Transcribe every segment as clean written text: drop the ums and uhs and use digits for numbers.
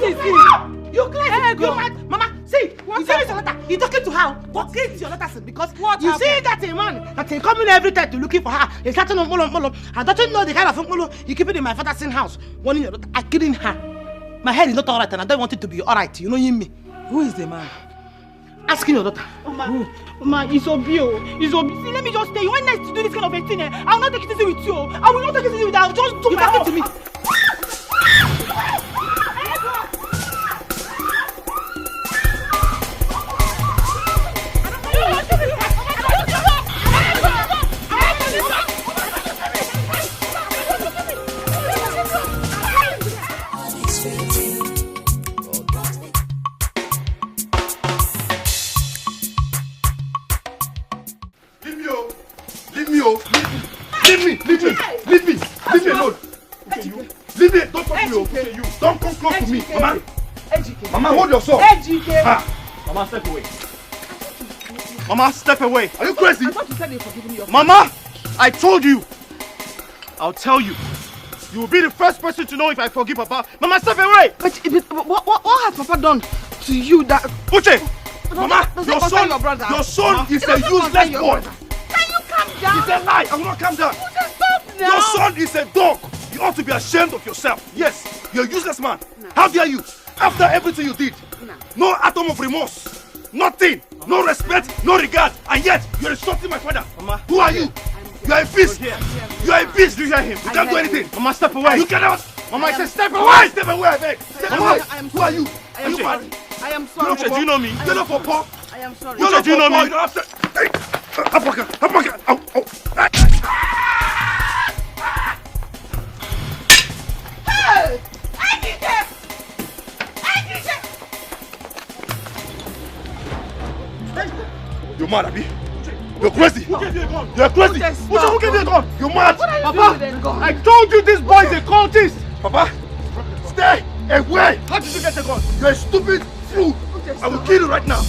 is it? You crazy? You mad? Mama, see, you see your letter. You talking to her? What is your letter? Because you see that a man that he coming every time to looking for her. He's starting on molo. I don't know the kind of molo you keep it in my father's house. Warning your daughter, I killing her. My head is not alright, and I don't want it to be alright. You know me. Who is the man? Asking your daughter. Mama, it's Obio. It's Obio. See, let me just tell you. When next to do this kind of a thing, I will not take it easy with you. I will not take it easy with you. I will just do my own. To me. Leave me alone. Okay, you. Leave me. Don't touch me. Okay, you. Don't come close to me, Mama. Mama, hold your sword. Mama, step away. Mama, step away. Are you crazy? I thought you said you forgive me. Mama, I told you. I'll tell you. You will be the first person to know if I forgive Papa. Mama, step away. But what has Papa done to you that... Uche! Mama, your son is a useless boy. Can you calm down? It's a lie. I will not calm down. Stop now. Your son is a dog. You ought to be ashamed of yourself. Yes, you're a useless man. No. How dare you? After everything you did, no atom of remorse, nothing, no respect, no regard, and yet you're insulting my father. Mama, who are you? You are a beast. You are a beast. Do you hear him? You can't do anything. Mama, step away. You cannot. Mama, I said step away. Step away, I beg. Step away. Who are you? Are you mad? I am sorry. Do you know me? You're not for Paul. I am sorry. Do you know me? You don't have to. Hey, Africa. Ow. Hey! You're mad, Abi? You're crazy. You're crazy. Who gave you a gun? You're mad. Papa, I told you this boy is a cultist. Papa, stay away. How did you get a gun? You're a stupid fool. I will kill you right now.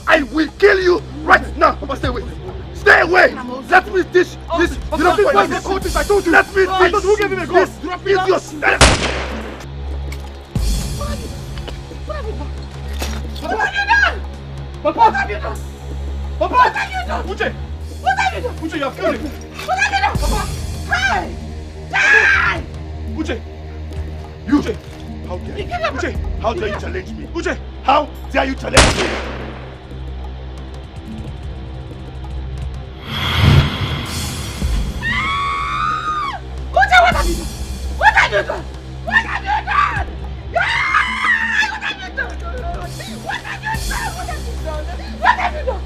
I will kill you right now. Papa, stay away. Stay away. Let me teach this. You know this boy is a cultist. I told you. Let me teach. Who gave him a gun? This is your step. What have you done? Papa, what have you done? Papa, what have you done? Uche! What have you done? Uche, you have killed him. What have you done? Papa! Die! Die! Uche! You! Uche! How dare you? Uche! How dare you challenge me? Uche! How dare you challenge me? Uche, what have you done? What have you done? What have you done? What have you done? What have you done? What have you done? What have you done?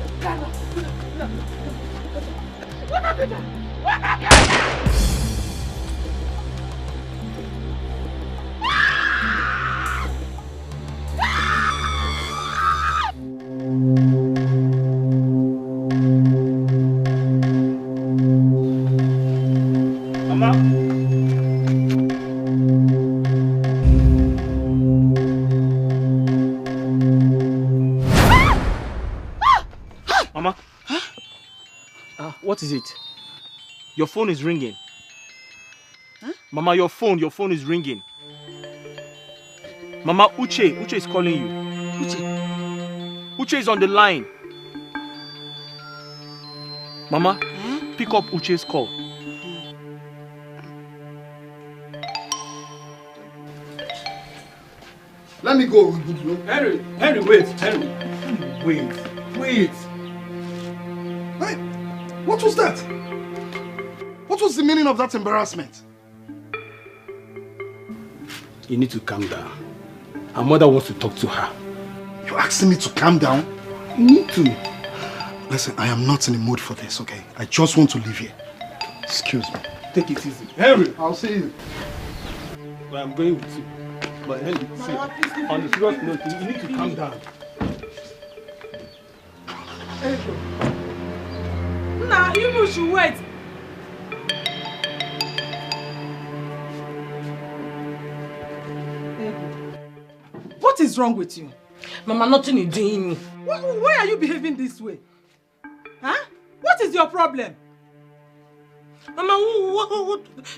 What have you done? What have you done? Mama. Mama. Huh? What is it? Your phone is ringing. Huh? Mama, your phone is ringing. Mama, Uche is calling you. Uche is on the line. Mama, pick up Uche's call. Let me go. Henry, wait. Wait. Hey, what was that? What was the meaning of that embarrassment? You need to calm down. Her mother wants to talk to her. You're asking me to calm down? You need to. Listen, I am not in the mood for this, okay? I just want to leave here. Excuse me. Take it easy. Henry, I'll see you. But I'm going with you. But Henry, see, on the serious note, you need to calm down. Nah, you should wait. What is wrong with you? Mama, nothing is doing me. Why are you behaving this way? Huh? What is your problem? Mama,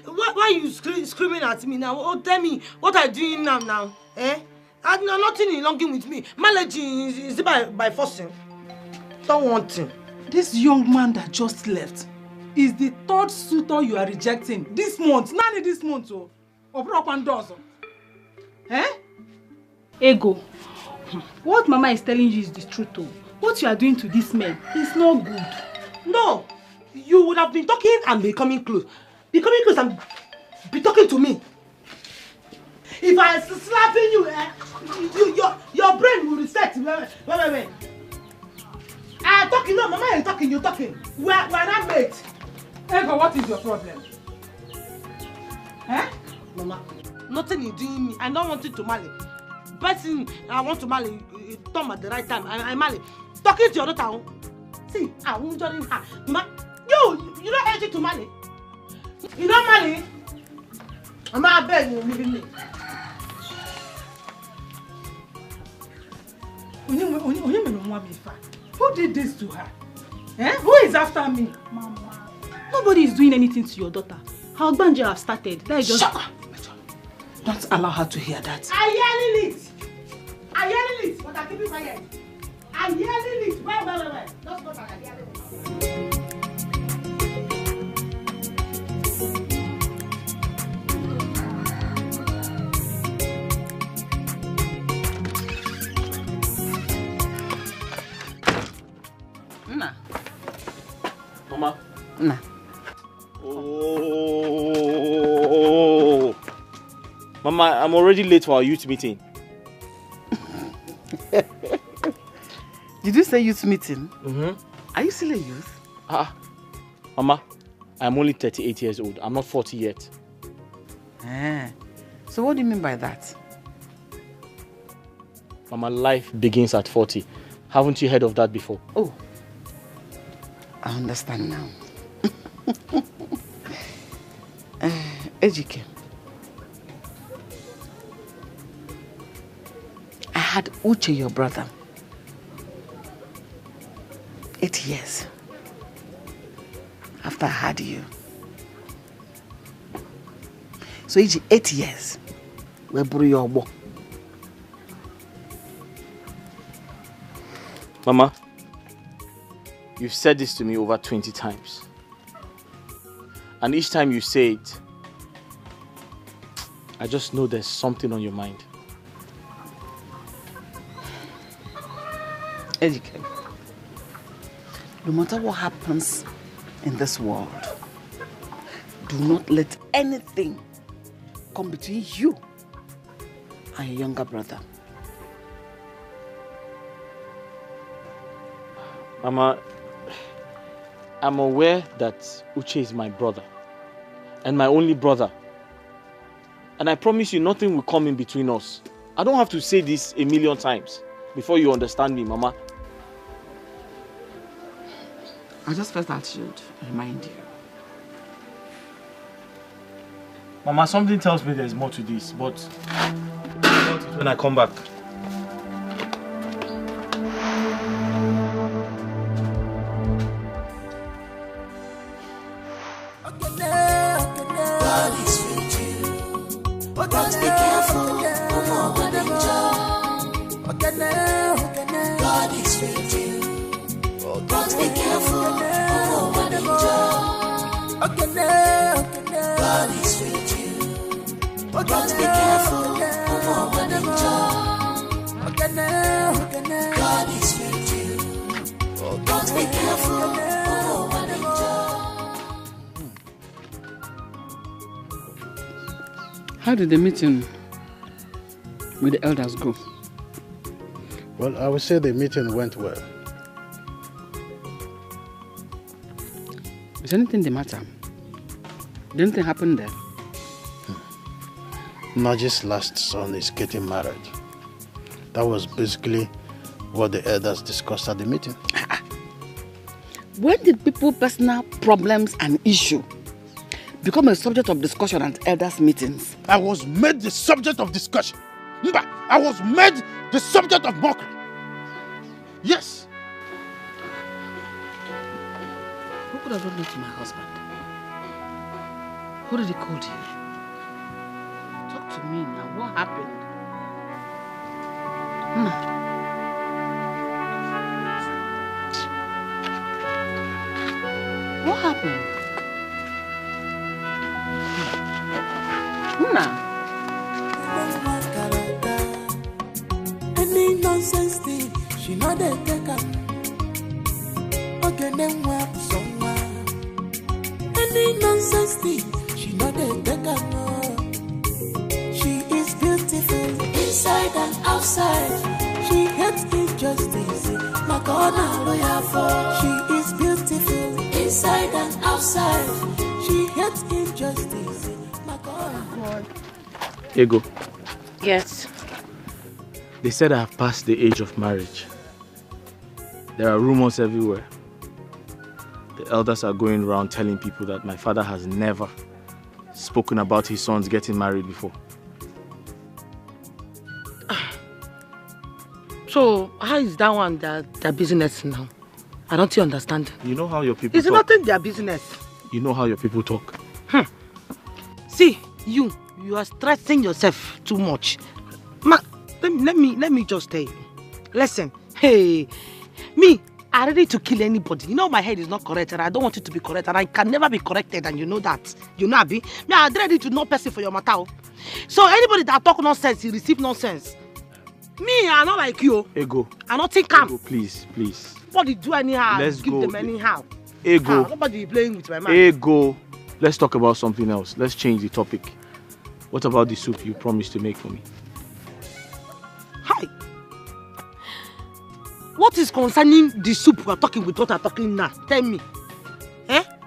why are you screaming at me now? Oh, tell me, what are you doing now? Eh? And you're nothing elonging with me. Marriage is it by forcing? Don't want him. This young man that just left is the third suitor you are rejecting this month. Nani this month, oh. Eh? Ego, what Mama is telling you is the truth, oh. What you are doing to this man is not good. No, you would have been talking and becoming close. Becoming close and be talking to me. If I slapping you, your brain will reset. Wait. I'm talking, no, Mama ain't talking, you're talking. We're not mates. Ego, what is your problem? Eh? Mama, nothing is doing me. I don't want you to marry. Person I want to marry, come at the right time. I marry. Talking to your daughter. See, I won't join her. Mama, you don't urge to marry. You don't marry. Mama, I beg you, leave me. Who did this to her? Eh? Who is after me? Mama, nobody is doing anything to your daughter. Her husband have started. That is just... Shut up! Don't allow her to hear that. I hear it, but I keep it quiet. I hear it. Wait. Just go back. I hear it. Nna. Mama. Nna. Oh. Mama, I'm already late for our youth meeting. Did you say youth meeting? Mm-hmm. Are you still a youth? Mama, I'm only 38 years old. I'm not 40 yet. So what do you mean by that? Mama, life begins at 40. Haven't you heard of that before? Oh, I understand now. Ejike, I had Uche, your brother, 8 years after I had you. So each 8 years, we brought your boy. Mama, you've said this to me over 20 times. And each time you say it, I just know there's something on your mind. Ejike, no matter what happens in this world, do not let anything come between you and your younger brother. Mama, I'm aware that Uche is my brother and my only brother. And I promise you nothing will come in between us. I don't have to say this a million times before you understand me, Mama. I just felt I should remind you. Mama, something tells me there's more to this, but when I come back. But be careful, God is with you. But be careful, God is with you. But be careful, God is with you. But be careful. How did the meeting with the elders go? Well, I would say the meeting went well. Is anything the matter? Did anything happen there? Naji's last son is getting married. That was basically what the elders discussed at the meeting. When did people's personal problems and issues become a subject of discussion at elders' meetings? I was made the subject of discussion. I was made the subject of mockery. Yes. Who could have done that to my husband? Who did he call to you? Talk to me now. What happened? What happened? Nna. Any nonsense thing, she know they take up. Okay, then work somewhere. Any nonsense thing, she know they take up. She is beautiful inside and outside. She hates injustice. My God, lawyer for. She is beautiful inside and outside. She hates injustice. My God. Ego, Yes. they said I have passed the age of marriage. There are rumors everywhere. The elders are going around telling people that my father has never spoken about his sons getting married before. So, how is that one their business now? I don't understand. You know how your people It's talk. nothing their business. You know how your people talk. See, you are stressing yourself too much. Let me just tell you. Listen, hey, me, I'm ready to kill anybody. You know my head is not correct and I don't want it to be correct and I can never be corrected and you know that. You know, Abi? Me, I'm ready to know person for your matter. So anybody that talk nonsense, you receive nonsense. Me, I'm not like you. Ego. I don't think I'm. Ego, please, please. Nobody do anyhow. Let's give go. them anyhow. Ego. Nobody playing with my mind. Ego. Let's talk about something else. Let's change the topic. What about the soup you promised to make for me? Hi. What is concerning the soup we are talking with what I'm talking now? Tell me.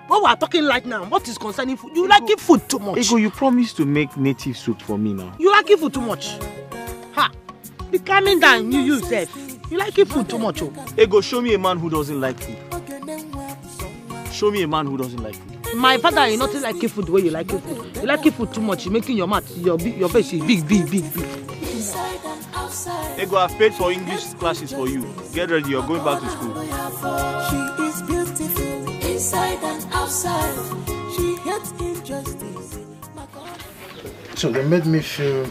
What we are talking right now, what is concerning food? You like food too much. Ego, you promised to make native soup for me now. You like food too much. Ha! Be calming down, you yourself. You like food too much. Oh. Ego, show me a man who doesn't like food. Show me a man who doesn't like food. My father is not like food the way you like food. You like food too much. You're making your mouth, your face is big. Ego, I've paid for English classes for you. Get ready, you're going back to school. She is beautiful inside and outside. She hates injustice. My God. So they made me feel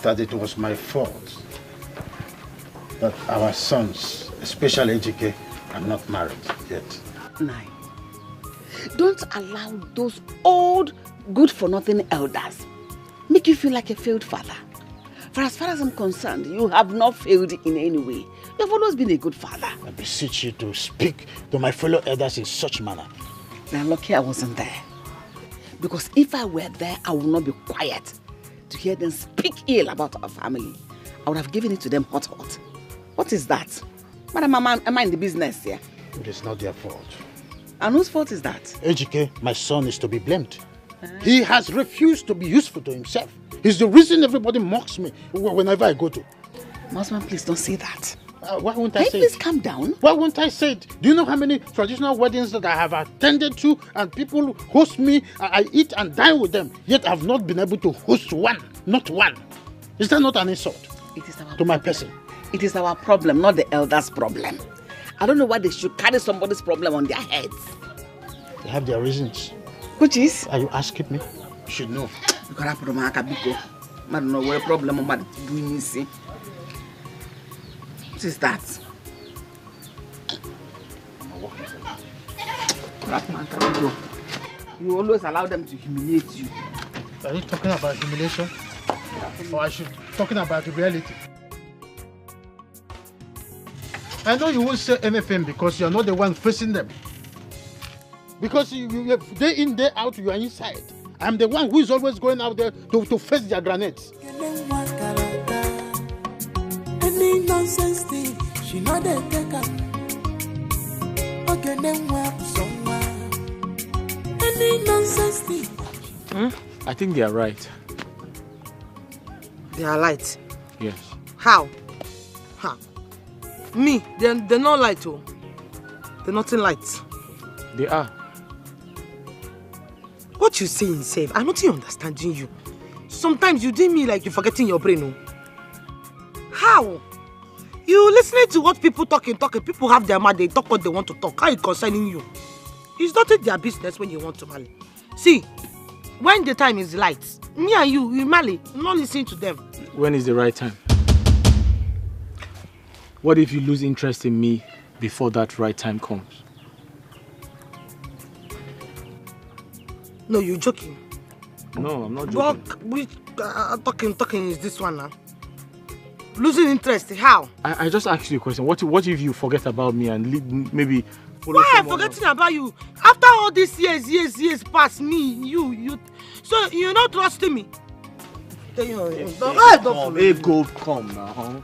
that it was my fault that our sons, especially Dikeh, are not married yet. Nai, don't allow those old, good-for-nothing elders make you feel like a failed father. For as far as I'm concerned, you have not failed in any way. You have always been a good father. I beseech you to speak to my fellow elders in such manner. They're lucky I wasn't there. Because if I were there, I would not be quiet to hear them speak ill about our family. I would have given it to them hot. What is that? Madam, am I in the business here? It is not their fault. And whose fault is that? Dikeh, my son, is to be blamed. He has refused to be useful to himself. He's the reason everybody mocks me whenever I go to. Husband, please don't say that. Why won't I say please it? calm down? Why won't I say it? Do you know how many traditional weddings that I have attended to and people host me, I eat and dine with them, yet I have not been able to host one, not one. Is that not an insult It is our to my person? It is our problem, not the elders' problem. I don't know why they should carry somebody's problem on their heads. They have their reasons. Which is? Are you asking me? You should know. I don't know what problem I'm doing. What is that? You always allow them to humiliate you. Are you talking about humiliation? Or I should talking about the reality? I know you won't say anything because you're not the one facing them. Because you day in, day out, you are inside. I'm the one who is always going out there to face their grenades. Any nonsense thing, she know they take up. Okay, then work somewhere. Any nonsense thing. I think they are right. They are light. Yes. How? Me, they're not light, oh. They're nothing light. They are. What you saying, Save? I'm not even understanding you. Sometimes you do me like you're forgetting your brain, oh. How? You listening to what people talking. People have their mouth, they talk what they want to talk. How it concerning you? It's not their business when you want to marry. See, when the time is light, me and you marry, not listening to them. When is the right time? What if you lose interest in me before that right time comes? No, you're joking. No, I'm not joking. Which talking is this one now? Losing interest, how? I just asked you a question. What if you forget about me and leave, maybe follow Why am I someone forgetting about you? After all these years past me, you. So you're not trusting me? Come now.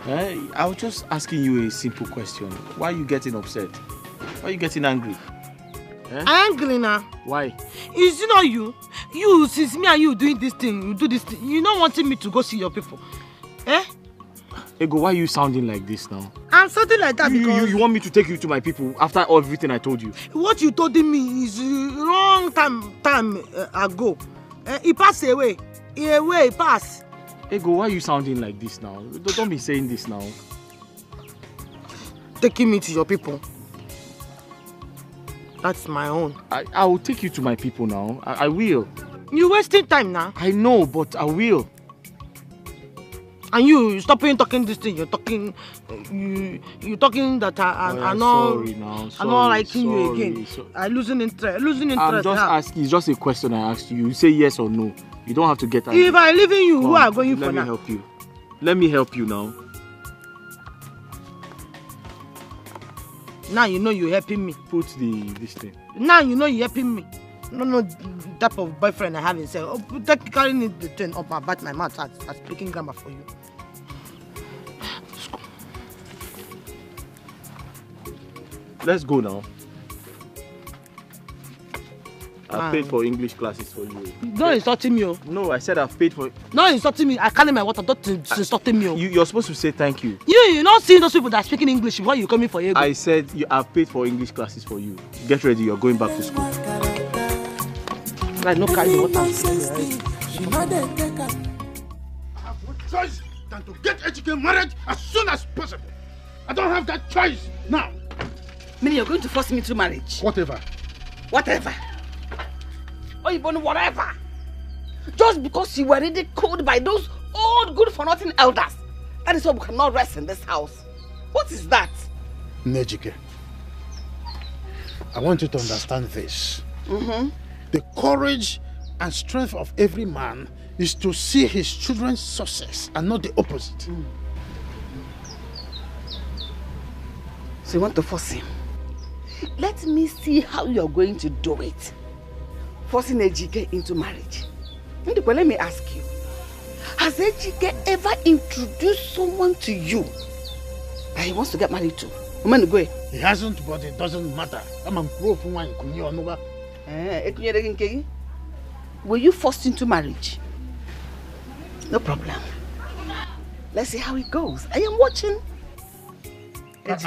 I was just asking you a simple question. Why are you getting upset? Why are you getting angry? Angry now? Why? It's not you. You, since me and you doing this thing, you do this thing. You're not wanting me to go see your people. Ego, why are you sounding like this now? I'm sounding like that because... You want me to take you to my people after everything I told you? What you told me is long time ago. He passed away. He passed. Ego, why are you sounding like this now? Don't be saying this now. Taking me to your people. That's my own. I will take you to my people now. I will. You're wasting time now. I know, but I will. And you stopping talking this thing. You're talking that I'm not. Sorry now. I'm not liking you again. I'm losing interest. I'm just asking. It's just a question I asked you. You say yes or no. You don't have to get angry. If I'm leaving you, who are going for now? Let me help you. Let me help you now. Now you know you're helping me. Put this thing. Now you know you're helping me. No type of boyfriend I have in say, carrying the thing up about my mouth as speaking grammar for you. Let's go now. I've paid for English classes for you. Don't insulting me. No, I said I've paid for... No insulting me. I carry my water. Don't insulting me. You're supposed to say thank you. You're not seeing those people that are speaking English before you coming for you. I said I've paid for English classes for you. Get ready. You're going back to school. Right, no carry the water. I have no choice than to get educated married as soon as possible. I don't have that choice now. Meaning you're going to force me to marriage? Whatever. Or even whatever. Just because you were ridiculed by those old good-for-nothing elders. That is why we cannot rest in this house. What is that? Nejike, I want you to understand this. The courage and strength of every man is to see his children's success and not the opposite. So you want to force him? Let me see how you are going to do it. Forcing Ejike into marriage. Let me ask you. Has Ejike ever introduced someone to you that he wants to get married to? He hasn't, but it doesn't matter. Were you forced into marriage? No problem. Let's see how it goes. I am watching. And as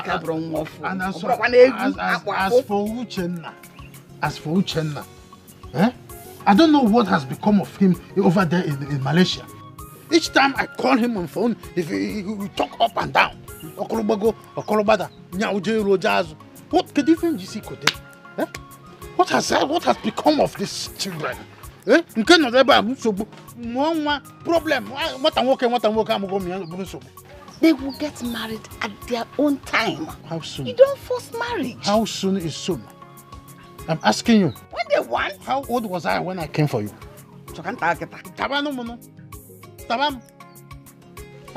for Uchenna, I don't know what has become of him over there in Malaysia. Each time I call him on phone, he talk up and down. What has become of these children? Problem. They will get married at their own time. How soon? You don't force marriage. How soon is soon? I'm asking you. When they want. How old was I when I came for you? I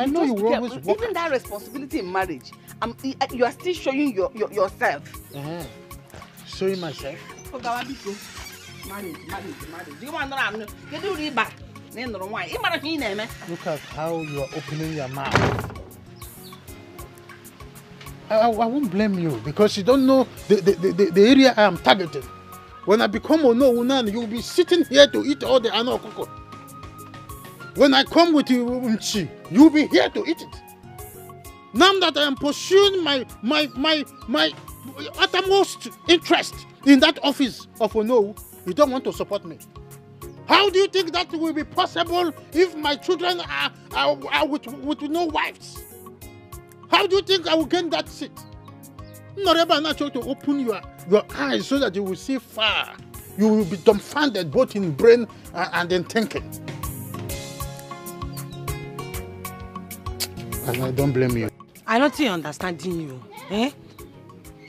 know you were always working. Even that responsibility in marriage, you are still showing yourself. Showing myself? Marriage. You want to look at how you are opening your mouth. I won't blame you because you don't know the area I am targeting. When I become Ono, you will be sitting here to eat all the anokoko. When I come with you, you will be here to eat it. Now that I am pursuing my uttermost interest in that office of Ono, you don't want to support me. How do you think that will be possible if my children are with no wives? How do you think I will gain that seat? Not to open your eyes so that you will see far. You will be dumbfounded both in brain and in thinking. And I don't blame you. I don't understanding you. Eh?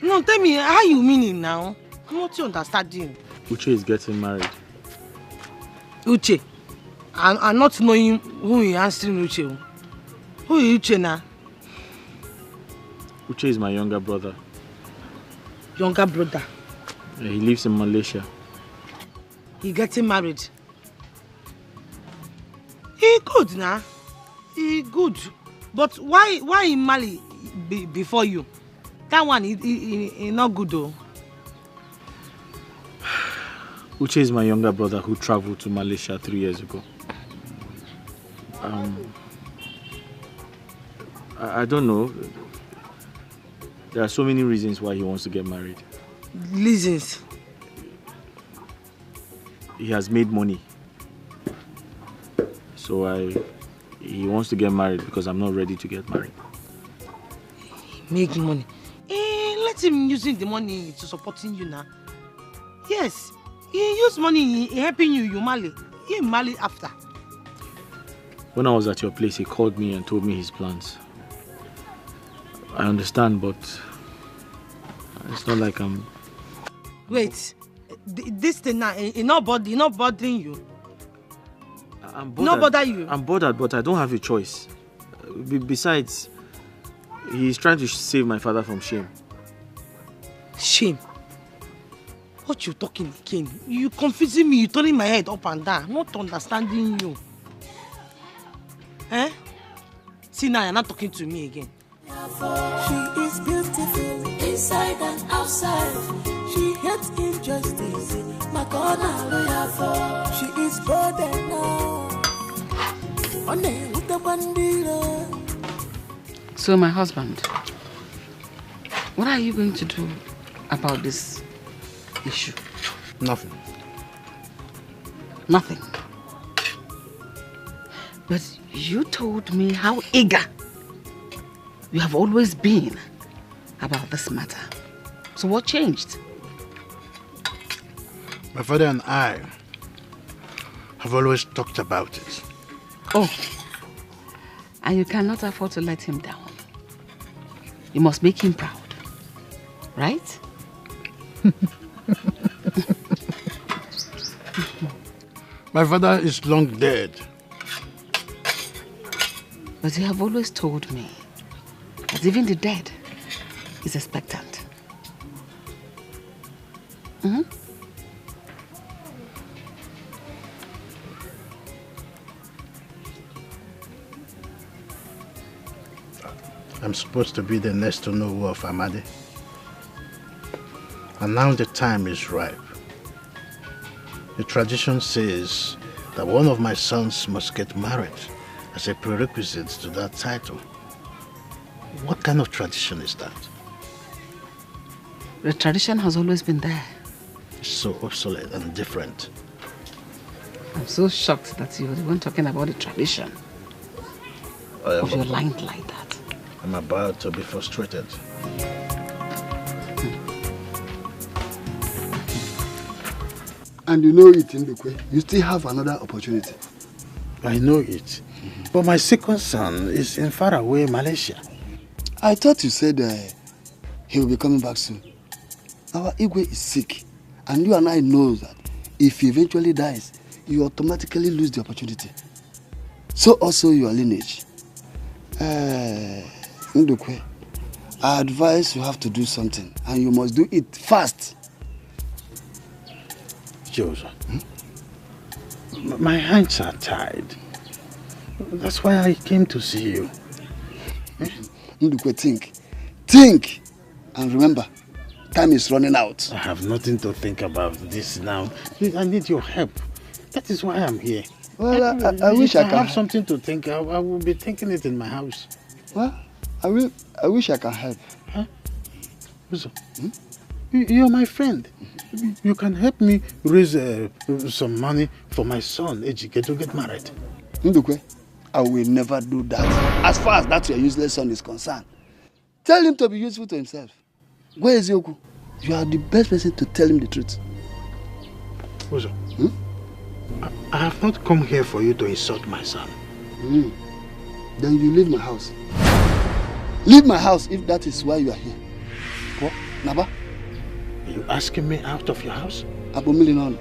No, tell me, how you meaning now? I'm not understanding. Uche is getting married. Uche? I'm not knowing who is answering Uche. Who is Uche now? Uche is my younger brother. Younger brother? Yeah, he lives in Malaysia. He getting married? He good now. He good. But why he marry before you? That one he not good though. Uche is my younger brother who traveled to Malaysia 3 years ago. I don't know. There are so many reasons why he wants to get married. Reasons? He has made money. So he wants to get married because I'm not ready to get married. Making money? Let him using the money to supporting you now. Yes, he use money in helping you, you marry. He marry after. When I was at your place, he called me and told me his plans. I understand, but it's not like I'm... Wait, this thing now, it's not bothering you? I'm bothered. Not bother you? I'm bothered, but I don't have a choice. Besides, he's trying to save my father from shame. Shame? What you talking again? You confusing me, you turning my head up and down. I'm not understanding you. Eh? See now, you're not talking to me again. She is beautiful inside and outside. She hates injustice. My corner lawyer for. She is bold enough. So my husband, what are you going to do about this issue? Nothing. Nothing. But you told me how eager you have always been about this matter. So what changed? My father and I have always talked about it. Oh, and you cannot afford to let him down. You must make him proud, right? My father is long dead. But you have always told me that even the dead is expectant. Mm-hmm. I'm supposed to be the next to know of Amadi. And now the time is ripe. The tradition says that one of my sons must get married as a prerequisite to that title. What kind of tradition is that? The tradition has always been there. It's so obsolete and different. I'm so shocked that you were the one talking about the tradition of your line like that. I'm about to be frustrated. And you know it, Ndukwe. You still have another opportunity. I know it. But my second son is in faraway Malaysia. I thought you said he will be coming back soon. Our Igwe is sick. And you and I know that if he eventually dies, you automatically lose the opportunity. So also your lineage. Ndukwe, I advise you have to do something. And you must do it fast. Joseph, my hands are tied. That's why I came to see you. Ndukwe, think. Think! And remember, time is running out. I have nothing to think about this now. I need your help. That is why I'm here. Well, I wish I can have something to think. I will be thinking it in my house. Well, I wish I can help. Huh? Uzo, you're my friend. You can help me raise some money for my son, Ejike, to get married. Ndukwe, I will never do that. As far as that your useless son is concerned. Tell him to be useful to himself. Where is Yoku? You are the best person to tell him the truth. Uzo, I have not come here for you to insult my son. Then you leave my house. Leave my house if that is why you are here. What? Naba? Are you asking me out of your house? Abomilinon.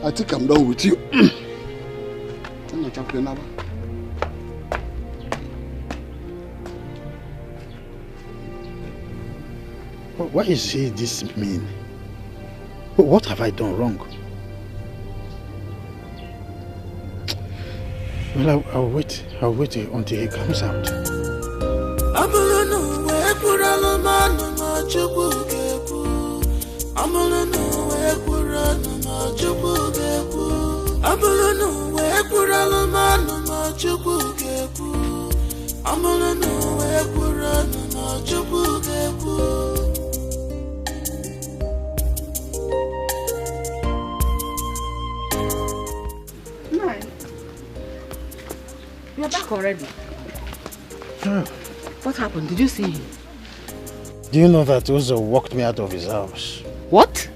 I think I'm done with you. Naba. What is this mean? What have I done wrong? Well, I'll wait until he comes out. You're back already. Yeah. What happened? Did you see him? Do you know that Uzo walked me out of his house? What?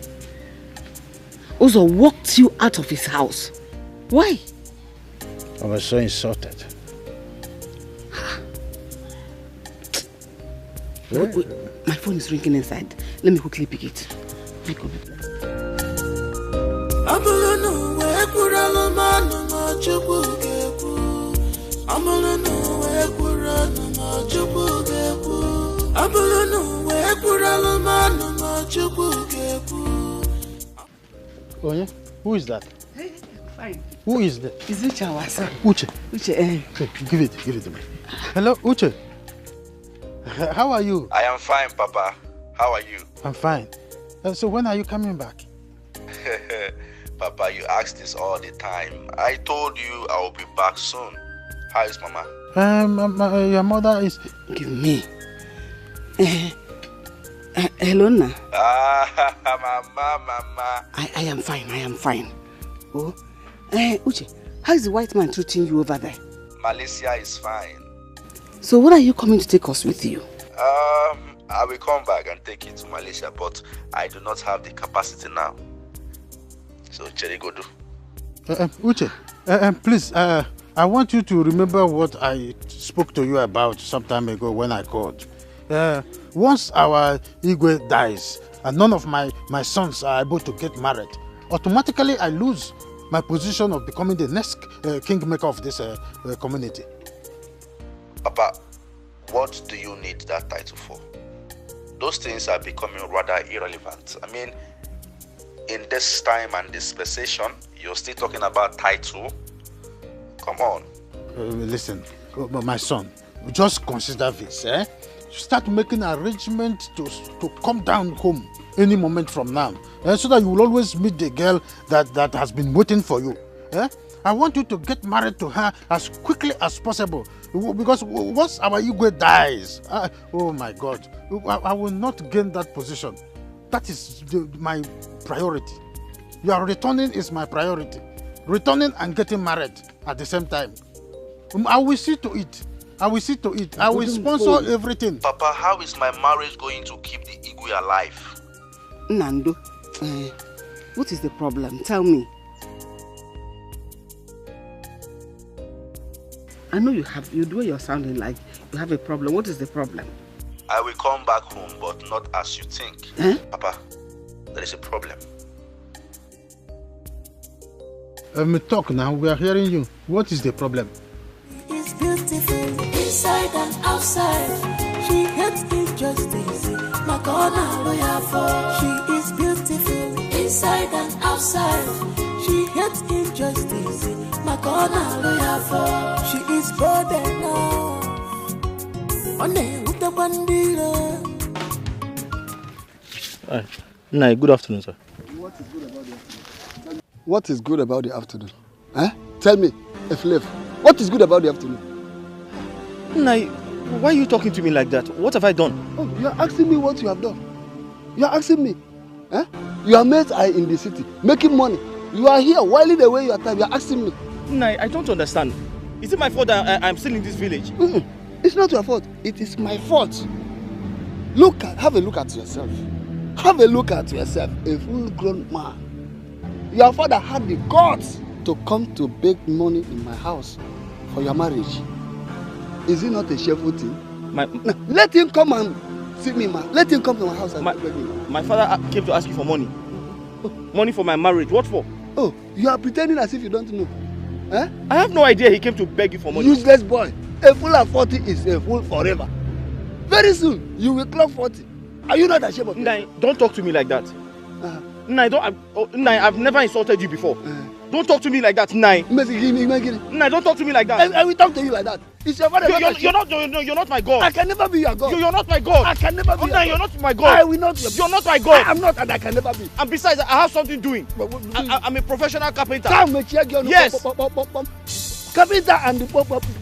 Uzo walked you out of his house? Why? I was so insulted. Wait. My phone is ringing inside. Let me quickly pick it. Oh yeah? Who is that? Fine. Who is that? It's Uche, our son. Uche. Uche, Okay, give it to me. Hello, Uche. How are you? I am fine, Papa. How are you? I'm fine. So when are you coming back? Papa, you ask this all the time. I told you I will be back soon. How is Mama? Your mother is... Give me. Hello, Na. Mama. I am fine. Oh, Uche, how is the white man treating you over there? Malaysia is fine. So when are you coming to take us with you? I will come back and take you to Malaysia, but I do not have the capacity now. So, Cherry, go do. Uche, please, I want you to remember what I spoke to you about some time ago when I called. Once our Igwe dies and none of my sons are able to get married, automatically I lose my position of becoming the next kingmaker of this community. Papa, what do you need that title for? Those things are becoming rather irrelevant. I mean, in this time and dispensation, you're still talking about title? Come on. Listen, my son, just consider this, Start making arrangements to come down home any moment from now, so that you will always meet the girl that has been waiting for you. I want you to get married to her as quickly as possible, because once our Igwe dies, oh my God, I will not gain that position. That is my priority. Your returning is my priority. Returning and getting married at the same time. I will see to it. I will sponsor everything. Papa, how is my marriage going to keep the Igwe alive? Nando, what is the problem? Tell me. I know the way you're sounding like you have a problem. What is the problem? I will come back home, but not as you think. Papa, there is a problem. Talk now, we are hearing you. What is the problem? It's beautiful inside and outside. She hates injustice. My corner lawyer for. She is beautiful inside and outside. She hates injustice. My corner lawyer for. She is bold enough. On with the bandila. Hi, good afternoon, sir. What is good about the afternoon? Tell me, Eflef, what is good about the afternoon? Nai, why are you talking to me like that? What have I done? Oh, you are asking me what you have done. You are asking me. Your mates are in the city, making money. You are here, whiling away your time. You are asking me. Nai, I don't understand. Is it my fault that I'm still in this village? It's not your fault. It is my fault. Have a look at yourself. Have a look at yourself, a full-grown man. Your father had the guts to come to beg money in my house for your marriage. Is it not a shameful thing? My... Now, let him come and see me, man. Let him come to my house and beg me. My father came to ask you for money. Money for my marriage. What for? Oh, you are pretending as if you don't know. Eh? I have no idea he came to beg you for money. Useless boy. A fool at 40 is a fool forever. Very soon, you will clock 40. Are you not ashamed of yourself? Nai, don't talk to me like that. Nai, I've never insulted you before. Don't talk to me like that, Nai. Nai, don't talk to me like that. I will talk to you like that. It's your father. You're not my God. I can never be your God. You're not my God. I can never be your Nai, God. you're not my God. I will not. You're not my God. I am not, and I can never be. And besides, I have something doing. I'm a professional carpenter. Yes. Carpenter and the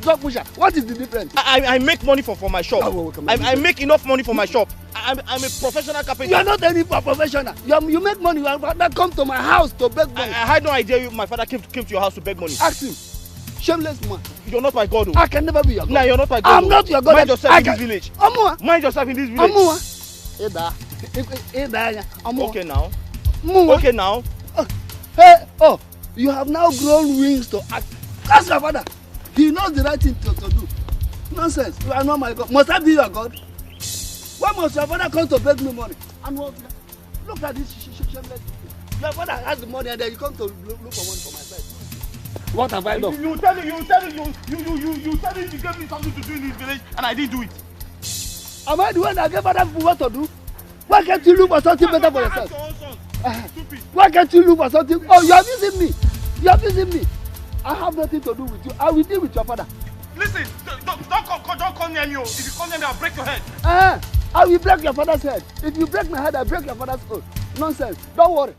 dog pusher. What is the difference? I make money for my shop. I make enough money for my shop. I'm a professional carpenter. You are not any professional. You make money. Your father come to my house to beg money. I had no idea my father came to your house to beg money. Ask him. Shameless man. You're not my God. I can never be your God. Nah, you're not my God. I'm not your God. Mind yourself in this village. Mind yourself in this village. Okay now. Okay now. Hey, you have now grown wings to act. That's your father. He knows the right thing to do. Nonsense. You are not my God. Must I be your God? Why must your father come to beg me money? And what? Look at this shameless. Your father has the money and then you come to look for money for my side. What have I done? You tell me you gave me something to do in this village and I didn't do it. Am I the one that gave other people what to do? Why can't you look for something better for yourself? Why can't you look for something? Oh, you are abusing me. You are abusing me. I have nothing to do with you. I will deal with your father. Listen, don't come near me. If you come near me, I'll break your head. I will break your father's head. If you break my head, I'll break your father's head. Nonsense. Don't worry.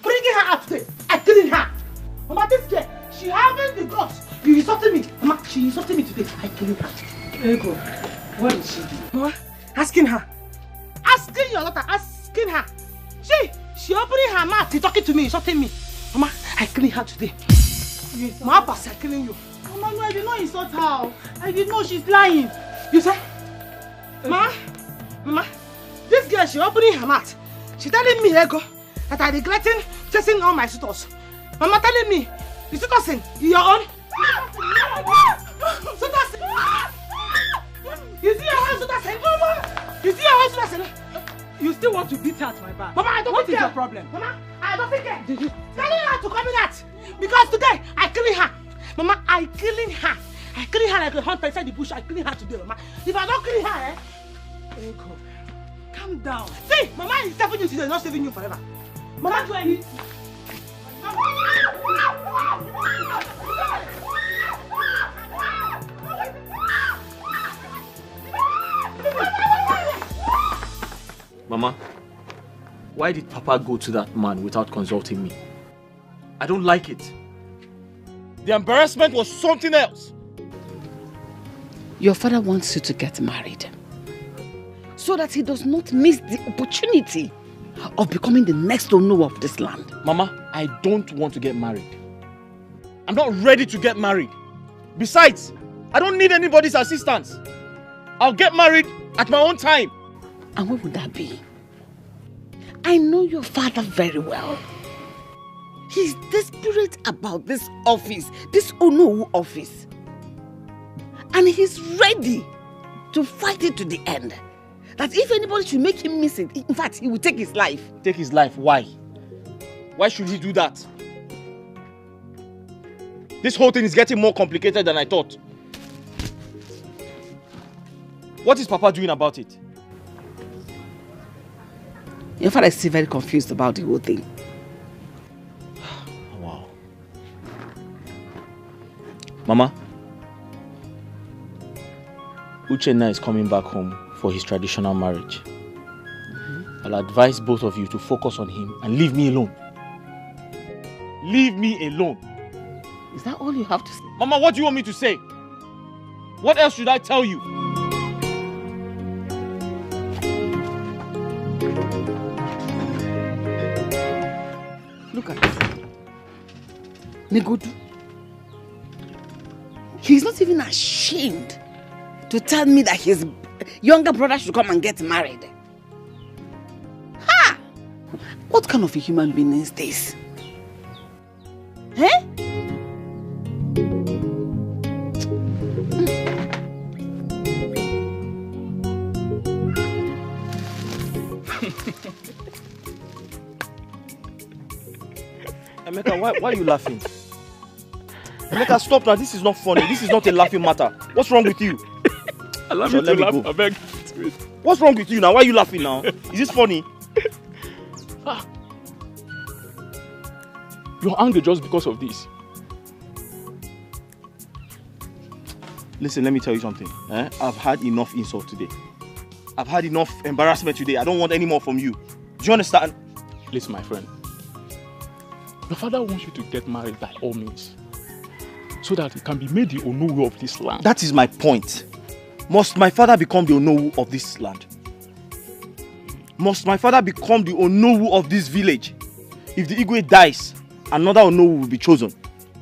Bring her out today. I clean her. Mama, this girl, she having the guts. You insulted me. Mama, she insulted me today. I clean her. Ego, what is she doing? Mama, asking her. Asking your daughter, asking her. She opening her mouth, she talking to me, insulting me. Mama, I clean her today. Mama, pass, I clean you. Mama, no, I did not insult her. I did not, she's lying. You say? Mama, this girl, she opening her mouth. She telling me, Ego, that I regretting chasing all my suitors. Mama telling me, the suitors in your own. Suitors. You see your own suitors in? You see your own suitors in? You still want to beat her at my back? Mama, I don't What think is your problem? Mama, I don't think it. Did you telling her to come in that? Because today I killing her. Mama, I killing her. I killing her like a hunter inside the bush. I killing her today, Mama. If I don't kill her, Ego, calm down. See, Mama is saving you today, not saving you forever. Mama, do I need? Mama, why did Papa go to that man without consulting me? I don't like it. The embarrassment was something else. Your father wants you to get married so that he does not miss the opportunity of becoming the next owner of this land. Mama, I don't want to get married. I'm not ready to get married. Besides, I don't need anybody's assistance. I'll get married at my own time. And what would that be? I know your father very well. He's desperate about this office, this Onowu office. And he's ready to fight it to the end. That if anybody should make him miss it, in fact, he will take his life. Take his life? Why? Why should he do that? This whole thing is getting more complicated than I thought. What is Papa doing about it? Your father is still very confused about the whole thing. Wow. Mama, Uchenna is coming back home for his traditional marriage. I'll advise both of you to focus on him and leave me alone. Leave me alone. Is that all you have to say? Mama, what do you want me to say? What else should I tell you? Look at this. Negodu. He's not even ashamed to tell me that younger brother should come and get married. Ha! What kind of a human being is this? Eh? Emeka, why are you laughing? Emeka, stop now. This is not funny. This is not a laughing matter. What's wrong with you? Allow me to laugh. I beg. What's wrong with you now? Why are you laughing now? Is this funny? You're angry just because of this. Listen, let me tell you something. I've had enough insult today. I've had enough embarrassment today. I don't want any more from you. Do you understand? Listen, my friend. Your father wants you to get married by all means, so that he can be made the Onowu of this land. That is my point. Must my father become the Onowu of this land? Must my father become the Onowu of this village? If the Igwe dies, another Onowu will be chosen.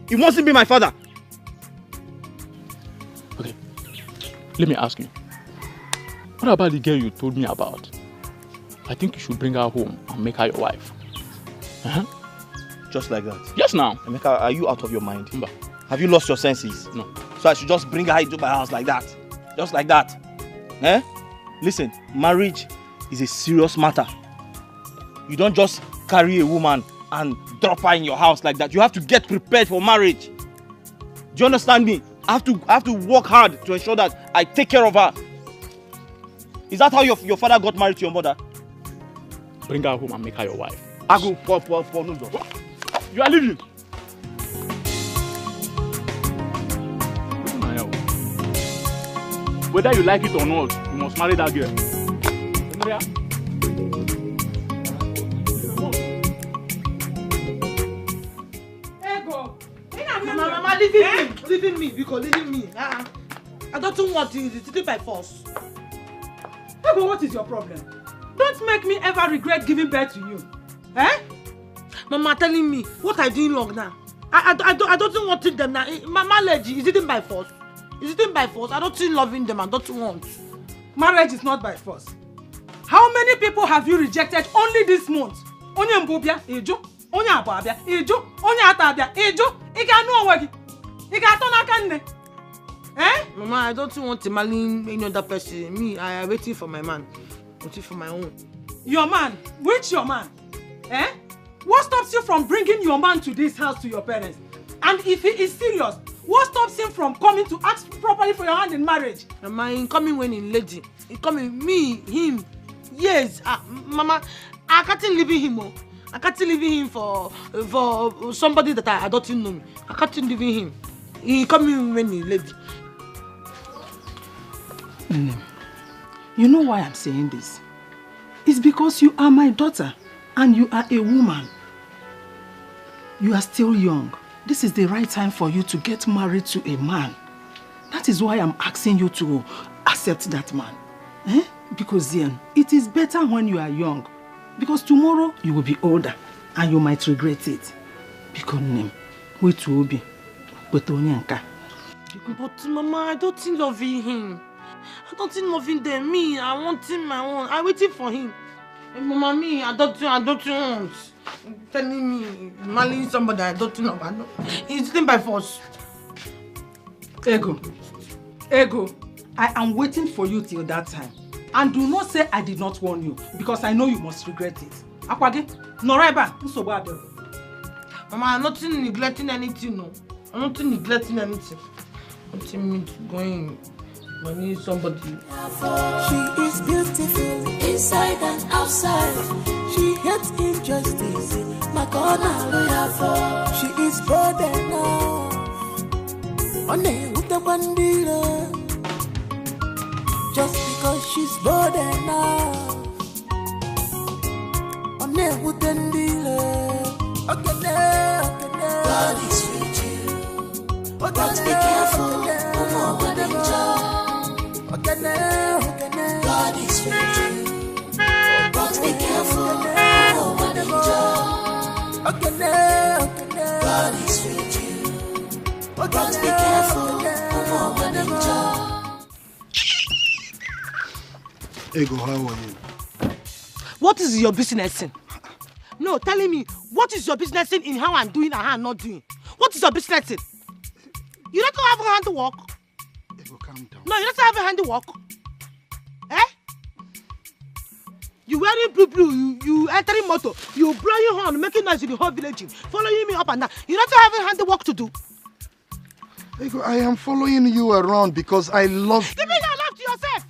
He wants to be my father. Okay, let me ask you. What about the girl you told me about? I think you should bring her home and make her your wife. Just like that? Yes, now. Emeka, are you out of your mind? Have you lost your senses? No. So I should just bring her into my house like that? Just like that? Listen, marriage is a serious matter. You don't just carry a woman and drop her in your house like that. You have to get prepared for marriage. Do you understand me? I have to work hard to ensure that I take care of her. Is that how your father got married to your mother? Bring her home and make her your wife. I go for no. You are leaving. Whether you like it or not, you must marry that girl. Ego, Mama, leaving me, because leaving me. I don't want it by force. Ego, what is your problem? Don't make me ever regret giving birth to you. Eh? Mama telling me what I doing wrong now. I don't want them now. My marriage is it by force? Is it by force? I don't see loving them. I don't want. Marriage is not by force. How many people have you rejected only this month? Onye mbobia, ejo. Onye ababia, ejo. Onye atabia, ejo. Ika no wagi. Ika atona kanne. Eh? Mama, I don't want to marry any other person. Me, I am waiting for my man. Waiting for my own. Your man? Which your man? Eh? What stops you from bringing your man to this house to your parents? And if he is serious, what stops him from coming to ask properly for your hand in marriage? Mama, he coming when in lady. He coming me, him. Yes, Mama, I can't leave him. I can't leave him for somebody that I don't know me. I can't leave him. He coming when he lady. You know why I'm saying this? It's because you are my daughter and you are a woman. You are still young. This is the right time for you to get married to a man. That is why I'm asking you to accept that man. Because then, it is better when you are young. Because tomorrow, you will be older and you might regret it. Because name, wait will be. But Mama, I don't think loving him. I don't think loving them. Me, I want him my own. I'm waiting for him. And Mama, me, I don't want. Telling me, marrying somebody I don't know about. It's thing by force. Ego, I am waiting for you till that time. And do not say I did not warn you, because I know you must regret it. Akwage, Noraiba, Usobado. Mama, I'm not neglecting anything, no. I'm not neglecting anything. I'm not going to need somebody. She is beautiful inside and outside. She hates injustice. My corner, she is bold enough. One with the bandila. Just because she's bold enough. One with the dealer. Okay, now. God is with you. But be careful. Okay, now. God is with you. But be careful. Okay, now. God is with you. But be careful. Ego, how are you? What is your business in? No, telling me, what is your business in how I'm doing and how I'm not doing? What is your business in? You don't have a hand to work? Ego, calm down. No, you don't have a hand to work. Eh? You wearing blue, you entering motor, you blowing horn, making noise in the whole village, following me up and down. You don't have a hand to work to do. Ego, I am following you around because I love you. Keeping your love to yourself.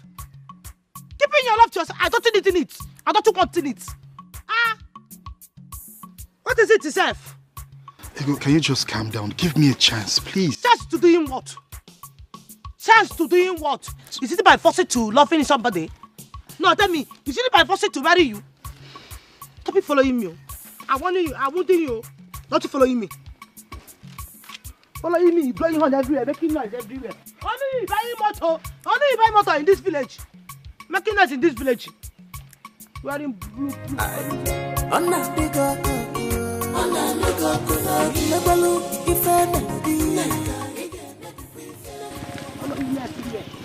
Keeping your love to yourself. I don't need it. I don't want it. Ah. What is it itself? Ego, can you just calm down? Give me a chance, please. Chance to doing what? Chance to doing what? Is it by forcing to loving somebody? No, tell me. Is it by forcing to marry you? Stop following me. I want you. Not to following me. Following me, blowing horn everywhere, making noise everywhere. Only you buy motor in this village. Making noise in this village. Wearing blue.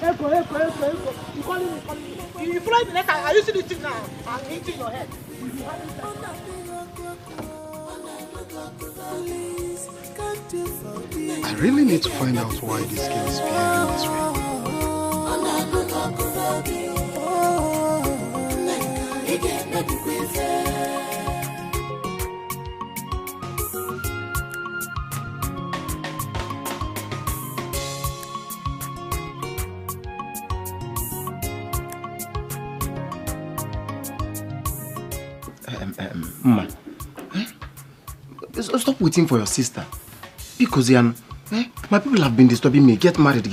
Echo. You calling me. You fly the letter. Are you seeing this thing now? I'm hitting your head. I really need to find out why this girl is behaving this way. Mama, stop waiting for your sister. Because my people have been disturbing me. Get married.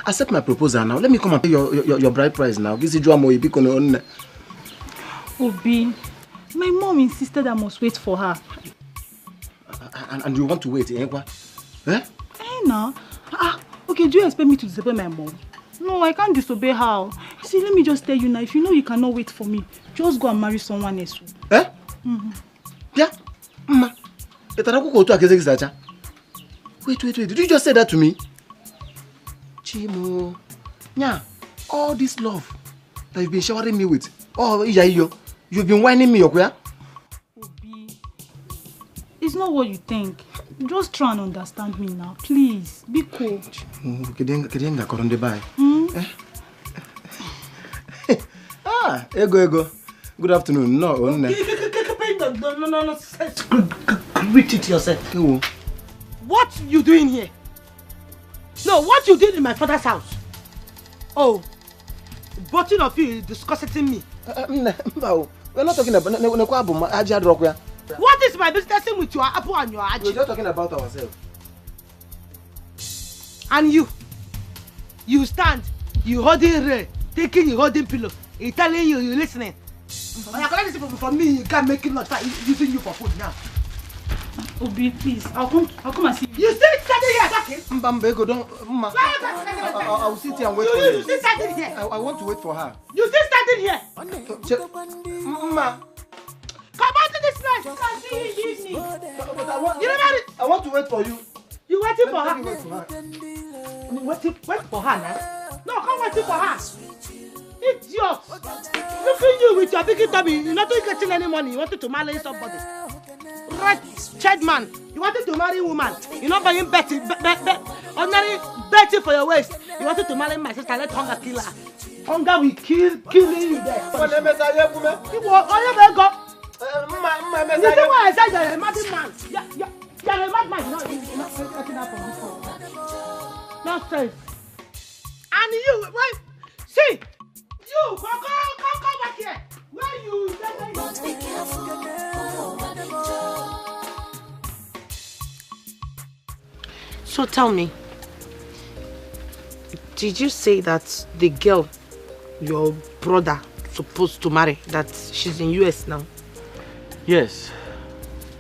Accept my proposal now. Let me come and pay your bride price now. Obi, my mom insisted I must wait for her. And you want to wait, No. Okay, do you expect me to disobey my mom? No, I can't disobey her. See, let me just tell you now, if you know you cannot wait for me, just go and marry someone else. Yeah? Mama. Wait. Did you just say that to me? Chimo. Yeah. All this love that you've been showering me with. Oh, you've been whining me, Obi. It's not what you think. Just try and understand me now. Please, be cool. Ego. Good afternoon. No. Greet it yourself. What you doing here? No, what you did in my father's house? Oh, both of you discussing me. We're not talking about. What is my business with your apple and your aji? We're just talking about ourselves. And you stand, you holding Ray, taking you holding pillow. He telling you listening. When I collect this from me, you can't make it not start using you for food now. Obi, please, I'll come and see you. You still standing here talking? Mbambego, don't. I'll sit here and wait for you. You still standing here? I want to wait for her. You still standing here? Mama. Come on to this night. You can see you evening. But I want to wait for you. You waiting for her? Wait for her now? No, come waiting for her. Idiot! Look at you with your big tummy. You're not getting any money. You wanted to marry somebody. Right, child man. You wanted to marry a woman. You're not buying Betty. Ordinary Betty for your waist. You wanted to marry my sister. Let hunger kill her. Hunger will killing you there. You see why I said you're a mad man? You're a madman. No, you're not getting up on this phone. Nonsense. And you, wait. See. You, come back here. Where you? Be careful. So tell me, did you say that the girl your brother supposed to marry, that she's in US now? Yes.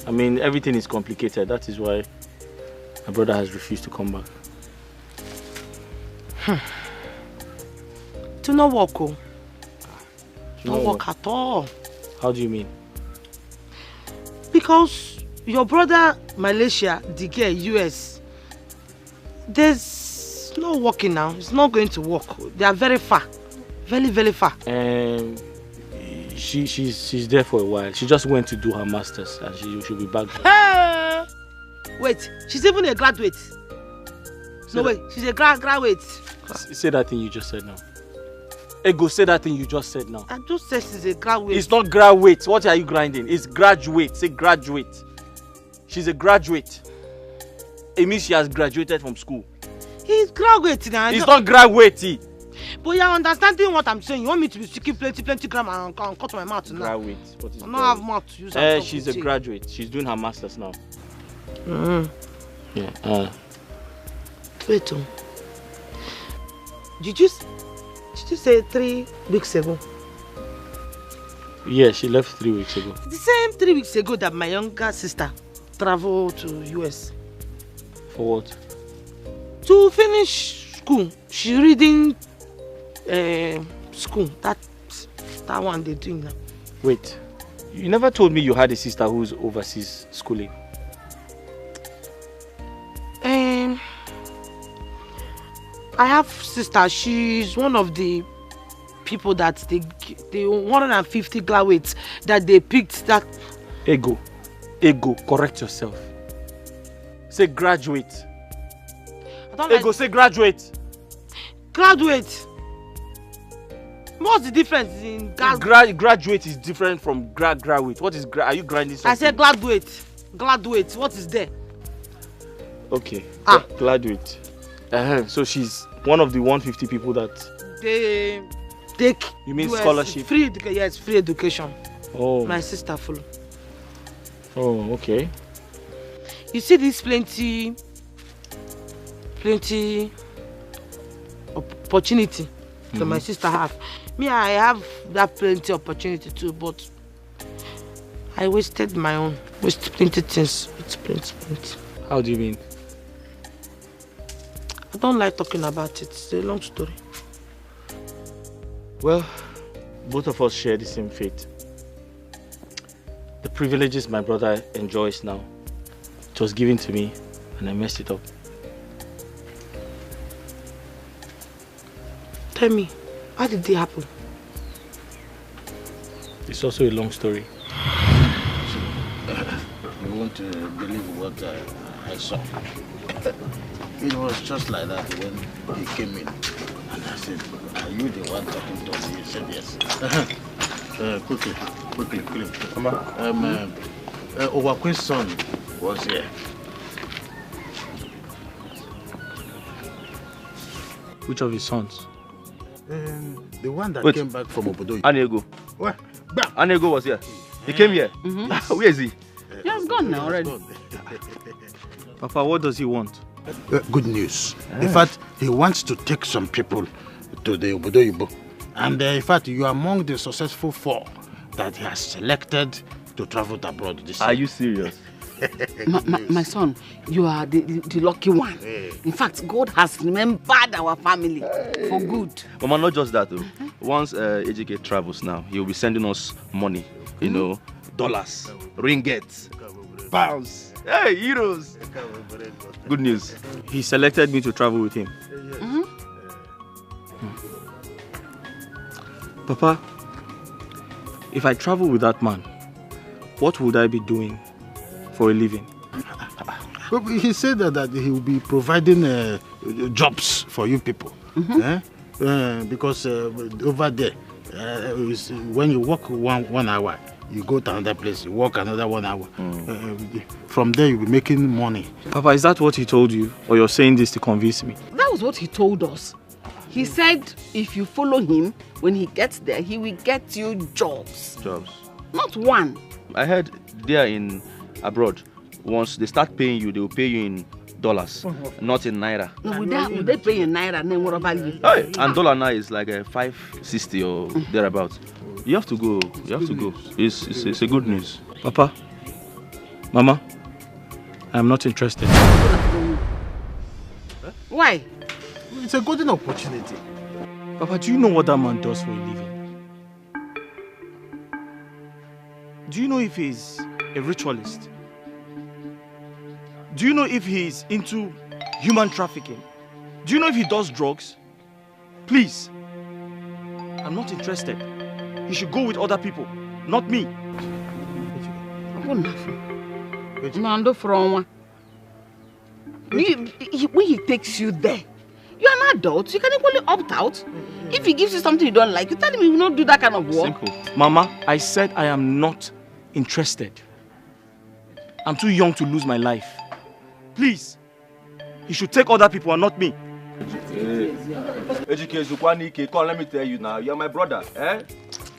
I mean, everything is complicated. That is why my brother has refused to come back. To not work, oh. Not work at all. How do you mean? Because your brother, Malaysia, Dikeh, US, there's no working now. It's not going to work. They are very far. Very, very far. She's there for a while. She just went to do her masters and she'll be back. Hey! Wait, she's even a graduate. No way, she's a graduate. Say that thing you just said now. Ego, say that thing you just said now. I just said she's a graduate. It's not graduate. What are you grinding? It's graduate. Say graduate. She's a graduate. It means she has graduated from school. He's graduate now. It's not graduate. But you're understanding what I'm saying. You want me to be speaking plenty grammar and cut my mouth now? Graduate. What is I don't have mouth to use. She's a graduate. She's doing her masters now. Yeah. Wait. Did you say 3 weeks ago? Yeah, she left 3 weeks ago. The same 3 weeks ago that my younger sister traveled to US. For what? To finish school. She's reading school. That one they're doing now. Wait, you never told me you had a sister who's overseas schooling. I have sister. She's one of the people that they 150 graduates that they picked. That Ego, correct yourself. Say graduate. Ego, say graduate. Graduate. What's the difference in graduate is different from graduate. What is are you grinding something? I said graduate. Graduate. What is there? Okay. Graduate. So she's one of the 150 people that they you mean US scholarship? Free education. Yes, free education. Oh. My sister follow. Oh, okay. You see this plenty opportunity that my sister have. Me, I have that plenty opportunity too, but I wasted my own. Wasted plenty things. It's plenty. How do you mean? I don't like talking about it. It's a long story. Well, both of us share the same fate. The privileges my brother enjoys now, it was given to me and I messed it up. Tell me, how did it happen? It's also a long story. You won't believe what I saw. It was just like that when he came in. And I said, are you the one talking to me? He said, yes. Quickly. Come on. Owakwe's son was here. Which of his sons? The one that came back from Obodo. Ini Edo. What? Ini Edo was here. He came here. Where is he? He has gone now already. Papa, what does he want? Good news. In fact, he wants to take some people to the Obodo Ibo. And in fact, you are among the successful 4 that he has selected to travel abroad this year. Are you serious? My son, you are the lucky one. In fact, God has remembered our family for good. Mama, not just that though. Once Ejike travels now, he'll be sending us money. You know, dollars, ringgits, pounds, hey, euros. Good news. He selected me to travel with him. Papa, if I travel with that man, what would I be doing for a living? He said that he will be providing jobs for you people. Because over there, when you work one hour, you go to another place, you work another 1 hour. From there, you'll be making money. Papa, is that what he told you? Or you're saying this to convince me? That was what he told us. He said if you follow him, when he gets there, he will get you jobs. Jobs. Not one. I heard there in abroad, once they start paying you, they will pay you in dollars, not in naira. No, would they pay in naira? Then what about you? Hey, and dollar now is like a 560 or thereabouts. You have to go. It's a good news. Papa, Mama, I am not interested. Why? It's a golden opportunity. Papa, do you know what that man does for a living? Do you know if he's a ritualist? Do you know if he's into human trafficking? Do you know if he does drugs? Please. I'm not interested. He should go with other people, not me. When he takes you there, you're an adult. You can equally opt out. If he gives you something you don't like, you tell him you will not do that kind of work. Simple. Mama, I said I am not interested. I'm too young to lose my life. Please, he should take other people and not me. Ejike, come, let me tell you now, you're my brother, eh?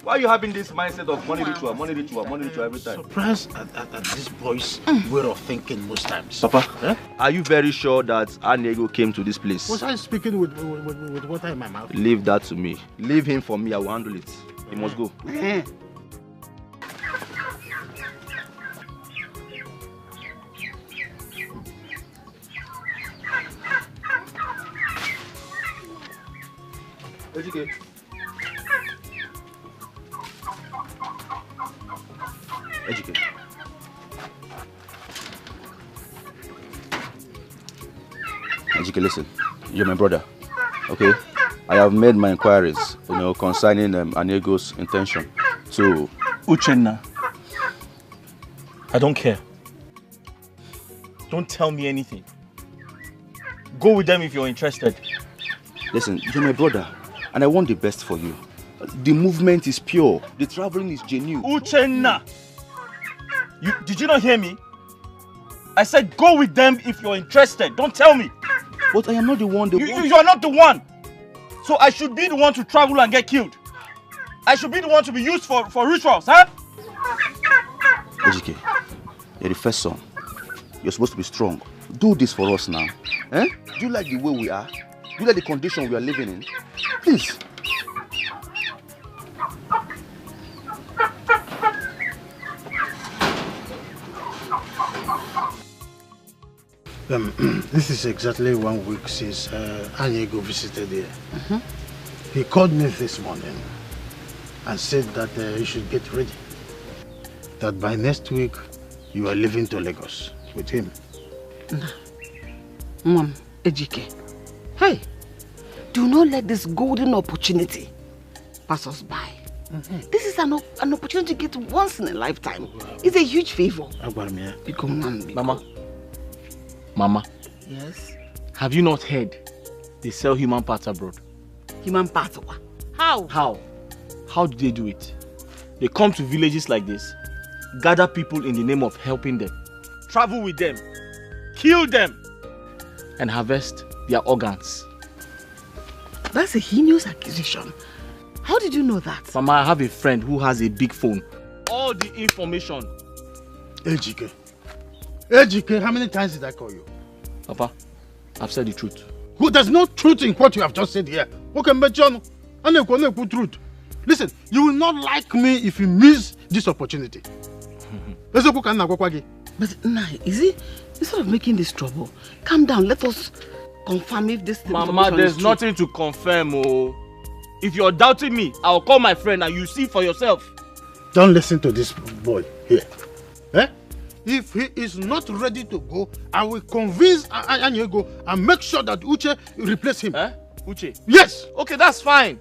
Why are you having this mindset of money ritual every time? Surprised at this boy's way of thinking most times. Papa, are you very sure that Ini Edo came to this place? Was I speaking with water in my mouth? Leave that to me. Leave him for me, I will handle it. He must go. Ejike. Ejike, listen. You're my brother, okay? I have made my inquiries, concerning Ini Edo's intention to... Uchenna, I don't care. Don't tell me anything. Go with them if you're interested. Listen, you're my brother, and I want the best for you. The movement is pure. The traveling is genuine. Uchenna! Did you not hear me? I said go with them if you're interested. Don't tell me. But I am not the one. You are not the one. So I should be the one to travel and get killed. I should be the one to be used for rituals, huh? Ejike, you're the first son. You're supposed to be strong. Do this for us now. Eh? Do you like the way we are? Do you like the condition we are living in? Please. This is exactly 1 week since Ini Edo visited here. He called me this morning and said that you should get ready. That by next week, you are leaving to Lagos with him. Mom, Ejike, hey, do not let this golden opportunity pass us by. This is an opportunity to get once in a lifetime. It's a huge favor. Mama. Yes? Have you not heard they sell human parts abroad? Human parts? How? How do they do it? They come to villages like this, gather people in the name of helping them, travel with them, kill them, and harvest their organs. That's a heinous accusation. How did you know that? Mama, I have a friend who has a big phone. All the information. Ejike, how many times did I call you? Papa, I've said the truth. There's no truth in what you have just said here. Okay, but John, I know truth. Listen, you will not like me if you miss this opportunity. But is it, instead of making this trouble, calm down, let us confirm if this Mama, there's nothing to confirm. Oh. If you're doubting me, I'll call my friend and you see for yourself. Don't listen to this boy here. If he is not ready to go, I will convince Ini Edo and make sure that Uche replace him. Uche? Yes! Okay, that's fine.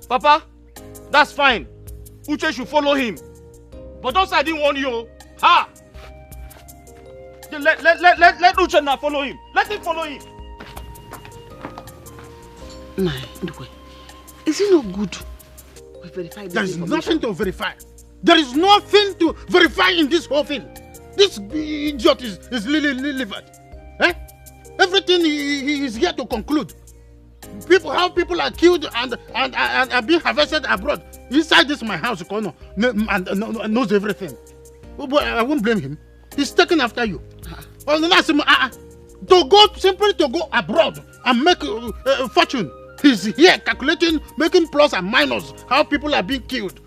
Papa, that's fine. Uche should follow him. But don't say I didn't warn you. Ha! Let Uche now follow him. Let him follow him. Is it not good? We verify this. There is nothing to verify. There is nothing to verify in this whole thing. This idiot is livid. Everything he is here to conclude. How people are killed and are being harvested abroad. Inside this my house, and knows everything. But I won't blame him. He's taken after you. Simply to go abroad and make a fortune. He's here calculating, making plus and minus, how people are being killed.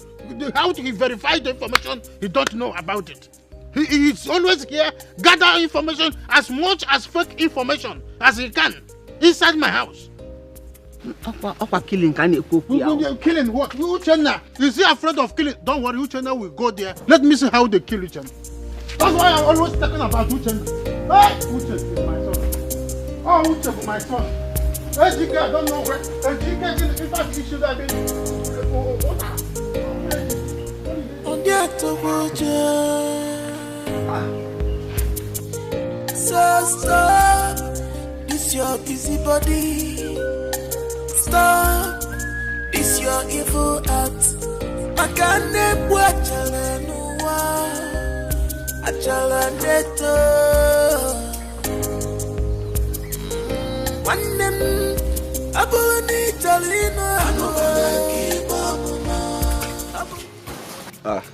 How he verify the information, he don't know about it. He's always here, gather information, as much as fake information as he can, inside my house. Killing killing what? Uchenna, is he afraid of killing? Don't worry, Uchenna will go there. Let me see how they kill Uchenna. That's why I'm always talking about Uchenna. Hey, Uche is my son. Oh, Uche is my son. Dikeh, I don't know where. Dikeh, in fact, he should have been. So stop this your busy body. Stop this your evil act. Makane bwachala nuwa achala neto. Wanem abuni talina.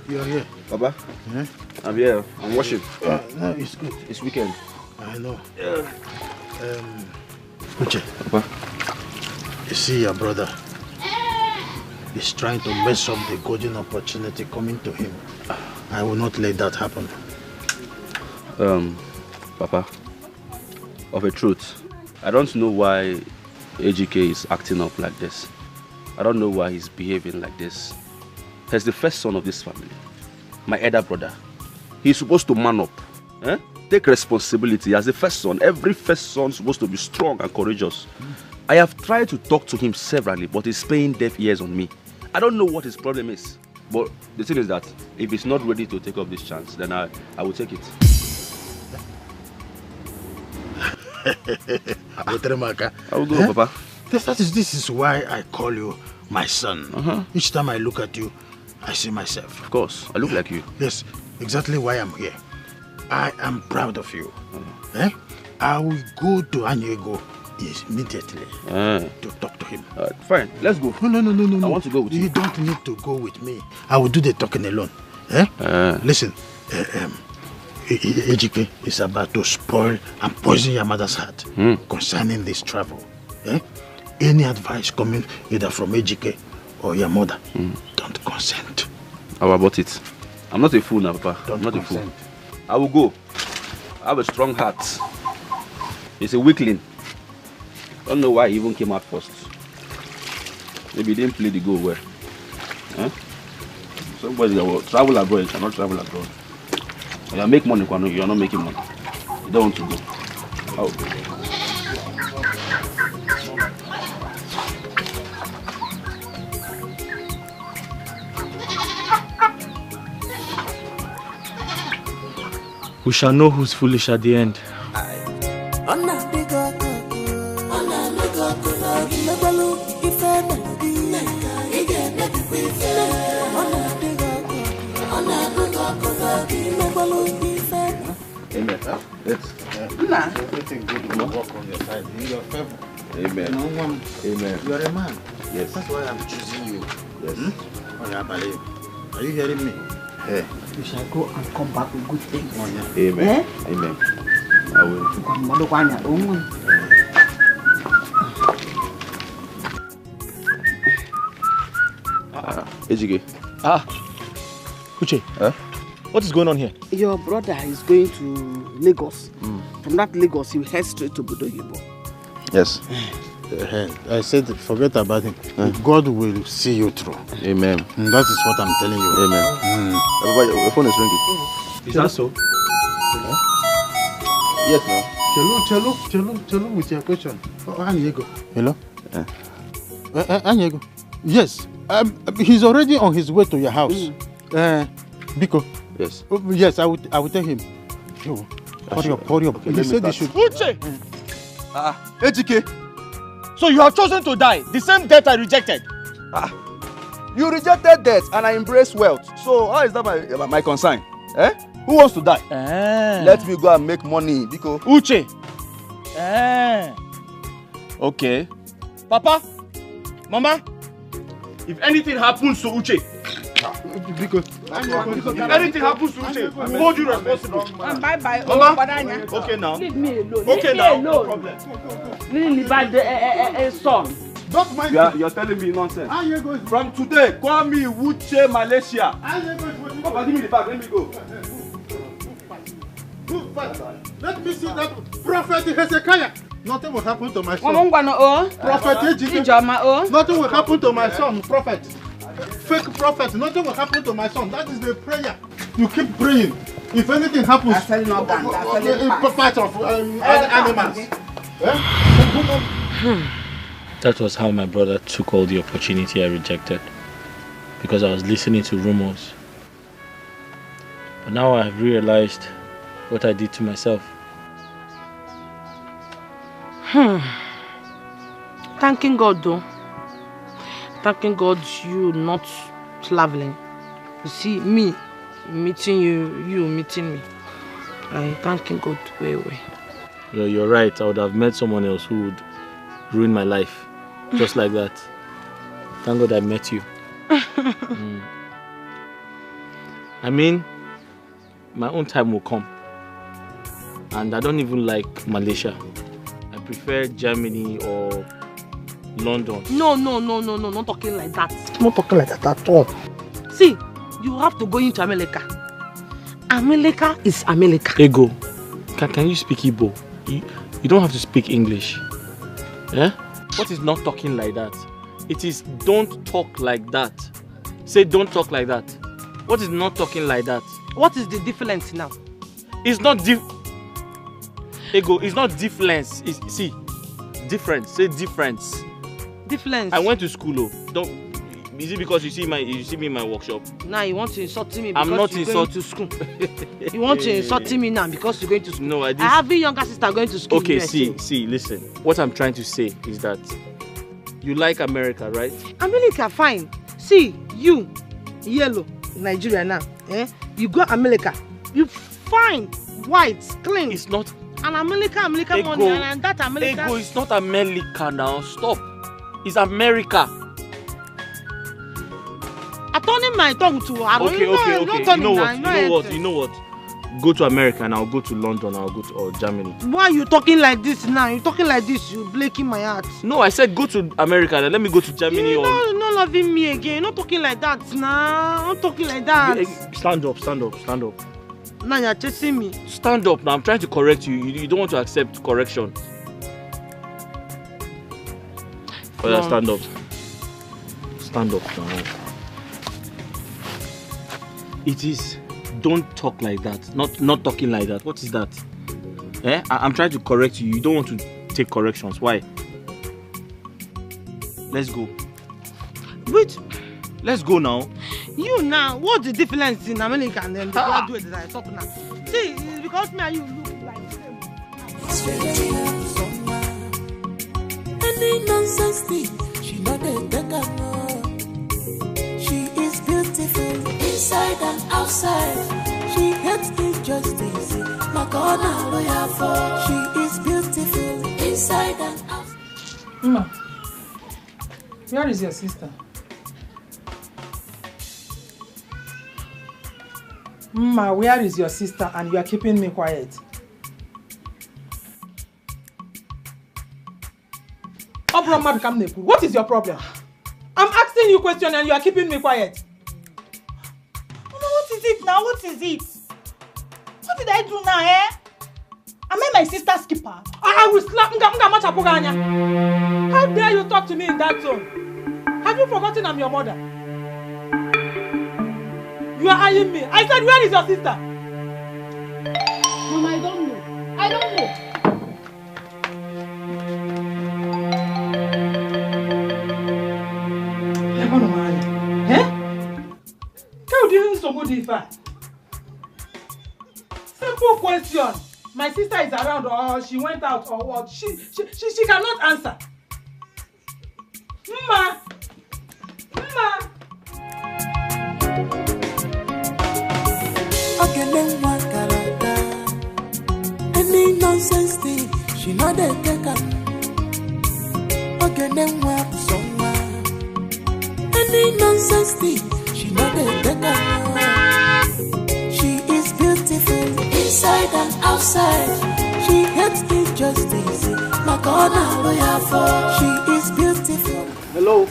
You're here. Papa? Yeah? I'm here. I'm washing. No, it's good. It's weekend. I know. Uche. Papa? You see your brother? He's trying to mess up the golden opportunity coming to him. I will not let that happen. Papa, of a truth, I don't know why AGK is acting up like this. I don't know why he's behaving like this. He's the first son of this family, my elder brother. He's supposed to man up, take responsibility as the first son. Every first son is supposed to be strong and courageous. I have tried to talk to him severally, but he's paying deaf ears on me. I don't know what his problem is. But the thing is that if he's not ready to take up this chance, then I will take it. I will go, Papa. This is why I call you my son. Each time I look at you, I see myself. Of course, I look like you. Yes, exactly why I'm here. I am proud of you. I will go to Ini Edo immediately to talk to him. Fine, let's go. No. I want to go with you. You don't need to go with me. I will do the talking alone. Listen, AGK is about to spoil and poison your mother's heart concerning this travel. Any advice coming either from AGK or your mother, don't consent. How about it? I'm not a fool now, Papa. Don't I'm not consent. a fool. I will go. I have a strong heart. He's a weakling. Don't know why he even came out first. Maybe he didn't play the goal well. Somebody that will travel abroad cannot travel abroad. When you make money, you're not making money. You don't want to go. How? We shall know who's foolish at the end. Amen. Everything good will work on your side. In your favor. Amen. Amen. You are a man. Yes. That's why I'm choosing you. Yes. Are you hearing me? Hey. You shall go and come back with good things. Amen. Amen. I will. AGK. Uche. What is going on here? Your brother is going to Lagos. From that Lagos, he will head straight to Budoyibo. Yes. I said forget about him. God will see you through. Amen. That is what I'm telling you. Amen. Everybody, your phone is ringing. Is that so? Yes, no. Chelo with your question. Ini Edo. Hello? Ini Edo. Yes. He's already on his way to your house. Biko. Yes. Yes, I will tell him. Hurry up. He said he should. Uche! AGK. So you have chosen to die, the same death I rejected. You rejected death and I embraced wealth. So how is that my concern? Who wants to die? Let me go and make money, Biko. Uche. Okay. Papa, Mama, if anything happens to Uche, if anything happens to Uche, hold you responsible. Bye-bye. Mama, okay now. Leave me alone. Okay now, no problem. Leave me son. Don't mind You're telling me nonsense. From today, call me Uche Malaysia. Papa, give me the bag, let me go. Let me see that prophet Hezekiah. Nothing will happen to my son. Prophet AGK. Nothing will happen to my son, prophet. Fake prophet. Nothing will happen to my son. That is the prayer. You keep praying. If anything happens, part of animals. That was how my brother took all the opportunity I rejected. Because I was listening to rumors. But now I have realized what I did to myself. Thanking God though. Thanking God you not traveling. You see, me meeting you, you meeting me. I thanking God way. You're right. I would have met someone else who would ruin my life. Just like that. Thank God I met you. I mean, my own time will come. And I don't even like Malaysia. I prefer Germany or London. No, not talking like that. Not talking like that at all. See, you have to go into America. America is America. Ego, can you speak Igbo? You don't have to speak English. Eh? What is not talking like that? It is don't talk like that. Say don't talk like that. What is not talking like that? What is the difference now? It's not Ego, it's not difference. See, difference. Say difference. Difference. I went to school. Is it because you see me in my workshop? Now you want to insult me because I'm not you're going to school. You want to insult me now because you're going to school. No, I didn't. I have a younger sister going to school. Okay, see, listen. What I'm trying to say is that you like America, right? America, fine. See, you, yellow, Nigeria now. You go America. You fine, white, clean. It's not. And America money, and that America. Ego, it's not America now. Stop. It's America. I'm turning my tongue to her. Okay. You know what? Go to America and I'll go to London. I'll go to Germany. Why are you talking like this now? You talking like this? You breaking my heart. No, I said go to America. Then let me go to Germany. You're not loving me again. You're not talking like that now. Not talking like that. Stand up. Now you're chasing me. Stand up now. I'm trying to correct you. You don't want to accept correction. Stand up. Stand up now. It is don't talk like that. Not talking like that. What is that? I'm trying to correct you. You don't want to take corrections. Why? Let's go. Wait. Let's go now. You now, what's the difference in America and then the graduate that I talk now? See, it's because me and you look like the same. Any nonsense thing, she not a beggar. She is beautiful inside and outside. She hates injustice. Makona lawyer for. She is beautiful inside and outside. Mama, where is your sister? Mama, where is your sister and you are keeping me quiet? What is your problem? I'm asking you a question and you are keeping me quiet. Mama, what is it now? What is it? What did I do now, Am I my sister's keeper? I will slap Nga. How dare you talk to me in that tone? Have you forgotten I'm your mother? You are eyeing me. I said, where is your sister? Mama, I don't know. Simple question. My sister is around or she went out or what? She cannot answer. Mama. Any nonsense thing, she not a taker. Any nonsense thing, she not a taker. She is beautiful inside and outside. She hates injustice. Makona lawyer for. She is beautiful. Hello.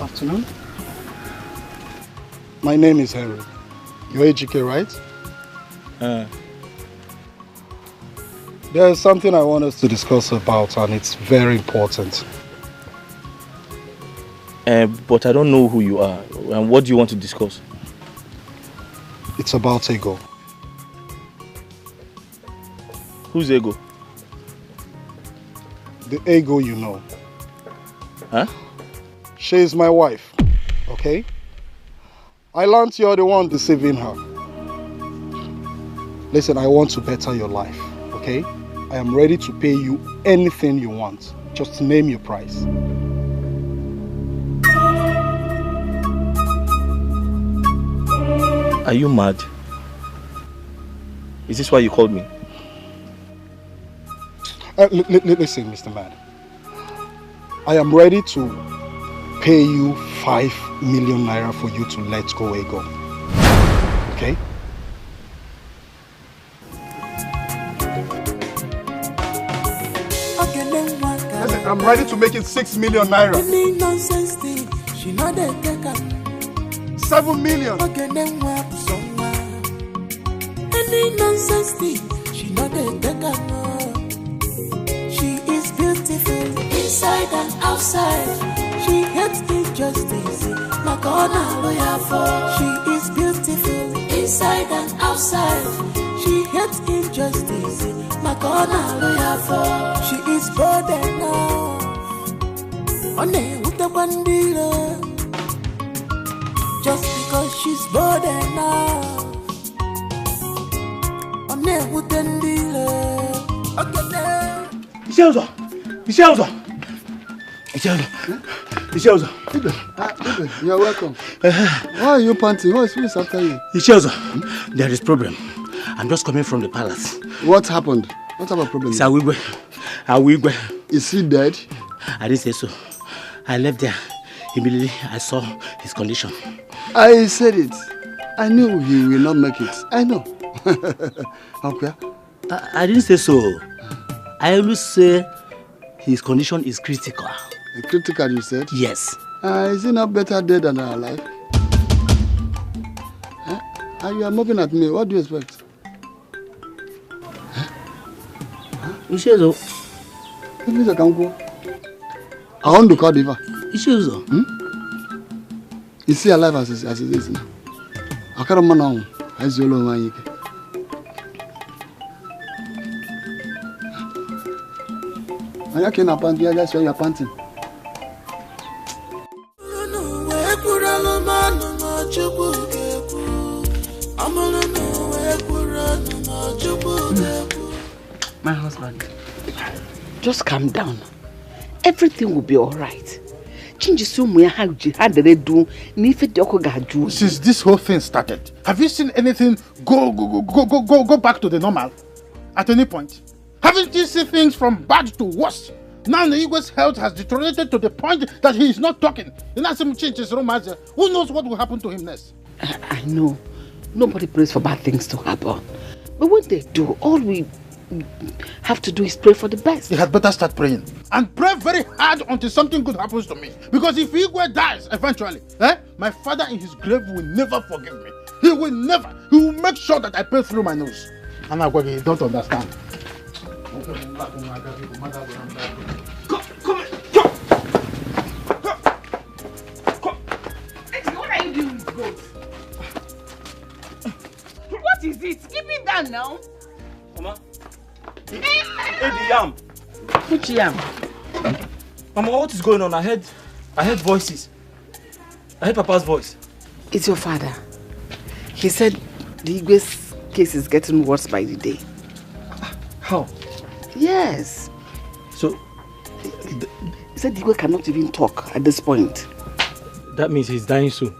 Afternoon. My name is Henry. You're HK, right? There's something I want us to discuss about and it's very important. But I don't know who you are. And what do you want to discuss? It's about Ego. Who's Ego? The Ego you know. Huh? She is my wife, okay? I learned you're the one deceiving her. Listen, I want to better your life, okay? I am ready to pay you anything you want. Just name your price. Are you mad? Is this why you called me? Listen, Mr. Man. I am ready to pay you 5 million naira for you to let go Ego. Okay? Listen, I'm ready to make it 6 million naira. 7 million. Any nonsense thing, she not a beggar, no. She is beautiful inside and outside. She hates injustice, my corner lawyer for. She is beautiful inside and outside. She hates injustice, my corner lawyer for. She is bold enough, on with the bandila. Just because she's bold enough. You're welcome. Why are you panting? Who is after you? There is problem. I'm just coming from the palace. What happened? What type of problem? It's Awigwe. Is he dead? I didn't say so. I left there. Immediately I saw his condition. I said it. I knew he will not make it. I know. Okay. I didn't say so. I always say his condition is critical. Critical, you said? Yes. Is he not better dead than alive? You are moving at me. What do you expect? You say so. I want to call Diva. You say so. Is he alive as he is now? I can't remember. As you know, I can't panting. That's why you're panting. My husband, just calm down. Everything will be all right. Since this whole thing started, have you seen anything go back to the normal at any point? Haven't you seen things from bad to worse? Now the Igwe's health has deteriorated to the point that he is not talking. Who knows what will happen to him next? I know. Nobody prays for bad things to happen. But when they do, all we have to do is pray for the best. You had better start praying. And pray very hard until something good happens to me. Because if Igwe dies eventually, my father in his grave will never forgive me. He will never. He will make sure that I pay through my nose. And you don't understand. Come here. What are you doing with goats? What is it? Keep it down now. Mama. Eat the yam. Which yam? Mama, what is going on? I heard voices. I heard Papa's voice. It's your father. He said the Igwe's case is getting worse by the day. How? Yes. So, he said Dikeh cannot even talk at this point. That means he's dying soon.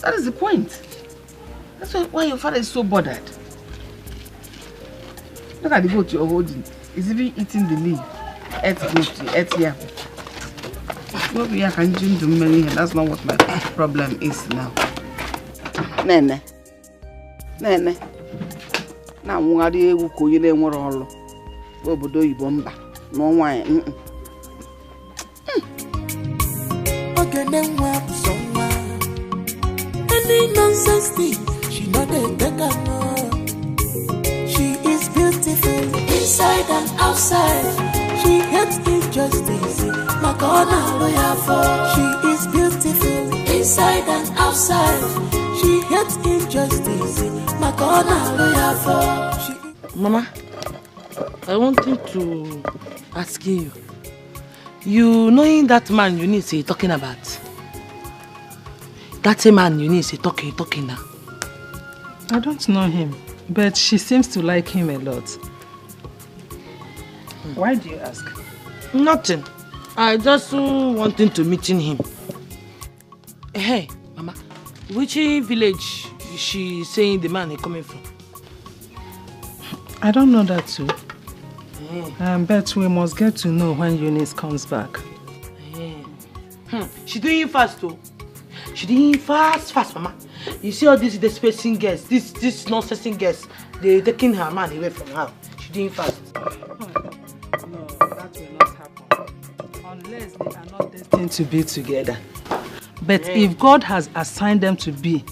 That is the point. That's why your father is so bothered. Look at the goat you're holding. He's even eating the leaf. Here. Maybe I can drink the money. That's not what my problem is now. Nene. Na nwari ewu ko yele nwere olu. Obodo Igbo mba no nwan. Ogene nwa busonwa. Any nonsense thing, she not a beggar, no. She is beautiful inside and outside. She hates injustice, my corner lawyer for. She is beautiful inside and outside. She hates injustice, my corner lawyer for. Mama, I wanted to ask you. You knowing that man Eunice you're talking about? That man Eunice you're talking now. I don't know him, but she seems to like him a lot. Why do you ask? Nothing. I just wanting to meet him. Hey, Mama, which village is she saying the man is coming from? I don't know that too. But we must get to know when Eunice comes back. She doing fast too. She doing fast, Mama. You see all these desperate girls, this nonsense girls, they taking her man away from her. She doing fast. No, that will not happen. Unless they are not destined to be together. But if God has assigned them to be,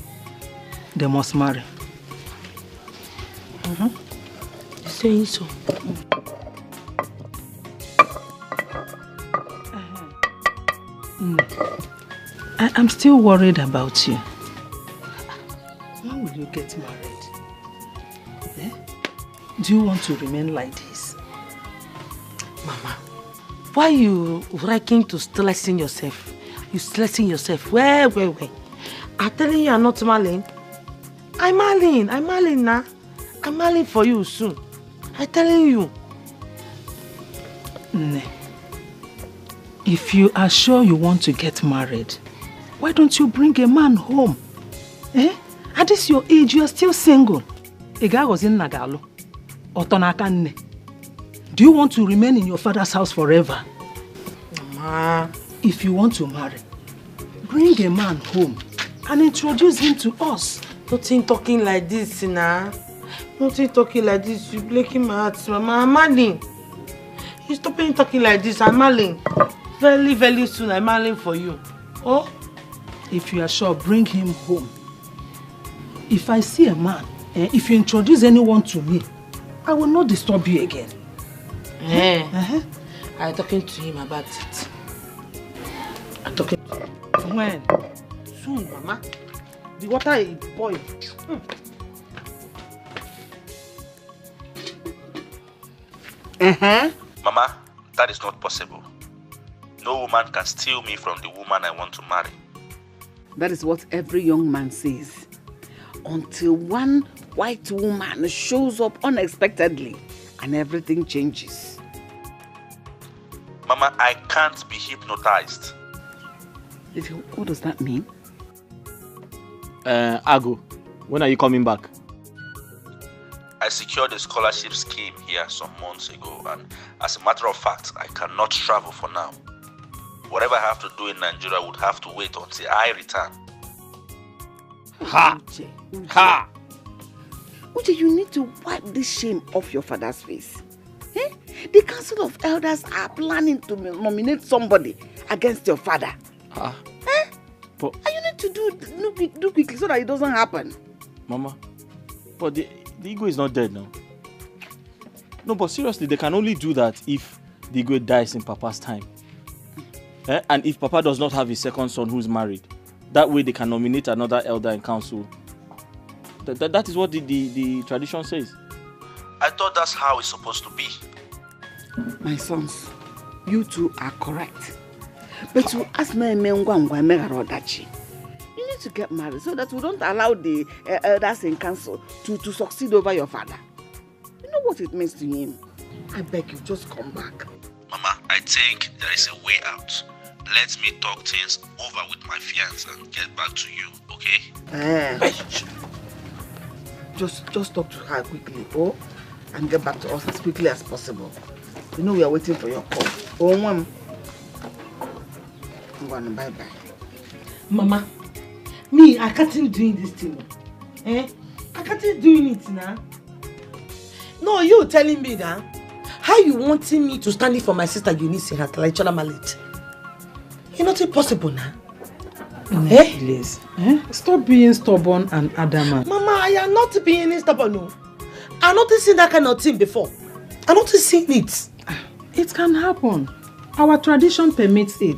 they must marry. You're saying so? I'm still worried about you. When will you get married? Do you want to remain like this? Mama, why you liking to stressing yourself? You stressing yourself. Where? I'm telling you I'm not marrying. I'm marrying now. I'm marrying for you soon. I'm telling you. Ne. If you are sure you want to get married, why don't you bring a man home? At this your age, you are still single. Do you want to remain in your father's house forever? Mama. If you want to marry, bring a man home and introduce him to us. Nothing talking like this, nah. Nothing talking like this. You're breaking my heart, Mama. I'm marrying. You stop talking like this. I'm marrying. Very, very soon, I'm marrying for you. Oh? If you are sure, bring him home. If I see a man, if you introduce anyone to me, I will not disturb you again. I'm talking to him about it. I'm talking to him. When? Soon, Mama. The water is boiling. Mama, that is not possible. No woman can steal me from the woman I want to marry. That is what every young man says. Until one white woman shows up unexpectedly and everything changes. Mama, I can't be hypnotized. What does that mean? Ago, when are you coming back? I secured a scholarship scheme here some months ago, and as a matter of fact, I cannot travel for now. Whatever I have to do in Nigeria would have to wait until I return. Ha! Uche, you need to wipe this shame off your father's face. The Council of Elders are planning to nominate somebody against your father. But and you need to do quickly so that it doesn't happen. Mama, but the Igwe is not dead now. No, but seriously, they can only do that if the Igwe dies in Papa's time. And if Papa does not have his second son who's married, that way they can nominate another elder in council. That is what the tradition says. I thought that's how it's supposed to be. My sons, you two are correct. But you ask me, you need to get married so that we don't allow the elders in council to succeed over your father. You know what it means to him. I beg you, just come back. Mama, I think there is a way out. Let me talk things over with my fiancé and get back to you, okay? Just talk to her quickly, and get back to us as quickly as possible. You know we are waiting for your call. Mom. Bye-bye. Mama, me, I can't doing this thing. I can't doing it now. No, you telling me that? How you wanting me to stand in for my sister Eunice in her traditional marriage? It's not impossible now. Please. Stop being stubborn and adamant. Mama, I am not being stubborn. No. I've not seen that kind of thing before. I've not seen it. It can happen. Our tradition permits it.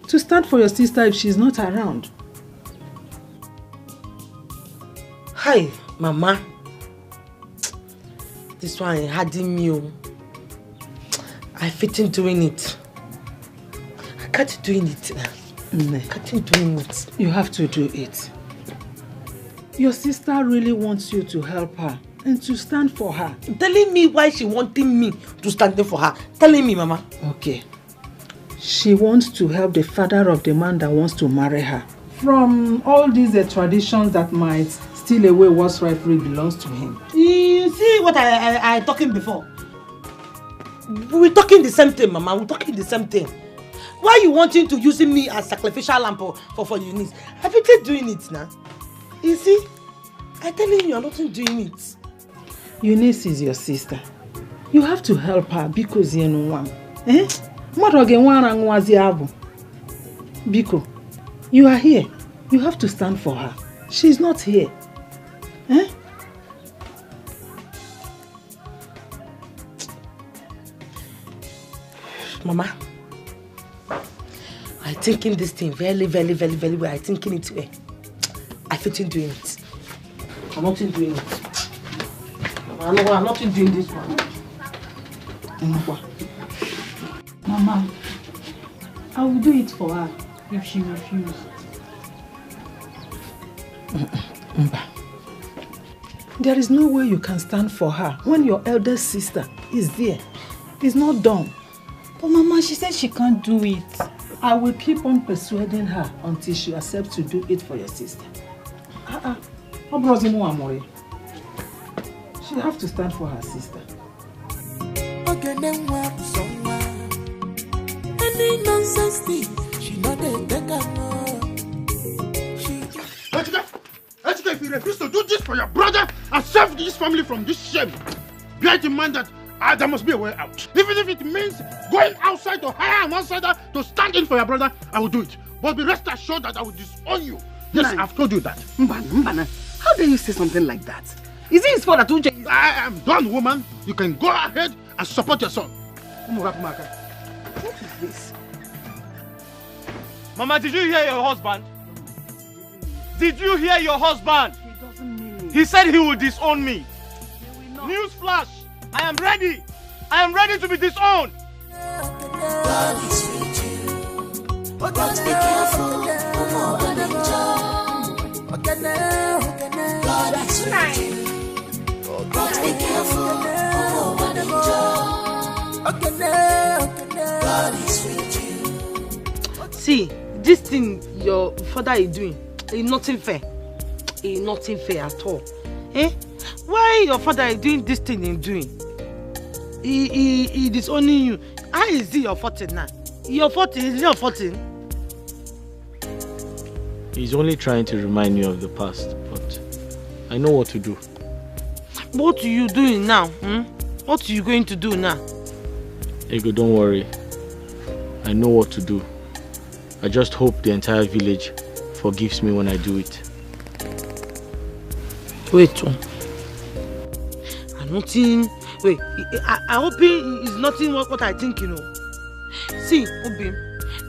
To stand for your sister if she's not around. Hi, Mama. This one hurting me. I fit in doing it. I can't doing it now. I can't doing it. You have to do it. Your sister really wants you to help her and to stand for her. Telling me why she wanting me to stand there for her. Telling me, Mama. Okay. She wants to help the father of the man that wants to marry her. From all these traditions that might steal away what's rightfully belongs to him. You see what I talking before? We're talking the same thing, Mama. We're talking the same thing. Why are you wanting to using me as sacrificial lamb for Eunice? I've been doing it now. You see? I'm telling you, I'm not doing it. Eunice is your sister. You have to help her because you know one. Biko, you are here. You have to stand for her. She's not here. Mama, I'm thinking this thing very, very, very, very well. I'm thinking it well. I fit in doing it. I'm not in doing it. I'm not doing this one. Mama, I will do it for her if she refuses. There is no way you can stand for her when your eldest sister is there. It's not done. But Mama, she said she can't do it. I will keep on persuading her until she accepts to do it for your sister. She have to stand for her sister. Any nonsense thing, she not If you refuse to do this for your brother and save this family from this shame, bear in mind that there must be a way out. Even if it means going outside to hire an outsider to stand in for your brother, I will do it. But be rest assured that I will disown you. Yes, I've told you that. Mbana, how dare you say something like that? Is it his fault that Uche is... I am done, woman. You can go ahead and support your son. What is this? Mama, did you hear your husband? Did you hear your husband? He doesn't mean it. He said he will disown me. News flash. I am ready. I am ready to be disowned. God is with you, but be careful. God is with you, but be careful. God is with you. See, this thing your father is doing is nothing fair. It's nothing fair at all. Why your father is doing this thing he's doing? He disowning you. How is it your 14 now? Your 14 is your 14. He's only trying to remind me of the past, but I know what to do. What are you doing now? What are you going to do now? Ego, don't worry. I know what to do. I just hope the entire village forgives me when I do it. Wait, I'm nothing. Wait, I hope it's nothing what I think, you know. See, Obi,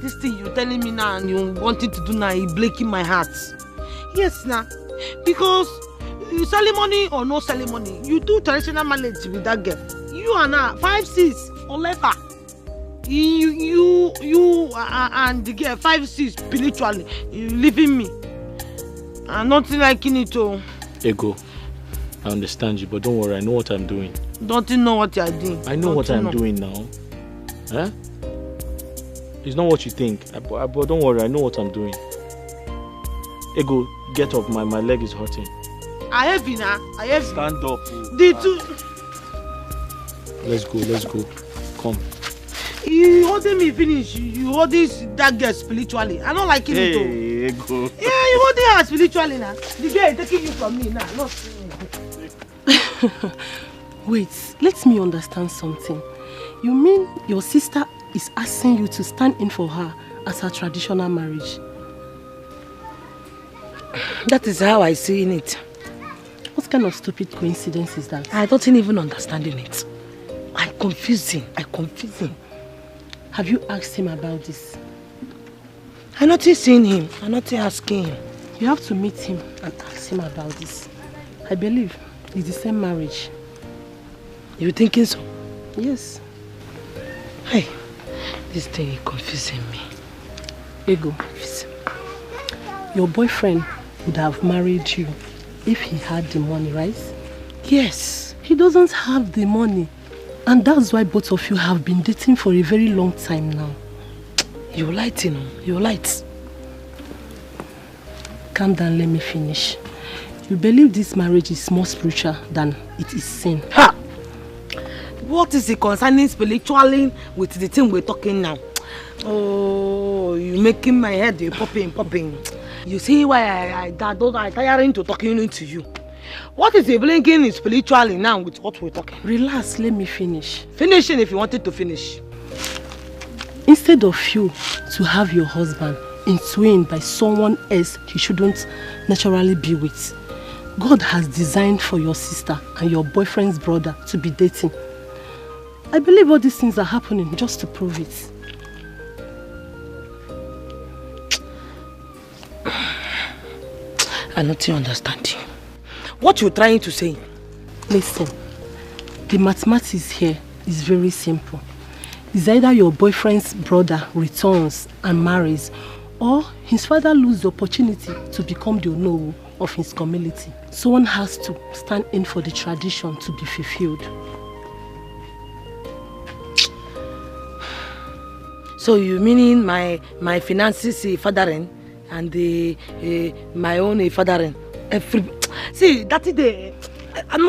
this thing you're telling me now and you wanting to do now is breaking my heart. Yes, now, because you selling money or no selling money, you do traditional marriage with that girl. You are now 5'6" or less. You and the girl 5'6" spiritually, you leaving me. I'm not liking it all. Ego, I understand you, but don't worry, I know what I'm doing. Don't you know what you're doing? I know what I'm doing now. Huh? It's not what you think, but don't worry, I know what I'm doing. Ego, get up, my leg is hurting. I have been, I have. Stand up. The two. Let's go. Come. You holding me finish. You holding that girl spiritually. I don't like it. Hey, Ego. Yeah, you holding her spiritually now. The girl is taking you from me now. Not. Wait, let me understand something. You mean your sister is asking you to stand in for her as her traditional marriage? That is how I see it. What kind of stupid coincidence is that? I don't even understand it. I'm confusing. Have you asked him about this? I'm not seeing him. I'm not asking him. You have to meet him and ask him about this. I believe it's the same marriage. You thinking so? Yes. Hey, this thing is confusing me. Ego, your boyfriend would have married you if he had the money, right? Yes. He doesn't have the money. And that's why both of you have been dating for a very long time now. You're light, you know. You're light. Calm down, let me finish. You believe this marriage is more spiritual than it is sin. Ha! What is it concerning spiritually with the thing we're talking now? Oh, you're making my head popping. You see why I tiring to talking to you. What is the blinking spiritually now with what we're talking? Relax, let me finish. Finishing if you wanted to finish. Instead of you to have your husband enthroned by someone else he shouldn't naturally be with, God has designed for your sister and your boyfriend's brother to be dating. I believe all these things are happening just to prove it. I don't understand you. What you're trying to say? Listen, the mathematics here is very simple. It's either your boyfriend's brother returns and marries, or his father loses the opportunity to become the Onowu of his community. Someone has to stand in for the tradition to be fulfilled. So you meaning my finances fathering and my own fathering? See, that is the. I'm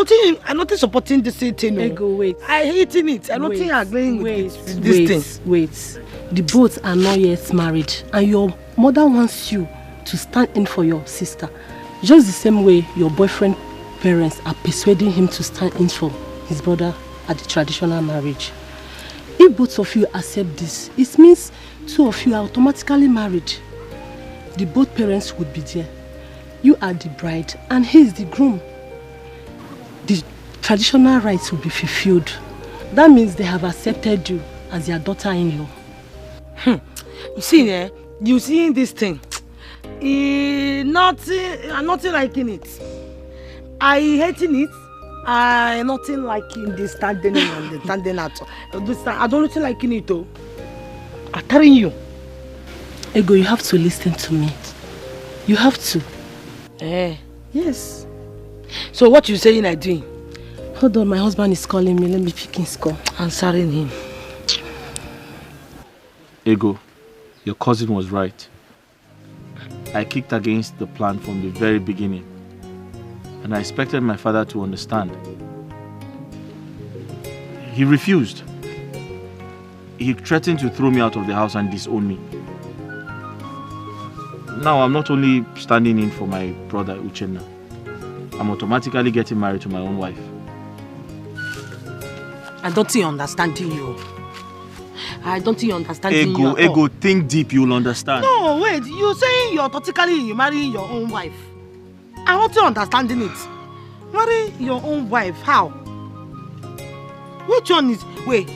not supporting this thing. No. Ego, wait. I hating it. I'm not agreeing with this thing. Wait. The both are not yet married, and your mother wants you to stand in for your sister. Just the same way your boyfriend's parents are persuading him to stand in for his brother at the traditional marriage. If both of you accept this, it means two of you are automatically married. The both parents would be there. You are the bride and he is the groom. The traditional rites will be fulfilled. That means they have accepted you as their daughter-in-law. You see, you seeing this thing? I'm not liking it. I hating it. I'm not liking the standing and the standing out. I don't liking it though. I'm telling you. Ego, you have to listen to me. You have to. Yes. So what you saying I doing? Hold on, my husband is calling me. Let me pick his call. Answering him. Ego, your cousin was right. I kicked against the plan from the very beginning. And I expected my father to understand. He refused. He threatened to throw me out of the house and disown me. Now I'm not only standing in for my brother Uchenna, I'm automatically getting married to my own wife. I don't think you're understanding you. I don't think you're understanding you. Ego, think deep, you'll understand. No, wait, you're saying you're automatically marrying your own wife. I want you understanding it. Marry your own wife, how? Which one is... Wait.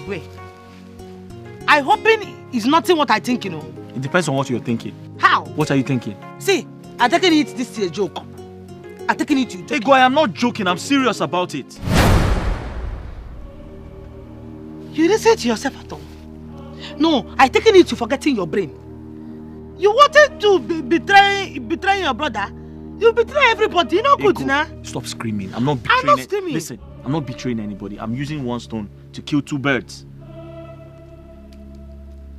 I hoping it's nothing what I think, you know. It depends on what you're thinking. How? What are you thinking? See, I'm taking it this is a joke. I'm taking it to you. Ego, I am not joking. I'm serious about it. You didn't say it to yourself at all. No, I'm taking it to forgetting your brain. You wanted to betray your brother. You betray everybody. You know good, nah? Stop screaming. I'm not betraying. I'm not screaming. Listen, I'm not betraying anybody. I'm using one stone to kill two birds.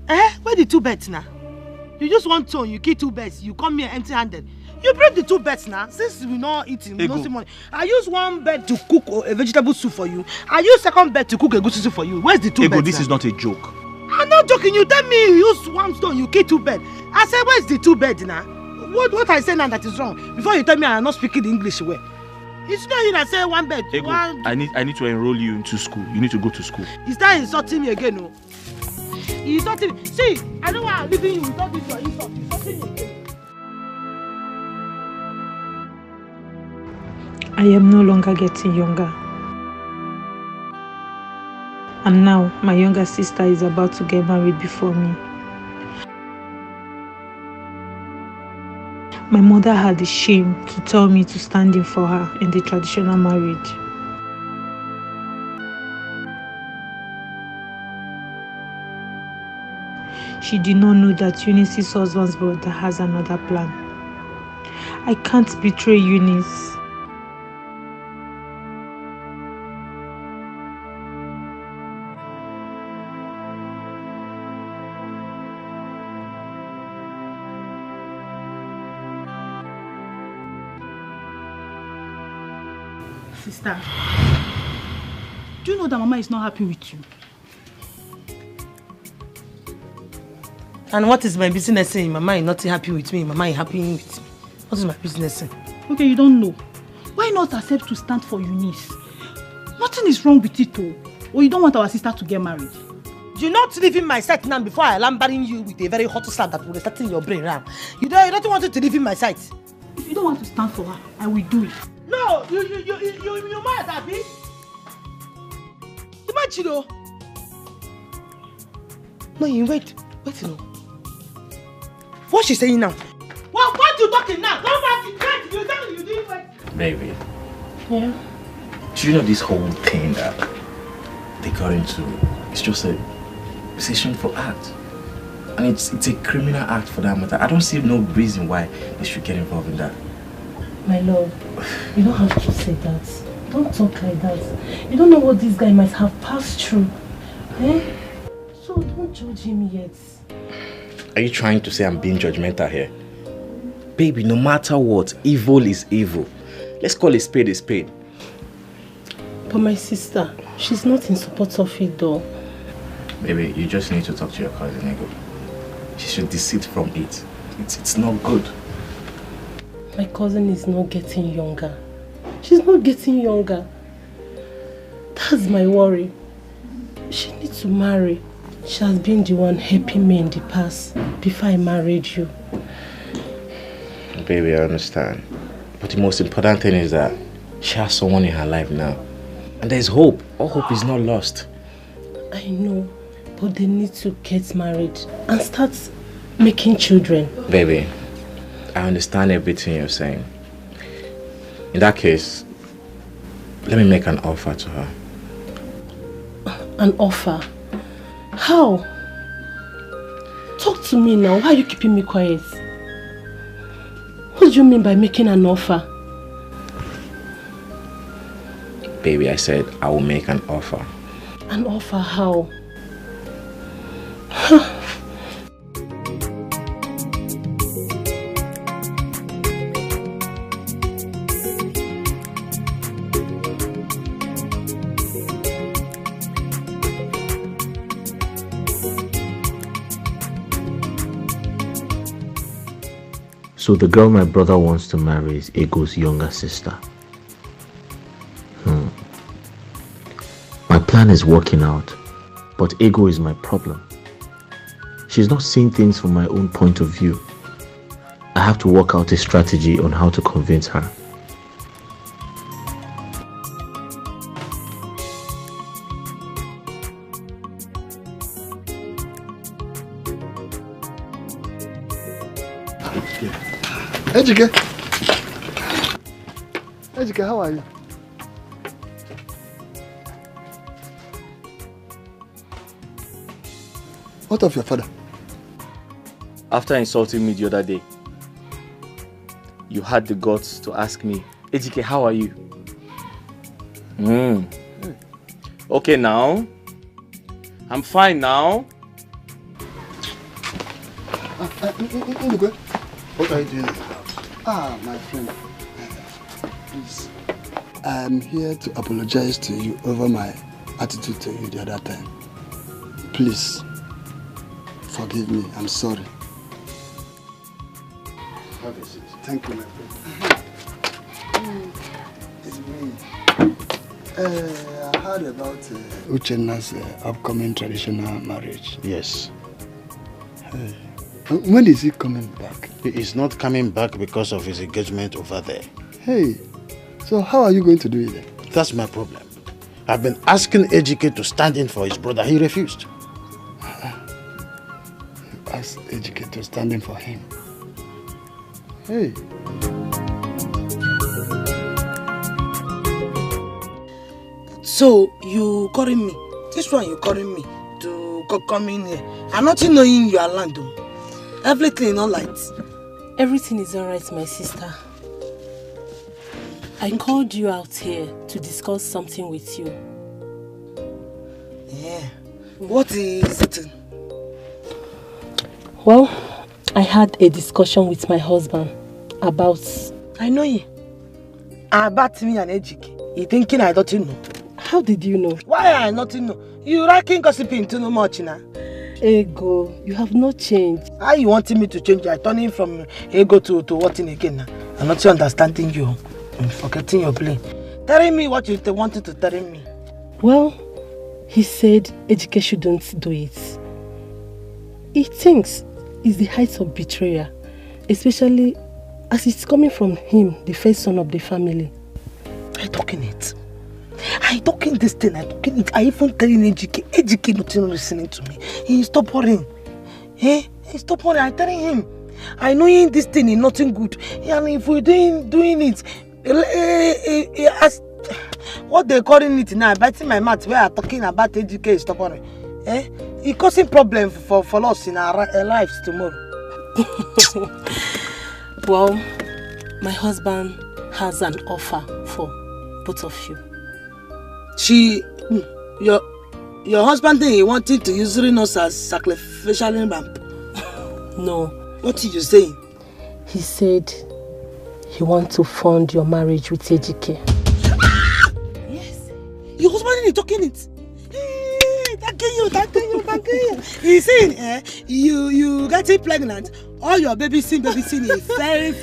Where the two birds now? You just one stone, you kill two birds. You come here empty-handed. You break the two birds now. Since we're not eating, we don't see money. I use one bird to cook a vegetable soup for you. I use second bird to cook a good soup for you. Where's the two birds? This is not a joke. I'm not joking. You tell me you use one stone, you kill two birds. I said, where's the two birds now? What I say now that is wrong? Before you tell me I'm not speaking the English well. It's not you that say one bird. Ego, I need to enroll you into school. You need to go to school. You start insulting me again, no? You insulting me. See, I don't want to leave you without this your insult. You insulting me again. I am no longer getting younger. And now my younger sister is about to get married before me. My mother had the shame to tell me to stand in for her in the traditional marriage. She did not know that Eunice's husband's brother has another plan. I can't betray Eunice. Sister, do you know that Mama is not happy with you? And what is my business saying? Mama is not happy with me. Mama is happy with me. What is my business saying? Okay, you don't know. Why not accept to stand for Eunice? Nothing is wrong with it, though. Or you don't want our sister to get married? You're not leaving my sight now before I lambering you with a very hot slap that will start in your brain now. You don't want to leave in my sight. If you don't want to stand for her, I will do it. No, you mad, Abby? Imagine, though. No, you wait, no. What's she saying now? What you talking now? Come back, you tell me you didn't wait. Baby. Yeah? Do you know this whole thing that they got into? It's just a decision for act. And it's a criminal act for that matter. I don't see no reason why they should get involved in that. My love, you don't have to say that. Don't talk like that. You don't know what this guy might have passed through. Eh? So don't judge him yet. Are you trying to say I'm being judgmental here? Baby, no matter what, evil is evil. Let's call a spade a spade. But my sister, she's not in support of it though. Baby, you just need to talk to your cousin, Ego. She should desist from it. It's not good. My cousin is not getting younger. She's not getting younger. That's my worry. She needs to marry. She has been the one helping me in the past before I married you. Baby, I understand. But the most important thing is that she has someone in her life now. And there's hope. All hope is not lost. I know. But they need to get married and start making children. Baby, I understand everything you're saying. In that case, let me make an offer to her. An offer? How? Talk to me now. Why are you keeping me quiet? What do you mean by making an offer? Baby, I said I will make an offer. An offer how? So the girl my brother wants to marry is Ego's younger sister. My plan is working out, but Ego is my problem. She's not seeing things from my own point of view. I have to work out a strategy on how to convince her. Dikeh, how are you? What of your father? After insulting me the other day, you had the guts to ask me, Dikeh, how are you? Okay now. I'm fine now. What are you doing? My friend. Please. I'm here to apologize to you over my attitude to you the other time. Please. Forgive me. I'm sorry. Have a seat. Thank you, my friend. It's me. I heard about Uchenna's upcoming traditional marriage. Yes. When is he coming back? He is not coming back because of his engagement over there. Hey, so how are you going to do it then? That's my problem. I've been asking Dikeh to stand in for his brother. He refused. You asked Dikeh to stand in for him? Hey. So, you calling me? This one you calling me to coming here. I'm not knowing your land. Everything is all right. Everything is alright, my sister. I called you out here to discuss something with you. Yeah. What is it? Well, I had a discussion with my husband about... I know you. About me and Ejike. You thinking I don't know? How did you know? Why I not know? You racking gossiping too much now. Ego, you have not changed. How you wanting me to change? I turning from ego to what in again now? I'm not understanding you. I'm forgetting your play. Telling me what you wanted to tell me. Well, he said Ejike shouldn't do it. He thinks it's the height of betrayal, especially as it's coming from him, the first son of the family. I talking it. I talking this thing. I talking it. I even telling Ejike. Ejike not listening to me. He stop worrying. He stop worrying. I telling him. I know this thing is nothing good. And if we're doing it, as what they calling it now, biting my mouth where I'm talking about Ejike, stop worrying. It's causing problem for us in our lives tomorrow. Well, my husband has an offer for both of you. Your husband he wanted to use us as sacrificial lamb. No. What are you saying? He said he wants to fund your marriage with Ejike. Yes. Your husband is talking it. Thank you. He saying, you getting pregnant. All your baby sin is very.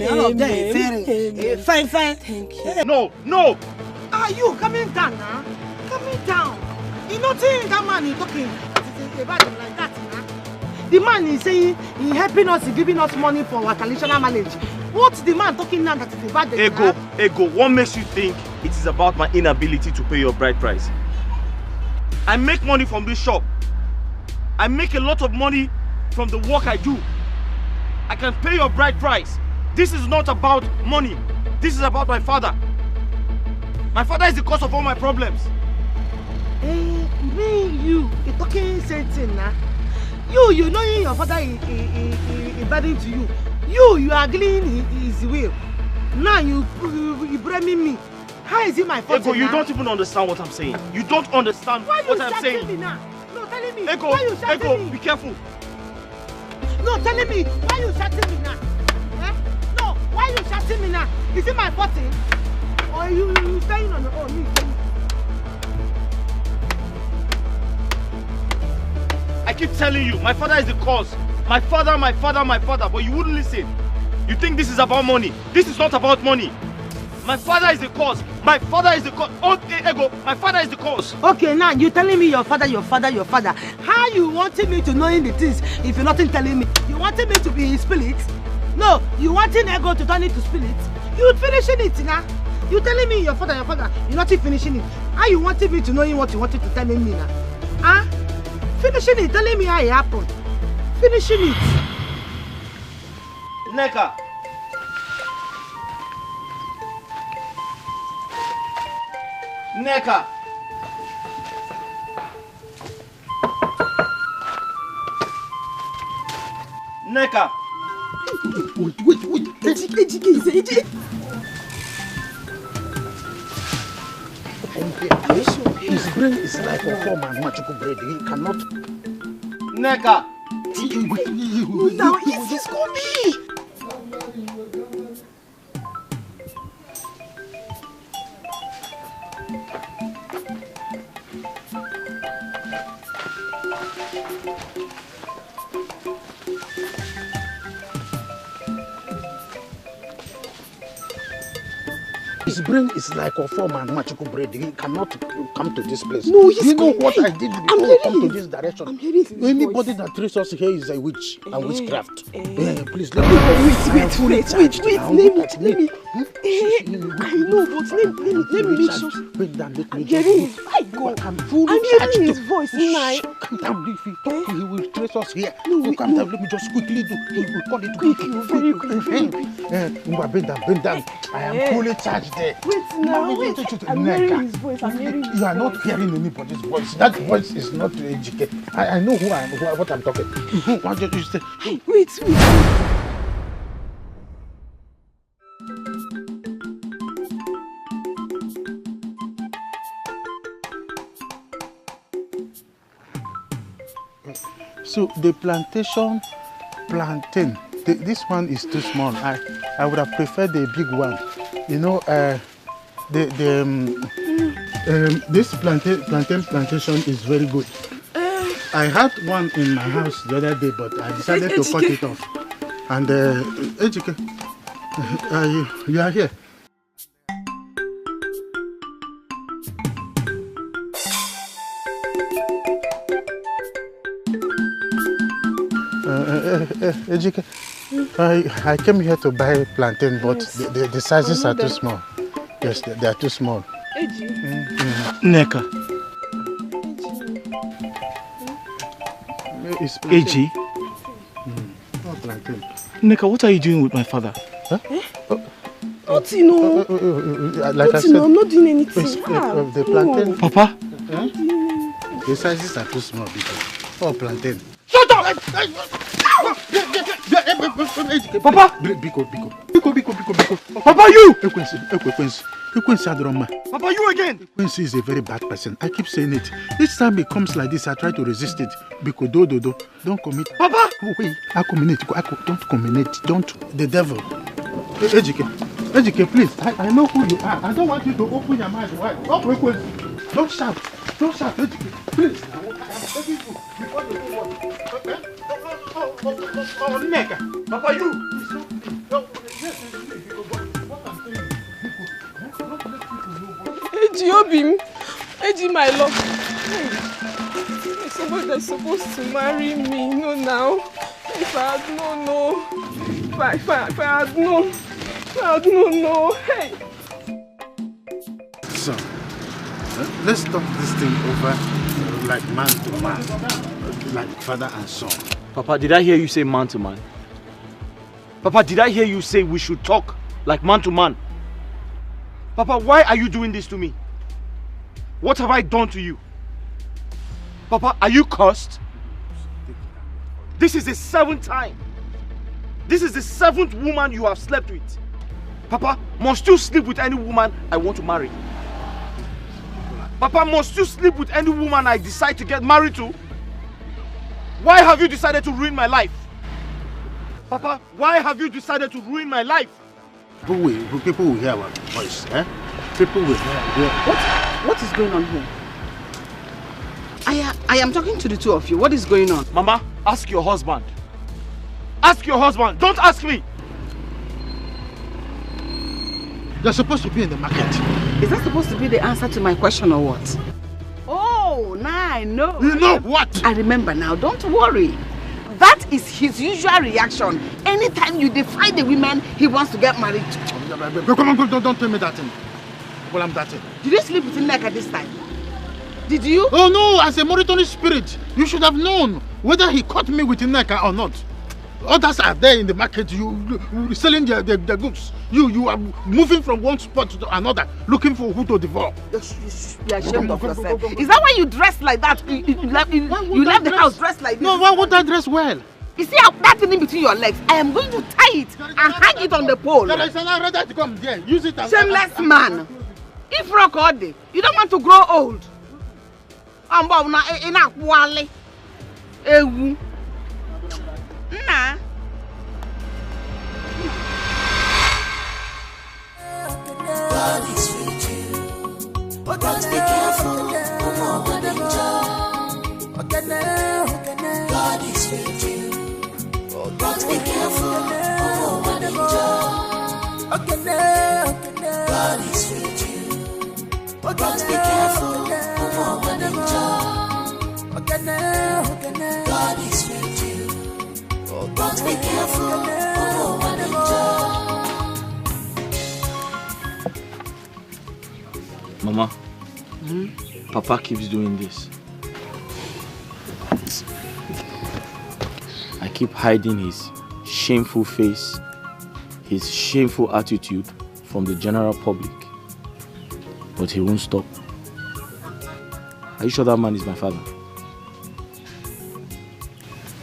All of them very fine. Thank you. No. Are you coming down now? Coming down. You not saying that man is talking about him like that, huh? The man is saying he's helping us, he's giving us money for our traditional marriage. What's the man talking now that is about the Ego, what makes you think it is about my inability to pay your bride price? I make money from this shop. I make a lot of money from the work I do. I can pay your bride price. This is not about money. This is about my father. My father is the cause of all my problems. You're talking same thing now. You know your father is burden to you. You are agreeing his will. Now you blaming me. How is it my fault? Ego, you don't even understand what I'm saying. You don't understand what I'm saying. Me now? No, telling me. Ego, why you shouting me? Be careful. No, telling me. Why you shouting me now? No, why you shouting me now? Is it my fault? Or you saying on your own? I keep telling you, my father is the cause. My father, but you wouldn't listen. You think this is about money. This is not about money. My father is the cause. My father is the cause. Okay, Ego, my father is the cause. Okay, now you're telling me your father. How you wanting me to know the things if you're not telling me? You wanting me to be in spirit? No, you wanting Ego to turn into spirit? You finishing it now. You telling me your father. You're not finishing it. How you wanting me to know what you wanted to tell me now? Huh? Finishing it, telling me how it happened. Finishing it. Neka. Neka. Wait. Ejike. His brain is like a form and magical bread. He cannot. Neka. Now he's coming. His brain is like a form and magical bread. He cannot come to this place. No, he's know what I did before I come to this direction. I'm hearing his Anybody voice. that treats us here is a witch and witchcraft. Please let Wait. Let me. I know, but let me make sure. Wait, Dan, let me Jerry, just... I'm fully I'm charged. hearing his voice, Nai. Calm down. If he talk, he will trace us here. No, calm down. Let me just quickly do. He will call it quick. Very quick. Bend down. I am fully charged there. Wait now. Wait. I'm hearing his voice. You are not hearing anybody's voice. That voice is not Dikeh. I know what I'm talking. Why don't you say? Hey, wait. So the plantain, this one is too small. I would have preferred the big one. You know, this plantation is very good. I had one in my house the other day, but I decided to cut it off. And Dikeh, you are here. Dikeh, I came here to buy plantain, but the sizes are too small. Yes, they are too small. Neka. AG. Neka, what are you doing with my father? Huh? Nothing, no. Like I said, I'm not doing anything. The plantain. Papa? The sizes are too small because. Oh, plantain. Shut up! Papa! Biko. Papa, you! Papa, you again! Ekwensi is a very bad person. I keep saying it. Each time it comes like this, I try to resist it. Biko, don't commit. Papa! Oh, wait. Don't commit. Don't. The devil. Dikeh, please. I know who you are. I don't want you to open your mind wide. Don't shout. Dikeh. Please. I'm begging you. Before you do what? Oh, Neka. Papa, you. Eji, my love. Somebody that's supposed to marry me. No, now. If I had known, no. If I had known, no. Hey. So, let's talk this thing over like man to man, like father and son. Papa, did I hear you say man to man? Papa, did I hear you say we should talk like man to man? Papa, why are you doing this to me? What have I done to you? Papa, are you cursed? This is the 7th time. This is the 7th woman you have slept with. Papa, must you sleep with any woman I want to marry? Papa, must you sleep with any woman I decide to get married to? Why have you decided to ruin my life? Papa, why have you decided to ruin my life? People will hear our voice, eh? People will hear. What is going on here? I am talking to the two of you. What is going on? Mama, ask your husband. Ask your husband. Don't ask me. They're supposed to be in the market. Is that supposed to be the answer to my question or what? Oh, now I know. You know what? I remember now. Don't worry. That is his usual reaction. Anytime you defy the women he wants to get married to. Come on, don't tell me that thing. Well, I'm that thing. Did you sleep with Neka this time? Did you? Oh no, as a monitoring spirit, you should have known whether he caught me with Neka or not. Others are there in the market, you selling their goods. You are moving from one spot to another, looking for who to devour. You should be ashamed of yourself. Is that why you dress like that? You left the house dressed like this? No, why would I dress well? You see that thing in between your legs? I am going to tie it and hang it on the pole. There is another to come there. Use it as shameless man. If rock all day, you don't want to grow old. Nah. God is with you, but be careful. God is with you, but be careful. God is with you, but be careful. God is with you, but be careful. Mama, Papa keeps doing this. I keep hiding his shameful face, his shameful attitude from the general public. But he won't stop. Are you sure that man is my father?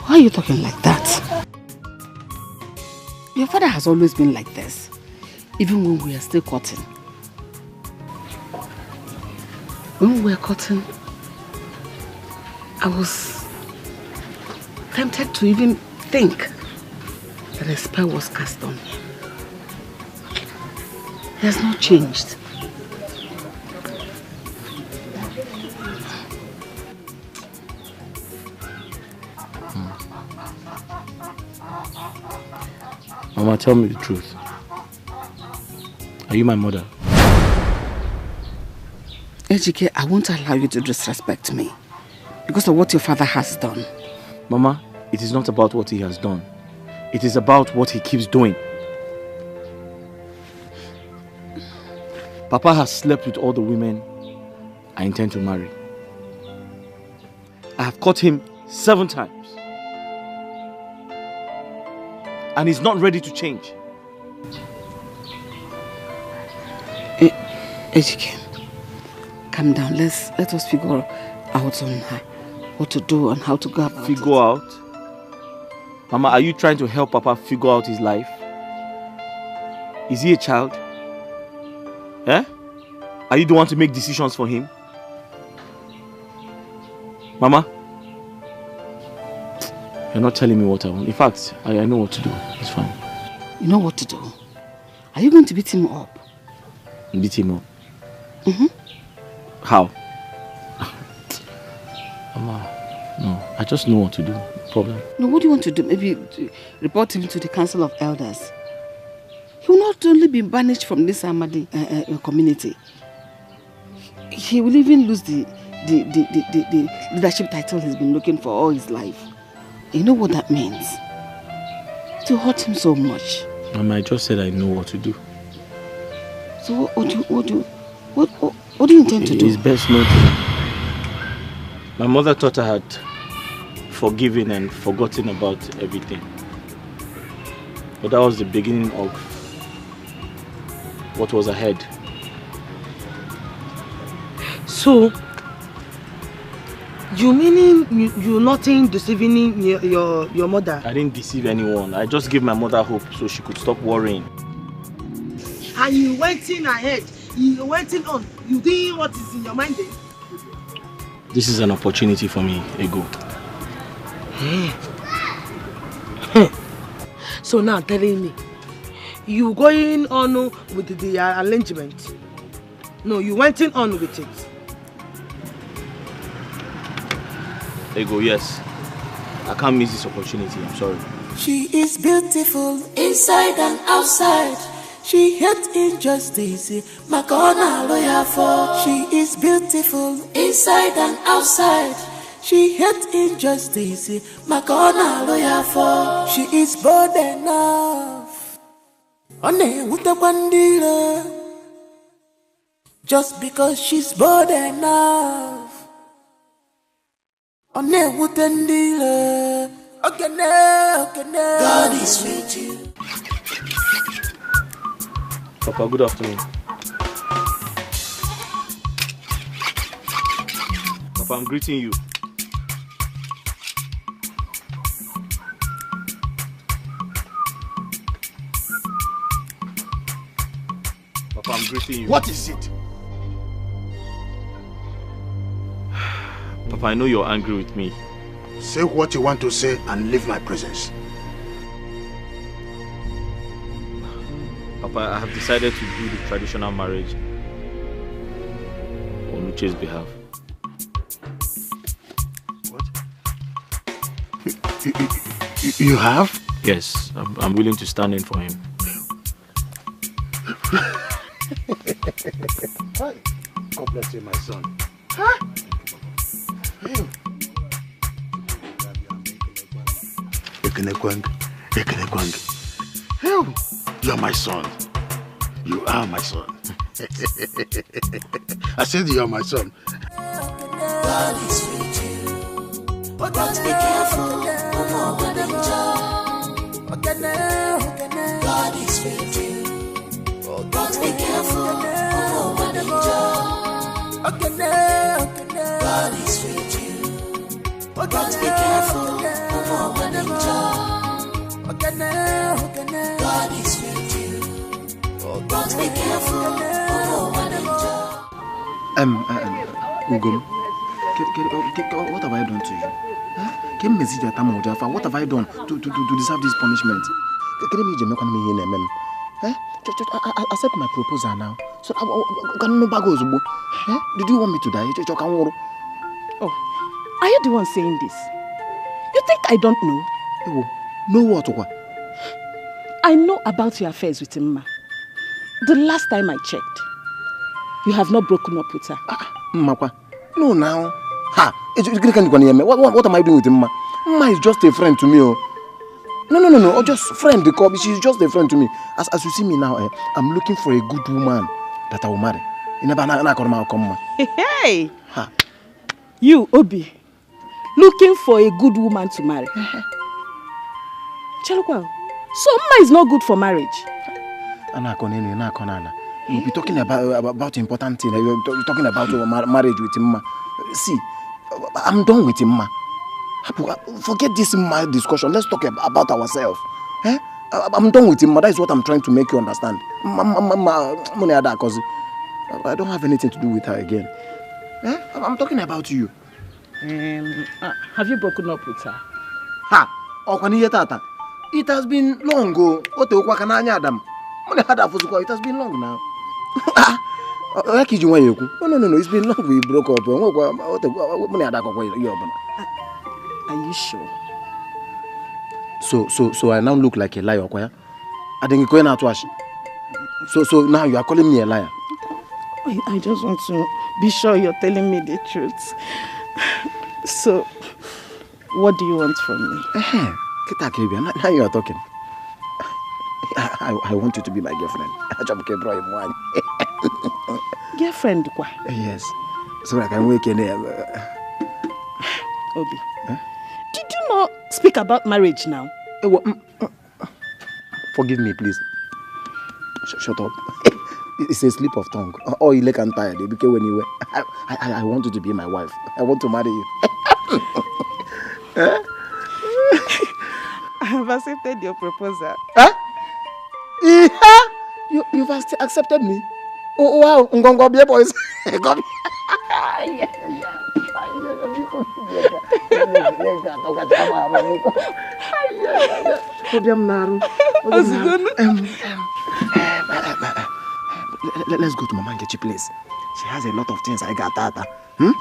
Why are you talking like that? Your father has always been like this, even when we are still courting. When we were courting, I was tempted to even think that a spell was cast on him. He has not changed. Mama, tell me the truth. Are you my mother? Ejike, I won't allow you to disrespect me because of what your father has done. Mama, it is not about what he has done. It is about what he keeps doing. Papa has slept with all the women I intend to marry. I have caught him 7 times. And he's not ready to change. Ejike, calm down. Let us figure out on her what to do and how to go about it. Figure out? Mama, are you trying to help Papa figure out his life? Is he a child? Eh? Are you the one to make decisions for him? Mama? You're not telling me what I want. In fact, I know what to do. It's fine. You know what to do? Are you going to beat him up? Beat him up? Mm-hmm. How? Mama, no. I just know what to do. Problem. No, what do you want to do? Maybe report him to the Council of Elders. He will not only be banished from this Ahmadi community, he will even lose the leadership title he's been looking for all his life. You know what that means? To hurt him so much. Mama, I just said I know what to do. So what do you intend to do? It's best not to. My mother thought I had forgiven and forgotten about everything. But that was the beginning of what was ahead. So, you meaning you nothing deceiving your mother? I didn't deceive anyone. I just gave my mother hope so she could stop worrying. And you went in ahead. You went in on. You doing what is in your mind then? This is an opportunity for me, Ego. So now telling me, you going on with the arrangement? No, you went in on with it. Ego, yes. I can't miss this opportunity, I'm sorry. She is beautiful inside and outside. She hates injustice, Makona lawyer for. She is beautiful inside and outside. She hates injustice, Makona lawyer for. She is bold enough. One with the bandira. Just because she's bold enough. One with the dealer. Okay, God is with you. Papa, good afternoon. Papa, I'm greeting you. Papa, I'm greeting you. What is it? Papa, I know you're angry with me. Say what you want to say and leave my presence. Papa, I have decided to do the traditional marriage on Uche's behalf. What? You have? Yes, I'm willing to stand in for him. God bless you, my son. Huh? You're my son. You are my son. I said you are my son. God is with you. But be careful. God is with you. But be careful. God is with you. But be careful. God is with you. But be careful. Ugum, what have I done to you? What have I done to deserve this punishment? Accept my proposal now. So, did you want me to die? Oh, are you the one saying this? You think I don't know? Know what? I know about your affairs with Mma. The last time I checked, you have not broken up with her. Mmakwa, no now. Ha! What am I doing with Mma? Mma is just a friend to me. Oh. No. Just friend. She's just a friend to me. As you see me now, I'm looking for a good woman that I will marry. Hey! Ha. You, Obi, looking for a good woman to marry. Chalukwa, so Mma is not good for marriage. You'll be talking about important things. You're talking about marriage with Mma. See, I'm done with Mma. Forget this Mma discussion. Let's talk about ourselves. I'm done with Mma. That is what I'm trying to make you understand. I don't have anything to do with her again. I'm talking about you. Have you broken up with her? Ha! It has been long ago. It has been long now. No, it's been long we broke up. Are you sure? So I now look like a liar, I think going out to wash. So now you are calling me a liar. I just want to be sure you're telling me the truth. So, what do you want from me? Now you are talking. I want you to be my girlfriend. Girlfriend? Yes. So I can wake in there. Obi, did you not speak about marriage now? Forgive me, please. Shut up. It's a slip of tongue. Oh, you look tired. Because when you were, I want you to be my wife. I want to marry you. I have accepted your proposal. You've accepted me? Oh, wow. Ngongo be boys. Let's go to Mama Nkechi place. She has a lot of things I got. We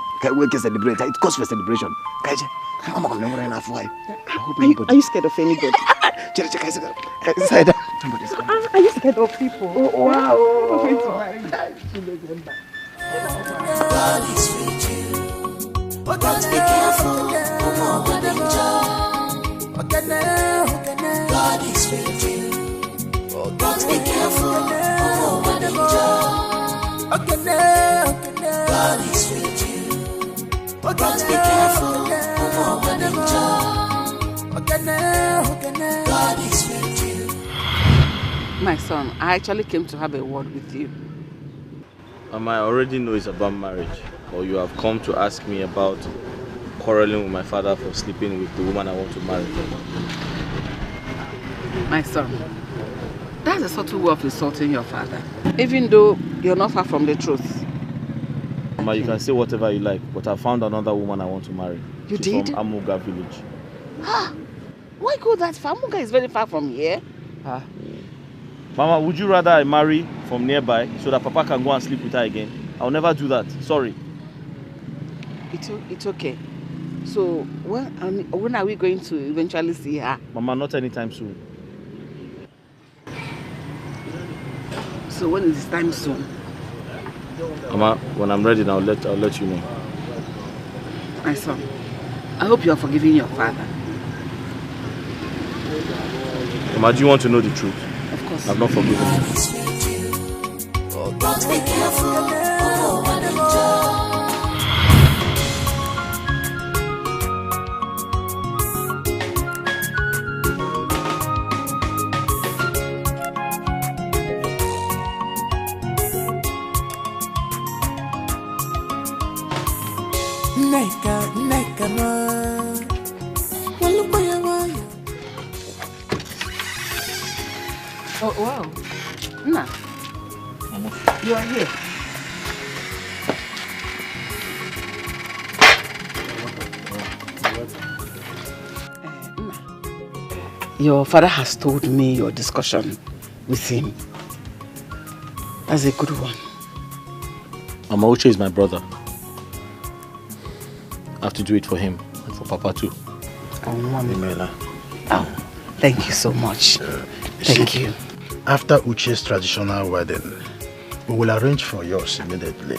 can celebrate. It calls for celebration. Are you scared of anybody? Are you scared of people? Oh, wow. God is with you. But be careful. God is with you. But be careful. God is with you. But be careful. God is with you. My son, I actually came to have a word with you. I already know it's about marriage, or you have come to ask me about quarreling with my father for sleeping with the woman I want to marry. My son, that's a subtle way of insulting your father, even though you're not far from the truth. Mama, you can say whatever you like, but I found another woman I want to marry. You She's did? from Amuga village. Why go that far? Amuga is very far from here. Mama, would you rather I marry from nearby so that Papa can go and sleep with her again? I'll never do that. Sorry. It's okay. So, when are we going to eventually see her? Mama, not anytime soon. So when is time soon? Mama, when I'm ready, I'll let you know. My son, I hope you are forgiving your father. Mama, do you want to know the truth? Of course. I've not forgiven him. But be careful, oh, one enjoy. Neka ma. Oh, wow. Nah. You are here. Your father has told me your discussion with him. That's a good one. Mama, Uche is my brother. I have to do it for him and for Papa too. Oh, Mommy. Oh, thank you so much. Thank you. After Uche's traditional wedding, we will arrange for yours immediately.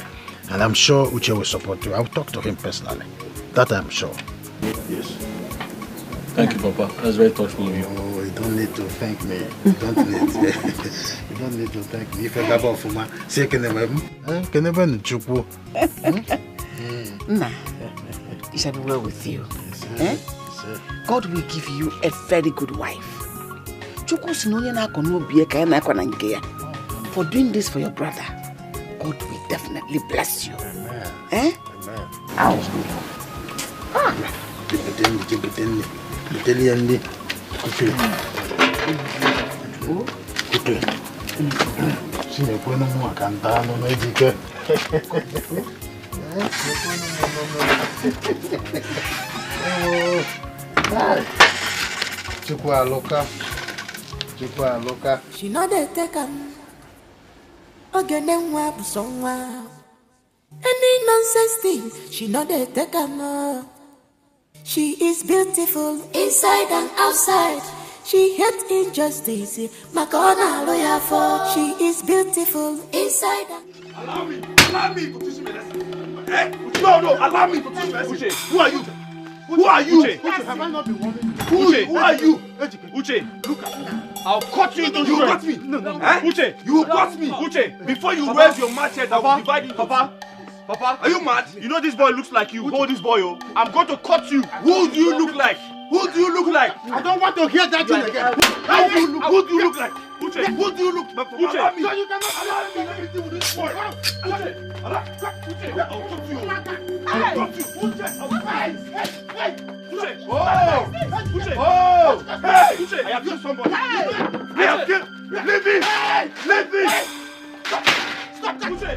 And I'm sure Uche will support you. I'll talk to him personally. That I'm sure. Yes. Thank you, Papa. That's very thoughtful of you. Oh, you don't need to thank me. You don't need you don't need to thank me. If I have a fuma, say can never chupu. Nah, it shall be well with you. Eh? God will give you a very good wife. For doing this for your brother, God will definitely bless you. Amen. Eh? Amen. Ow. She know they take him. Again, then wap somewhere. Any nonsense thing, she know they take him. She is beautiful inside and outside. She hates injustice. My God, I lawyer for. She is beautiful inside and. Allow me to teach him a lesson. Eh? No, allow me to teach him a lesson. Who are you? Who are you? Uche, have I not been warning you? Who are you? Uche, look at me. I'll cut you into You got me. Eh? Uche, you got me. Uche, Before you raise your machete, I will divide you. Papa, are you mad? You know this boy looks like you. Hold this boy, oh. I'm going to cut you. Who do you look like? Who do you look like? I don't want to hear that thing again. Who do you look like? Uche, who do you look like? Uche, Allow me. No, you cannot allow me. Let me deal with this boy. Uche, I'll talk to you. I'll talk to you. Uche, hey. Uche, hey. Uche, I have killed somebody. I have killed. Leave me. Leave me. Stop that. Uche.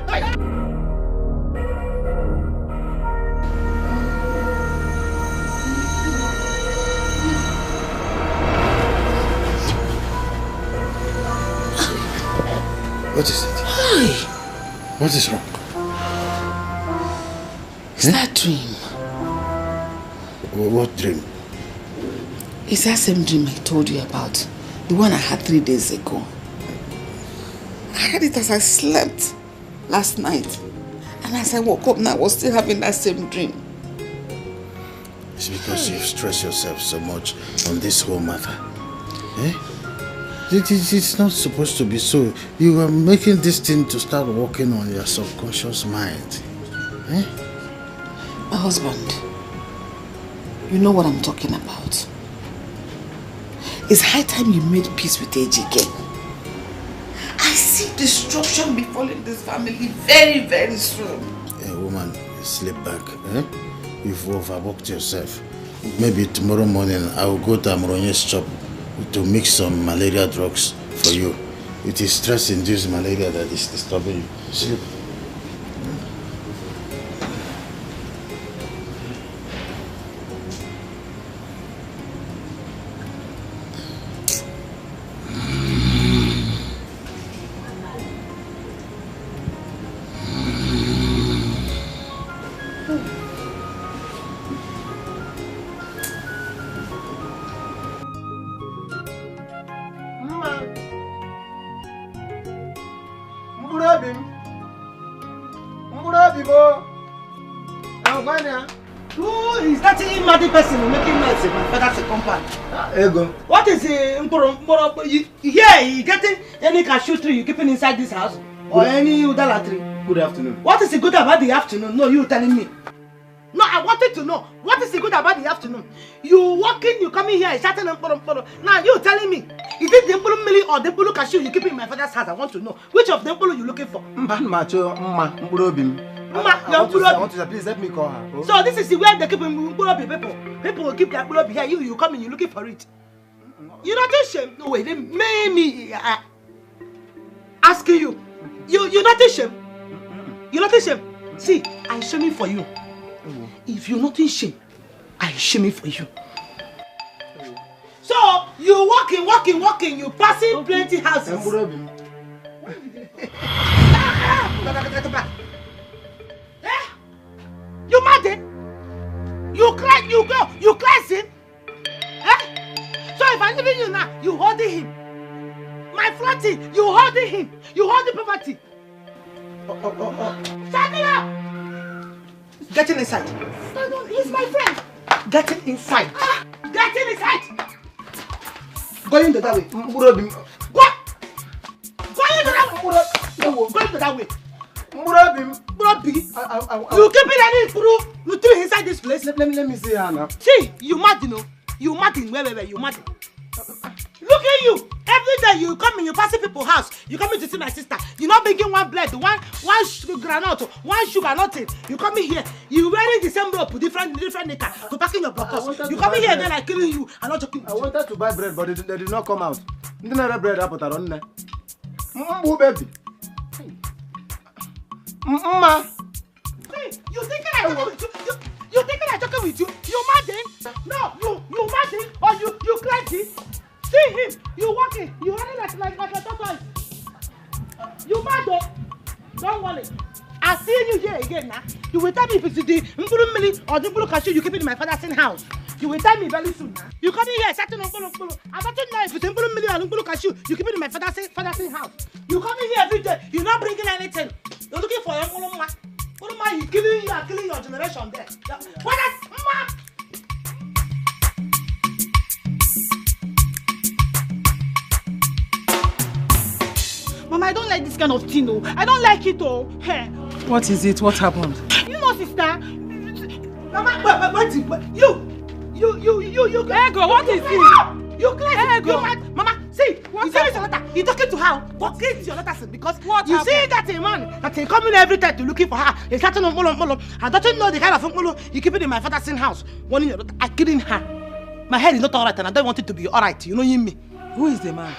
What is it? Hi. What is wrong? Is that dream? What dream? It's that same dream I told you about. The one I had 3 days ago. I had it as I slept last night. And as I woke up now, I was still having that same dream. It's because you've stressed yourself so much on this whole matter. Eh? It's not supposed to be so. You are making this thing to start working on your subconscious mind. Eh? My husband, you know what I'm talking about. It's high time you made peace with Dikeh. I see destruction befalling this family very, very soon. Hey, woman, sleep back. Eh? You've overworked yourself. Maybe tomorrow morning I will go to Amronye's shop to mix some malaria drugs for you. It is stress-induced malaria that is disturbing you. Sleep. Who is that immediate person making noise in my father's compound? Ego. What is it? Yeah, you getting any cashew tree you keeping inside this house? or any idolatry? Good afternoon. What is the good about the afternoon? No, you telling me. No, I wanted to know. What is the good about the afternoon? You walking, you coming here, shouting and poro. Now you telling me, is it the Mbulu Mili or the Mbulu Cashew you keep in my father's house? I want to know. Which of the Mbulu you looking for? I want to please let me call her. Oh. So this is the way they keep Mbulu people. People will keep their Mbulu here. You come in, you looking for it. You're not ashamed. No way, they made me asking you. You're not ashamed. You're not ashamed. See, I'm shaming for you. If you're not ashamed, I'm shaming for you. So you walking, you passing plenty houses. You mad? You cry, you go, you cleansing? So if I'm leaving you now, you holding him. My flatty, you holding him. You holding property. Shut it up! Getting inside. He's my friend. Getting inside. Getting inside. Going to that way. Go! Going to that way. Going to that way. You keep it any proof. You threw inside this place. Let me see her now. See, you mad, you know. You mad in where you mad. Look at you. Every day you come in, you pass people's house. You come in to see my sister. You not bringing one blood, one granite, one sugar, nothing. You come in here. You wearing the same rope, different knicker to packing your bottles. You come in here, then I killing you. I'm not joking. I wanted to buy bread, but they did not come out. Didn't have bread up on there. Baby. Mama. Hey, you thinking I'm joking with you? You thinking I'm joking with you? You mad? No, you mad? Or you crazy? See him, you walking, you running like a tortoise. You mad though? Don't worry. I'll see you here again now. You will tell me if it's the Mbulu Mili or the Mbulu Cashew you keep it in my father's house. You will tell me very soon now. You come in here, starting on Mbulu. I don't know if it's Mbulu Mili or Mbulu Cashew you keep it in my father's house. You come in here every day, you're not bringing anything. You're looking for your Mbulu Ma. Mbulu Ma, he's killing you and killing your generation there. What is Ma? Mama, I don't like this kind of thing, oh. I don't like it, oh. Hey. What is it? What happened? You know, sister. Mama, wait. You. Ego, what is it? You clear. Ego. Mama, see. You see this letter? You talking to her. What is your letter? Because what you see that a man that he coming every time to looking for her. He's starting on molo. I don't know the kind of molo you keep it in my father's house. Warning your daughter. I killing her. My head is not alright, and I don't want it to be alright. You know me. Who is the man?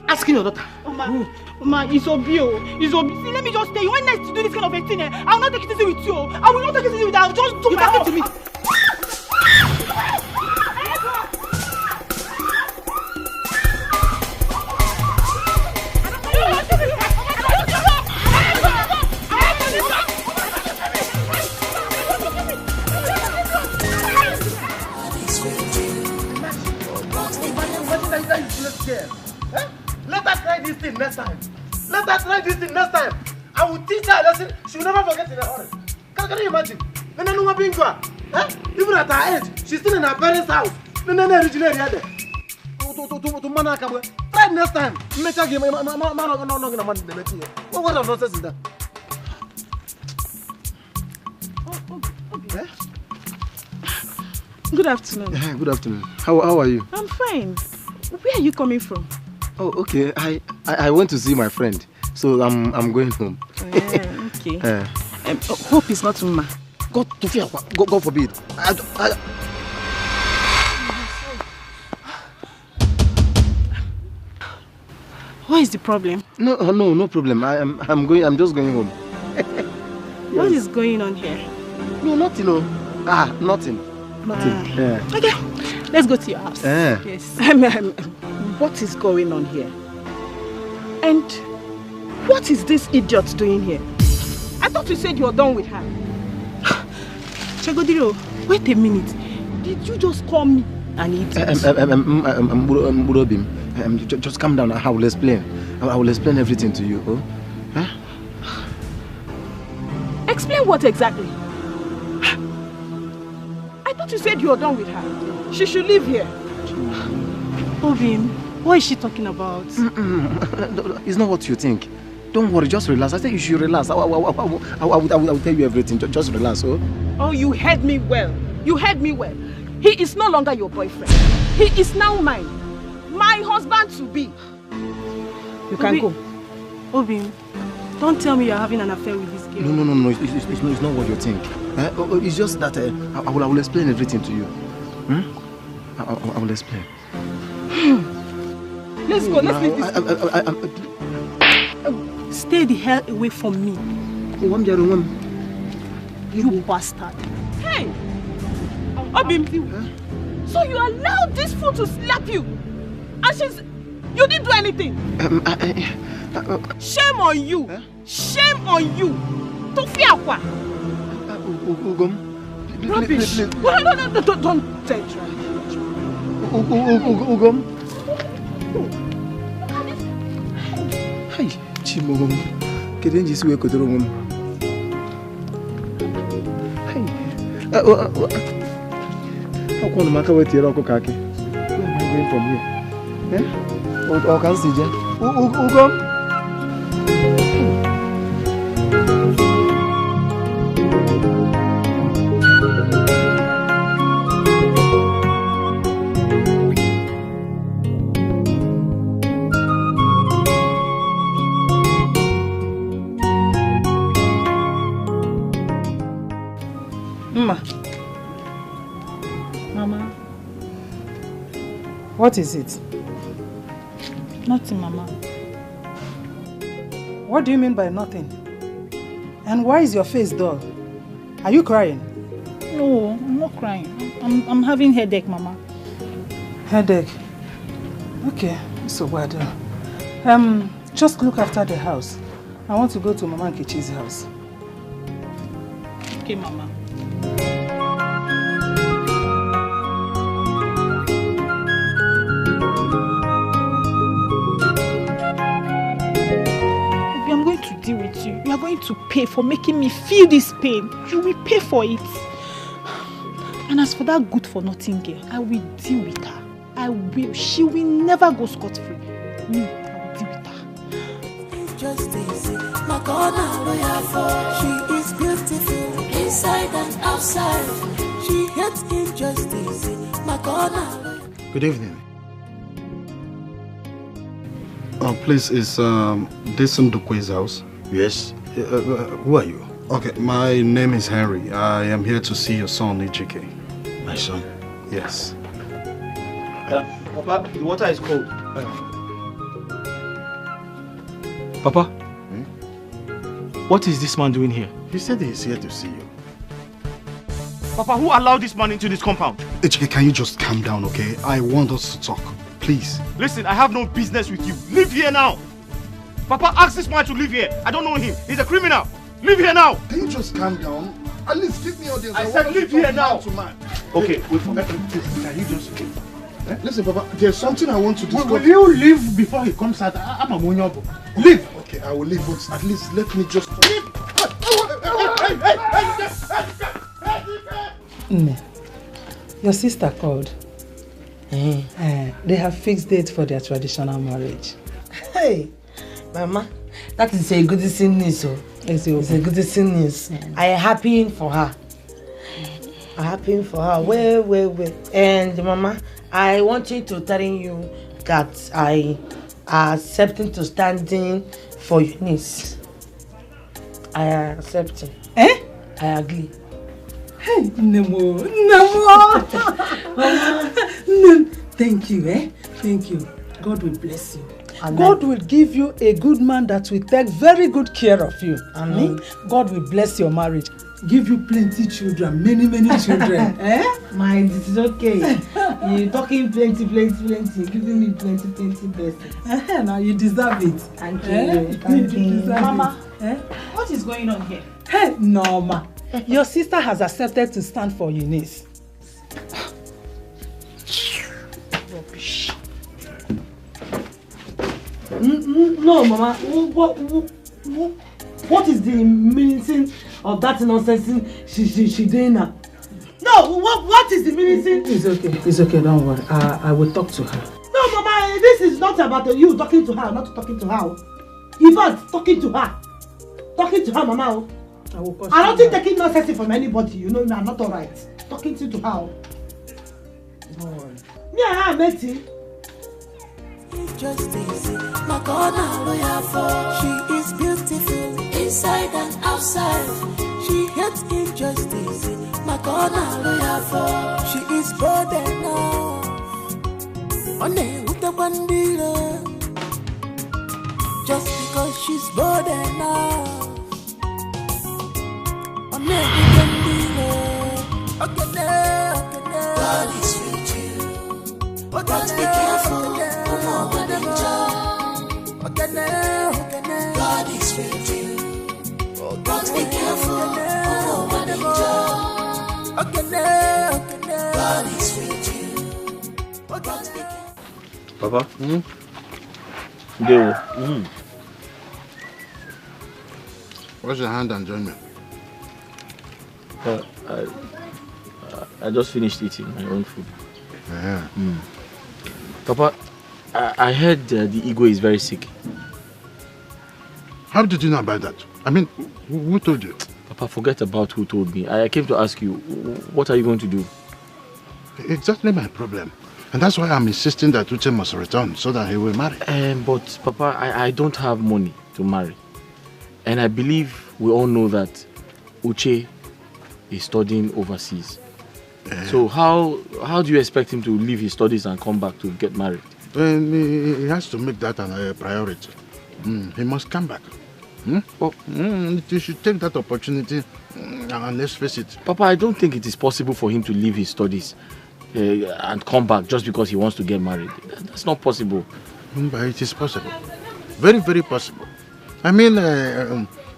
Asking your daughter. Mama, it's obvious. It's obvious. See, let me just tell you, when next to do this kind of a thing, I will not take it easy with you. I will not take it easy with you. I will just do my own. To me. Let us try this thing next time. I will teach her a lesson she will never forget in her heart. Can you imagine? No being good. Even at her age, she's still in her parents' house. No, originally there. To Manakawe. Try next time. Make her give what nonsense is that? Good afternoon. Good afternoon. How are you? I'm fine. Where are you coming from? Oh, okay. I went to see my friend, so I'm going home. Okay. Hope it's not Mma. God forbid. What is the problem? No problem. I'm just going home. What is going on here? No, nothing. Nothing. Okay, let's go to your house. Yes. What is going on here? And what is this idiot doing here? I thought you said you were done with her. Chagodiro, wait a minute. Did you just call me an idiot? Just calm down. I will explain. I will explain everything to you. Explain what exactly? I thought you said you were done with her. She should live here. Obim, what is she talking about? It's not what you think. Don't worry, just relax. I think you should relax. I will tell you everything. Just relax, oh? Oh, you heard me well. You heard me well. He is no longer your boyfriend. He is now mine. My husband to be. You can go. Obi, don't tell me you're having an affair with this girl. No. It's not what you think. It's just that I will explain everything to you. I will explain. Let's go. Let's leave this. Stay the hell away from me. You bastard. Hey! Obim, so you allowed this fool to slap you? And you didn't do anything? Shame on you! Huh? Shame on you! Tufiakwa! Rubbish! No, don't say it. Ugom? Hey, Chimogom. Can you see where could room? Hey, how come matter with your kaki? Where am I going from here? Eh? Or can see Jen? Ugom? What is it? Nothing, Mama. What do you mean by nothing? And why is your face dull? Are you crying? No, I'm not crying. I'm having headache, Mama. Headache? Okay, so bad. Just look after the house. I want to go to Mama Nkechi's house. Okay, Mama. Deal with you. You are going to pay for making me feel this pain. You will pay for it. And as for that good for nothing girl, I will deal with her. I will. She will never go scot-free. Me, I will deal with her. Injustice, my corner, she is beautiful inside and outside. She hates injustice, my corner. Good evening. Please, is this Ndukwe's house? Yes. Who are you? Okay, my name is Henry. I am here to see your son, Dikeh. My son? Yes. Papa, the water is cold. Papa, what is this man doing here? He said he's here to see you. Papa, who allowed this man into this compound? Dikeh, can you just calm down, okay? I want us to talk. Please. Listen, I have no business with you. Leave here now. Papa, ask this man to leave here. I don't know him. He's a criminal. Leave here now. Can you just calm down? At least give me audience. I said leave here now. Man. Okay, wait for me. Can you just... Listen, Papa, there's something I want to discuss. Will you leave before he comes out? I'm a monyobo. Leave. Okay, I will leave, but at least let me just... Leave. Your sister called. They have fixed date for their traditional marriage. Hey, Mama, that is a good news. It's a good news. I am happy for her. I'm happy for her. Well. And Mama, I want you to tell you that I am accepting to standing for Eunice. I am accepting. I agree. Hey, Nemo. Thank you, Thank you. God will bless you. Amen. God will give you a good man that will take very good care of you. Amen. God will bless your marriage. Give you plenty children, many children. Mind, it is okay. You're talking plenty. You're giving me plenty blessings. Now you deserve it. Thank you. Thank you. Mama, what is going on here? Hey, Norma. Your sister has accepted to stand for Eunice. Rubbish. No, Mama. What is the meaning of that nonsense she doing now? No, what is the meaning? It's okay, don't worry. I will talk to her. No, Mama, this is not about you talking to her, not talking to her. Yvonne, talking to her. Talking to her, Mama. I don't think taking nonsense from anybody. You know, I'm not alright. Talking to her. Yeah, I met him. Justice, my corner lawyer for. She is beautiful inside and outside. She hates injustice. My corner lawyer for. She is bold enough. On the bandila. Just because she's bold enough. On the bandila. Okay, now. God is with you. But be careful. God is with you. But be careful. God is with you. But be careful. Papa? Go. Wash your hand and join me. I just finished eating my own food. Yeah. Papa, I heard the Igwe is very sick. How did you know about that? I mean, who told you? Papa, forget about who told me. I came to ask you, what are you going to do? Exactly my problem. And that's why I'm insisting that Uche must return so that he will marry. But Papa, I don't have money to marry. And I believe we all know that Uche is studying overseas. So how do you expect him to leave his studies and come back to get married? He has to make that a priority. He must come back. You should take that opportunity and let's face it. Papa, I don't think it is possible for him to leave his studies and come back just because he wants to get married. That's not possible. But it is possible. Very, very possible. I mean,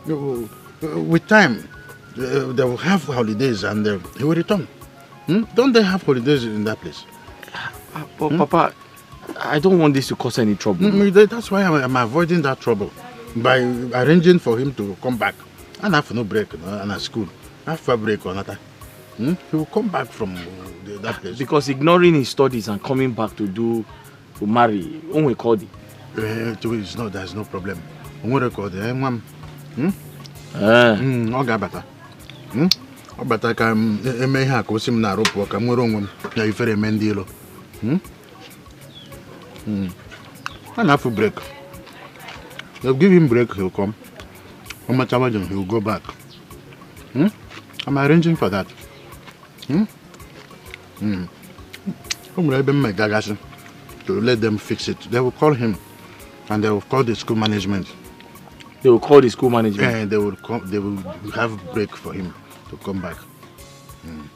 with time, they will have holidays and he will return. Don't they have holidays in that place? But Papa, I don't want this to cause any trouble. That's why I'm avoiding that trouble. By arranging for him to come back. And have no break, and at school. After break or nothing. He will come back from that place. Because ignoring his studies and coming back to marry, only call it. There's no problem. Only call it. But I may have to see na rope work. I'm wrong. You very mendilo. And have a break. They'll give him break. He'll come. He'll go back. I'm arranging for that. To let them fix it. They will call him, and they will call the school management. They will call the school management. And they will have break for him to come back.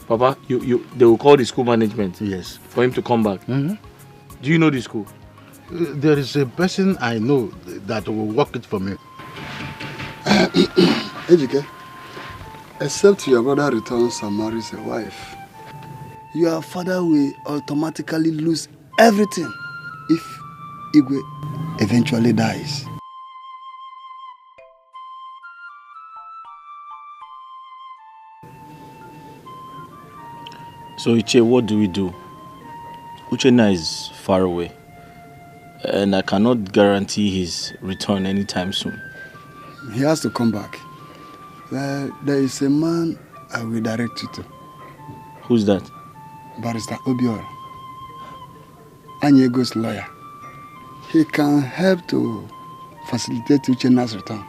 Papa, they will call the school management. Yes. For him to come back. Do you know the school? There is a person I know that will work it for me. Dikeh, except your brother returns and marries a wife, your father will automatically lose everything if Igwe eventually dies. So Iche, what do we do? Uchenna is far away, and I cannot guarantee his return anytime soon. He has to come back. There is a man I will direct you to. Who's that? Barrister Obiora, Anyego's lawyer. He can help to facilitate Uchenna's return.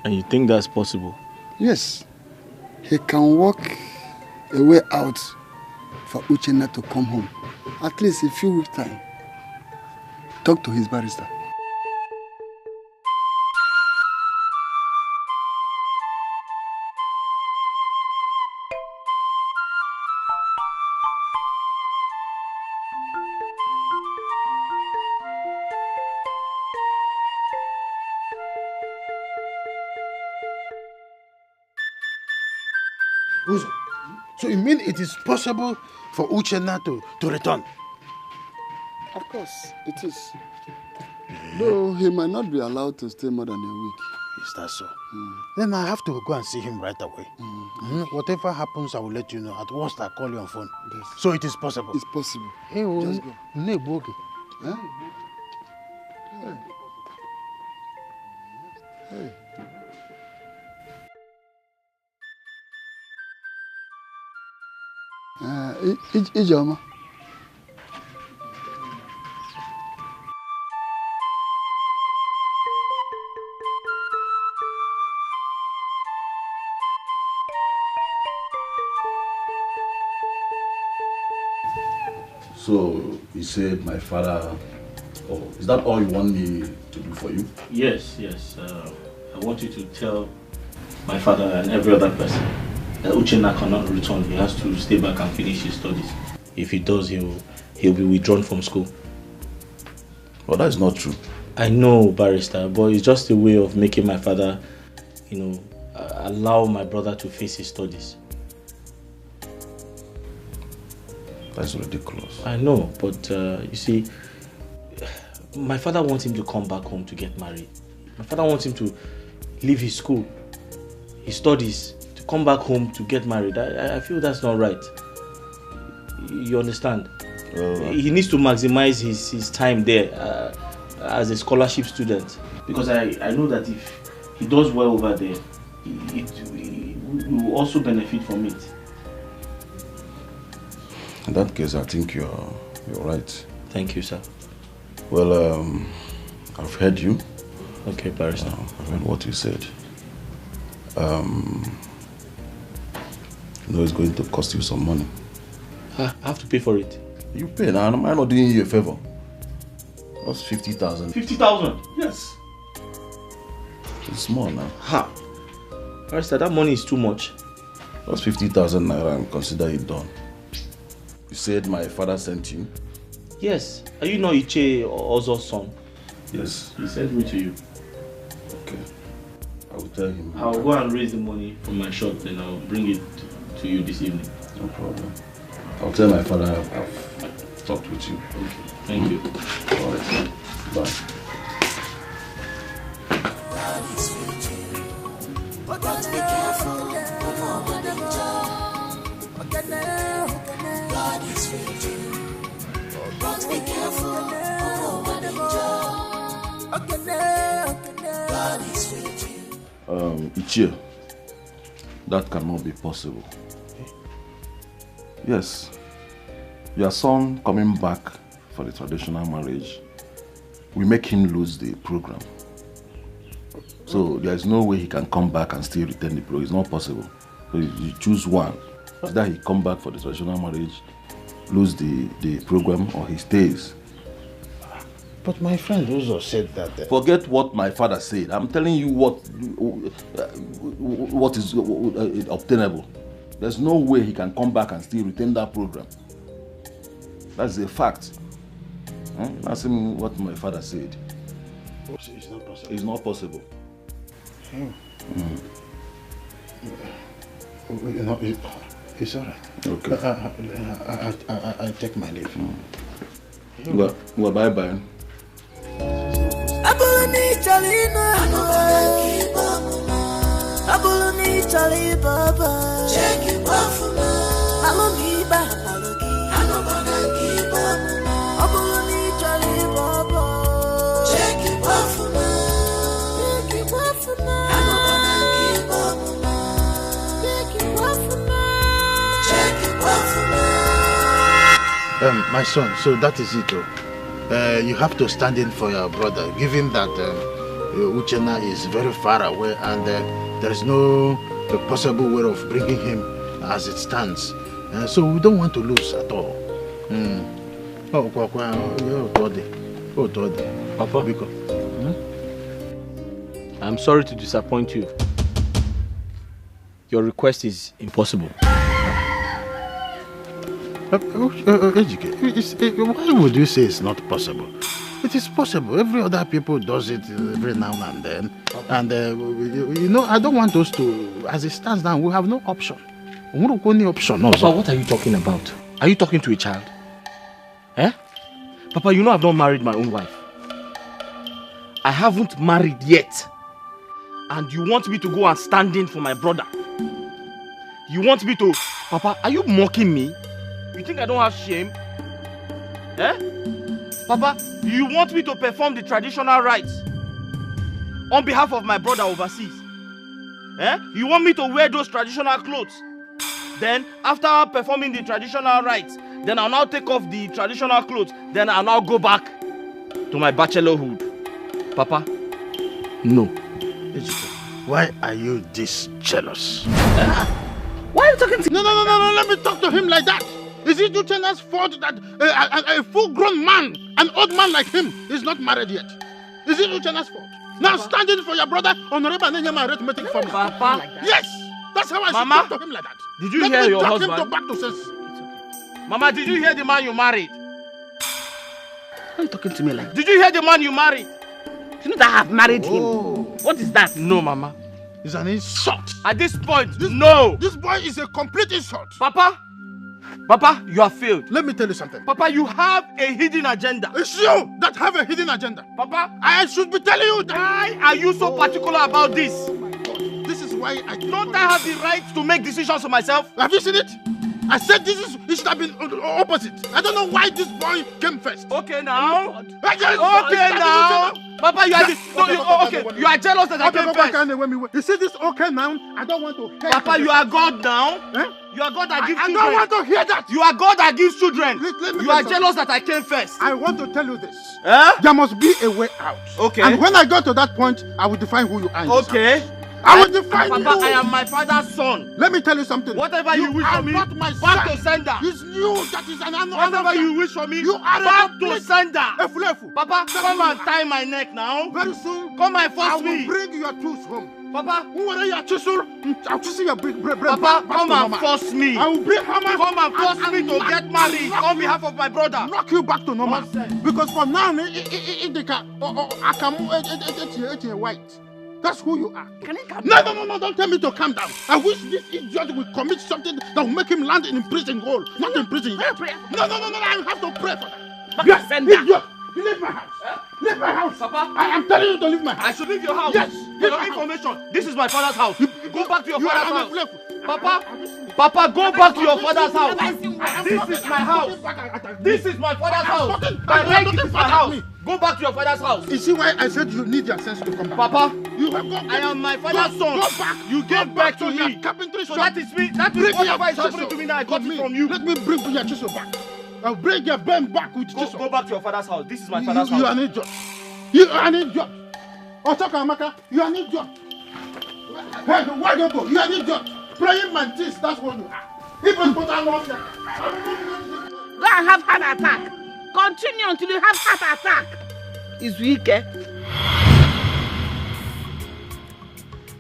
And you think that's possible? Yes. He can work a way out for Uchenna to come home. At least a few weeks' time. Talk to his barrister. So you mean it is possible for Uchenna to return? Of course, it is. Though he might not be allowed to stay more than a week. Is that so? Then I have to go and see him right away. Whatever happens, I will let you know. At worst, I'll call you on phone. Yes. So it is possible? It's possible. Hey, just go. Hey. Ijoma. So, you said my father... Oh, is that all you want me to do for you? Yes. I want you to tell my father and every other person that Uchenna cannot return. He has to stay back and finish his studies. If he does, he'll be withdrawn from school. Well, that is not true. I know, barrister, but it's just a way of making my father, allow my brother to face his studies. That's ridiculous. I know, but you see, my father wants him to come back home to get married. My father wants him to leave his school, his studies, to come back home to get married. I feel that's not right. You understand? He needs to maximize his time there as a scholarship student. Because I know that if he does well over there, he will also benefit from it. In that case, I think you're right. Thank you, sir. Well, I've heard you. Okay, barrister. I've heard what you said. It's going to cost you some money. I have to pay for it. You pay now. I'm not doing you a favor. That's 50,000. 50,000? Yes. It's small now. Ha! Barrister, that money is too much. That's 50,000 naira and consider it done. You said my father sent you? Yes. Are you not Iche Ozo's son? Yes. He sent me to you. Okay. I will tell him. I'll go and raise the money from my shop, then I'll bring it to you this evening. No problem. I'll tell my father I've talked with you. Okay. Thank you. All right. Bye. But be careful, God is with you. But be careful, God is with you. Ichie, that cannot be possible. Yes, your son coming back for the traditional marriage will make him lose the program. So there is no way he can come back and still retain the program. It's not possible. So you choose one. Either he come back for the traditional marriage, lose the program, or he stays. But my friend also said that... Forget what my father said. I'm telling you what is obtainable. There's no way he can come back and still retain that program. That's a fact. Ask him what my father said. It's not possible. It's not possible. It's all right. Okay. I take my leave. Well, bye-bye. My son, so that is it. You have to stand in for your brother, given that Uchenna is very far away and there is no possible way of bringing him as it stands. So we don't want to lose at all. Papa, I'm sorry to disappoint you. Your request is impossible. Why would you say it's not possible? It is possible. Every other people does it every now and then. And I don't want us to, as it stands now, we have no option. Only option. Papa, what are you talking about? Are you talking to a child? Eh? Papa, you know I've not married my own wife. I haven't married yet. And you want me to go and stand in for my brother? You want me to... Papa, are you mocking me? You think I don't have shame? Eh? Papa, you want me to perform the traditional rites? on behalf of my brother overseas. Eh? You want me to wear those traditional clothes? Then, after performing the traditional rites, then I'll now take off the traditional clothes. Then I'll now go back to my bachelorhood. Papa? No. Why are you this jealous? Why are you talking to me? No, let me talk to him like that. Is it Uchenna's fault that a full-grown man, an old man like him, is not married yet? Is it Uchenna's fault? Now standing for your brother, Honorable Nenyama arithmetic for Papa? Like yes! That's how I should talk to him like that. Did you hear your husband? Let me talk him to back to sense. Mama, did you hear the man you married? Why are you talking to me like that? Did you hear the man you married? You know that I have married him. What is that? No, Mama. It's an insult. At this point, no. This boy is a complete insult. Papa, you have failed. Let me tell you something. Papa, you have a hidden agenda. It's you that have a hidden agenda. Papa, I should be telling you that. Why are you so particular about this? This is why I don't I have the right to make decisions for myself? Have you seen it? I said it should have been opposite. I don't know why this boy came first. Okay now. Okay now. Papa, you are you are jealous that I came first. You see this okay now? I don't want to hear. Papa, you are God now. Eh? You are God that gives children. I don't want to hear that. You are God that gives children. You are jealous that I came first. I want to tell you this. There must be a way out. Okay. And when I go to that point, I will define who you are. Okay. I will define you. Papa, I am my father's son. Let me tell you something. Whatever you wish for me, back to sender. It's you that is an whatever you wish for me, you are back to sender. Efulefu. Papa, come and tie my neck now. Very soon, come and force me. I will bring your tools home. Papa, I'll choose your Papa, come and force me. I will bring hammer. Come and force me to get married on behalf of my brother. Knock you back to normal. Because for now, white. That's who you are. Can I calm down? No, don't tell me to calm down. I wish this idiot will commit something that will make him land in prison hole. Not in prison. No, I have to pray for that. Yes, idiot. Leave my house. Leave my house. Papa, I am telling you to leave my house. I should leave your house. Yes. For your information, this is my father's house. Go back to your father's house. Papa, go back to your father's house. This is my house. This is my father's house. This is my house. Go back to your father's house. You see why I said you need your sense to come back? Papa, I am my father's son. Go back. You gave back to me. So that is me. That is whatever is happening to me now. I got it from you. Let me bring your chisel back. I'll bring your pen back with chisel. Go back to your father's house. This is my father's house. You are an idiot. You are an idiot. Otaka Amaka, you are an idiot. Hey, why don't you go? You are an idiot. Praying mantis, that's what you are. Even put on one. Go and have heart attack. Continue until you have heart attack. Is weak, eh?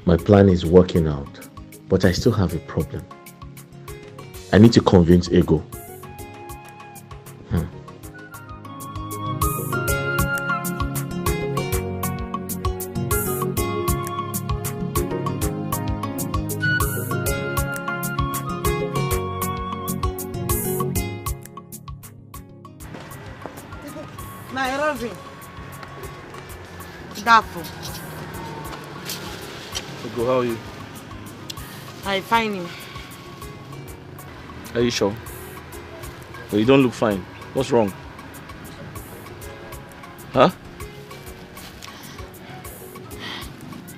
My plan is working out, but I still have a problem. I need to convince Ego. Ego, how are you? I find him. Are you sure? Well, you don't look fine. What's wrong? Huh?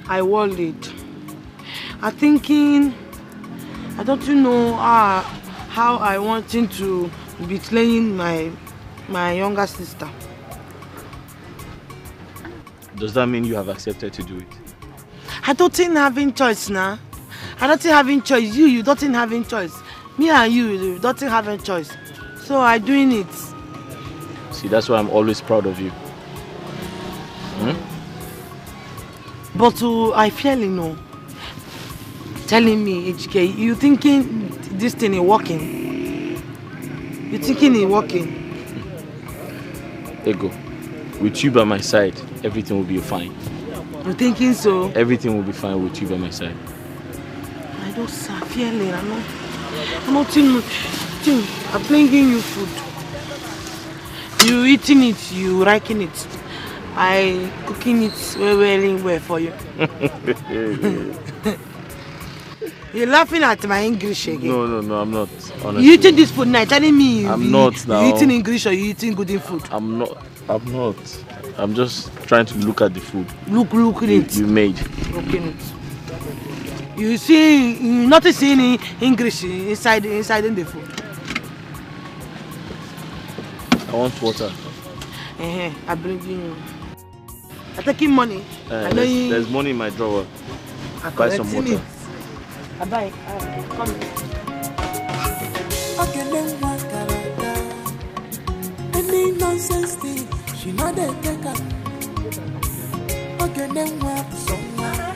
I worried. I'm thinking, I don't know how I want him to be playing my younger sister. Does that mean you have accepted to do it? I don't think having choice now. I don't think having choice. You don't think having choice. Me and you don't think having choice. So I'm doing it. See, that's why I'm always proud of you. But I feel, telling me, HK, you thinking this thing is working? You thinking it's working? Ego, with you by my side, everything will be fine. You thinking so? Everything will be fine with you by my side. I don't feel it. I'm not think. I'm bringing you food. You eating it, you liking it. I cooking it well for you. You're laughing at my English again. No, I'm not. Honestly. You eating this food now, telling me I'm not now. You eating English or you eating good food? I'm not. I'm just trying to look at the food. Look at it. You made. Look at it. You see, you notice any English inside in the food. I want water. I bring you. I take him money. There's money in my drawer. Buy some water. I buy. Come. Any nonsense thing, she not the taker. Okay, then work somewhere.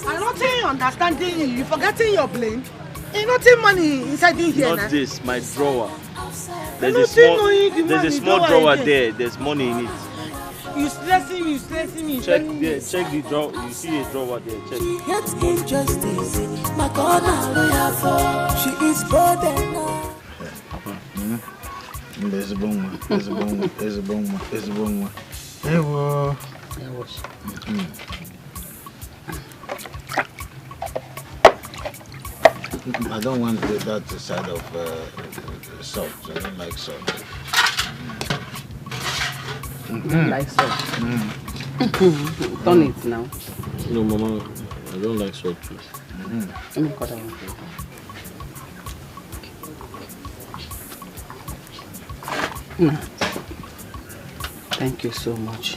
I'm not understanding you. You forgetting your blame. Ain't nothing money inside in here. Not this, my drawer. There's a small drawer there. There's money in it. You stressing me. Check the drawer. You see a drawer there. Check. She hates injustice. My corner lawyer for. She is burdened. There's a bone one. Hey, what? I don't want that side of salt. I don't like salt. Like salt. Turn it now. No, Mama, I don't like salt too. Let me cut that one. Thank you so much.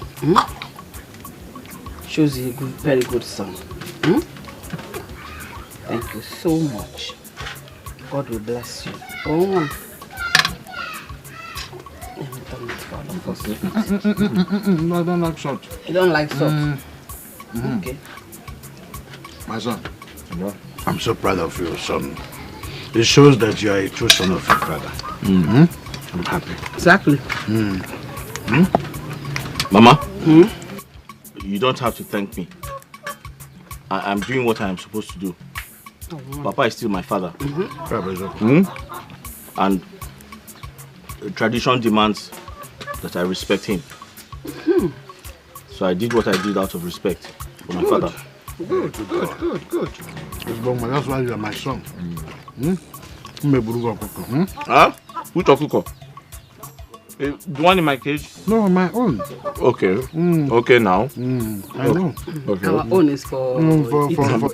Shows you a very good son. Thank you so much. God will bless you. Oh. No, I don't like salt. You don't like salt? Okay. My son, I'm so proud of you, son. It shows that you are a true son of your father. I'm happy. Exactly. Mama, you don't have to thank me. I'm doing what I'm supposed to do. Papa is still my father. And tradition demands that I respect him. So I did what I did out of respect for my father. Good. That's why you are my son. Huh? Which okuko? The one in my cage? No, my own. Okay. Okay now. I know. Okay. Our own is for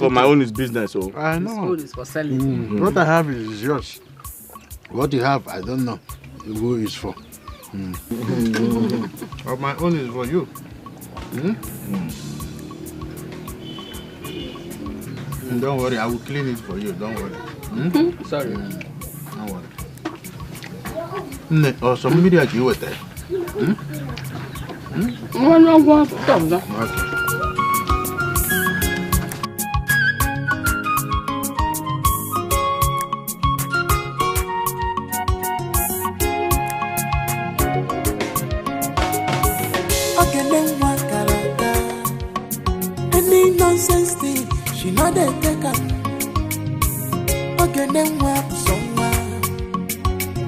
my own is business. So. I know. His own is for selling. What I have is yours. What you have, I don't know who is for. But my own is for you. Don't worry, I will clean it for you. Don't worry. Sorry. Don't worry. Or some media you were there. No, stop that. Any nonsense thing, she not the taker. Okay, then work somewhere.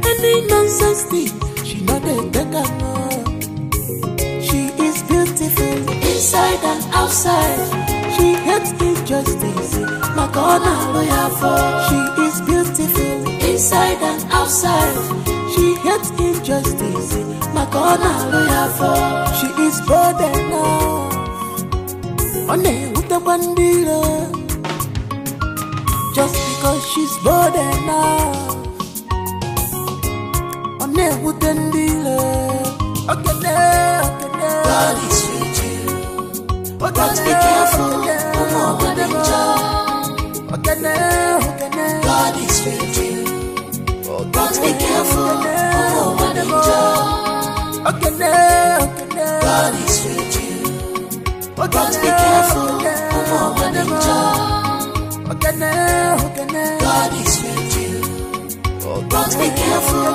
Any nonsense thing, she not the taker. She is beautiful inside and outside. She hates injustice. My corner lawyer for. She is beautiful inside and outside. She hates injustice. My corner lawyer for. She is burdened now. On a bandila, just because she's bored enough. On a wooden dealer, God is with you, but be careful. God is with you, but be careful. God is with you. But be careful, God is with you. But be careful,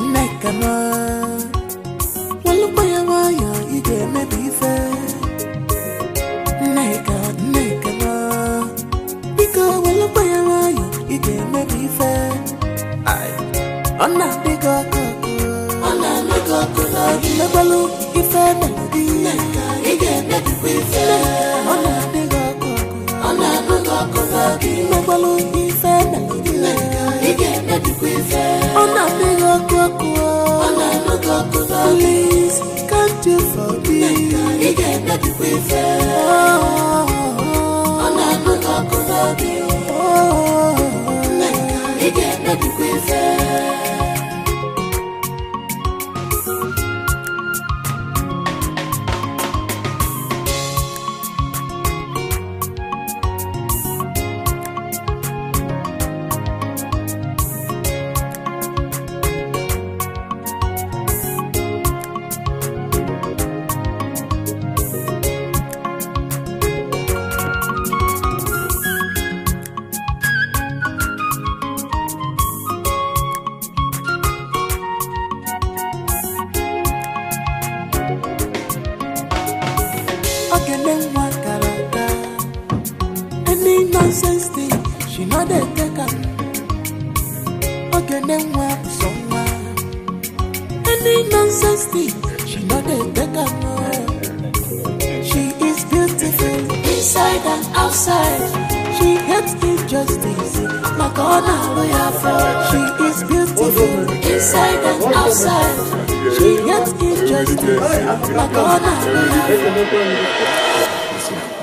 Neka, no. Ona diga melody. Nebalu ife melody. Ige melody ife. Ona diga melody. Nebalu ife melody. Ige melody ife. Ona diga please can't you forgive? Ige melody ife. Ona diga melody. Ige melody ife.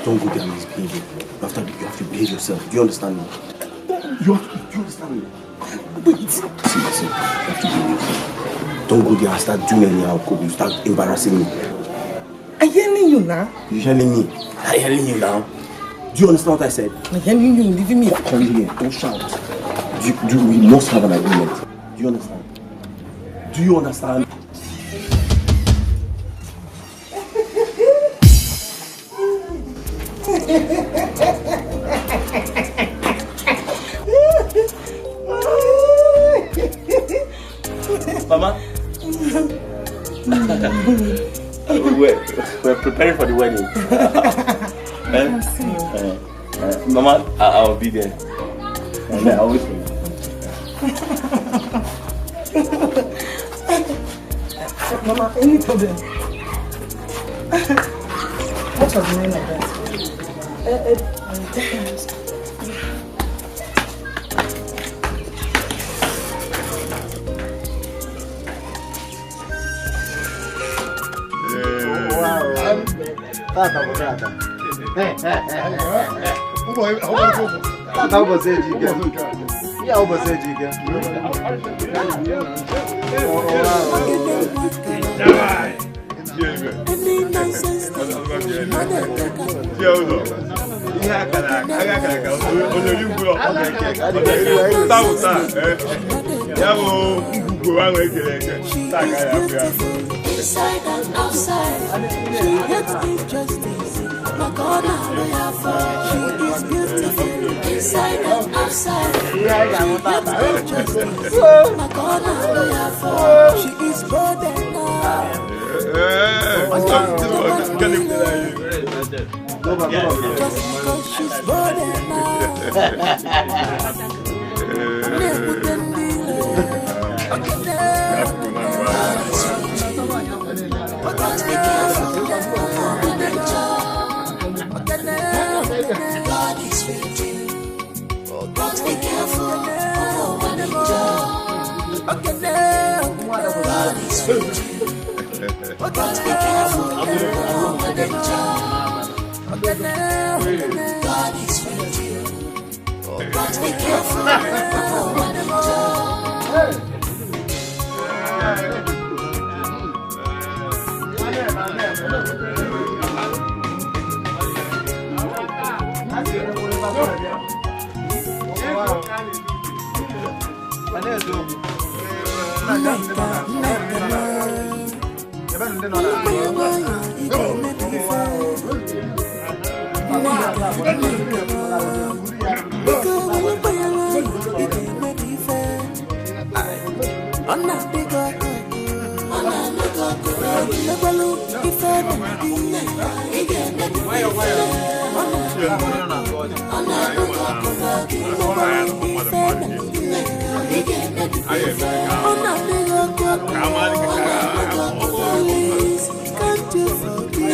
Don't go there and misbehave. You have to behave yourself. Do you understand me? You understand me? Wait. See, you have to behave yourself. Don't go there and start doing anyhow. You start embarrassing me. I'm hearing you now. You're hearing me? I'm hearing you now. Do you understand what I said? I'm hearing you. Leaving me. Come here. Don't shout. We must have an agreement. Do you understand? Do you understand? Mama? We're preparing for the wedding. Mama, I'll be there. And I always will. Mama, any problem? What was the name of that? Tata, você diga. E a você diga. Inside and outside, she hates injustice. My God, she is beautiful. Inside and outside, she hates injustice. My God, she is broader now. Just because she's broader God is with you. But be careful, God is with you. But be careful, God is with you. But be careful, Please, can't you forgive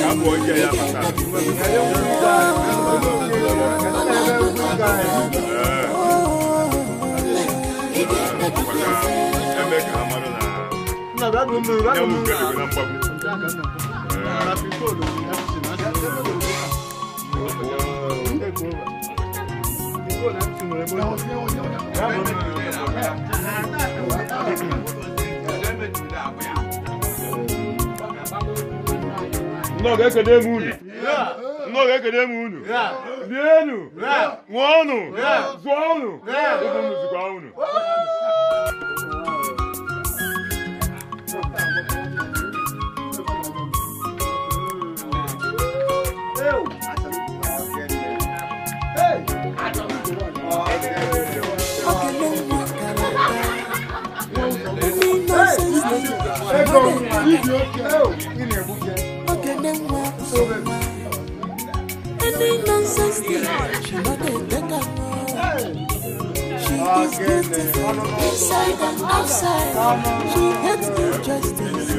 No, get the moon. No, get the moon. Bienu. Wonu. Zwonu. Any nonsense thing, she not a beggar. She is beautiful inside and outside. She hates injustice.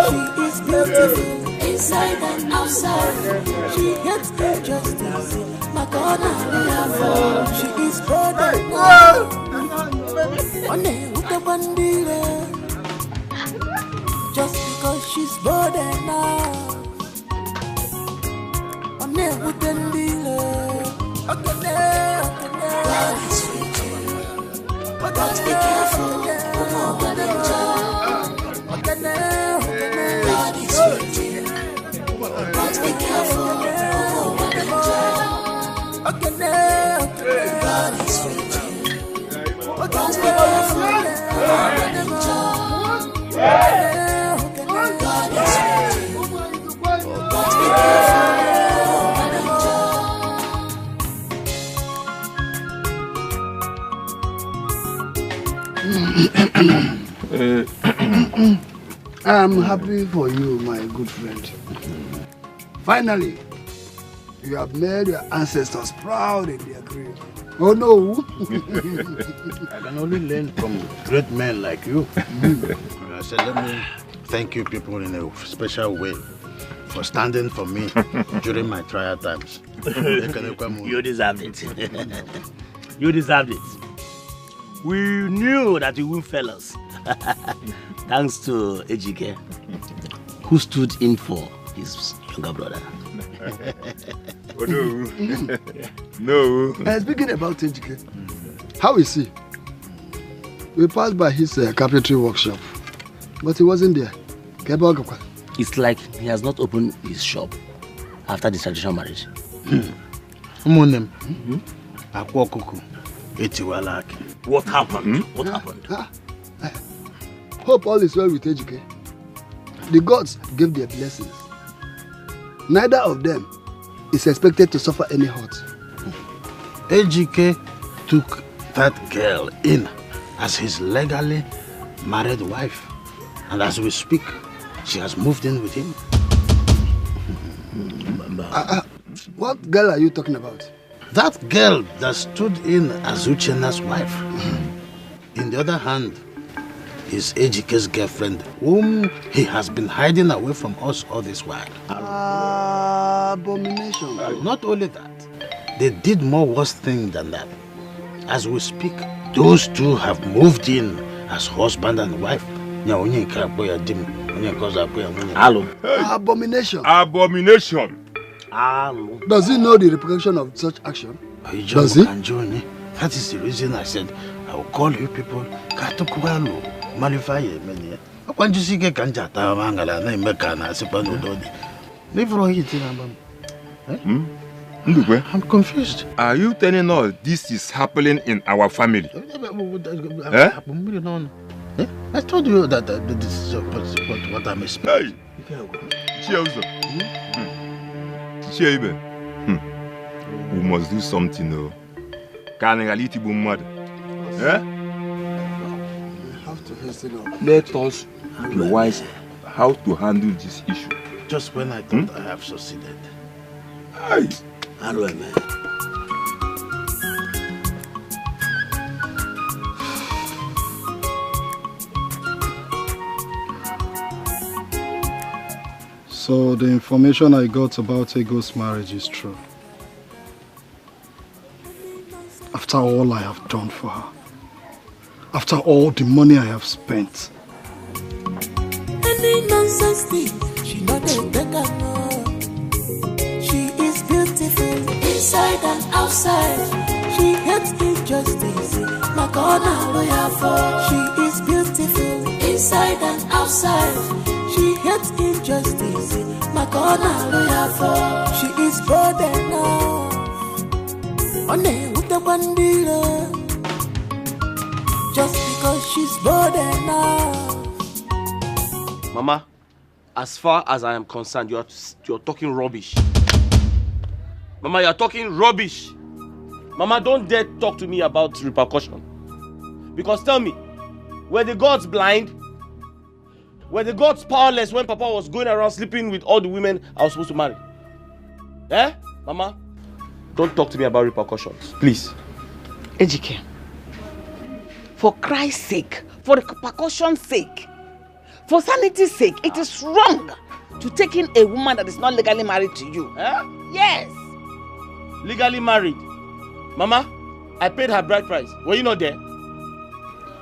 She is beautiful inside and outside. She hates injustice. She is brother. Just because she's bored enough. But be careful, God is waiting. But be careful, God is waiting. But be careful, I'm happy for you, my good friend. Finally, you have made your ancestors proud in their grave. Oh no! I can only learn from great men like you. I said, let me thank you people in a special way for standing for me during my trial times. You deserved it. You deserved it. We knew that you would fail us. Thanks to Dikeh, who stood in for his younger brother. Oh, no. No. Speaking about Dikeh, how is he? We passed by his carpentry workshop, but he wasn't there. It's like he has not opened his shop after the traditional marriage. What happened? What happened? Hope all is well with Dikeh. The gods gave their blessings. Neither of them is expected to suffer any hurt. Dikeh took that girl in as his legally married wife. And as we speak, she has moved in with him. What girl are you talking about? That girl that stood in as Uchenna's wife. In the other hand, is Dikeh's girlfriend, whom he has been hiding away from us all this while. Abomination. Not only that, they did more worse thing than that. As we speak, those two have moved in as husband and wife. Abomination. Abomination. Does he know the repercussion of such action? Does he? That is the reason I said I will call you people. I'm confused. Are you telling us this is happening in our family? I told you that this is what I'm expecting. We must do something now. Let us be wise how to handle this issue. Just when I thought I have succeeded. So the information I got about Ego's marriage is true. After all I have done for her. After all the money I have spent. Any nonsense thing, she not a beggar, no. She is beautiful inside and outside. She hates injustice. Makona lawyer for. She is beautiful inside and outside. She hates injustice. Makona lawyer for. She is bold enough. On a with the bandila. Just because she's bold enough. Mama, as far as I am concerned, you're talking rubbish. Mama, you're talking rubbish. Mama, don't dare talk to me about repercussion. Because tell me, were the gods blind? Were the gods powerless when Papa was going around sleeping with all the women I was supposed to marry? Eh? Mama, don't talk to me about repercussions, please. Dikeh, for Christ's sake, for the repercussion's sake, for sanity's sake, it is wrong to take in a woman that is not legally married to you. Eh? Yes. Legally married. Mama, I paid her bride price. Were you not there?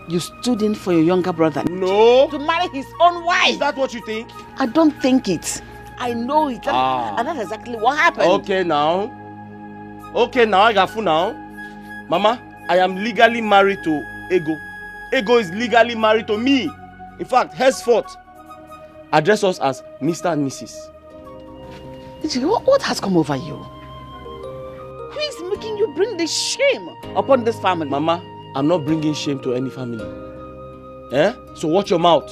You stood in for your younger brother. No. To marry his own wife. Is that what you think? I don't think it. I know it. And that's exactly what happened. Okay now, I got fool now. Mama, I am legally married to Ego. Ego is legally married to me. In fact, henceforth, address us as Mr. and Mrs. What has come over you? Who is making you bring this shame upon this family? Mama, I'm not bringing shame to any family. Eh? So watch your mouth.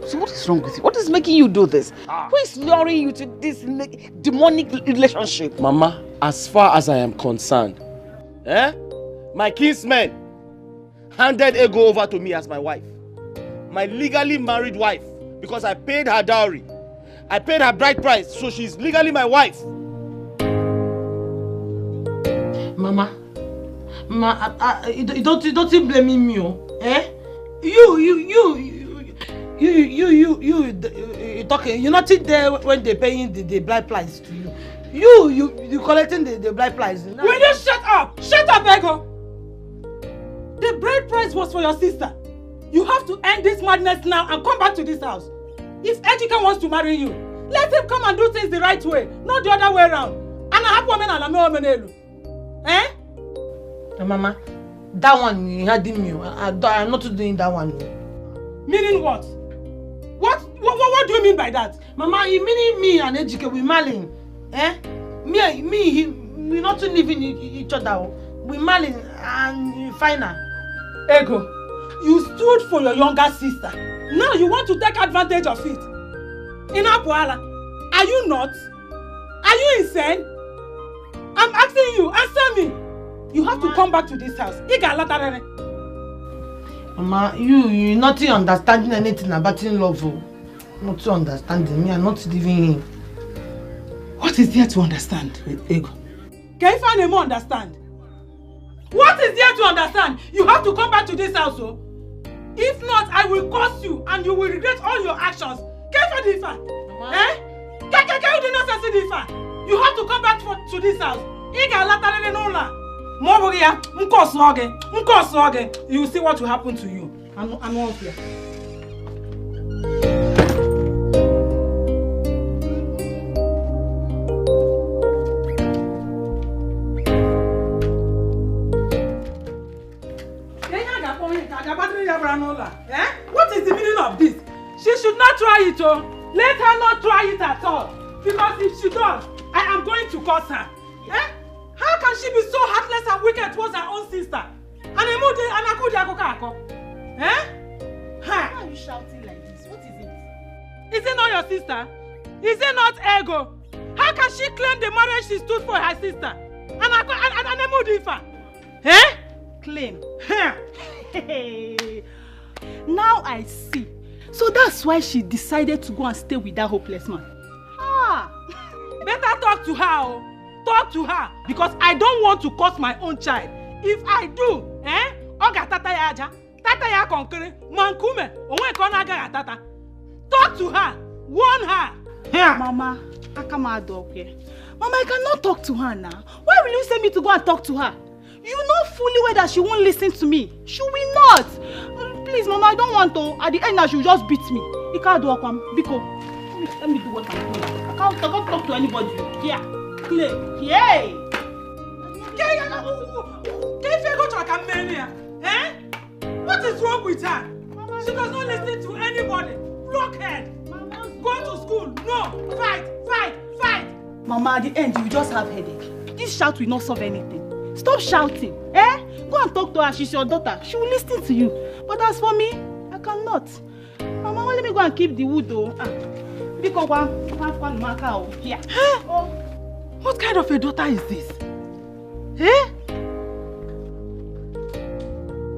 So what is wrong with you? What is making you do this? Who is luring you to this demonic relationship? Mama, as far as I am concerned, my kinsmen handed Ego over to me as my wife. My legally married wife. Because I paid her dowry. I paid her bride price, so she's legally my wife. Mama, you don't blame me, eh? You talking. You're not there when they're paying the bride price to you. You collecting the bride price. Will you shut up? Shut up, Ego. The bride price was for your sister. You have to end this madness now and come back to this house. If Dikeh wants to marry you, let him come and do things the right way, not the other way around. And I have women and I'm eh? Mama, that one you had in me. I'm not doing that one. Meaning what? What do you mean by that? Mama, you meaning me and Dikeh we marrying? Eh? We not living each other. We marrying and final. Ego, you stood for your younger sister. Now you want to take advantage of it. Inapuala, are you not? Are you insane? I'm asking you, answer me. You have to come back to this house. Mama, you're not understanding anything about in love. Not understanding me. I'm not leaving him. What is there to understand? Ego. Can you find him understand? What is there to understand? You have to come back to this house, oh. If not, I will curse you and you will regret all your actions. You have to come back to this house. You will see what will happen to you. I'm not here. What is the meaning of this? She should not try it, oh. Let her not try it at all. Because if she does, I am going to curse her. Eh? How can she be so heartless and wicked towards her own sister? Eh? Why are you shouting like this? What is it? Is it not your sister? Is it not Ego? How can she claim the marriage she stood for her sister? Eh? Claim. Now I see. So that's why she decided to go and stay with that hopeless man. Better talk to her, oh. Talk to her, because I don't want to curse my own child. If I do, Oga tata ya aja, tata ya konkere, mankume, onwe kona aga tata. Talk to her, warn her. Yeah. Mama, I come out okay. Mama, I cannot talk to her now. Why will you send me to go and talk to her? You know fully well that she won't listen to me. She will not. Please, Mama, I don't want to. At the end, she will just beat me. You can't do Biko. Let me do what I'm doing. I can't talk to anybody. Here. Play. Yay! Eh? What is wrong with her? She does not listen to anybody. Blockhead. Go to school. No. Fight. Mama, at the end, you will just have headache. This shout will not solve anything. Stop shouting. Eh? Go and talk to her. She's your daughter. She will listen to you. But as for me, I cannot. Mama, let me go and keep the wood though. Here. What kind of a daughter is this? Eh?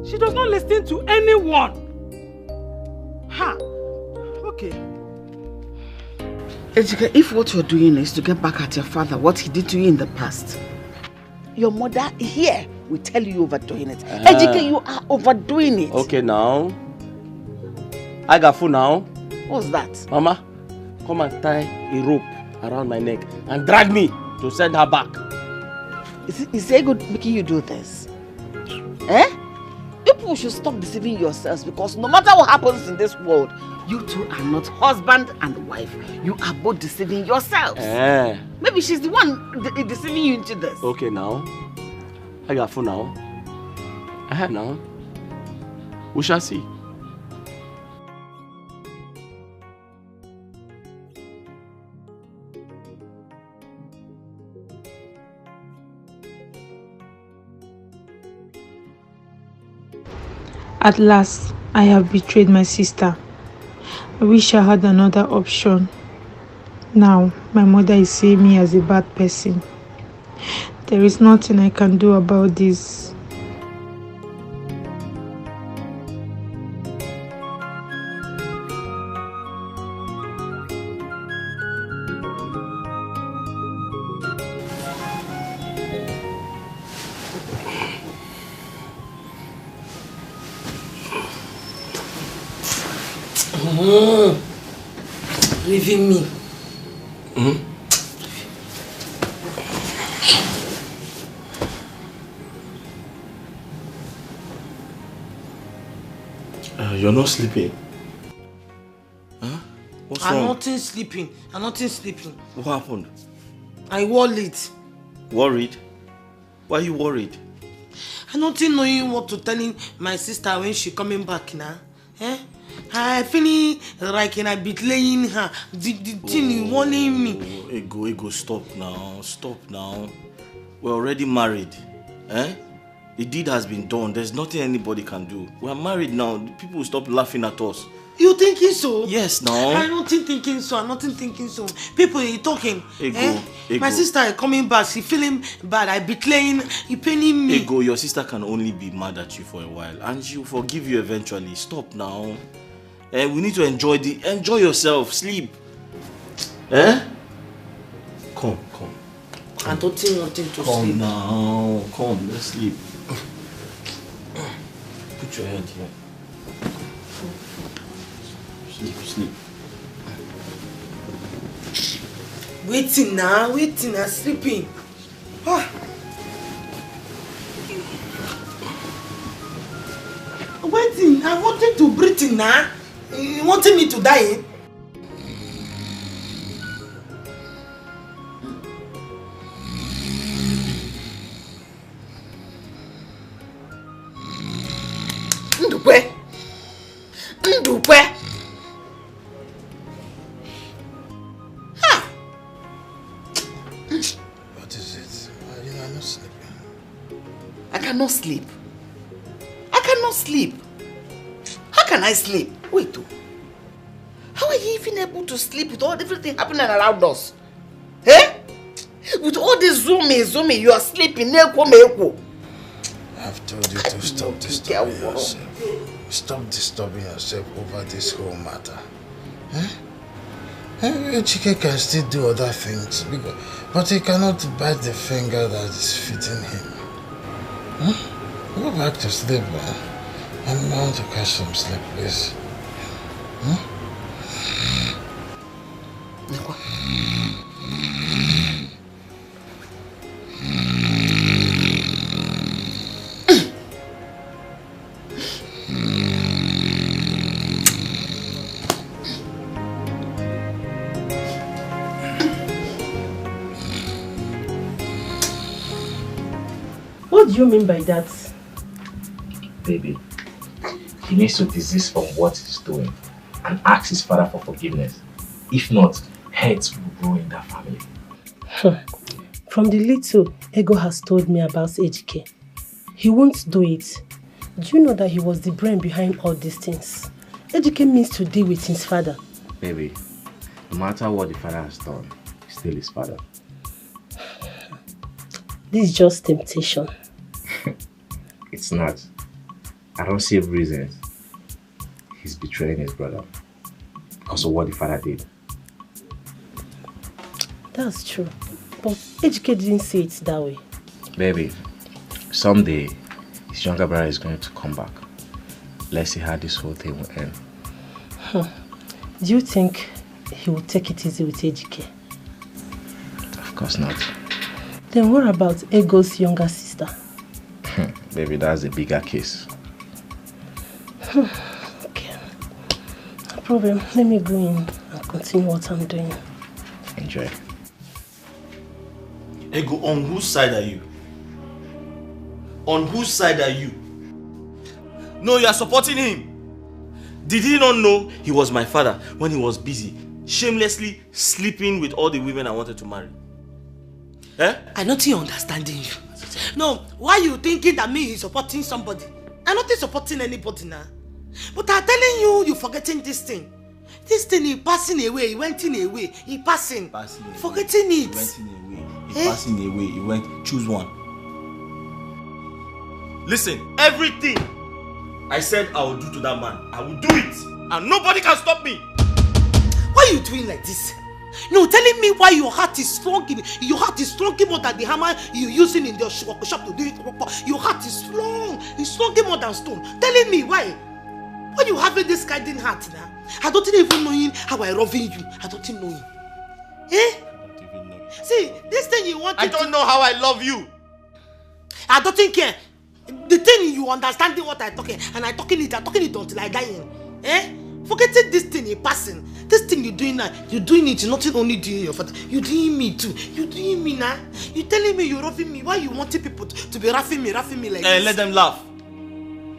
She does not listen to anyone. Ha! Okay. Ejike, if what you're doing is to get back at your father, what he did to you in the past, your mother here will tell you overdoing it. Ejike, you are overdoing it. Okay, now. I got food now. What's that? Mama, come and tie a rope around my neck and drag me to send her back. Is it good making you do this? Eh? People should stop deceiving yourselves, because no matter what happens in this world, you two are not husband and wife. You are both deceiving yourselves. Maybe she's the one deceiving you into this. Okay, now. I got food now. Now. We shall see. At last, I have betrayed my sister. I wish I had another option. Now, my mother is seeing me as a bad person. There is nothing I can do about this. Leaving me. You're not sleeping. Huh? What's wrong? I'm not sleeping. What happened? I worried. Worried? Why are you worried? I'm not knowing what to telling my sister when she coming back now. Eh? I feeling like I betraying her. The thing warning me. Ego, stop now. We're already married. Eh? The deed has been done. There's nothing anybody can do. We're married now. People will stop laughing at us. You thinking so? Yes, now. I'm not thinking so. People are talking. Ego. My sister is coming back. She feeling bad. I betraying. He paining me. Ego, your sister can only be mad at you for a while, and she'll forgive you eventually. Stop now. We need to enjoy yourself. Sleep. Eh? Come. I don't think wanting to sleep. Come now. Come, let's sleep. Put your head here. Sleep. Waiting now, sleeping. Waiting, I wanted to breathe in now. You wanted me to die? Ndukwe. What is it? I'm not sleeping. I cannot sleep. How can I sleep? Wait. How are you even able to sleep with all everything happening around us? Eh? With all this zooming, you are sleeping. I've told you to stop disturbing yourself. Stop disturbing yourself over this whole matter. Chike can still do other things, but he cannot bite the finger that is fitting him. Go back to sleep, man. I want to catch some sleep, please. What do you mean by that? Baby, he needs to desist from what he's doing and ask his father for forgiveness. If not, heads will grow in that family. From the little Ego has told me about Ejike, he won't do it. Do you know that he was the brain behind all these things? Ejike means to deal with his father. Baby, no matter what the father has done, he's still his father. This is just temptation. It's not. I don't see a reason he's betraying his brother because of what the father did. That's true. But Ejike didn't say it that way. Baby, someday his younger brother is going to come back. Let's see how this whole thing will end. Do you think he will take it easy with Ejike? Of course not. Then what about Ego's younger sister? Baby, that's a bigger case. Okay. No problem. Let me go in and continue what I'm doing. Enjoy. Ego, on whose side are you? On whose side are you? No, you are supporting him. Did he not know he was my father when he was busy, shamelessly sleeping with all the women I wanted to marry? Eh? I don't think understanding you. No, why you thinking that me is supporting somebody? I'm not supporting anybody now. But I'm telling you, you're forgetting this thing. This thing is passing away. He went in away. He passing. Forgetting it. He went in away. He passing away. He went. Choose one. Listen, everything I said I will do to that man, I will do it, and nobody can stop me. Why are you doing like this? No, telling me why your heart is strong. Your heart is strong more than the hammer you're using in the shop to do it. Your heart is strong. It's strong more than stone. Telling me why? Why you having this kind of heart now? I don't even know how I love you. I don't even know you. Eh? I don't even know you. See, this thing you want. I don't know how I love you. I don't care. The thing you understanding what I'm talking, and I'm talking it until I die. Eh? Forgetting this thing, you're passing. This thing you're doing now, you're doing it. You're not only doing your father, you're doing me too. You're doing me now. You're telling me you're roughing me. Why you wanting people to be roughing me like this? Let them laugh.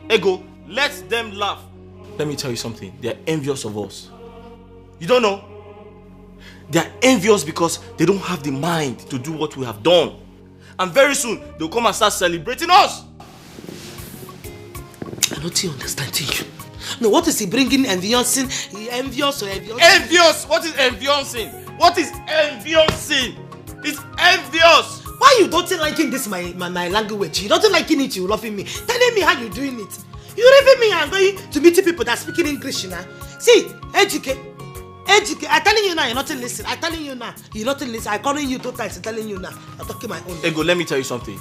Ego, let them laugh. Let me tell you something. They're envious of us. You don't know? They're envious because they don't have the mind to do what we have done. And very soon, they'll come and start celebrating us. I don't understand you. No, what is he bringing envious? Envious or envious? Envious? What is envious? What is envious? It's envious. Why you don't liking this my language? You don't liking it, you loving me. Telling me how you doing it. You leaving me and going to meet people that speaking English now. See, Ejike. I'm telling you now, you're not listening. I'm telling you now, you're not listening. I'm calling you 2 times. I'm telling you now. I'm talking my own. Ego, let me tell you something.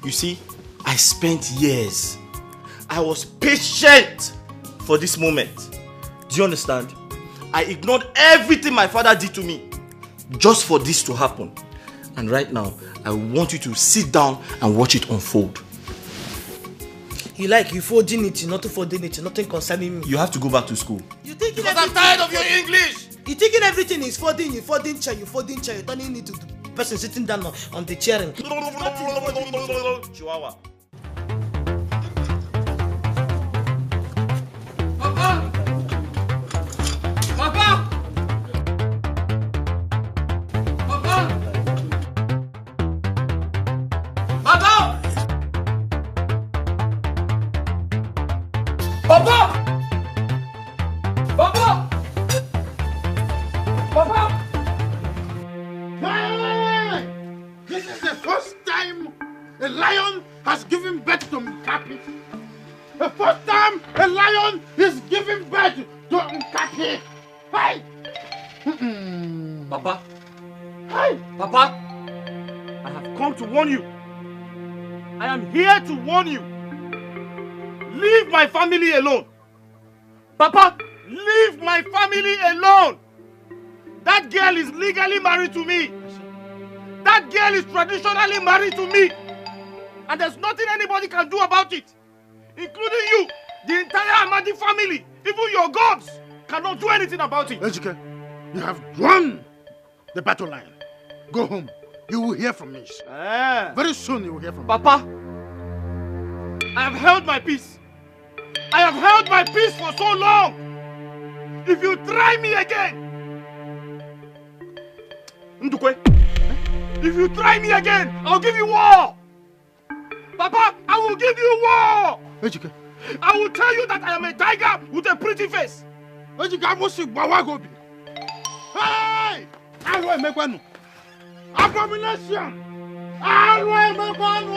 You see, I spent years. I was patient for this moment. Do you understand? I ignored everything my father did to me just for this to happen. And right now, I want you to sit down and watch it unfold. You folding it, you're not folding it, nothing concerning me. You have to go back to school. Because I'm tired of your English. You're thinking everything is folding, you folding chair, you're turning it to the person sitting down on the chair. Chihuahua. A lion has given birth to Nkapi. The first time a lion is giving birth to Nkapi. Hey! Papa. Hey! Papa. I have come to warn you. I am here to warn you. Leave my family alone. Papa, leave my family alone. That girl is legally married to me. That girl is traditionally married to me. And there's nothing anybody can do about it. Including you, the entire Amadi family, even your gods cannot do anything about it. Ejike, you have won the battle line. Go home. You will hear from me. Very soon you will hear from me. Papa, I have held my peace. I have held my peace for so long. If you try me again, Ndukwe, if you try me again, I'll give you war. Papa, I will give you war. Ejike. I will tell you that I am a tiger with a pretty face. Ejike, I must see Bawagobi. Hey! I will make one. Abomination! I will make one.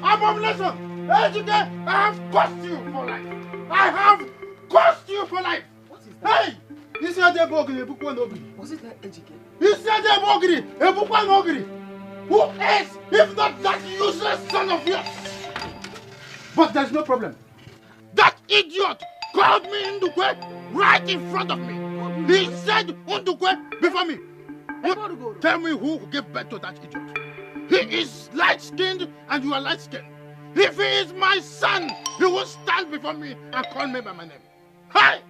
Abomination! Ejike, I have cost you for life. I have cost you for life. What is that? Hey! You said the Bogri, a book one ogri. Was it that Ejike? You said the Bogri, a book one ogri. Who is, if not that useless son of yours? But there's no problem. That idiot called me Ndukwe right in front of me. He said Ndukwe before me. Tell me who gave birth to that idiot. He is light-skinned and you are light-skinned. If he is my son, he will stand before me and call me by my name. Hey!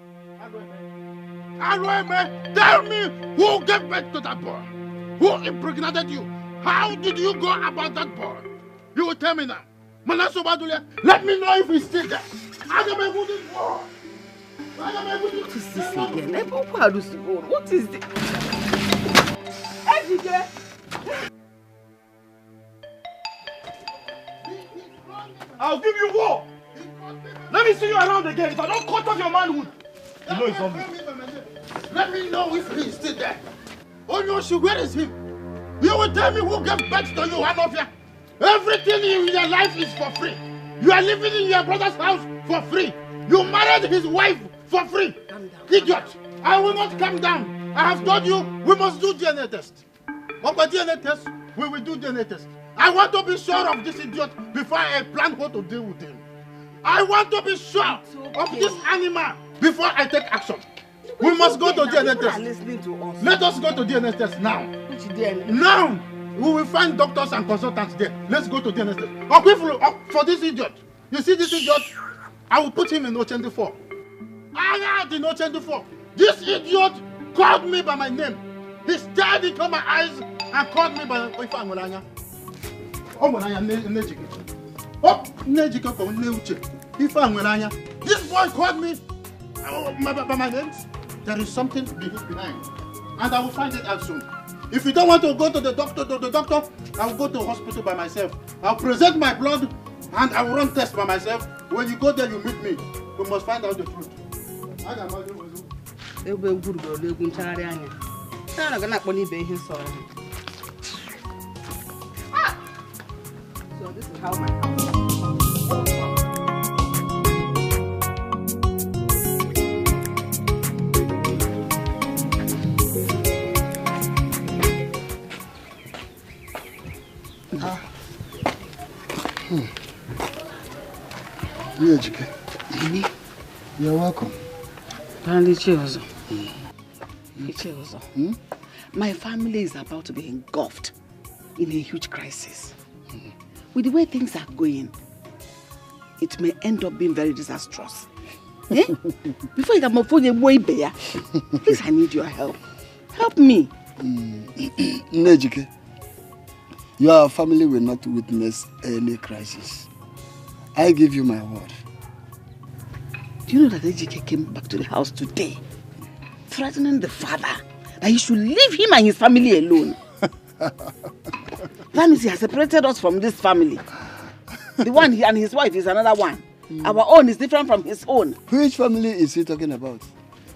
Arueme, tell me who gave birth to that boy? Who impregnated you? How did you go about that boy? You will tell me now. Manaso Badule, let me know if he's still there. What is this again? What is this? Ejike! I'll give you war. Let me see you around again. If I don't cut off your manhood, you know it's on me. Let me know if he's still there. Oh no, where is he? You will tell me who gave birth to you, one of you. Everything in your life is for free. You are living in your brother's house for free. You married his wife for free. Idiot! I will not come down. I have told you we must do DNA test. What about DNA test? We will do DNA test. I want to be sure of this idiot before I plan how to deal with him. I want to be sure of this animal before I take action. We must go to DNA test. Let us go to DNA test now. Which DNA? Now! We will find doctors and consultants there. Let's go to DNA test. For this idiot. You see this idiot? I will put him in O24. I am in O24. This idiot called me by my name. He stared into my eyes and called me by Ifangolanya. Oh, Nejike. Oh, Nejike. Ifangolanya. This boy called me by my name. There is something behind. And I will find it out soon. If you don't want to go to the doctor, I will go to the hospital by myself. I'll present my blood and I will run tests by myself. When you go there, you meet me. We must find out the truth. So this is how my house. Ejike, you're welcome. My family is about to be engulfed in a huge crisis. With the way things are going, it may end up being very disastrous. Before you can move forward, please, I need your help. Help me. Ejike, your family will not witness any crisis. I give you my word. Do you know that Ejike came back to the house today, threatening the father that he should leave him and his family alone? That means he has separated us from this family. The one he and his wife is another one. Our own is different from his own. Which family is he talking about?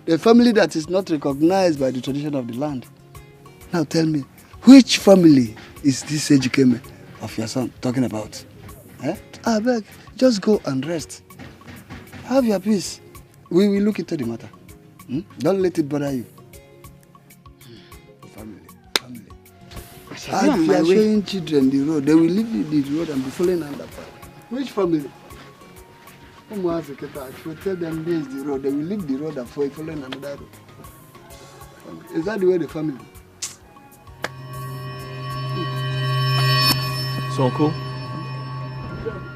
The family that is not recognized by the tradition of the land. Now tell me, which family is this Ejike of your son talking about? I beg, just go and rest. Have your peace. We will look into the matter. Don't let it bother you. Family. As you are showing children the road, they will leave the road and be following under fire. Which family? If you tell them this is the road, they will leave the road and following another road. Is that the way the family? So, uncle,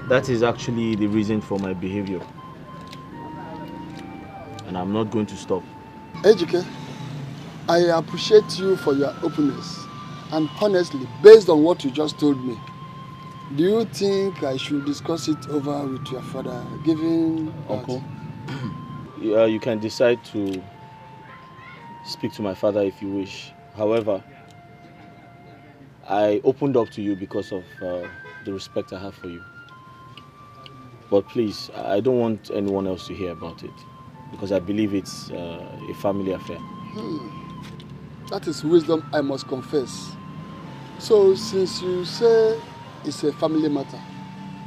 that is actually the reason for my behavior. And I'm not going to stop. Ejike, I appreciate you for your openness. And honestly, based on what you just told me, Do you think I should discuss it over with your father, given Uncle? Yeah, you can decide to speak to my father if you wish. However, I opened up to you because of the respect I have for you. But please, I don't want anyone else to hear about it, because I believe it's a family affair. That is wisdom, I must confess. So, since you say it's a family matter,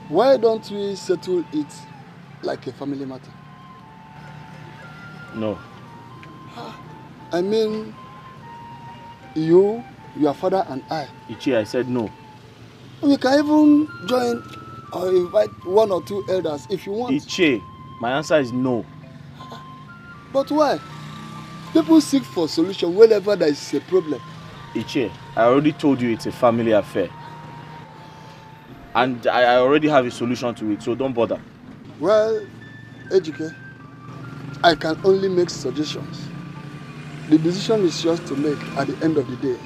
why don't we settle it like a family matter? No. I mean, you, your father and I. Ichi, I said no. We can even join or invite one or two elders if you want. Ichi, my answer is no. But why? People seek for solution whenever there is a problem. Ichi, I already told you it's a family affair. And I already have a solution to it, so don't bother. Well, Ejike, I can only make suggestions. The decision is yours to make at the end of the day.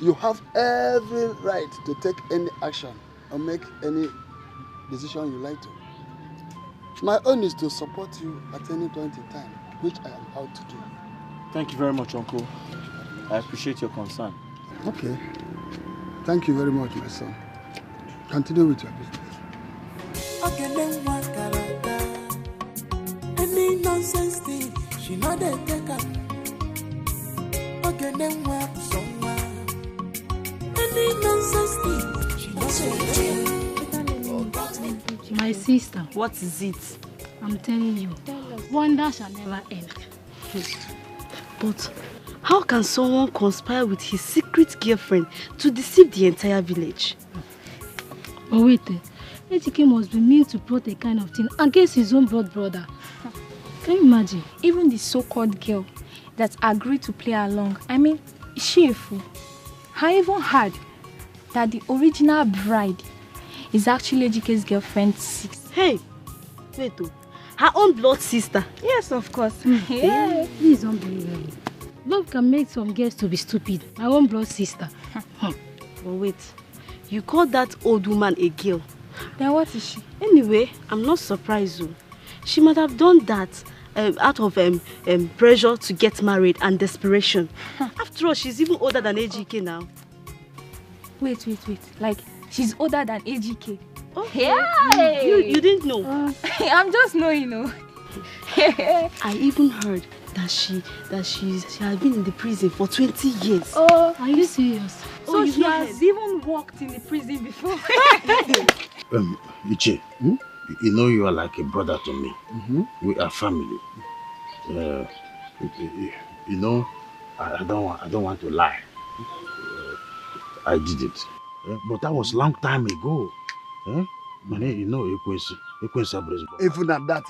You have every right to take any action or make any decision you like to. My own is to support you at any point in time, which I am out to do. Thank you very much, Uncle. I appreciate your concern. Okay. Thank you very much, my son. Continue with your business. Any nonsense thing, she know they take her. Any nonsense thing, she know they take her. My sister. What is it? I'm telling you, wonder shall never end. But how can someone conspire with his secret girlfriend to deceive the entire village? But wait, Ejike must be mean to plot a kind of thing against his own blood brother. Can you imagine? Even the so-called girl that agreed to play along, I mean, is she a fool? I even heard that the original bride is actually Ejike's girlfriend 6. Hey, wait, her own blood sister? Yes, of course. Yeah, this is unbelievable. Love can make some girls to be stupid. My own blood sister. But wait, you call that old woman a girl? Then what is she? Anyway, I'm not surprised though. She might have done that out of pressure to get married and desperation. After all, she's even older than Ejike now. Wait. Like, she's older than Ejike? Okay. Hey! You didn't know? I'm just knowing, you know. I even heard that she has been in the prison for 20 years. Oh, are you serious? So she has even worked in the prison before. Ichi, you know you are like a brother to me. We are family. You know, I don't want to lie. I did it, but that was long time ago. You know, even at that,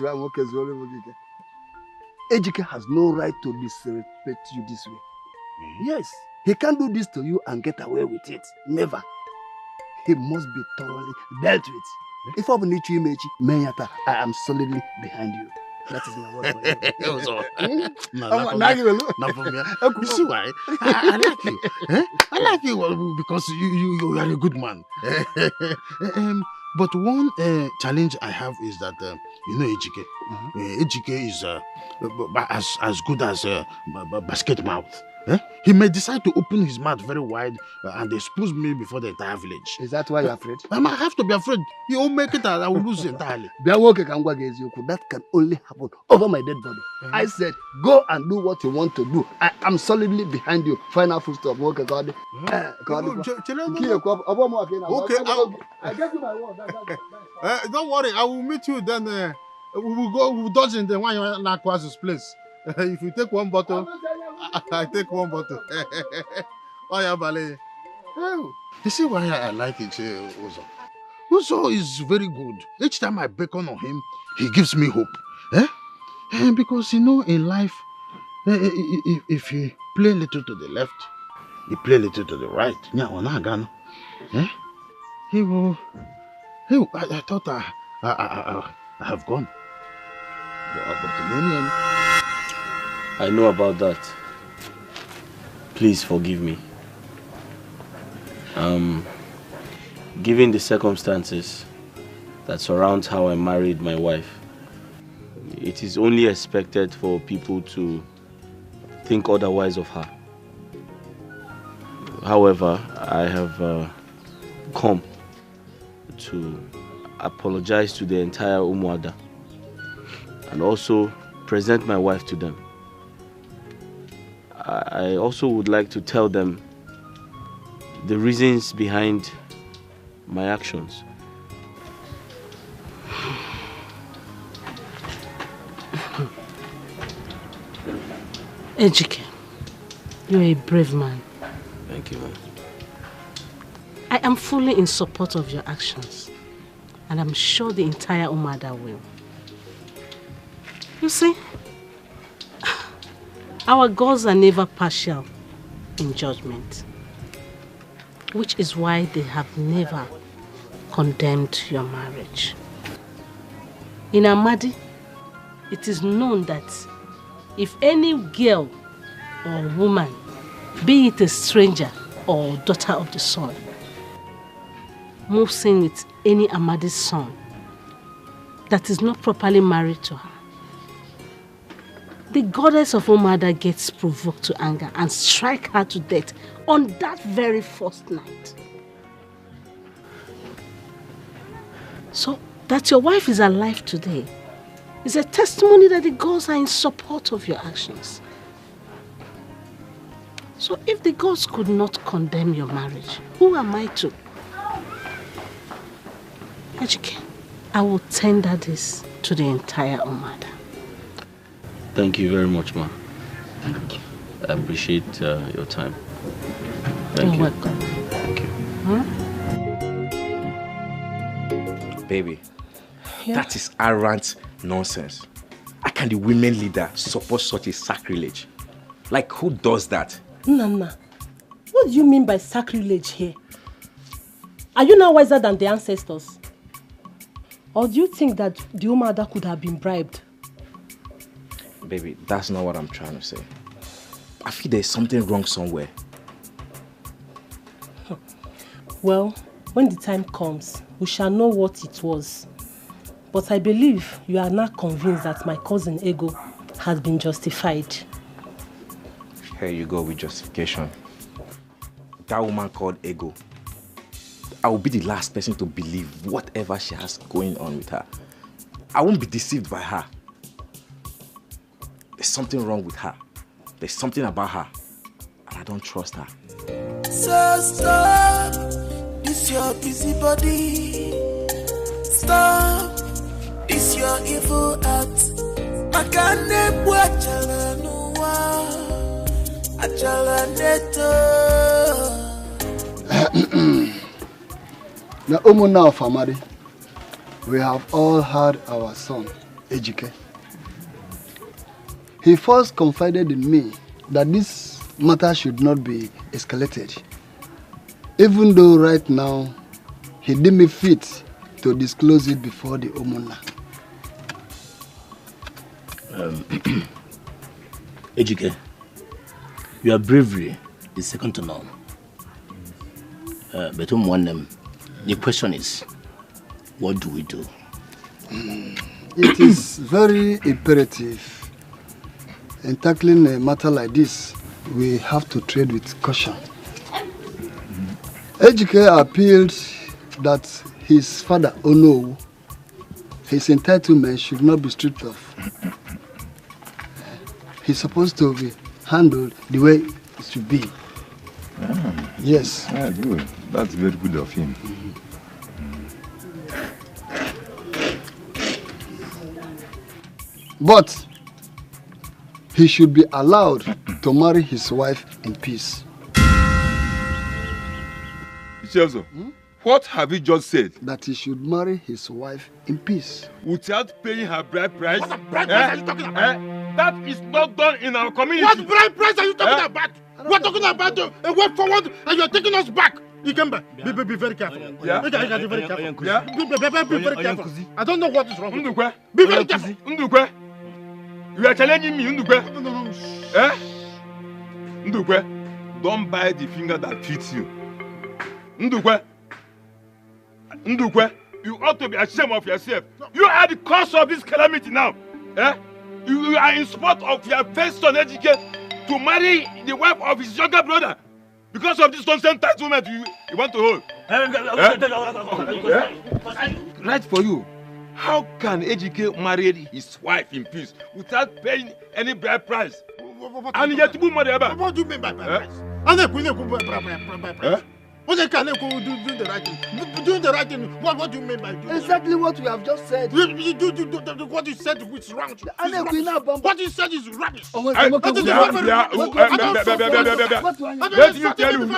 Ejike has no right to disrespect you this way. Yes, he can't do this to you and get away with it. Never. He must be thoroughly dealt with. If I need you, I am solidly behind you. That is my word for you. You see why? I like you. I like you because you are a good man. But one challenge I have is that, you know, Ejike. Ejike is as good as a basket mouth. He may decide to open his mouth very wide and expose me before the entire village. Is that why you're afraid? I might have to be afraid. He won't make it, I will lose entirely. That can only happen over my dead body. I said, go and do what you want to do. I am solidly behind you. Final full stop. Okay, Okay, I gave you my word. Don't worry, I will meet you then. We will dodge in the one in Aqua's place. If you take one bottle, I take one bottle. Oh, yeah, Bale. You see why I like it, Uzo? Uzo is very good. Each time I beckon on him, he gives me hope. Because, you know, in life, if you play a little to the left, you play a little to the right. He will. I thought I have gone. I know about that. Please forgive me. given the circumstances that surround how I married my wife, it is only expected for people to think otherwise of her. However, I have come to apologize to the entire Umuada and also present my wife to them. I also would like to tell them the reasons behind my actions. Ejike, you're a brave man. Thank you, ma'am. I am fully in support of your actions, and I'm sure the entire Umada will. You see, our gods are never partial in judgment, which is why they have never condemned your marriage. In Amadi, it is known that if any girl or woman, be it a stranger or daughter of the sun, moves in with any Amadi's son that is not properly married to her, the goddess of Umada gets provoked to anger and strike her to death on that very first night. So that your wife is alive today is a testimony that the gods are in support of your actions. So if the gods could not condemn your marriage, who am I to? Ejike, I will tender this to the entire Umada. Thank you very much, ma. Thank you. I appreciate your time. Thank you. You're welcome. Thank you. Huh? Baby, Yeah? that is arrant nonsense. How can the women leader support such a sacrilege? Like, who does that? Nana, what do you mean by sacrilege here? Are you now wiser than the ancestors? Or do you think that the Umada could have been bribed? Baby, that's not what I'm trying to say. I feel there's something wrong somewhere. Well, when the time comes, we shall know what it was. But I believe you are now convinced that my cousin Ego has been justified. Here you go with justification. That woman called Ego, I will be the last person to believe whatever she has going on with her. I won't be deceived by her. There's something wrong with her. There's something about her, and I don't trust her. So stop, this your busy body. Stop, this your evil act. I can't watch The Umuna of Amadi, we have all heard our son, Ejike. He first confided in me that this matter should not be escalated, even though right now he deemed me fit to disclose it before the Umuna. Ejike, your bravery is second to none. But the question is, what do we do? It is very imperative. In tackling a matter like this, we have to tread with caution. Ejike appealed that his father, Ono, his entitlement should not be stripped off. He's supposed to be handled the way it should be. Yes. Good. That's very good of him. But he should be allowed to marry his wife in peace. Chelsea, what have you just said? That he should marry his wife in peace. Without paying her bride price? What bride price are you talking about? That is not done in our community. What bride price are you talking about? We're talking about a way forward and you're taking us back. Ikemba, be very careful. Yeah. Be very careful. Yeah. Be very careful. I don't know what is wrong with you. Ndukwe. Be very careful. Ndukwe. You are challenging me, Ndukwe. No. Eh? Ndukwe, don't bite the finger that fits you. Ndukwe. Ndukwe, you ought to be ashamed of yourself. You are the cause of this calamity now. Eh? You are in support of your first son, Ejike, to marry the wife of his younger brother. Because of this nonsense entitlement you want to hold. Right for you. How can Ejike marry his wife in peace without paying any bride price? And yet, what do you mean by bride price? Doing the right thing. Doing the right thing. What do you mean by doing exactly what we have just said? What you said is wrong. What you said is rubbish. Let me tell you.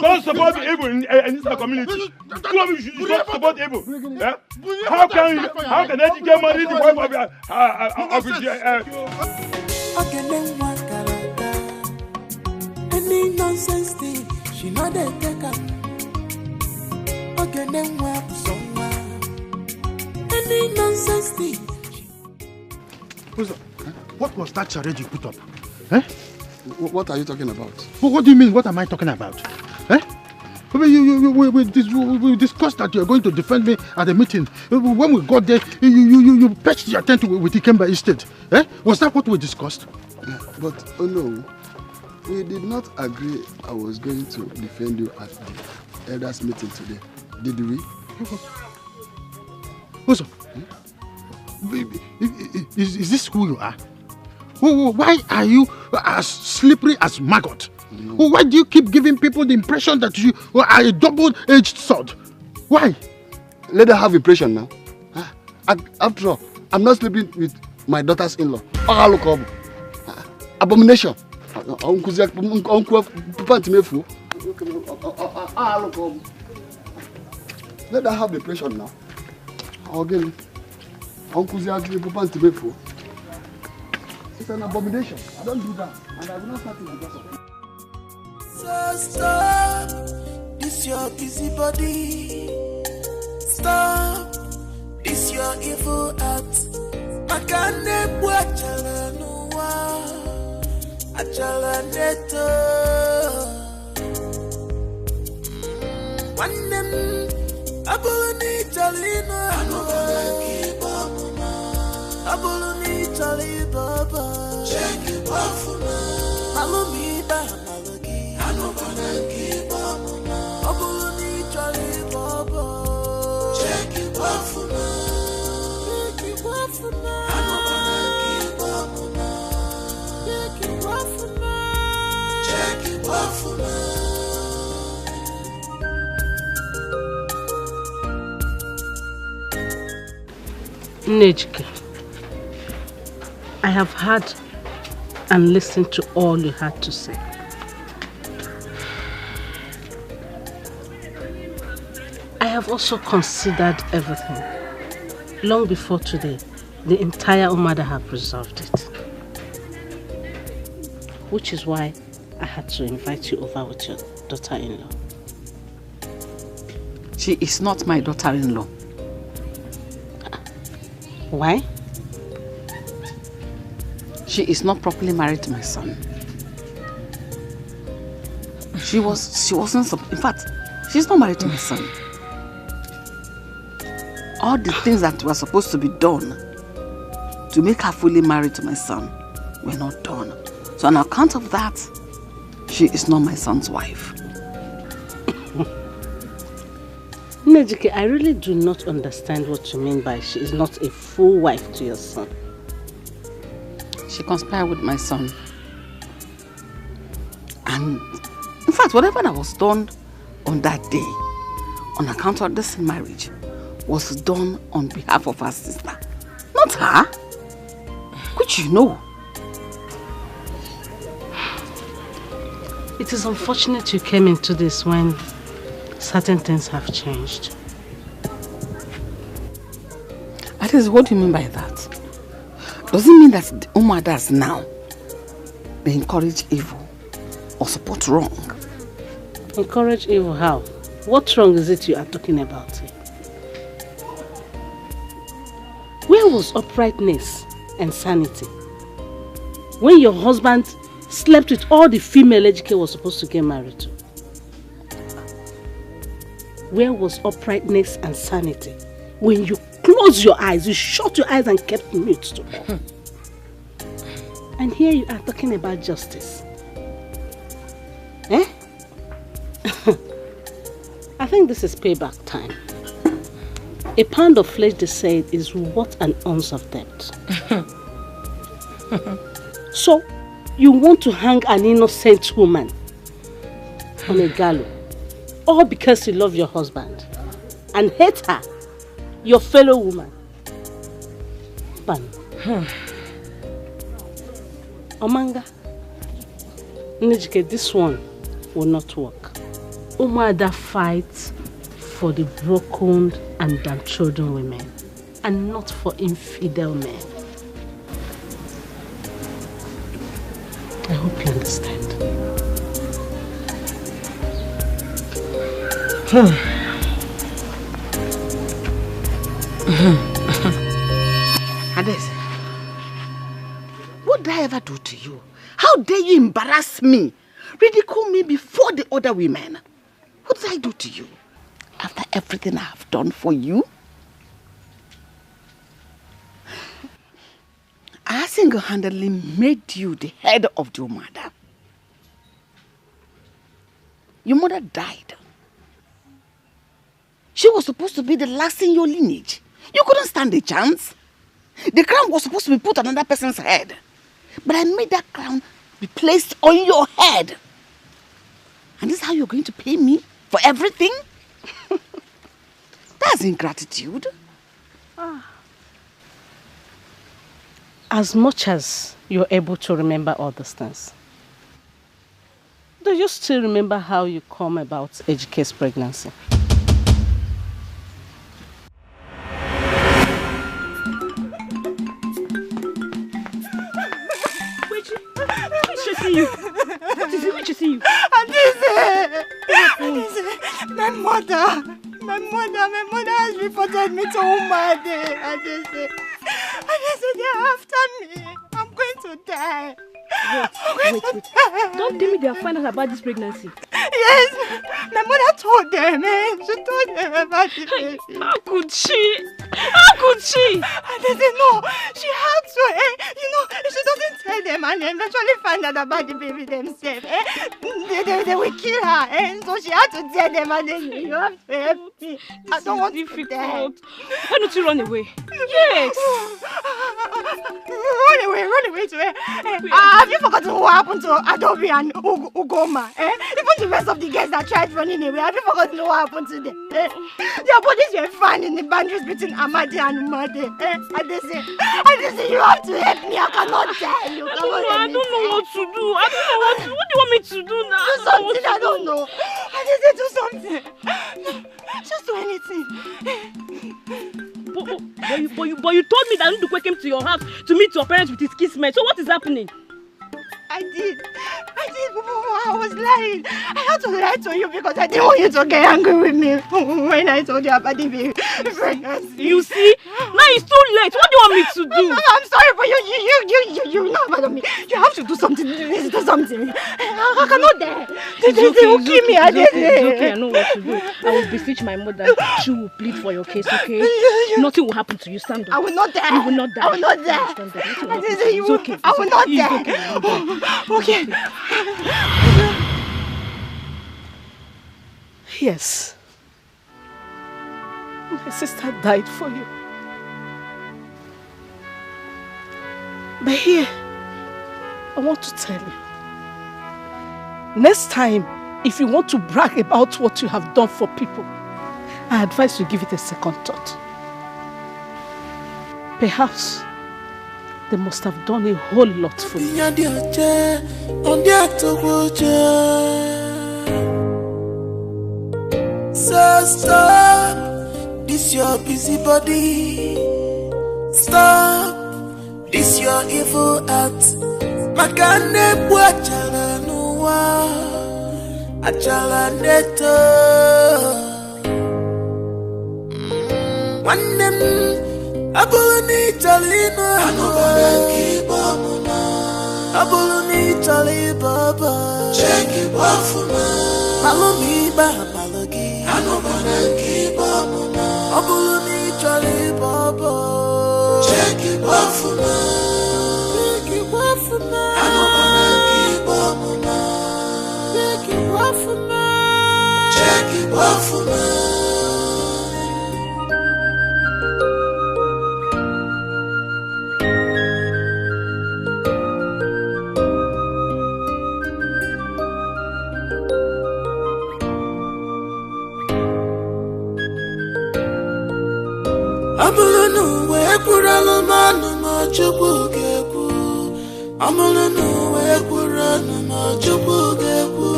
Don't support evil in this community. You should support evil. How can Ejike marry the wife of his any nonsense thing, she know they take up. Okay, then we're somewhere. Any nonsense thing. What was that charade you put up? Eh? What are you talking about? What do you mean? What am I talking about? Eh? We discussed that you are going to defend me at the meeting. When we got there, you pitched your tent with Ikemba Estate. Eh? Was that what we discussed? But, oh no. We did not agree I was going to defend you at the elders meeting today. Did we? Also, is this who you are? Why are you as slippery as maggot? No. Why do you keep giving people the impression that you are a double-edged sword? Why? Let her have impression now. After all, I'm not sleeping with my daughter's in-law. Abomination. Let her have the pressure now. Again, it's an abomination. I don't do that, and I will not start it because of it. So stop this your busybody. Stop this your evil act. Makane bwachala nuwa. Achala neto Wanem Abuluni Jalina Abuluni Jalibaba Check it wafuna Malumida Malagi Anobanaki Bamuna Abuluni Jalibaba Check it wafuna Check it wafuna Anobanaki Bamuna Check it wafuna Nejike, I have heard and listened to all you had to say. I have also considered everything. Long before today, the entire Umada have resolved it. Which is why I had to invite you over with your daughter-in-law. She is not my daughter-in-law. Why? She is not properly married to my son. She wasn't, in fact, she's not married to my son. All the things that were supposed to be done to make her fully married to my son were not done. So on account of that, she is not my son's wife. Nejike, I really do not understand what you mean by she is not a full wife to your son. She conspired with my son. And in fact, whatever that was done on that day, on account of this marriage, was done on behalf of her sister. Not her. Which you know. It is unfortunate you came into this when certain things have changed. That is, what do you mean by that? Does it mean that Umadas now, they encourage evil or support wrong? Encourage evil how? What wrong is it you are talking about? Where was uprightness and sanity when your husband slept with all the female Ejike was supposed to get married to? Where was uprightness and sanity when you closed your eyes, you shut your eyes and kept mute to her? And here you are talking about justice. Eh? I think this is payback time. A pound of flesh, they said, is worth an ounce of debt. So, you want to hang an innocent woman on a gallows, all because you love your husband and hate her, your fellow woman. Ban. Omanga, Nijike, this one will not work. Umada fights for the broken and downtrodden women, and not for infidel men. I hope you understand. Hades, what did I ever do to you? How dare you embarrass me? Ridicule me before the other women? What did I do to you? After everything I have done for you? I single-handedly made you the head of your mother. Your mother died. She was supposed to be the last in your lineage. You couldn't stand a chance. The crown was supposed to be put on another person's head. But I made that crown be placed on your head. And this is how you're going to pay me for everything? That's ingratitude. As much as you're able to remember all these things, do you still remember how you come about Ejike's pregnancy? Who's chasing you? What is it? Who's chasing you? Adise, my mother has reported me to Umade. Adise, they're after me. I'm going to die. Wait. Don't tell me they are finding out about this pregnancy. Yes, my mother told them, She told them about the baby. How could she? And they said, no, she had to, if she doesn't tell them and eventually find out about the baby themselves, they will kill her, So she had to tell them and then you have to help me. I don't want to die. Why don't you run away? Yes. Run away to her. Have you forgotten what happened to Adobe and Ugoma? Even the rest of the guests that tried running away, have you forgotten what happened to them? Their bodies were found in the boundaries between Amadi and Umade. And they say, you have to help me. I cannot die. I don't know what to do. What do you want me to do now? Do something. I don't know. And they say, do something. Just do anything. But you told me that Ndukwe came to your house to meet your parents with his kismet. So what is happening? I did. I was lying. I had to lie to you because I didn't want you to get angry with me when I told you about the baby pregnancy. You see? Now it's too late. What do you want me to do? I'm sorry, but you know about me. You have to do something. Do something. I cannot die. They will kill me. It's okay. I know what to do. I will beseech my mother. She will plead for your case, okay? Nothing will happen to you. Stand up. I will not die. You will not die. I will not die. It's okay. I will not die. Okay. Yes. My sister died for you. But here, I want to tell you. Next time, if you want to brag about what you have done for people, I advise you give it a second thought. Perhaps they must have done a whole lot for you. So stop this your busy body. Stop this your evil act. Makane buachala nuwa achala neto. Wanem Abuluni Talina Abuluni Charlie Baba. Check it off for me. Malumi Balogi. I know Bananki Bamuna. Obuluni Charlie Baba. Check it off for me. Check it off for me. I know Bananki Bamuna. Check it off for me. Check it off for me. Amulunu we kuralo manu machubu geku. Amulunu we kuralo machubu geku.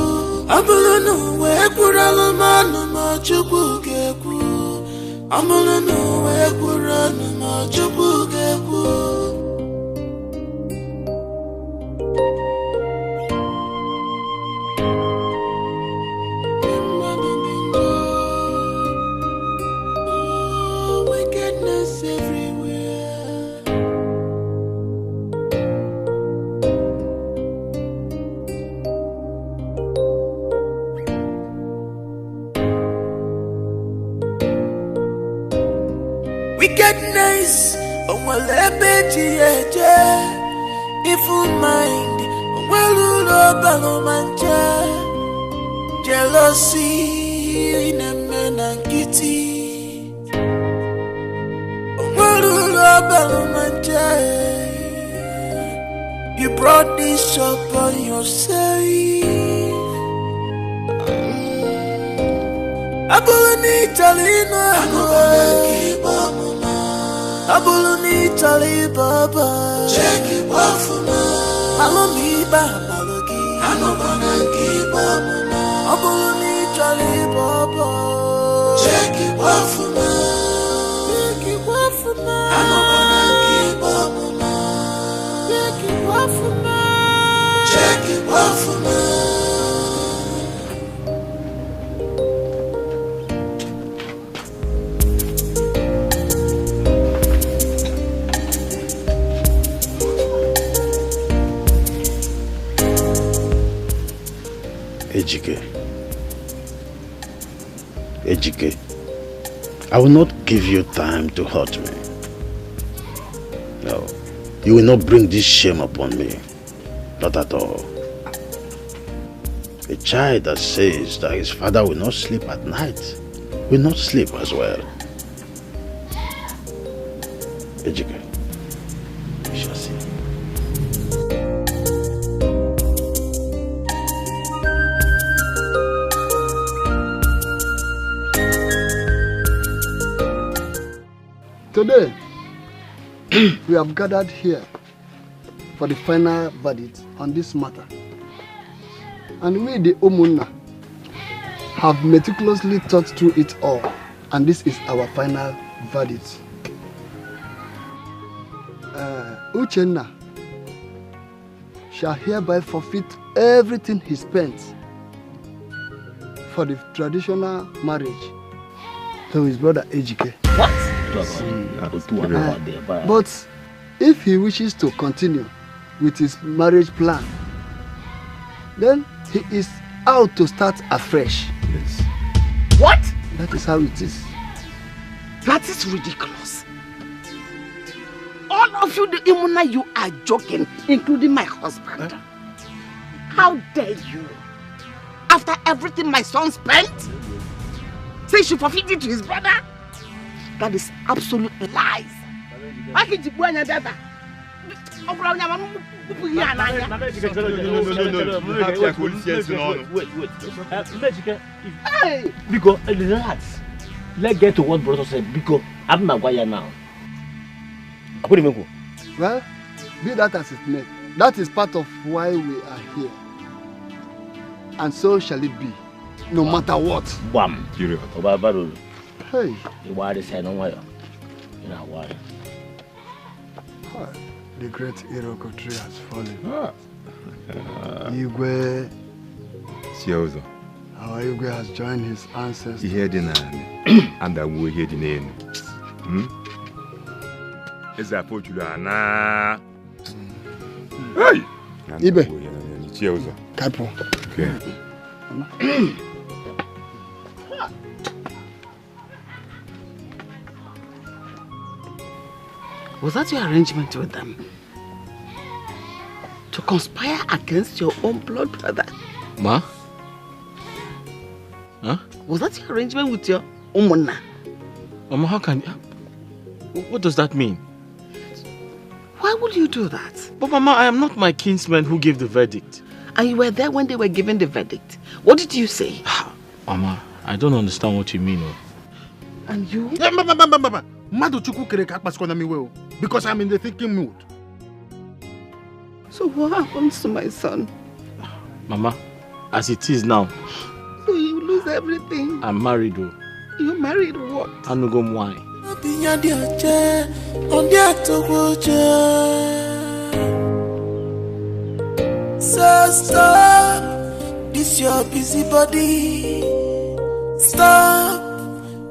Amulunu we kuralo manu machubu geku. Amulunu we kuralo machubu geku. Wickedness, oh well, evil mind, oh well, jealousy in a man and kitty, oh well, you brought this upon yourself. Abuluni Talina, Abuluni Tali Baba. Check it off for me. Malumi Balogi. I know Bananki Bamuna. Abuluni Tali Baba. Check it off for me. Check it off for me. I know Bananki Bamuna. Check it off for me. Check it off for me. Ejike, I will not give you time to hurt me. No, you will not bring this shame upon me. Not at all. A child that says that his father will not sleep at night will not sleep as well. Ejike, we shall see. Today, we have gathered here for the final verdict on this matter. And we, the Omuna, have meticulously thought through it all. And this is our final verdict. Uchenna shall hereby forfeit everything he spent for the traditional marriage to his brother Ejike. What? But if he wishes to continue with his marriage plan, then he is out to start afresh. Yes. What? That is how it is. That is ridiculous. All of you, the Imuna, you are joking, including my husband. How dare you? After everything my son spent, say he should forfeit it to his brother? That is absolute lies. Why can't you go and do that? Hey! Because relax. Let's get to what brother said. Because I'm Maguire now. Well, be that as it may, that is part of why we are here. And so shall it be, no matter what. Bam. Hey. You want to say no more? You know what? The great Iroko tree has fallen. Igwe. Our Igwe has joined his ancestors. And I will hear the name. Is that what you are now? Hey! Ibe, Mechie ụzọ. Kapo. Okay. Was that your arrangement with them? To conspire against your own blood brother? Ma? Huh? Was that your arrangement with your Umuna? Mama, how can you... What does that mean? Why would you do that? But Mama, I am not my kinsman who gave the verdict. And you were there when they were giving the verdict. What did you say? Mama, I don't understand what you mean. And you? Because I'm in the thinking mood. So what happens to my son? Mama, as it is now. So you lose everything. I'm married though. You're married what? Anugom wine. So stop this your busy body. Stop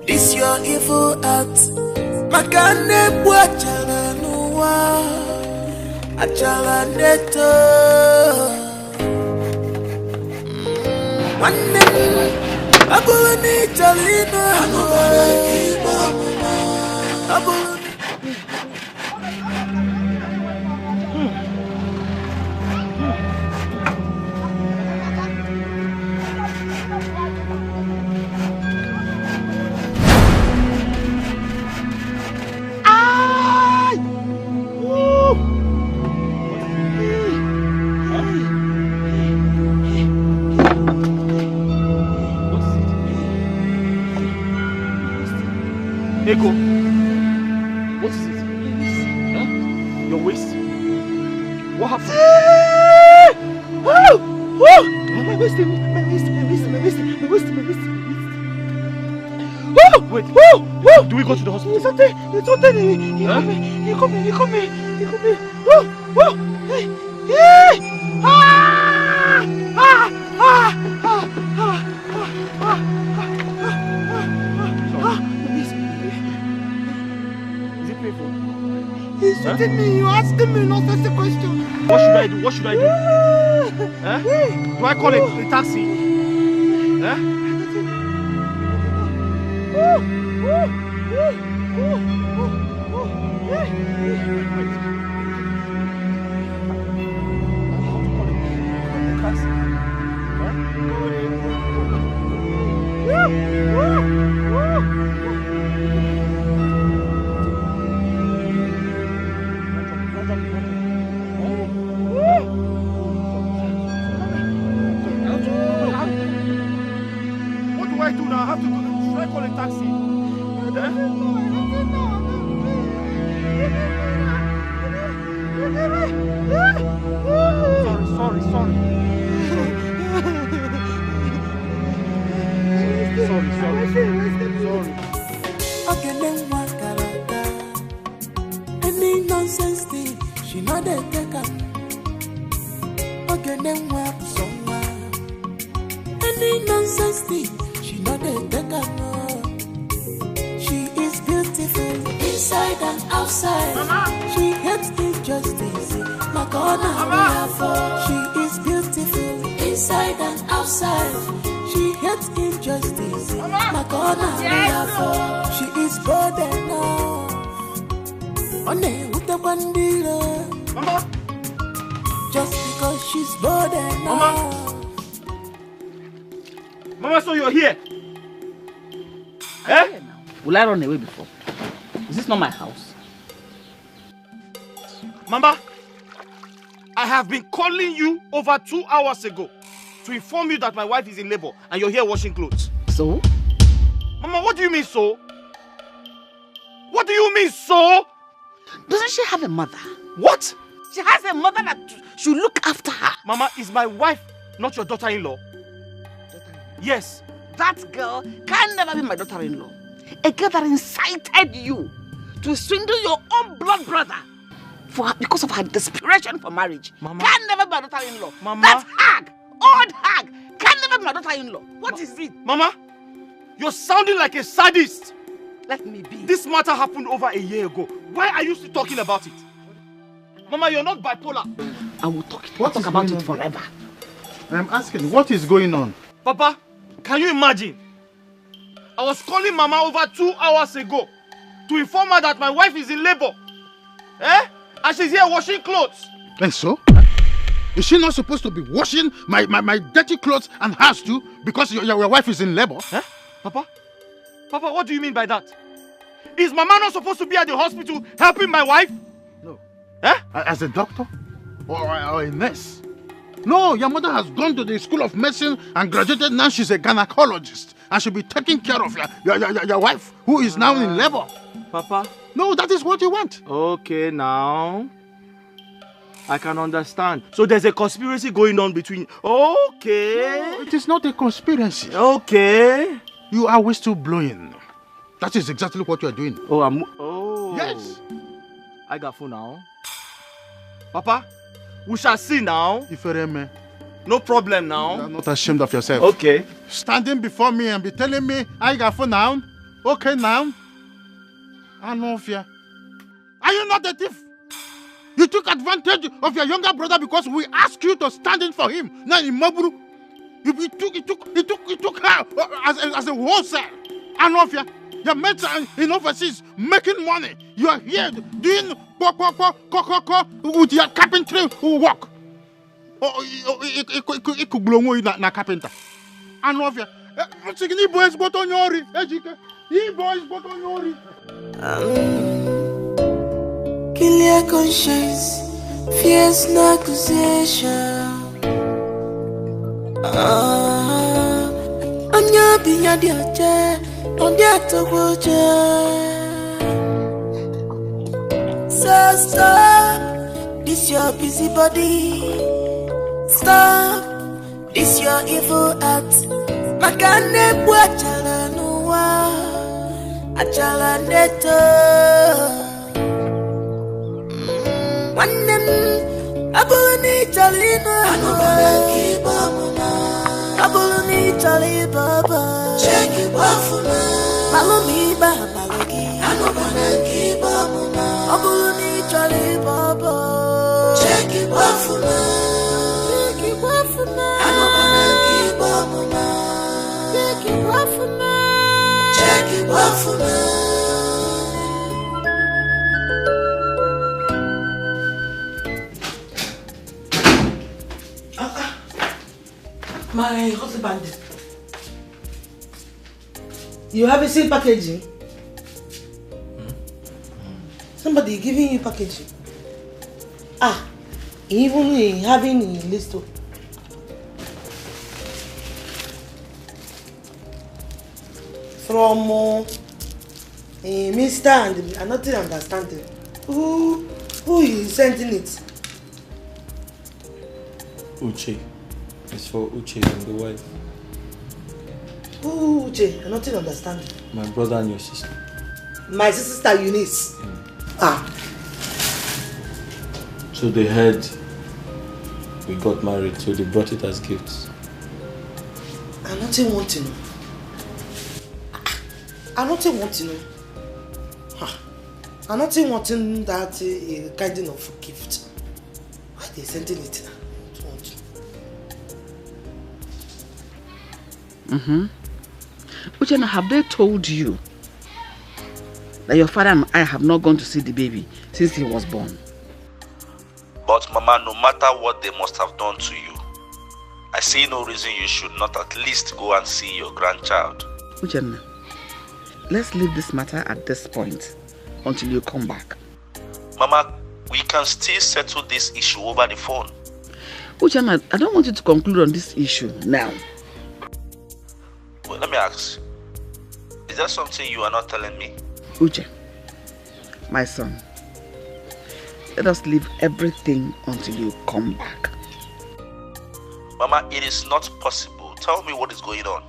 this your evil act. Makane buachala nuwa achala neto. One abulani jalina abulani. Eko, what is it? Huh? Your waist? What happened? My waist. Wait, do we go to the hospital? It's okay. He come here. He's shooting me. You're asking me nonsense question. What should I do? Huh? Do I call a taxi? Huh? What do I do now? I have to do. Should I call a taxi? Sorry. Sorry. Any nonsense thing, she know they take up. Again, wap someone. Any nonsense thing, she know they take up. She is beautiful inside and outside. Mama. She hates injustice. She is beautiful inside and outside. She hates injustice. She is bold enough. Mama. Just because she's bold enough. Mama, so you're here? Eh? Will I run away before? Is this not my house? Mama, I have been calling you over 2 hours ago to inform you that my wife is in labor and you're here washing clothes. So? Mama, what do you mean so? What do you mean so? Doesn't she have a mother? What? She has a mother that should look after her. Mama, is my wife not your daughter-in-law? Yes. That girl can never be my daughter-in-law. A girl that incited you to swindle your own blood brother because of her desperation for marriage. Mama. Can never be my daughter-in-law. Mama. That hag, old hag, can never be my daughter-in-law. What is it? Mama, you're sounding like a sadist. Let me be. This matter happened over a year ago. Why are you still talking about it? Mama, you're not bipolar. I will talk about it forever. I'm asking, what is going on? Papa, can you imagine? I was calling Mama over 2 hours ago to inform her that my wife is in labor. Eh? And she's here washing clothes. And so? Is she not supposed to be washing my dirty clothes and hers too because your wife is in labor? Eh? Papa, what do you mean by that? Is Mama not supposed to be at the hospital helping my wife? No. Eh? As a doctor? Or a nurse? No, your mother has gone to the school of medicine and graduated. Now she's a gynecologist and she'll be taking care of your wife who is now in labor. Papa? No, that is what you want. Okay, now I can understand. So there's a conspiracy going on between... Okay. No, it is not a conspiracy. Okay. You are whistle blowing. That is exactly what you are doing. Oh, yes. I got phone now. Papa, we shall see now. Ifereme. No problem now. You are not ashamed of yourself. Okay. Standing before me and be telling me I got phone now. Okay now. I know fear. Are you not a thief? You took advantage of your younger brother because we asked you to stand in for him. Now in Maburu, you took her as a wholesale. I know fear. Your mates are in overseas making money. You are here doing with your carpentry work. It could blow you na carpenter. I know fear. You boys got on your You boys got on your Kill your conscience, fears no accusation. Anya biya diache, ondia togoje. So stop, this your busy body. Stop, this your evil act. Makane buachala nuwa, achala neto. Wanem abuluni talina anobana mama abuluni tali baba check it wafuna malumi baba logi anobana mama abuluni tali baba check it wafuna anobana mama check it wafuna My husband, you have a same packaging? Somebody giving you packaging? Even having a list of... From Mr. and I'm not understanding. Who is sending it? Uche. It's for Uche and the wife. Who Uche? I'm not understanding. My brother and your sister. My sister Eunice. So they heard we got married, so they brought it as gifts. I don't want to know. I don't want to know. I don't want that kind of gift. Why are they sending it now? Uchenna, have they told you that your father and I have not gone to see the baby since he was born? But Mama, no matter what they must have done to you, I see no reason you should not at least go and see your grandchild. Uchenna, let's leave this matter at this point until you come back. Mama, we can still settle this issue over the phone. Uchenna, I don't want you to conclude on this issue now. Well, let me ask, is there something you are not telling me? Uche, my son, let us leave everything until you come back. Mama, it is not possible. Tell me what is going on.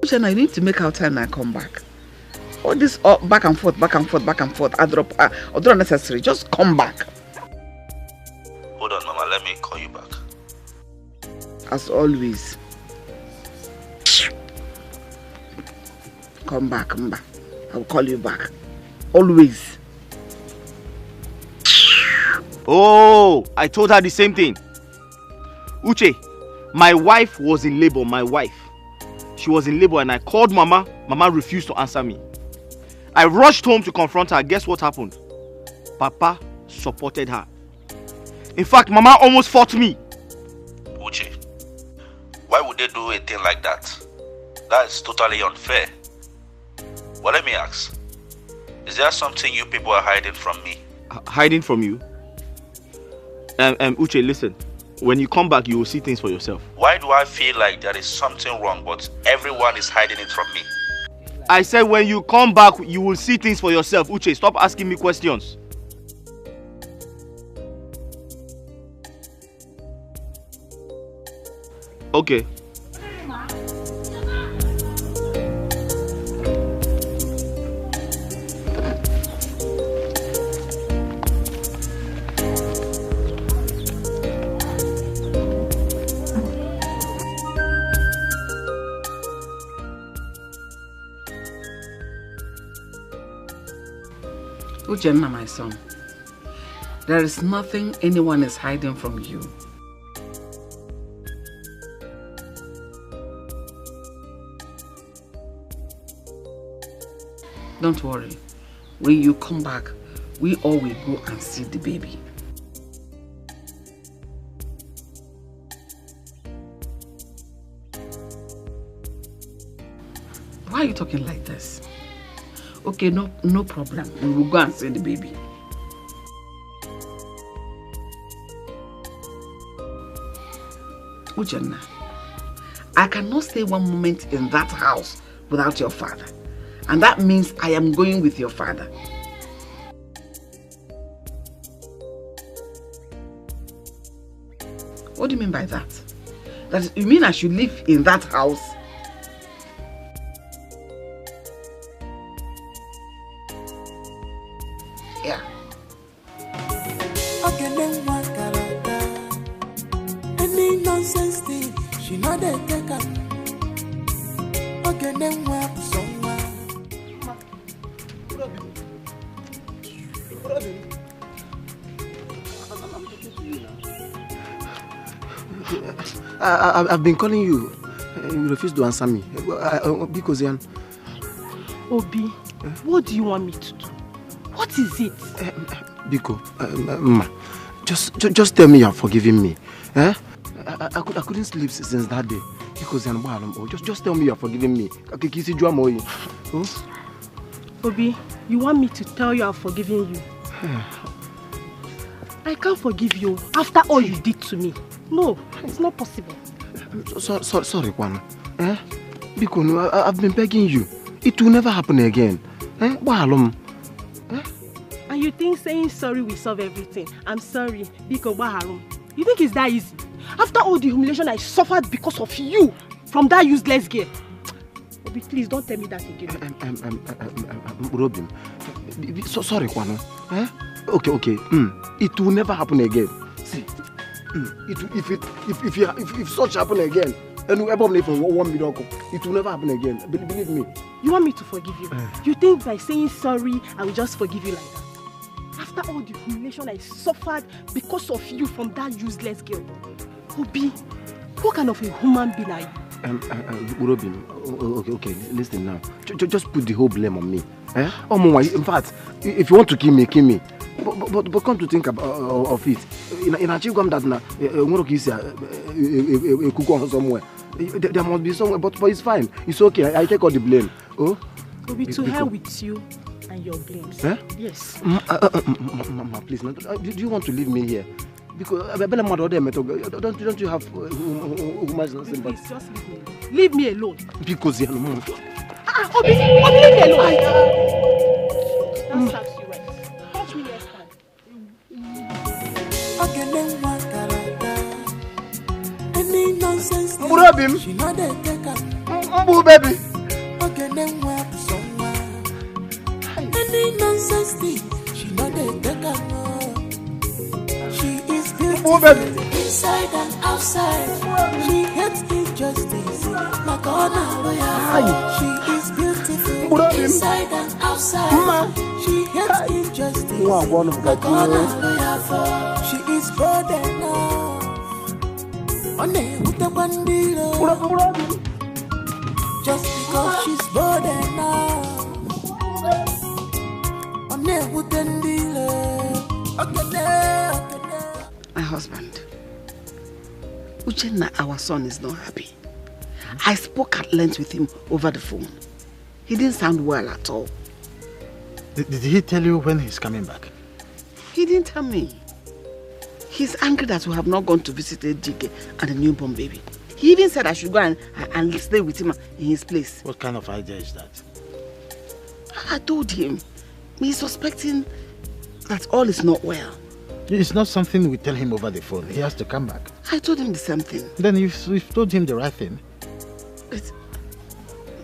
Uchenna, you need to make our time and come back. All this back and forth, although unnecessary, just come back. Hold on, Mama, let me call you back. As always. Come back, Mba. I'll call you back. Always. Oh, I told her the same thing. Uche, My wife was in labor, my wife. She was in labor and I called Mama. Mama refused to answer me. I rushed home to confront her. Guess what happened? Papa supported her. In fact, Mama almost fought me. Uche, why would they do a thing like that? That is totally unfair. Well, let me ask. Is there something you people are hiding from me? Hiding from you? Uche, listen. When you come back, you will see things for yourself. Why do I feel like there is something wrong, but everyone is hiding it from me? I said when you come back, you will see things for yourself. Uche, stop asking me questions. Okay. Ujenna, my son, there is nothing anyone is hiding from you. Don't worry. When you come back, we all will go and see the baby. Why are you talking like this? Okay, no problem. We will go and see the baby. Ujenna, I cannot stay one moment in that house without your father. And that means I am going with your father. What do you mean by that? You mean I should live in that house? Yeah. Any nonsense thing, she not the taker. Okay, then what someone. I've been calling you. You refuse to answer me. Because Obi, what do you want me to do? What is it? Biko, Ma, just tell me you have forgiven me. I couldn't sleep since that day. Because just tell me you have forgiven me. Obi, you want me to tell you I've forgiven you? I can't forgive you after all you did to me. No, it's not possible. Sorry, Kwan. Because I've been begging you. It will never happen again. And you think saying sorry will solve everything? I'm sorry, because you think it's that easy? After all the humiliation I suffered because of you from that useless girl. Obi, please don't tell me that again. Robin, sorry, Kwan. Okay. It will never happen again. See, if such happen again, and we ever live for 1 million, it will never happen again. Believe me. You want me to forgive you? You think by saying sorry, I will just forgive you like that? After all the humiliation I suffered because of you from that useless girl. Obi, what kind of a human being are you? Robin, okay, listen now. Just put the whole blame on me. In fact, if you want to kill me, kill me. But come to think of it, in a chief that somewhere, there must be somewhere, but it's fine. It's okay. I take all the blame. Oh, Obi, to hell with you and your blames. Yes. Mama, please, do you want to leave me here? Because don't you have human sympathy? Please, just leave me. Leave me alone. Because Obi, leave me alone. That serves you right. Touch me next time. Any nonsense. Robin. She not the taker. Baby. Okay, then what someone. Any nonsense thing. She not the taker. She is beautiful inside and outside. She hates injustice. Like she is beautiful inside and outside. She hates injustice. Like she is bold enough. Just because she's bold enough. My husband, Uchenna, our son, is not happy. I spoke at length with him over the phone. He didn't sound well at all. Did he tell you when he's coming back? He didn't tell me. He's angry that we have not gone to visit Dikeh and the newborn baby. He even said I should go and stay with him in his place. What kind of idea is that? I told him. He's suspecting that all is not well. It's not something we tell him over the phone. He has to come back. I told him the same thing. Then you've told him the right thing.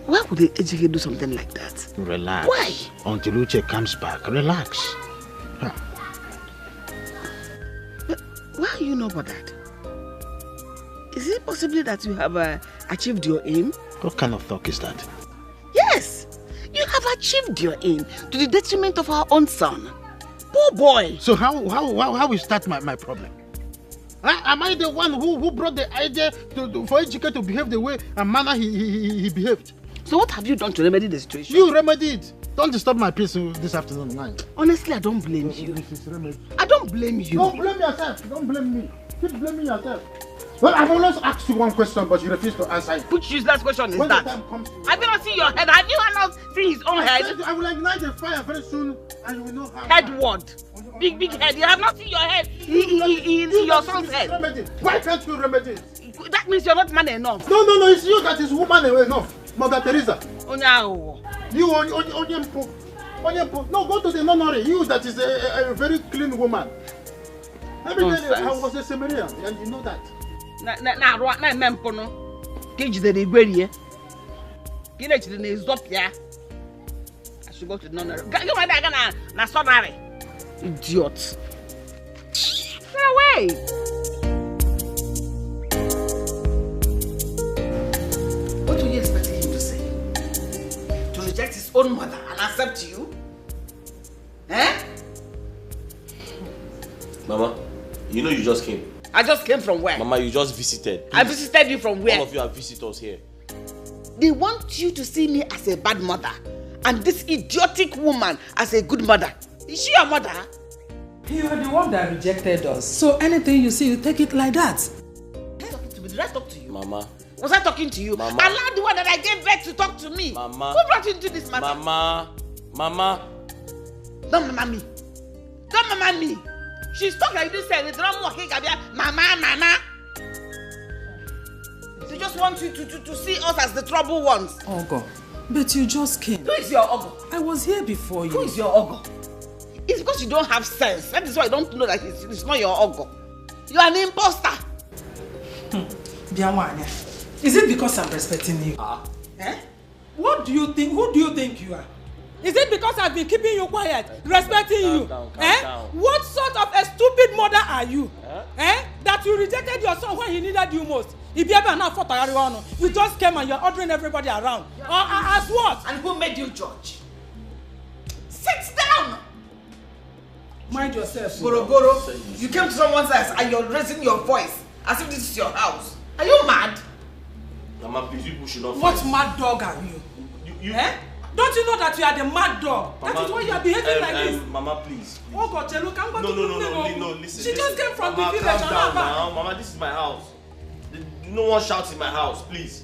Why would the Ejike do something like that? Relax. Why? Until Uche comes back. Relax. Huh. But why are you not bothered? Is it possibly that you have achieved your aim? What kind of talk is that? Yes! You have achieved your aim to the detriment of our own son. Poor boy! So how is that my problem? Am I the one who brought the idea for Ejike to behave the way and manner he behaved? So what have you done to remedy the situation? You remedied it. Don't disturb my peace this afternoon, man. Honestly, I don't blame you. I don't blame you. Don't blame yourself. Don't blame me. Keep blaming yourself. Well, I've always asked you one question, but you refuse to answer it. Which useless question is when that? The time comes to have you not seen your head? Have you not seen his own head? I will ignite the fire very soon, and you will know how. Head what? Big head. You have not seen your head. Your son's head. Why can't you remedy it? That means you're not man enough. No, it's you that is woman enough. Mother Teresa. You Onyempo. No, go to the nunnery. You that is a very clean woman. Every day I was a Samaritan, and you know that. I should go to the nunnery. Idiot. Get away. What were you expecting him to say? To reject his own mother and accept you? Eh? Mama, you know you just came. I just came from where? Mama, you just visited. Please. I visited you from where? All of you are visitors here. They want you to see me as a bad mother and this idiotic woman as a good mother. Is she your mother? You are the one that rejected us. So anything you see, you take it like that. Did I talk to you? Mama. Was I talking to you? Mama. Allow the one that I gave birth to talk to me. Mama. Who brought you into this matter? Mama. Don't mama me. Don't mama me. She's talking like this and it's not walking. Mama. They just want you to see us as the troubled ones. Oh God. But you just came. Who is your Ogo? I was here before you. Who is your Ogo? It's because you don't have sense. That is why you don't know that it's not your Ogo. You are an imposter. Bianwanya, is it because I'm respecting you? Eh? What do you think? Who do you think you are? Is it because I've been keeping you quiet, respecting you? Calm down. What sort of a stupid mother are you? That you rejected your son when he needed you most? You just came and you're ordering everybody around. As what? And who made you judge? Sit down! Mind yourself. Boro, you came to someone's house and you're raising your voice as if this is your house. Are you mad? Mama, please, you should not What mad dog are you? Don't you know that you are the mad dog? Mama, that is why you are behaving like this. Mama, please. Oh God, look, I'm going No, listen. She just came from Mama, the village. calm down now. Mama, this is my house. No one shouts in my house, please.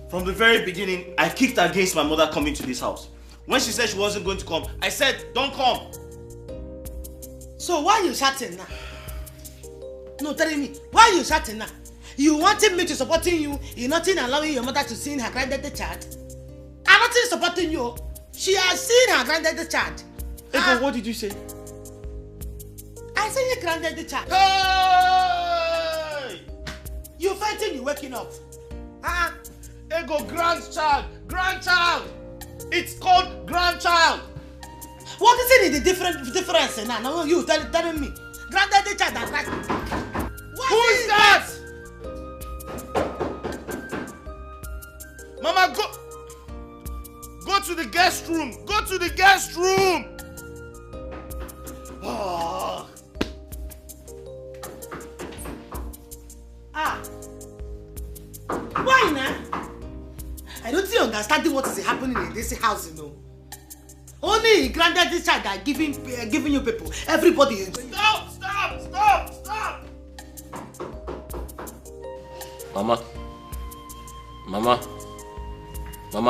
From the very beginning, I kicked against my mother coming to this house. When she said she wasn't going to come, I said, don't come. So why are you shouting now? No, tell me, why are you shouting now? You wanted me to supporting you, you're not allowing your mother to see her granddaughter child. I'm not supporting you. She has seen her granddaughter child. Ego, what did you say? I said your granddaughter child. Hey! You fighting, you waking up. Ego, grandchild. It's called grandchild. What is it in the difference now? Now you telling me. Granddaughter child and right. Who is that? Mama, go to the guest room. Go to the guest room. Why now? I don't think understanding what is happening in this house, you know. Only he granted this child that giving you people. Everybody is going. Stop! Mama,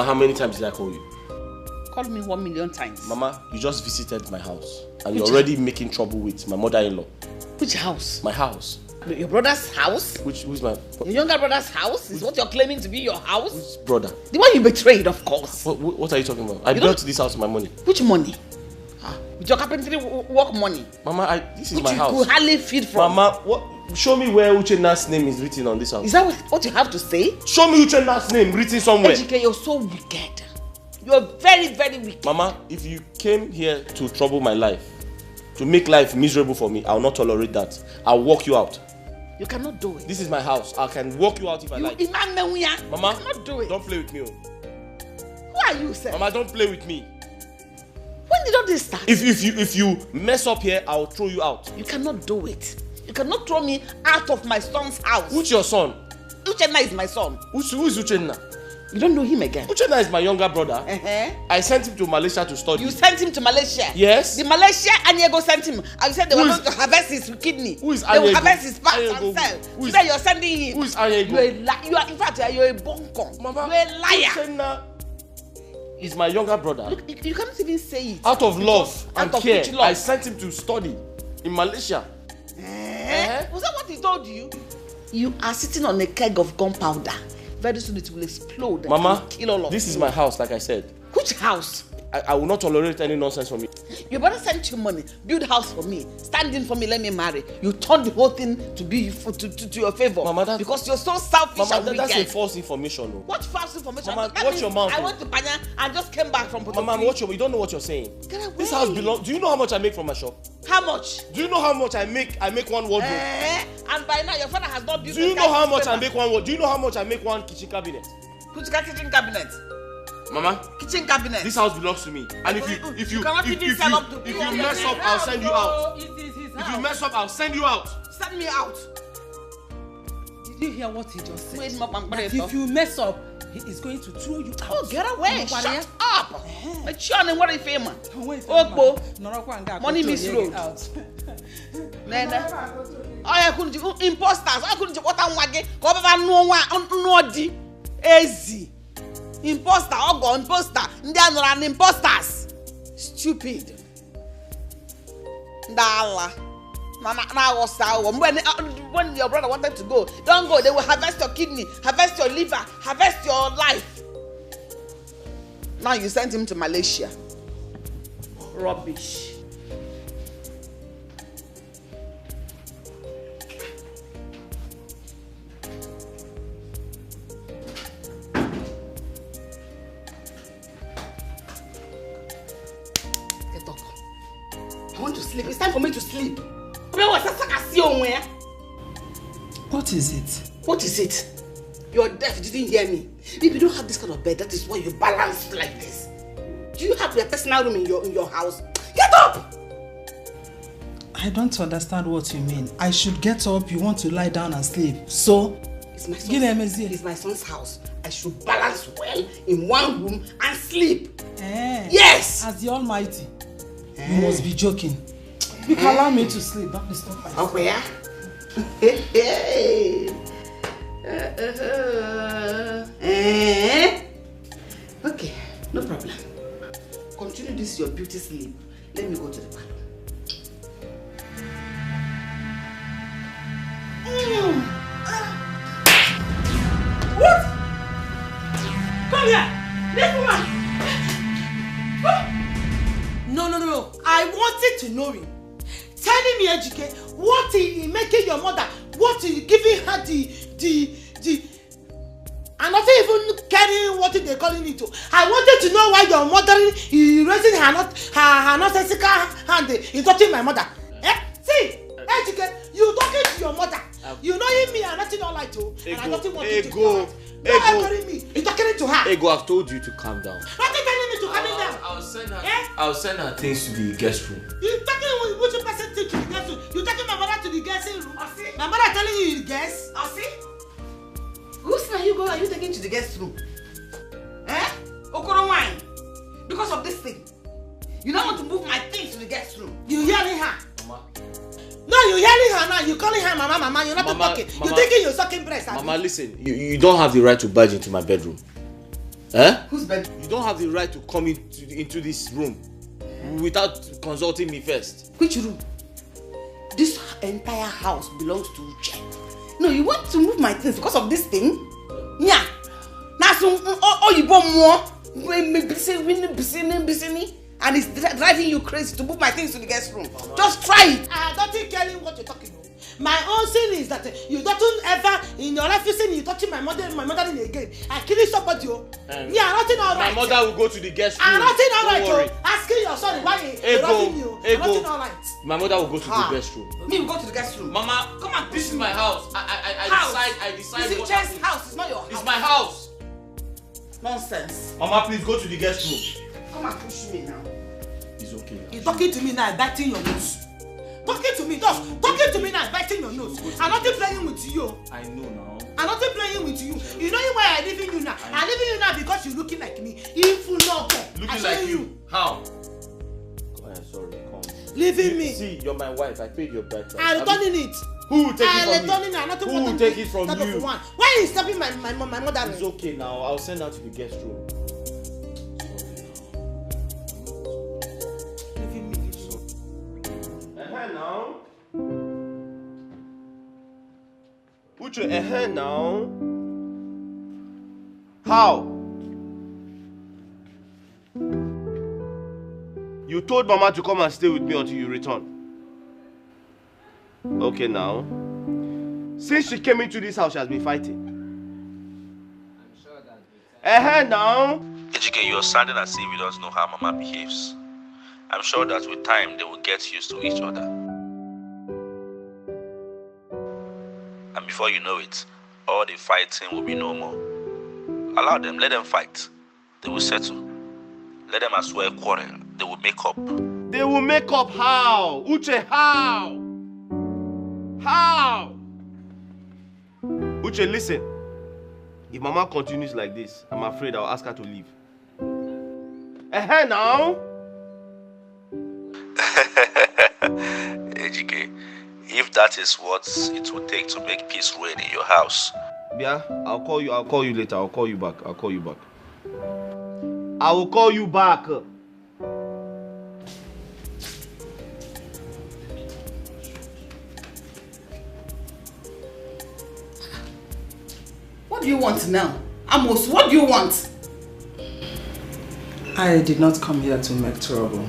how many times did I call you? Call me 1 million times. Mama, you just visited my house and you're already making trouble with my mother-in-law. Which house? My house. Your brother's house? Who's my... Your younger brother's house? Is what you're claiming to be your house? Which brother? The one you betrayed, of course. What are you talking about? I built this house with my money. Which money? With your carpentry work money? Mama, this is my house. Which you could hardly feed from. Mama, show me where Uchenna's name is written on this house. Is that what you have to say? Show me Uchenna's name written somewhere. Dikeh, you're so wicked. You're very, very wicked. Mama, if you came here to trouble my life, to make life miserable for me, I'll not tolerate that. I'll walk you out. You cannot do it. This is my house. I can walk you out if I like. Mama, you cannot do it. Don't play with me. Who are you, sir? Mama, don't play with me. When did all this start? If you mess up here, I'll throw you out. You cannot do it. You cannot throw me out of my son's house. Who's your son? Uchenna is my son. Who is Uchenna? You don't know him again? Uchenna is my younger brother. I sent him to Malaysia to study. You sent him to Malaysia? Yes. The Malaysia Anyego sent him. I said they were going to harvest his kidney. Who is They will Anyego? harvest his parts and sell. Today you're sending him. Who is Anyego? You are, in fact, you're a bonko. Mama, you're a liar. Uchenna is my younger brother. Look, you can't even say it. Out of love and care, love. I sent him to study in Malaysia. Was that what he told you? You are sitting on a keg of gunpowder. Very soon it will explode. Mama, and kill all of this you. is my house, like I said. Which house? I will not tolerate any nonsense from you. Your brother sent you money, build house for me, stand in for me, let me marry. You turned the whole thing to be to your favor. Mama, because you're so selfish Mama, and that's wicked. a false information. No. What false information? Mama, That watch means your mouth. I went to Panya and just came back from Puerto Mama, you don't know what you're saying. Get away. This house belongs. Do you know how much I make from my shop? How much? Do you know how much I make? I make one wardrobe. And by now your father has not built. Do you know how much I make one wardrobe? Do you know how much I make one kitchen cabinet? Which kitchen cabinet? Mama, kitchen cabinet. This house belongs to me. And if you mess up, I'll send you out. If you mess up, I'll send you out. Send me out. Did you hear what he just said? That if you mess up, he is going to throw you out. Oh, get away! Shut up! What are you famous? Money misroad. I couldn't imposters. I couldn't what I'm wagging. No easy. Imposter, Ogo, imposter. They are not imposters. Stupid. Dala. When your brother wanted to go, don't go. They will harvest your kidney, harvest your liver, harvest your life. Now you sent him to Malaysia. Rubbish. I want to sleep. It's time for me to sleep. What is it? What is it? You're deaf, you didn't hear me. If you don't have this kind of bed, that is why you balance like this. Do you have your personal room in your house? Get up! I don't understand what you mean. I should get up, you want to lie down and sleep. So, it's my son's house. I should balance well in one room and sleep. Yes! As the Almighty. You must be joking. You can allow me to sleep. Don't disturb my sleep. Okay, Okay, no problem. Continue this your beauty sleep. Let me go to the bathroom. What? Come here! This woman! No. I wanted to know him. Telling me, Ejike, what he making your mother, what he giving her and not even caring what they calling it to. I wanted to know why your mother is raising her nonsensical hand in touching my mother. See, Ejike, you talking to your mother. You know me and nothing all like to. And I don't want you to go. Don't angering me. You talking to her. Ego, I've told you to calm down. What are you telling me to calm down? I'll send her things to the guest room. You talking which person to the guest room? You taking my mother to the guest room? My mother telling you the guest? Whose are you taking to the guest room? Eh? Okoro wine. Because of this thing. You don't want to move my things to the guest room. You yelling her. Mama. No, you yelling her now. You calling her mama. You're not talking. You're taking your sucking breast. Mama, listen. You don't have the right to barge into my bedroom. Eh? Whose bedroom? You don't have the right to come into this room without consulting me first. Which room? This entire house belongs to Uche. No, you want to move my things because of this thing? Yeah. Now, you bought more. And it's driving you crazy to move my things to the guest room. Mama. Just try it. I don't think caring what you're talking about. My own sin is that you don't ever in your life you see you touching my mother again. I killing somebody. Yeah, nothing all right. My mother will go to the guest room. Nothing all right. Don't worry. Asking your son why you're robbing you. Nothing all right. My mother will go to the guest room. Me will go to the guest room. Mama, come on. This is my house. I decide. This is Jen's house. It's not your house. It's my house. Nonsense. Mama, please go to the guest room. Come and push me now. It's okay. You're talking to me now, biting your nose. Talking to me now, biting your nose. I'm not playing with you. I know now. I'm not playing with you. You know why I'm leaving you now? I'm leaving you now because you're looking like me. If you know, looking like you. How? Come on, sorry. Come. Leaving me. See, you're my wife. I paid your bride price. I'm returning it. Who will take it from me? Who will take it from you? Why are you stopping my mother? It's okay now. I'll send her to the guest room. Now. Uche, now. How? You told Mama to come and stay with me until you return. Okay, now. Since she came into this house, she has been fighting. I'm sure that. Now. Dikeh, you're sounding as if you don't know how Mama behaves. I'm sure that with time, they will get used to each other. And before you know it, all the fighting will be no more. Allow them, let them fight. They will settle. Let them as well quarrel. They will make up. They will make up how? Uche, how? How? Uche, listen. If Mama continues like this, I'm afraid I'll ask her to leave. Now. Dikeh, if that is what it will take to make peace reign in your house. Yeah, I'll call you later. I'll call you back. I will call you back. What do you want now? Amos, what do you want? I did not come here to make trouble.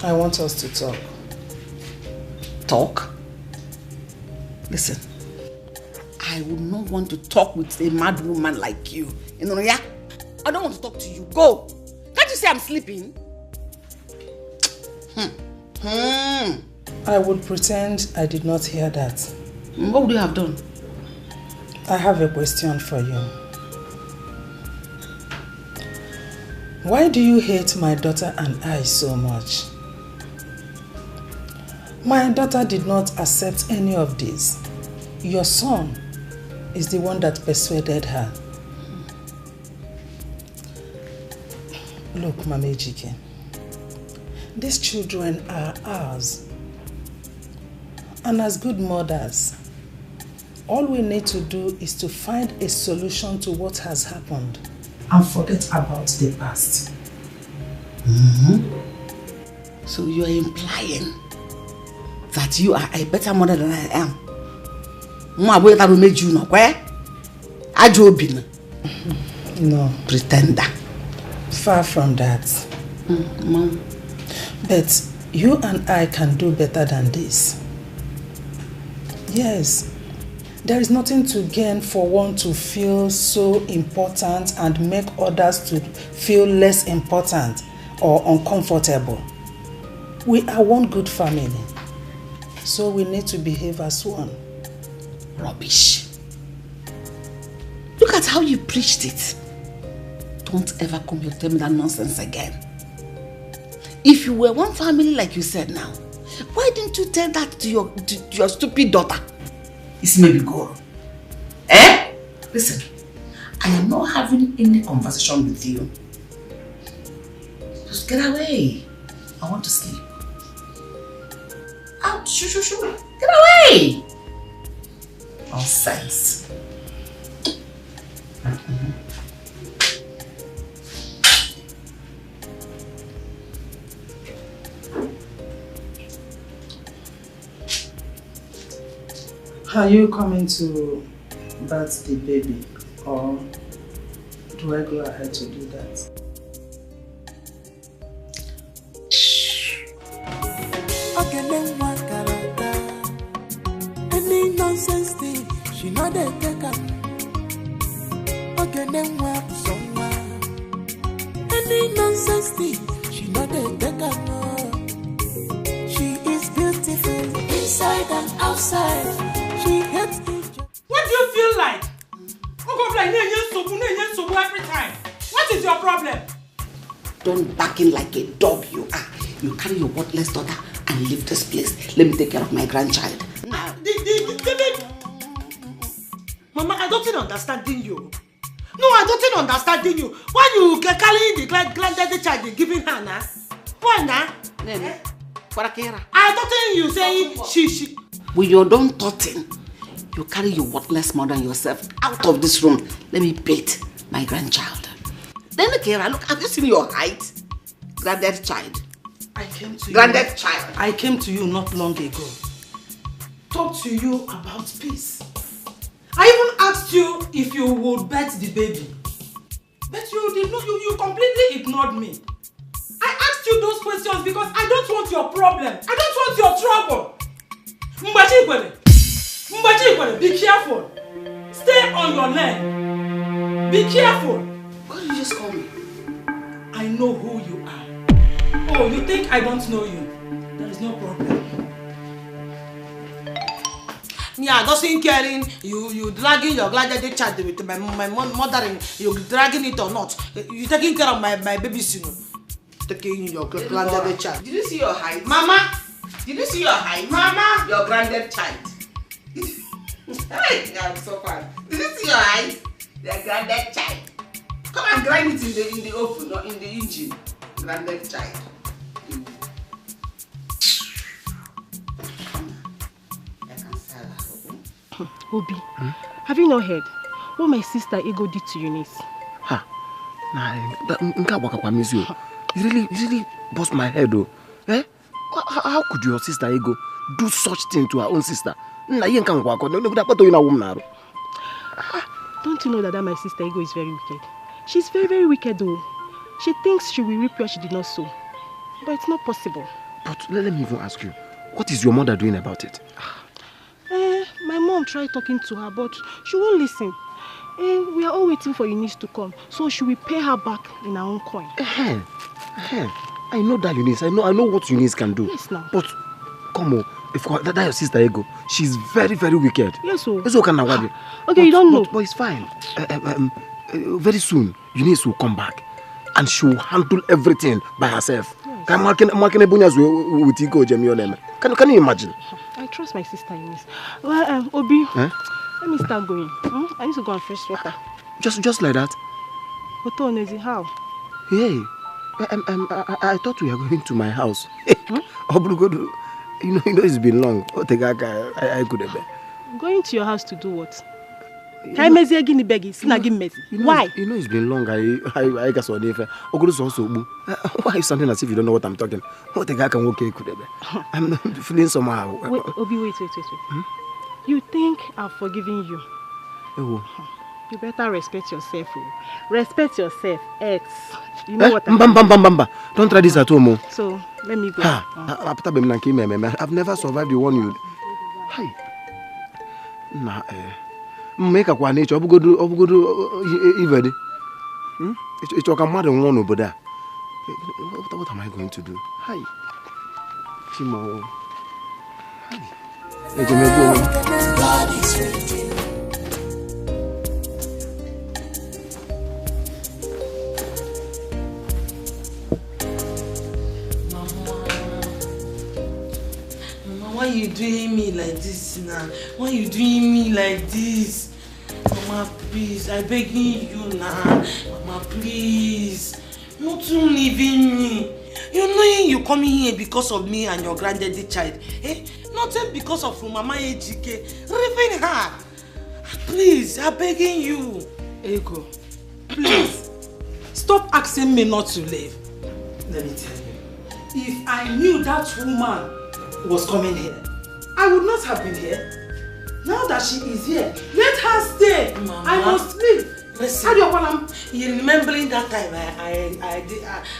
I want us to talk. Talk? Listen, I would not want to talk with a mad woman like you. You know, yeah? I don't want to talk to you. Go! Can't you say I'm sleeping? I would pretend I did not hear that. What would you have done? I have a question for you. Why do you hate my daughter and I so much? My daughter did not accept any of this. Your son is the one that persuaded her. Look, Mama Ejike, these children are ours. And as good mothers, all we need to do is to find a solution to what has happened and forget about the past. So you are implying that you are a better mother than I am? No. Pretender. Far from that. Mom. But you and I can do better than this. Yes. There is nothing to gain for one to feel so important and make others to feel less important or uncomfortable. We are one good family. So we need to behave as one. Rubbish. Look at how you preached it. Don't ever come here to tell me that nonsense again. If you were one family like you said now, why didn't you tell that to your stupid daughter? It's maybe go. Eh? Listen, I am not having any conversation with you. Just get away. I want to sleep. Out, shoo. Get away! Nonsense. Are you coming to birth the baby, or do I go ahead to do that? Any nonsense thing, she know they take up. Okay, then work somewhere. Any nonsense thing, she know they take up. She is beautiful inside and outside. She hates me. What do you feel like? Every time. What is your problem? Don't back in like a dog you are. You carry your worthless daughter and leave this place. Let me take care of my grandchild. Mama, I don't understanding you. No, I don't understanding you. Why you carrying the granddaddy child you're giving her now? Why now? I thought you saying she. With your don't thoughting, you carry your worthless mother and yourself out of this room. Let me beat my grandchild. Then Kera, look, have you seen your height? Granddad child. I came to Granddad you. child. I came to you not long ago. Talk to you about peace. I even asked you if you would bet the baby. But you did not, you completely ignored me. I asked you those questions because I don't want your problem. I don't want your trouble. Mbachi, be careful. Stay on your lane. Be careful. Why did you just call me? I know who you are. Oh, you think I don't know you? There is no problem. Yeah, doesn't caring. You dragging your granddaddy child with my mother. You dragging it or not? You taking care of my babies, you know. Taking your granddaddy child. Did you see your height? Mama! Did you see your height? Mama! Your granddad child. Hey, I'm so fun. Did you see your height? Your granddad child. Come and grind it in the oven, not in the engine. Granddad child. Obi, have you not heard what my sister Ego did to Eunice? Ha, it really bust my head though. Eh? How could your sister Ego do such thing to her own sister? Don't you know that my sister Ego is very wicked? She's very, very wicked though. She thinks she will reap where she did not sow. But it's not possible. But let me even ask you, what is your mother doing about it? My mom tried talking to her, but she won't listen. We are all waiting for Eunice to come, so she will pay her back in her own coin. I know that Eunice. I know what Eunice can do. Yes, now. But come on, if that your sister Ego, she's very, very wicked. Yes, so. Okay, you don't know. But it's fine. Very soon, Eunice will come back, and she will handle everything by herself. Yes. Can you imagine? I trust my sister Eunice. Well, Obi, let me start going. I need to go and fetch water. Just like that? But Onezi, how? Hey, I thought we were going to my house. You know it's been long. I could have been. Going to your house to do what? Why? You know it's been long. I guess why are you sounding as if you don't know what I'm talking? I'm feeling somehow. Wait, Obi, wait. You think I've forgiven you? You better respect yourself. Respect yourself, ex. You know what Don't try this at home. So, let me go. I've never survived the one you... Hi. Nah, make a one nature. What am I going to do? Hi. Chimo. Hi. God is with you. Mama, why you doing me like this? now? Why you doing me like this? Mama, please, I begging you now. Mama, please. Not to leaving me. You know you coming here because of me and your granddaddy child. Eh? Not because of Mama Ejike. Leaving her. Please, I'm begging you. Ego, please. Stop asking me not to leave. Let me tell you. If I knew that woman was coming here, I would not have been here. Now that she is here, let her stay. Mama, I must leave. Listen, you remembering that time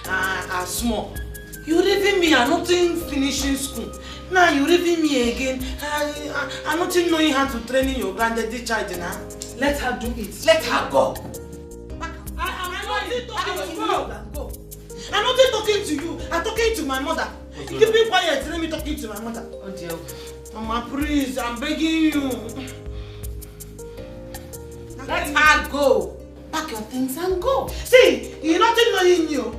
I small. You leaving me, I'm not finishing school. Now you leaving me again. I'm not knowing how to train your granddaddy child now. Let her do it. Let her go. I'm not talking to you. I'm talking to my mother. Keep me quiet. Let me talking to my mother. Oh dear. Mama, please, I'm begging you. Let her go. Pack your things and go. See, you're not knowing you.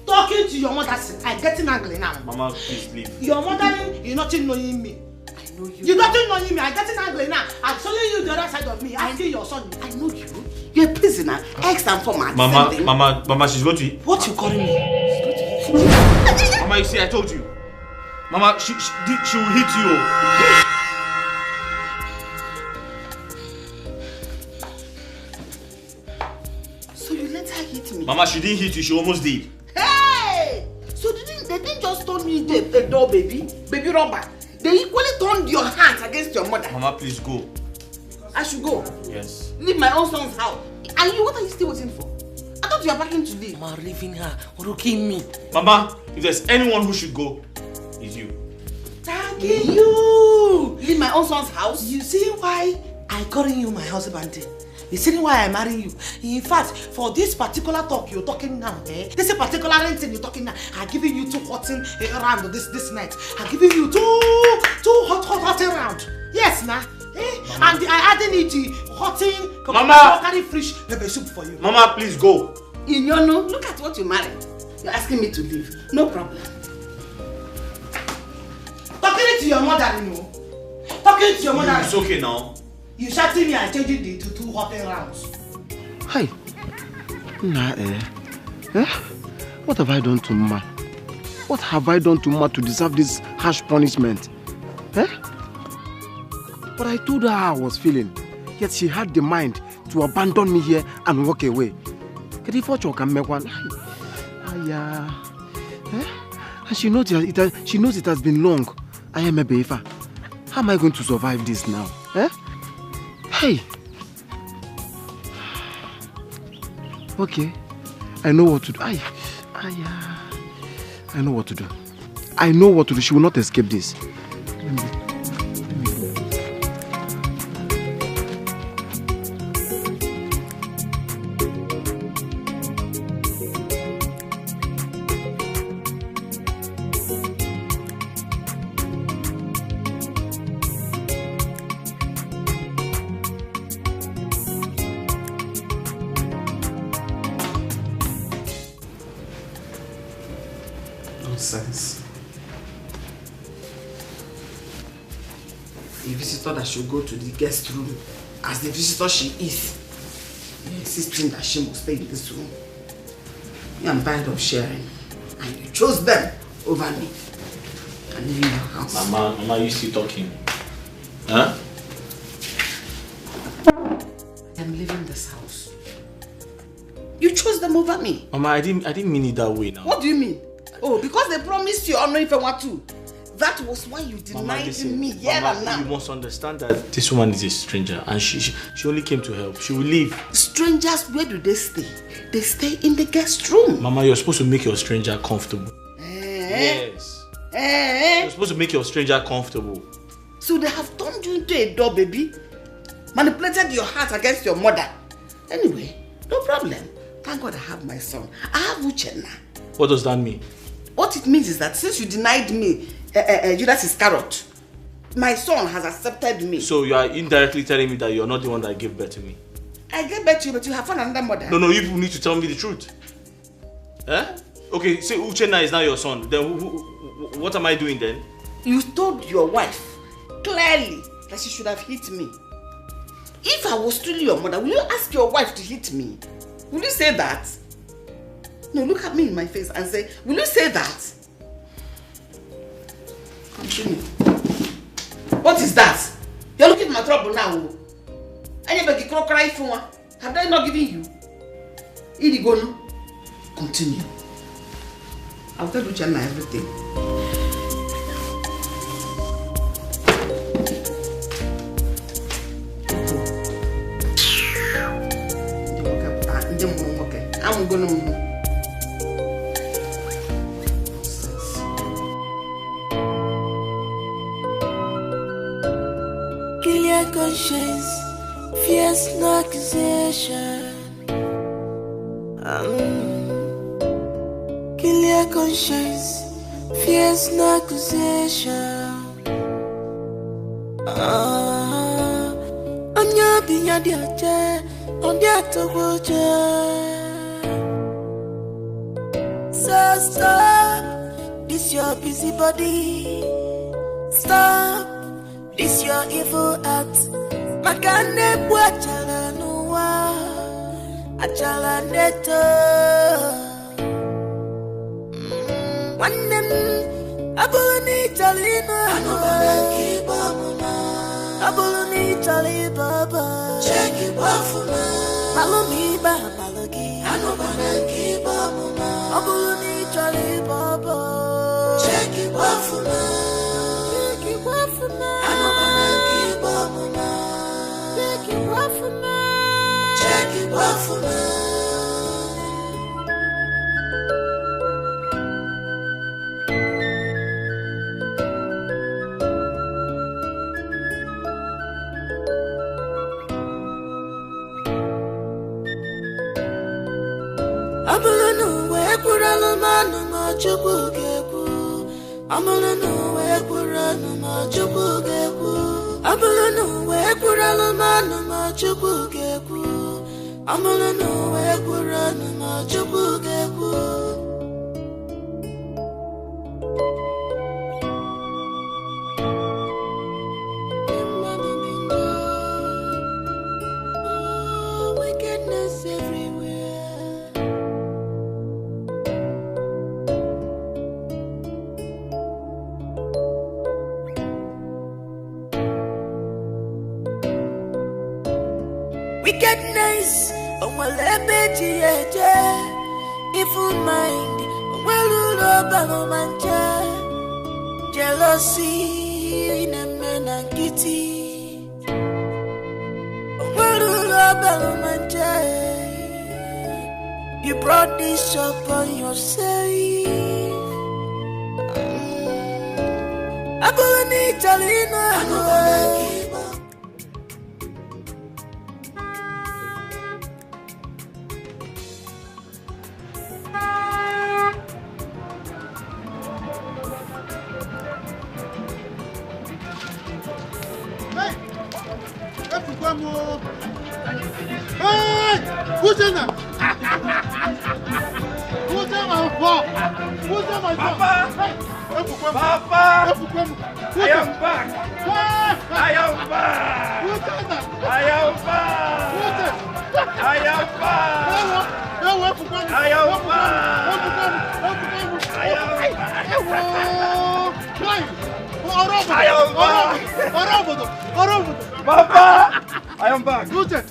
Talking to your mother, I'm getting angry now. Mama, please leave. Your mother, you're not knowing me. I know you. You're not knowing me. I'm getting angry now. I'm showing you the other side of me. I see your son. I know you. You're a prisoner. Ex and former. Mama, she's going to eat. What you calling me? Mama, you see, I told you. Mama, she will hit you. So you let her hit me? Mama, she didn't hit you. She almost did. Hey! So they didn't just turn you into a door baby robber. They equally turned your hands against your mother. Mama, please go. I should go? Yes. Leave my own son's house. And you, what are you still waiting for? I thought you were packing to leave. Mama, leaving her, rooking me. Mama, if there's anyone who should go, it's you. Thank you. Leave my own son's house. You see why I calling you my husband? You see why I marry you? In fact, for this particular talk you're talking now, this particular thing you're talking now, I'm giving you 2 hot round this night. I'm giving you two hot round. Yes, nah. And I adding it hot Mama, carry fish pepper soup for you. Mama, please go. Inyono, look at what you married. You're asking me to leave. No problem. Talking to your mother, you know. Talking to your mother. It's okay now. You shouting me and changing it to 2 hot rounds. Hey. Nah, what have I done to Mama? What have I done to Mama to deserve this harsh punishment? But I told her how I was feeling. Yet she had the mind to abandon me here and walk away. And she knows it has been long. I am a baby. How am I going to survive this now? Hey. Okay. I know what to do. I know what to do. I know what to do. She will not escape this. That should go to the guest room as the visitor she is. You're insisting that she must stay in this room. I'm tired of sharing. And you chose them over me. And leave your house. Mama, you still talking? Huh? I'm leaving this house. You chose them over me. Mama, I didn't mean it that way now. What do you mean? Oh, because they promised you honor if I want to. That was why you denied me here and now. You must understand that this woman is a stranger and she only came to help. She will leave. Strangers, where do they stay? They stay in the guest room. Mama, you're supposed to make your stranger comfortable. Yes. You're supposed to make your stranger comfortable. So they have turned you into a door baby? Manipulated your heart against your mother? Anyway, no problem. Thank God I have my son. I have Uchenna. What does that mean? What it means is that since you denied me Judas Iscariot, my son has accepted me. So you are indirectly telling me that you're not the one that gave birth to me? I gave birth to you, but you have found another mother. No, you need to tell me the truth. Okay, say Uchenna is now your son. Then what am I doing then? You told your wife clearly that she should have hit me. If I was truly your mother, will you ask your wife to hit me? Will you say that? No, look at me in my face and say, will you say that? Continue. What is that? You're looking for my trouble now. Have I not given you? Ini Edo, continue. I'll tell Uchenna everything. I'm gonna move. Kill your conscience, fears no accusation. Kill your conscience, fears no accusation. On your being your chair, on your togo. So stop, this your busy body. Stop, this your evil act. Makane bu achala nuwa, achala neto. Wanem, abuluni talino. Anobana kiba mama, abuluni tali baba. Check it bafuma, malumi ba malogi. Anobana kiba mama. Abuluni Charlie Baba. Check it wafuma. Check it wafuma. Anobana kiba mama. Check it wafuma. Check it wafuma. Abulunu we kuranu manu ma chubu geku. Abulunu we kuranu ma chubu geku. Abulunu we kuranu manu ma chubu geku. Abulunu we kuranu ma chubu geku. Wickedness everywhere. Wickedness, evil mind, jealousy in a man and kitty. You brought this upon yourself. Abulani Talina. Hey! Who's in there? Who's in my phone? Who's in my phone? Papa! I am back! I am back! Who's in there? I am back! Who's it? I am back! I am back! I am back! Papa! I am back! Who's it?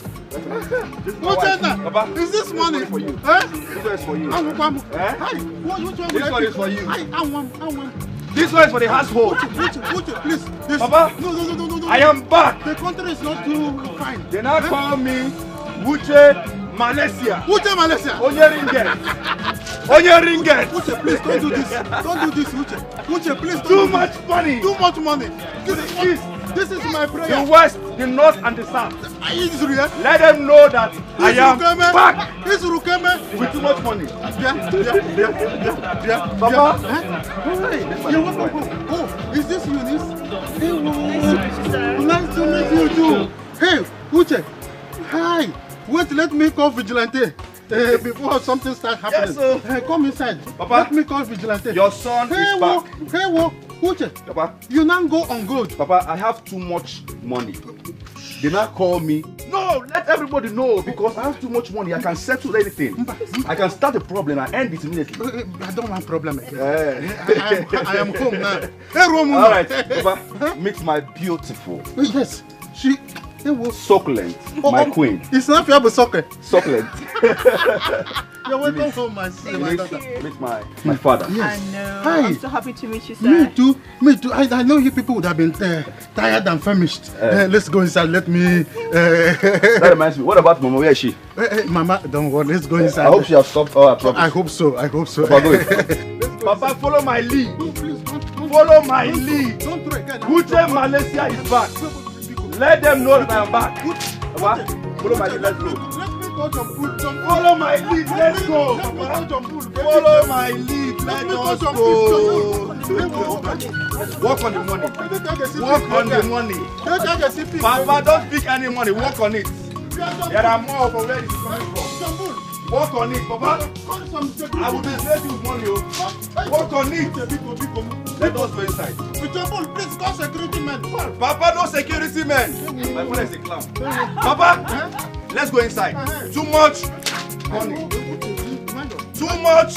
Papa, is this money for you? This one is for you. Which one is for you? This one is for the household. Please. Papa, no. I am back. The country is not too fine. They now call me Wuche Malaysia. Wuche Malaysia. Onye ringgit. Wuche, please don't do this. Don't do this, Wuche. Wuche, please don't. Too much money. Too much money. This is my prayer. The west, the north, and the south. Let them know that I am back with too much money. Papa? Oh, is this Eunice? Nice to meet you too. Hey, Uche. Hi. Wait, let me call Vigilante. before something starts happening. Yes, sir. Come inside. Papa, let me call vigilante. Your son is back. Uche. Papa, you now go on good. Papa, I have too much money. They now call me. No, let everybody know because I have too much money. I can settle anything. I can start a problem and end it immediately. I don't want problem again. I am home now. All right, Papa, meet my beautiful. Yes, she. Succulent, my queen. It's not fair, but succulent. Succulent. You're welcome home, my daughter. Meet my father. Yes. I know. Hi. I'm so happy to meet you, sir. Me too. I know you people would have been tired and famished. Let's go inside. Let me. That reminds me. What about Mama? Where is she? Mama, don't worry. Let's go inside. I hope she has stopped all her troubles. I hope so. Papa, go ahead. Papa, follow my lead. Follow my lead. Don't throw again. Uche Malaysia is back. Let them know that I am back. Papa, follow my lead. Let's go. Follow my lead. Let's go. Follow my lead. Let us go. Work on the money. Work on the money. Papa, don't pick any money. Work on it. There are more from where it is coming from. Work on it, Papa. I will disgrace you with money. Work on it. Let us go inside. Please call security men. Papa, no security men. My father is a clown. Papa, let's go inside. Too much money. Too much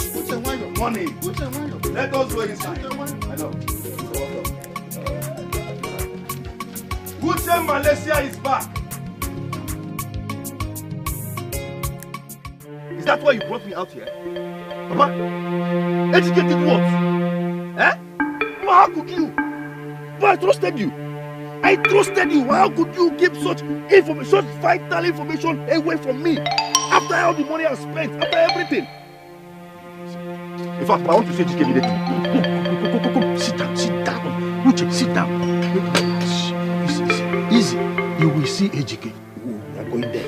money. Let us go inside. I know. Uche Malaysia is back. Is that why you brought me out here? Papa, educated what? Eh? But how could you? But I trusted you. I trusted you. How could you keep such information, such vital information away from me? After all the money I spent, after everything. In fact, I want to see Dikeh immediately. Come. Sit down. Uche, sit down. Easy. You will see Dikeh. We are going there.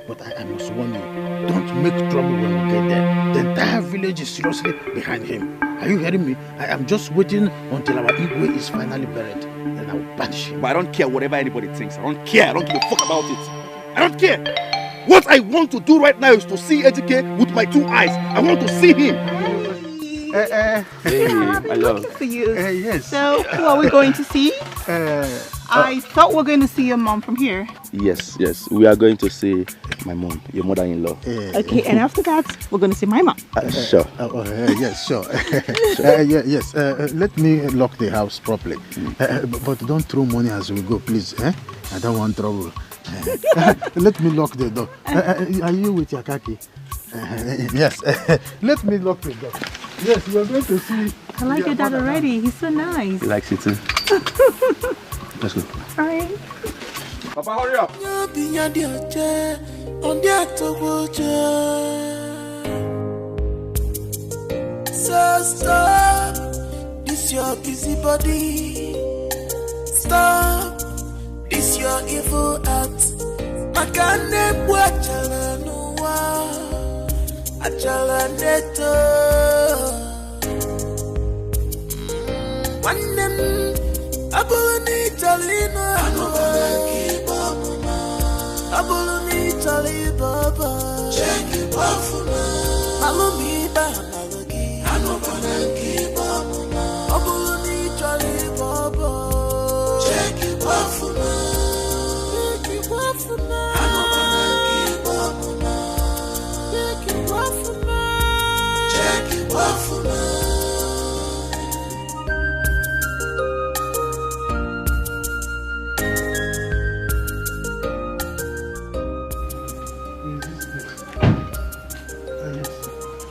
But I must warn you. Don't make trouble when we get there. The entire village is seriously behind him. Are you hearing me? I am just waiting until our Igwe is finally buried. Then I will banish him. But I don't care whatever anybody thinks. I don't care. I don't give a fuck about it. I don't care. What I want to do right now is to see Dikeh with my two eyes. I want to see him. Hey, my love. For you. Yes. So, who are we going to see? I thought we were going to see your mom from here. Yes. We are going to see my mom, your mother-in-law. Okay, and after that, we're going to see my mom. Sure. Yes, sure. Yes. Let me lock the house properly. But don't throw money as we go, please. I don't want trouble. Let me lock the door. Are you with your khaki? Yes. Let me lock the door. Yes, we are going to see. I like your dad already. He's so nice. He likes it too. Let's go. All right. Papa, hurry up. So stop this your busy body. Stop this your evil act. Makane bwachala nuwa achala neto. Wanem abuluni talina abuluni talibaba check it bafuna malumi ba malogi anobana kibamuna abuluni talibaba check it bafuna anobana kibamuna check it bafuna.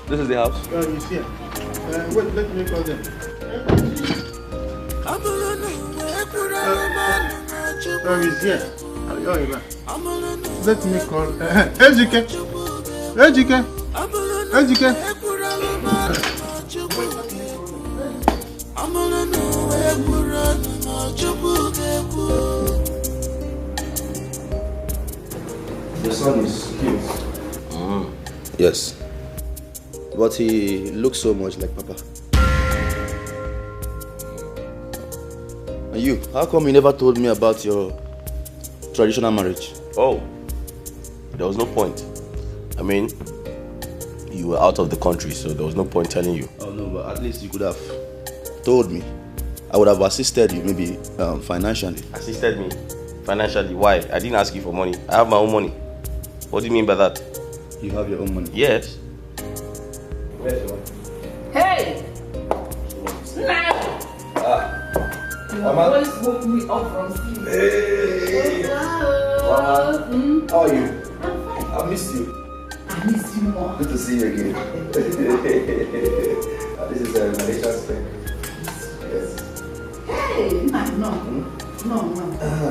This is the house. He's here. Wait, let me call them. He's here. Let me call. Dikeh. Dikeh. The son is cute. Yes. But he looks so much like Papa. And you, how come you never told me about your traditional marriage? Oh, there was no point. I mean, you were out of the country, so there was no point telling you. Oh no, but at least you could have told me. I would have assisted you, maybe financially. Assisted me? Financially? Why? I didn't ask you for money. I have my own money. What do you mean by that? You have your own money? Yes. Where's your money? Hey! Your voice woke me up from sleep. Hey! Mama. How are you? I'm fine. I missed you. I missed you more. Good to see you again. This is Malaysian spec. Yes. Hey! No.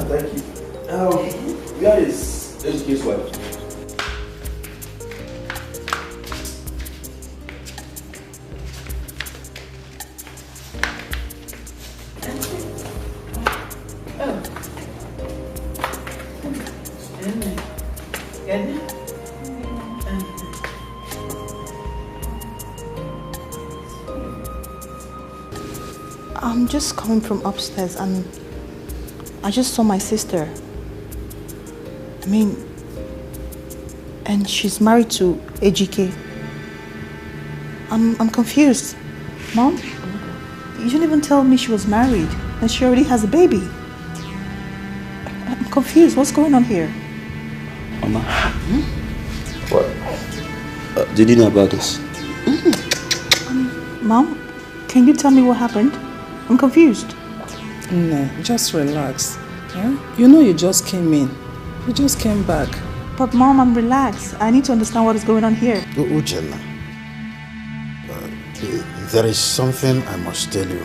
Thank you. Where is HK's wife? I'm just coming from upstairs and I just saw my sister. I mean, and she's married to Ejike. I'm confused. Mom, you didn't even tell me she was married and she already has a baby. I'm confused. What's going on here? Mama. What? Did you know about this? Mom, can you tell me what happened? I'm confused. No, just relax. Yeah? You know you just came in. You just came back. But Mom, I'm relaxed. I need to understand what is going on here. Uchenna, there is something I must tell you.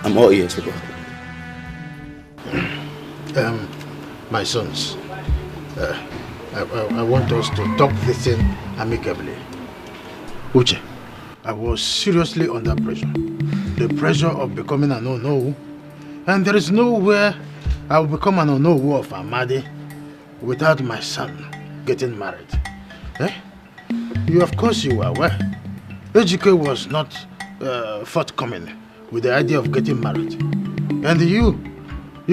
I'm all ears, Papa. My sons, I want us to talk this thing amicably. Uche, I was seriously under pressure. The pressure of becoming an Onowu. And there is nowhere I will become an Onowu of Amadi without my son getting married. Of course you are aware. Ejike was not forthcoming with the idea of getting married. And you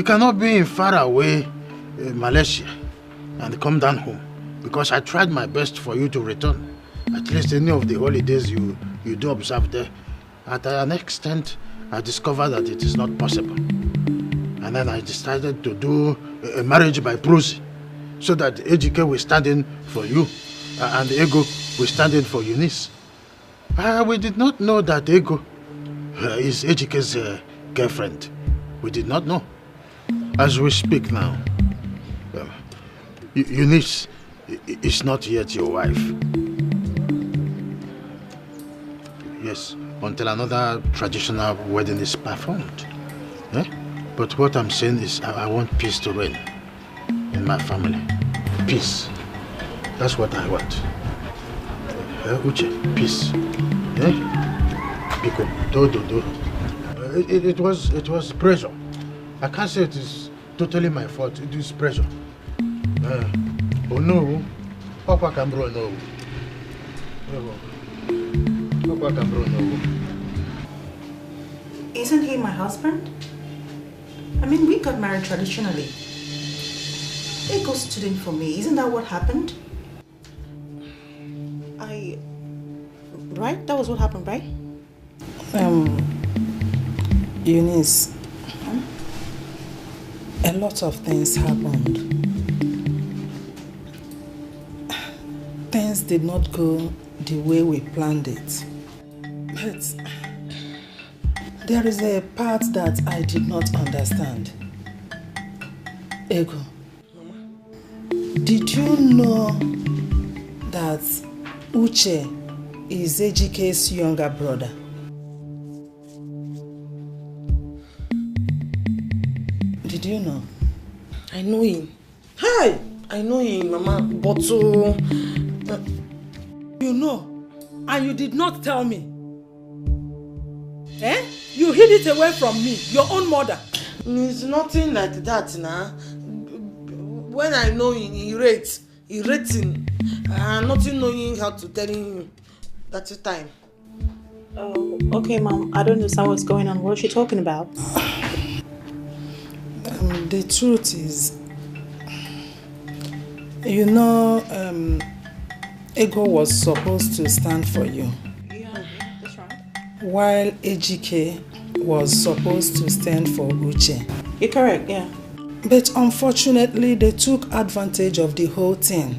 cannot be in far away Malaysia and come down home, because I tried my best for you to return. At least any of the holidays you do observe there. At an extent, I discovered that it is not possible. And then I decided to do a marriage by proxy, so that Ejike will stand in for you and Ego will stand in for Eunice. We did not know that Ego is Ejike's girlfriend. We did not know. As we speak now, Eunice is not yet your wife. Yes, until another traditional wedding is performed. But what I'm saying is I want peace to reign in my family. Peace. That's what I want. Uche, peace. Because it was pressure. I can't say it is totally my fault. It is pressure. Oh no, Papa Cambro no. Papa Cambro no. Isn't he my husband? I mean, we got married traditionally. Ego stood in for me. Isn't that what happened? Right? That was what happened, right? Eunice, a lot of things happened. Things did not go the way we planned it. But there is a part that I did not understand. Ego, did you know that Uche is Ejike's younger brother? Did you know? I know him. Hi! I know him, Mama, but You know, and you did not tell me. You hid it away from me, your own mother. It's nothing like that, nah. When I know him, he rates him. Nothing knowing how to tell him. That's the time. Oh, okay, Mom. I don't understand what's going on. What is she talking about? The truth is, You know, Ego was supposed to stand for you. Yeah, that's right. While Ejike was supposed to stand for Uche. You're correct, yeah. But unfortunately, they took advantage of the whole thing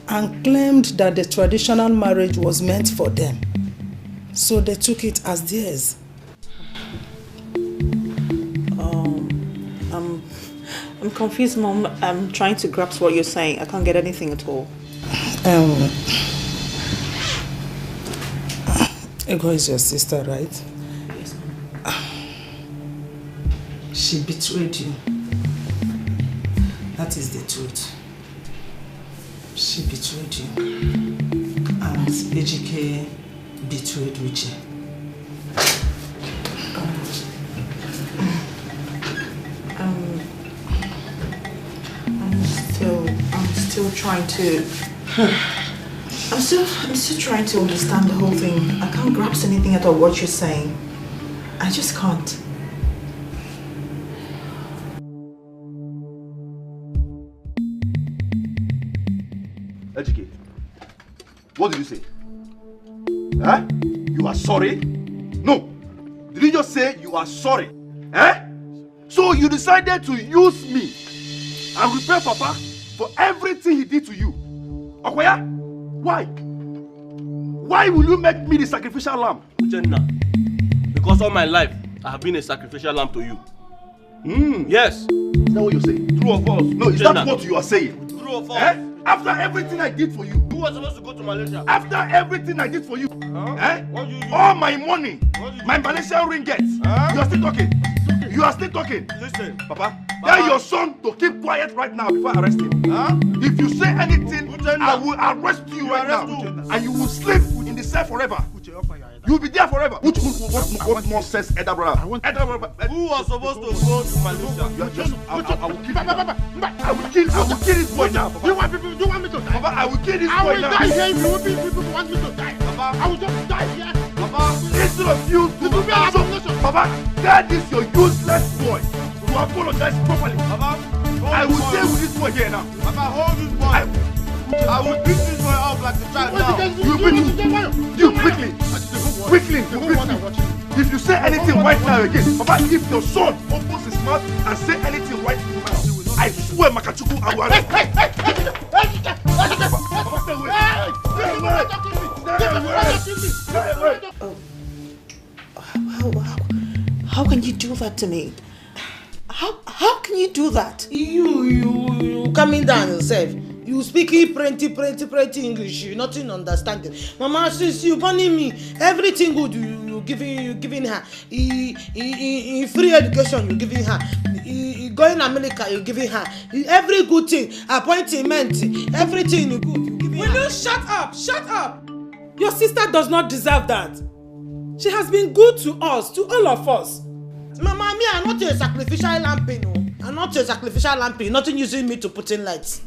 and claimed that the traditional marriage was meant for them. So they took it as theirs. I'm confused, Mom. I'm trying to grasp what you're saying. I can't get anything at all. Ego is your sister, right? Yes, Mom. She betrayed you. That is the truth. She betrayed you. And Ejike betrayed Uche. I'm still trying to... I'm still trying to understand the whole thing. I can't grasp anything at all what you're saying. I just can't. Ejike, what did you say? Huh? You are sorry? No. Did you just say you are sorry? Eh? So you decided to use me and repay Papa for everything he did to you. Okoya? Why? Why will you make me the sacrificial lamb? Uchenna, because all my life I have been a sacrificial lamb to you. Yes. Is that what you're saying? True or false? No, is that what you are saying? True or false? Eh? After everything I did for you. Who was supposed to go to Malaysia? After everything I did for you. Eh? What did you do? All my money, my Malaysian ringgits. You are still talking. You are still talking. Listen, Papa. Tell your son to keep quiet right now before I arrest him. If you say anything, I will arrest you right now. And you will sleep in the cell forever. You will be there forever. What more says Edda brother? Who was supposed to go to Malaysia? You are just, I will kill I will kill this boy now. Do you want me to die? Papa, I will kill this boy now. I will die here if you people want me to die. Papa, I will just die here. Papa, instead of you to Papa, tell this your useless boy to apologize properly. Papa, I will stay with this boy here now. Papa, hold this boy. I will beat this boy up like a child now. You quickly. If you say anything right now again, Papa, if your son opens his mouth and say anything right now, I swear, Makachuku, I will arrest How can you do that to me? How can you do that? You coming down yourself. You speaking plenty English, you nothing understanding. Mama, since you burning me, everything good you giving her. Free education you giving her. Going to America you giving her. Every good thing, appointment, everything you good you giving her. Will you shut up? Shut up! Your sister does not deserve that. She has been good to us, to all of us. Mama, me, I'm not a sacrificial lamb, no. I'm not a sacrificial lamb, nothing using me to put in lights.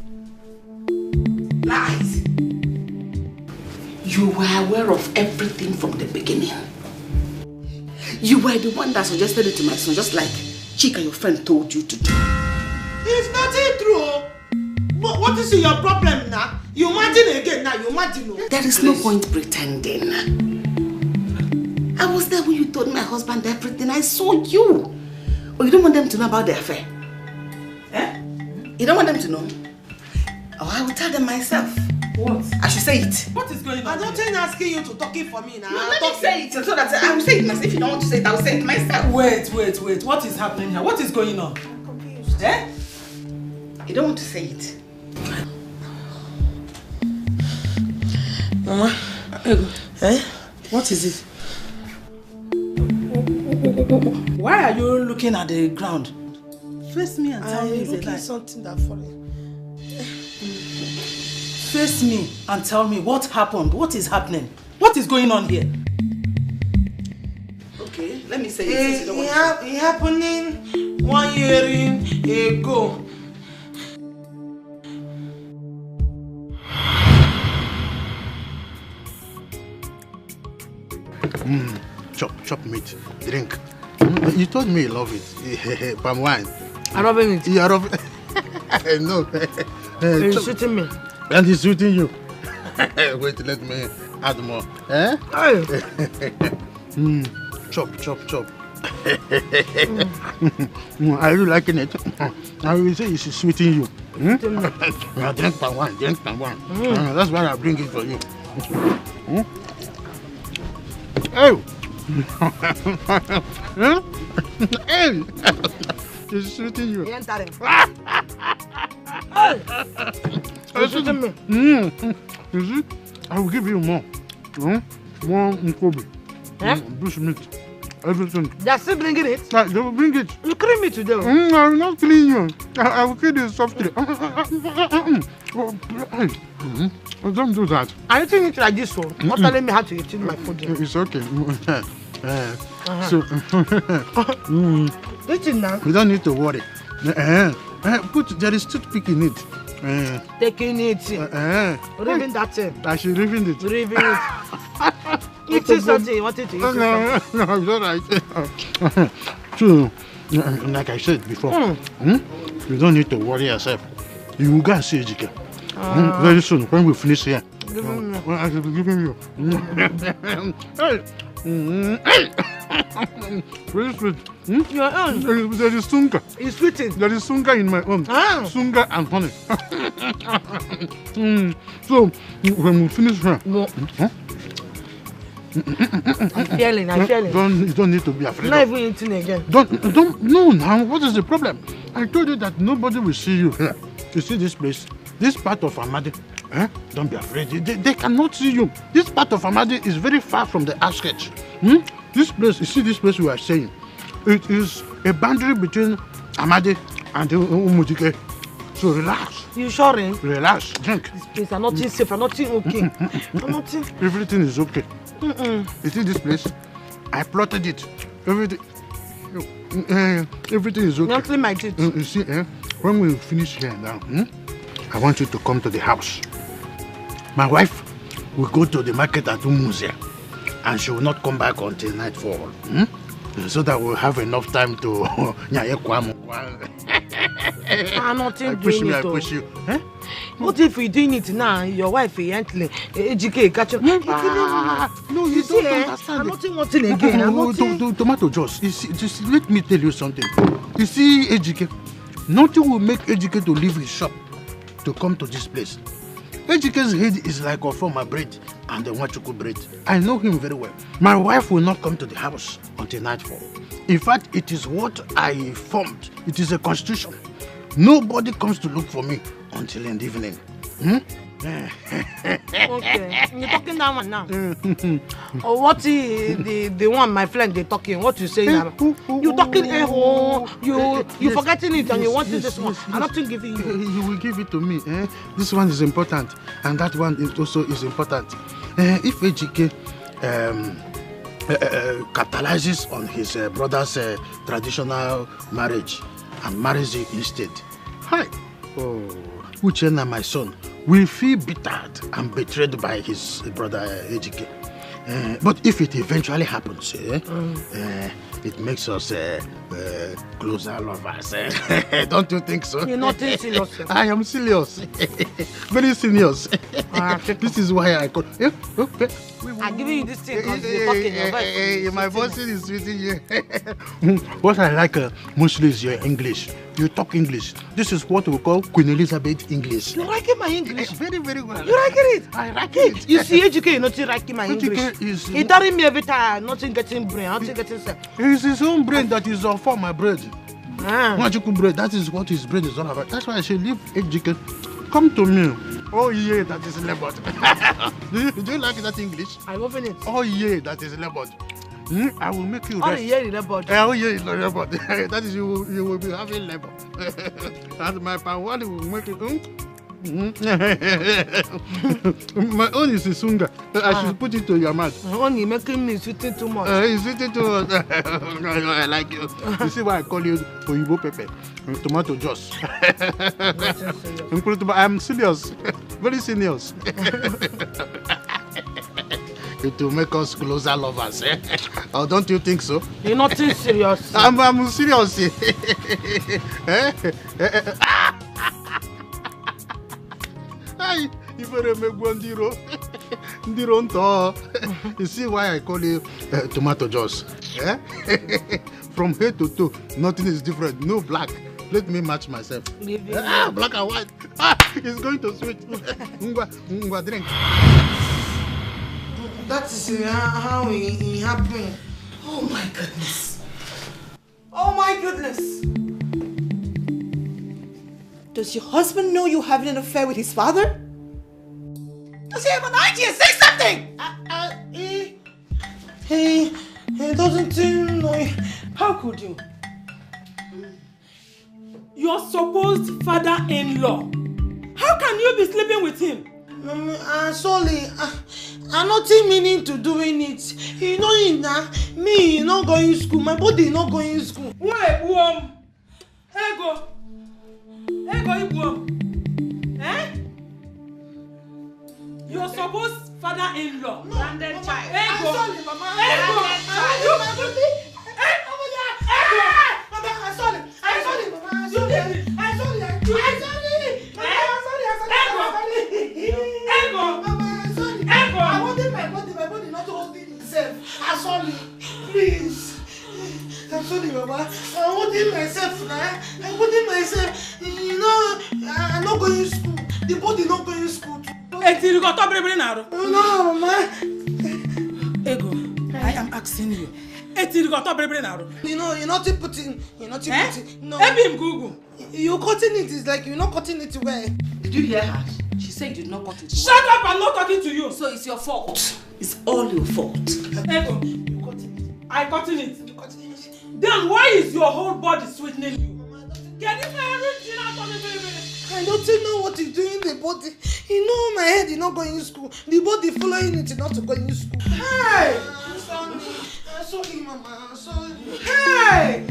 Lies. You were aware of everything from the beginning. You were the one that suggested it to my son, just like Chika, your friend, told you to do. It's nothing true. But what is your problem now? You imagine again now, you imagine. There is no point pretending. I was there when you told my husband everything. I saw you. Oh, you don't want them to know about the affair? Eh? You don't want them to know? Oh, I will tell them myself. What? I should say it. What is going on? I don't think asking you to talk it for me now. No, let me say it so that I will say it myself. If you don't want to say it, I will say it myself. Wait. What is happening here? What is going on? I'm confused. Eh? You don't want to say it. Mama. Eh? What is it? Why are you looking at the ground? Face me and tell me it's a lie. Something that funny. Face me and tell me what happened. What is happening? What is going on here? Okay, let me say it. It happening 1 year ago. Chop meat, drink. You told me you love it. Palm wine. I love it. You are of no. He's shooting me. And he's shooting you. Wait, let me add more. Eh? Chop. Are you liking it? I will say he's sweeting you. Now drink by one. That's why I bring it for you. Oh! Hey! He's shooting you. He entered him. He's shooting me. You see? I will give you more. More Nkobe. Bush meat. Everything. They're still bringing it? They will bring it. You kill me today. I will not kill you. I will kill you softly. Don't do that. Are you eating it like this one? Not telling me how to eat my food. It's okay. So, listen now. You don't need to worry. There is toothpick in it. Taking it. Removing that thing. I should remove it. Remove it. Eating something you wanted to eat. No, it's all right. So, like I said before, you don't need to worry yourself. You will go and see Dikeh. Very soon, when we finish here. I will be giving you. Very sweet. Your own? There is sunga. It's sweeting. There is sunga in my own. Sunga and honey. So, when we finish here. I'm feeling. You don't need to be afraid. Not even eating again. No, now, what is the problem? I told you that nobody will see you here. You see this place? This part of Amadi. Don't be afraid. They cannot see you. This part of Amadi is very far from the outskirts. This place, you see this place we are saying? It is a boundary between Amadi and Dikeh. So relax. You sure? Relax. Drink. This place are nothing safe. I'm nothing okay. Everything is okay. You see this place? I plotted it. Everything is okay. Not my teeth. You see, when we finish here now, I want you to come to the house. My wife will go to the market at onmovies, and she will not come back until nightfall. So that we'll have enough time to I'm not I push you. What if we're doing it now? Your wife Dikeh catch up. No, you don't understand. I'm not wanting again. Tomato juice. You see, just let me tell you something. You see, Dikeh, nothing will make Dikeh to leave his shop to come to this place. Dikeh's head is like a former bread and the Wachuku bread. I know him very well. My wife will not come to the house until nightfall. In fact, it is what I formed. It is a constitution. Nobody comes to look for me until in the evening. Okay, you're talking that one now. What is the one my friend they talking? What you say now? You talking you forgetting it and you wanting this one. I'm not giving you. You will give it to me. This one is important and that one is also important. If Dikeh capitalizes on his brother's traditional marriage and marries you instead, Uchenna, my son, will feel bittered and betrayed by his brother Dikeh. But if it eventually happens, it makes us closer lovers. Don't you think so? You're not serious. I am serious. Very serious. This is why I call. I'm giving you this thing because you're talking your voice. My voice is sweeting you. What I like mostly is your English. You talk English. This is what we call Queen Elizabeth English. You liking my English? Very, very well. You liking it? I like it. You see, Dikeh, you're not liking my English. He telling me every time, nothing getting brain, nothing getting self. It's his own brain that is all for my bread. Magical bread, that is what his brain is all about. That's why I say, leave Dikeh. Come to me. Oh yeah, that is labored. Do you like that English? I love it. Oh yeah, that is labored. I will make you rest. Oh yeah, labored. Oh yeah, it's labored. That is you will be having labor. And my power will make it. My own is Sunga. I should put it to your mouth. Only making me sweeting too much. It's sweeting too much. I like you. You see why I call you Oyibo Pepe? Tomato juice. I'm serious. Very serious. It will make us closer lovers. Oh, don't you think so? You're not serious. I'm serious. You better make one Ndiro. Ndiro nto. You see why I call it tomato juice? Eh? From head to toe, nothing is different. No black. Let me match myself. Black and white. It's going to switch. Ngwa, drink. That is how it happened. Oh my goodness. Oh my goodness. Does your husband know you're having an affair with his father? Does he have an idea? Say something! He doesn't know. How could you? Your supposed father-in-law. How can you be sleeping with him? Sorry, I'm not meaning to doing it. You know, me not going to school. My body not going to school. Why, Buom? Ego, Buom. Eh? Your supposed father-in-law. Landed child. Ego. I'm sorry, Mama. Ego. I'm sorry, please. I'm sorry, Mama. I'm holding myself now. I'm holding myself. You know, I'm not going to school. The body not going to school. No, Mama. Ego, I am asking you. You know, you're not putting. No. Google. You're cutting it. It's like you're not cutting it well. Did you hear her? She said you did not cut it. Shut up! I'm not talking to you. So it's your fault. It's all your fault. Ego, you cutting it. I cutting it. You cutting it. Then why is your whole body sweetening you? Can you everything out of me? I don't know what is doing the body. You know my head is not going to school. The body following it is not going to school. Hey! I'm sorry, Mama. I'm sorry. Hey!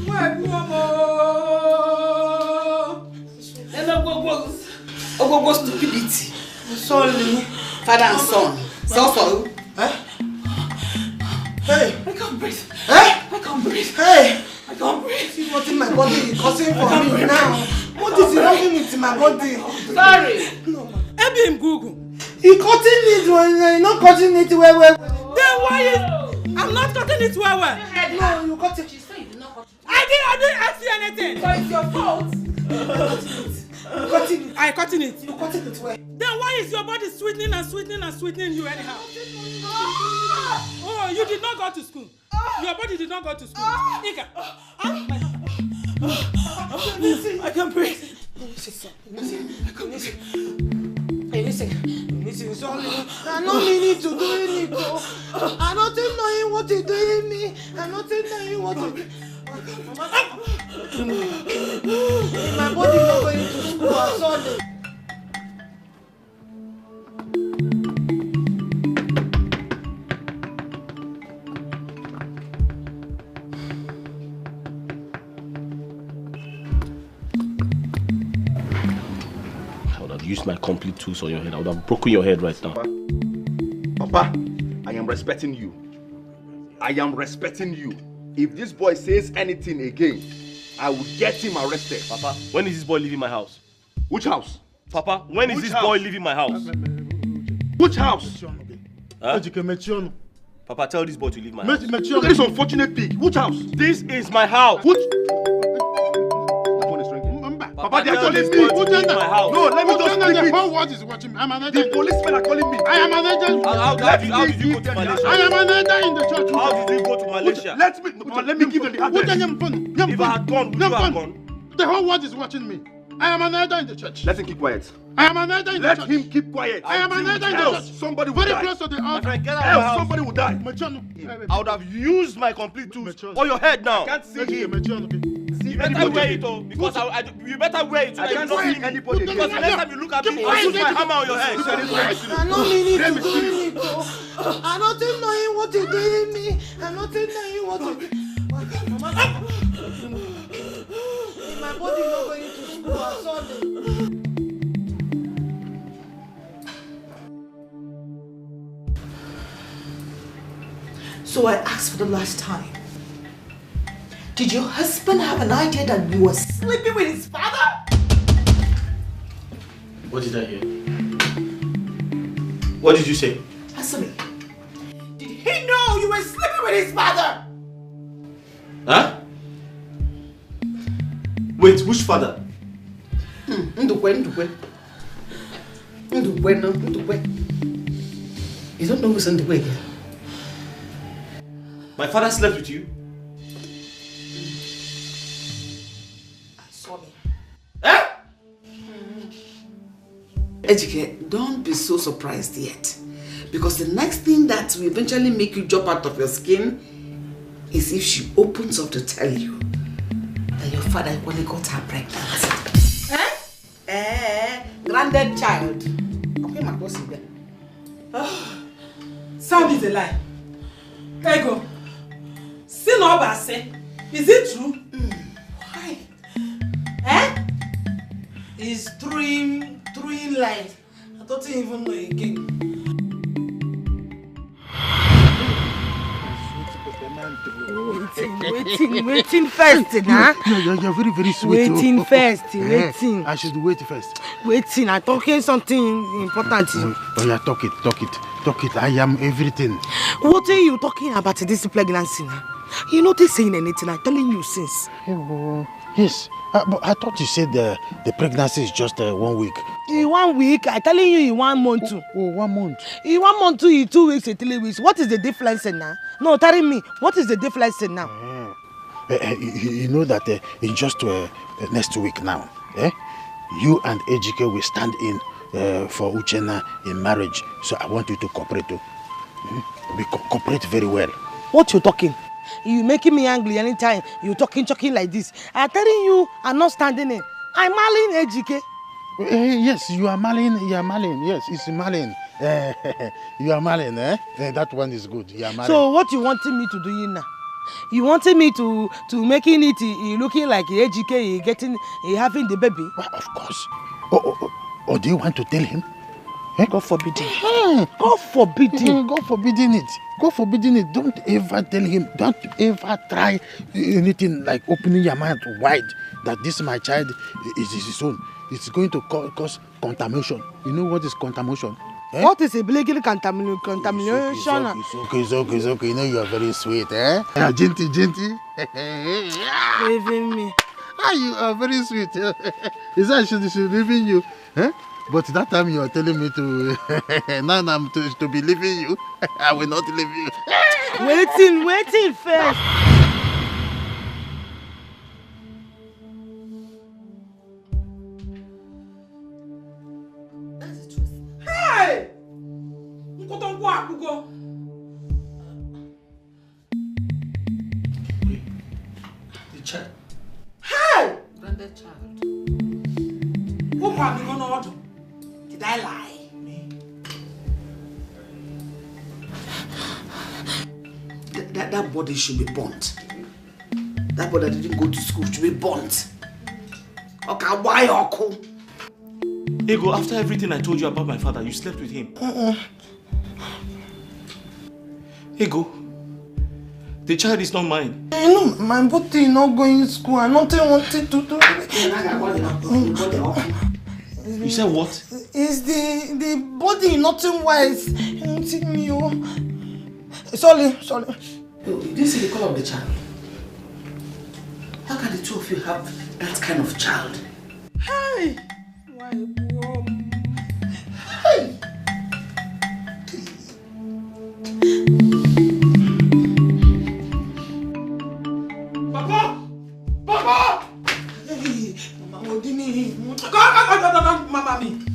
Where Mama? Ogogo stupidity. I'm sorry. Father and son. So. Hey! I can't breathe. Hey! I can't breathe. Hey! I can't breathe. See what in my body is causing for me now. What is wrong with my body? Sorry. No. Ebim Google. You cutting it when you're not cutting it well. Then why is I'm not cutting it well? No, you cut it. She said you did not cut it. I didn't ask you anything. So it's your fault. I cutting it. You cutting it well. Then why is your body sweetening you anyhow? Oh, you did not go to school. Your body did not go to school. Ika. I can't breathe. Listen, sorry. I'm not meaning to do it. I'm not knowing what you're doing me. I'm not knowing what you're doing. My body not going to school. I'm sorry. Used my complete tools on your head, I would have broken your head right now. Papa, I am respecting you. I am respecting you. If this boy says anything again, I will get him arrested. Papa, when is this boy leaving my house? Which house? Papa, when is this boy leaving my house? Which house? Huh? Papa, tell this boy to leave my house. Look at this unfortunate pig. Which house? This is my house. Which? Papa, they are calling me. My house. No, let me just speak The it. whole world is watching me. I'm an agent. The policemen are calling me. I am an agent. How did you go to Malaysia? I am an agent in the church. How did you go to Malaysia? Let me give them the address. If I had gone, would you have gone? The whole world is watching me. I am an elder in the church. Let him keep quiet. I am an elder in the church. Let him keep quiet. I am an elder in the church. Somebody will Very die. close to the altar. My friend, get out of my house. Somebody will die. I would have used my complete tools on your head now. I can't see him. You better wear it, oh, because you better wear it so that you don't see anybody. Because the next time you look at me, I'll use my hammer on your head. I'm not meaning to do it. I'm not knowing what you're doing me. I'm not knowing what you're doing. My body not going to school. I'm sorry. So I asked for the last time. Did your husband have an idea that you were sleeping with his father? What did I hear? What did you say? Answer me. Did he know you were sleeping with his father? Huh? Wait, which father? Ndukwe. You don't know who's Ndukwe again? My father slept with you? I saw him. Ejike, don't be so surprised yet. Because the next thing that will eventually make you jump out of your skin is if she opens up to tell you that your father only got her pregnant. Granddad child. Okay, my boss is there. Sound is a lie. Ego. See no say. Is it true? Why? It's three lies. I don't even know again. Waiting first, nah? You're very, very sweet. Waiting first, waiting. I should wait first. Waiting, I'm talking something important. Oh yeah, talk it. I am everything. What are you talking about this pregnancy now? You're not saying anything, I'm telling you since. Yes, but I thought you said the pregnancy is just 1 week. In 1 week, I'm telling you in 1 month too. Oh, 1 month. In 1 month too, in 2 weeks, in 3 weeks. What is the difference now? No, tell me, what is the difference now? You know that in just next week now, you and Ejike will stand in for Uchenna in marriage. So I want you to cooperate too. Cooperate very well. What you talking? You making me angry anytime you talking like this. I'm telling you, I'm not standing in. I'm marrying Ejike. Yes, you are marrying. Yes, it's marrying. You are marrying, that one is good. You are marrying. So what you wanting me to do now? You wanted me to making it looking like Ejike getting having the baby? Well, of course. Or do you want to tell him? God forbid it. God forbid it. God forbidding it. God forbidding it. Don't ever tell him. Don't ever try anything like opening your mouth wide that this my child is his own. It's going to cause contamination. You know what is contamination? What is a legal contamination? It's okay. You know you are very sweet, Genty. Leaving me. You are very sweet. Is that she leaving you? But that time you are telling me to now I'm to be leaving you. I will not leave you. Waiting first. Hey! The child. Hey! Granddad child. Did I lie? That body should be burnt. That body that didn't go to school should be burnt. Okay, why Oko? Ego, after everything I told you about my father, you slept with him. Ego, the child is not mine. You know, my body not going to school. I not wanted to do it. You said what? Is the body nothing wise? Sorry. You didn't see the color of the child. How can the two of you have that kind of child? Hey! Why, hey! Papa! Hey, Mama, what do you mean? Come, Mama, me.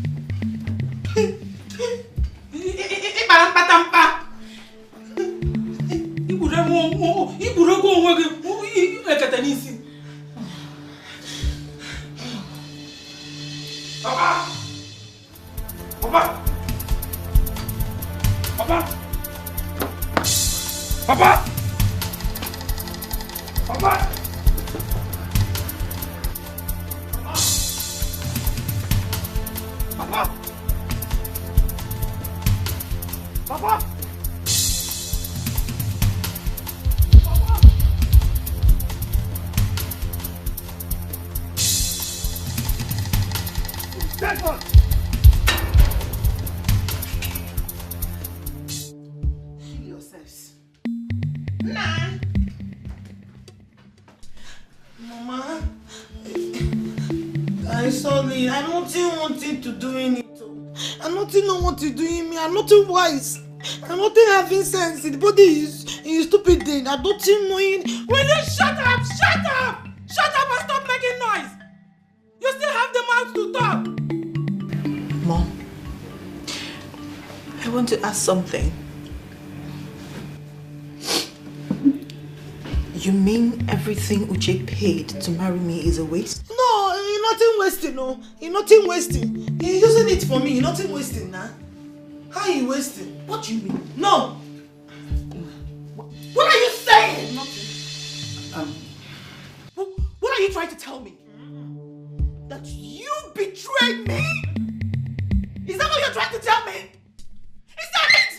my sorry. I nothing wanting to doing it. I nothing know what you doing me. I nothing wise. I nothing having sense. The body is stupid thing. I don't knowing. Will you shut up? Shut up! Shut up and stop making noise. You still have the mouth to talk. Mom, I want to ask something. You mean everything Uche paid to marry me is a waste? No, you're nothing wasting, no. You're nothing wasting. You're using it for me. You're nothing wasting, nah. How are you wasting? What do you mean? No. What are you saying? Nothing. What are you trying to tell me? That you betrayed me? Is that what you're trying to tell me? Is that it?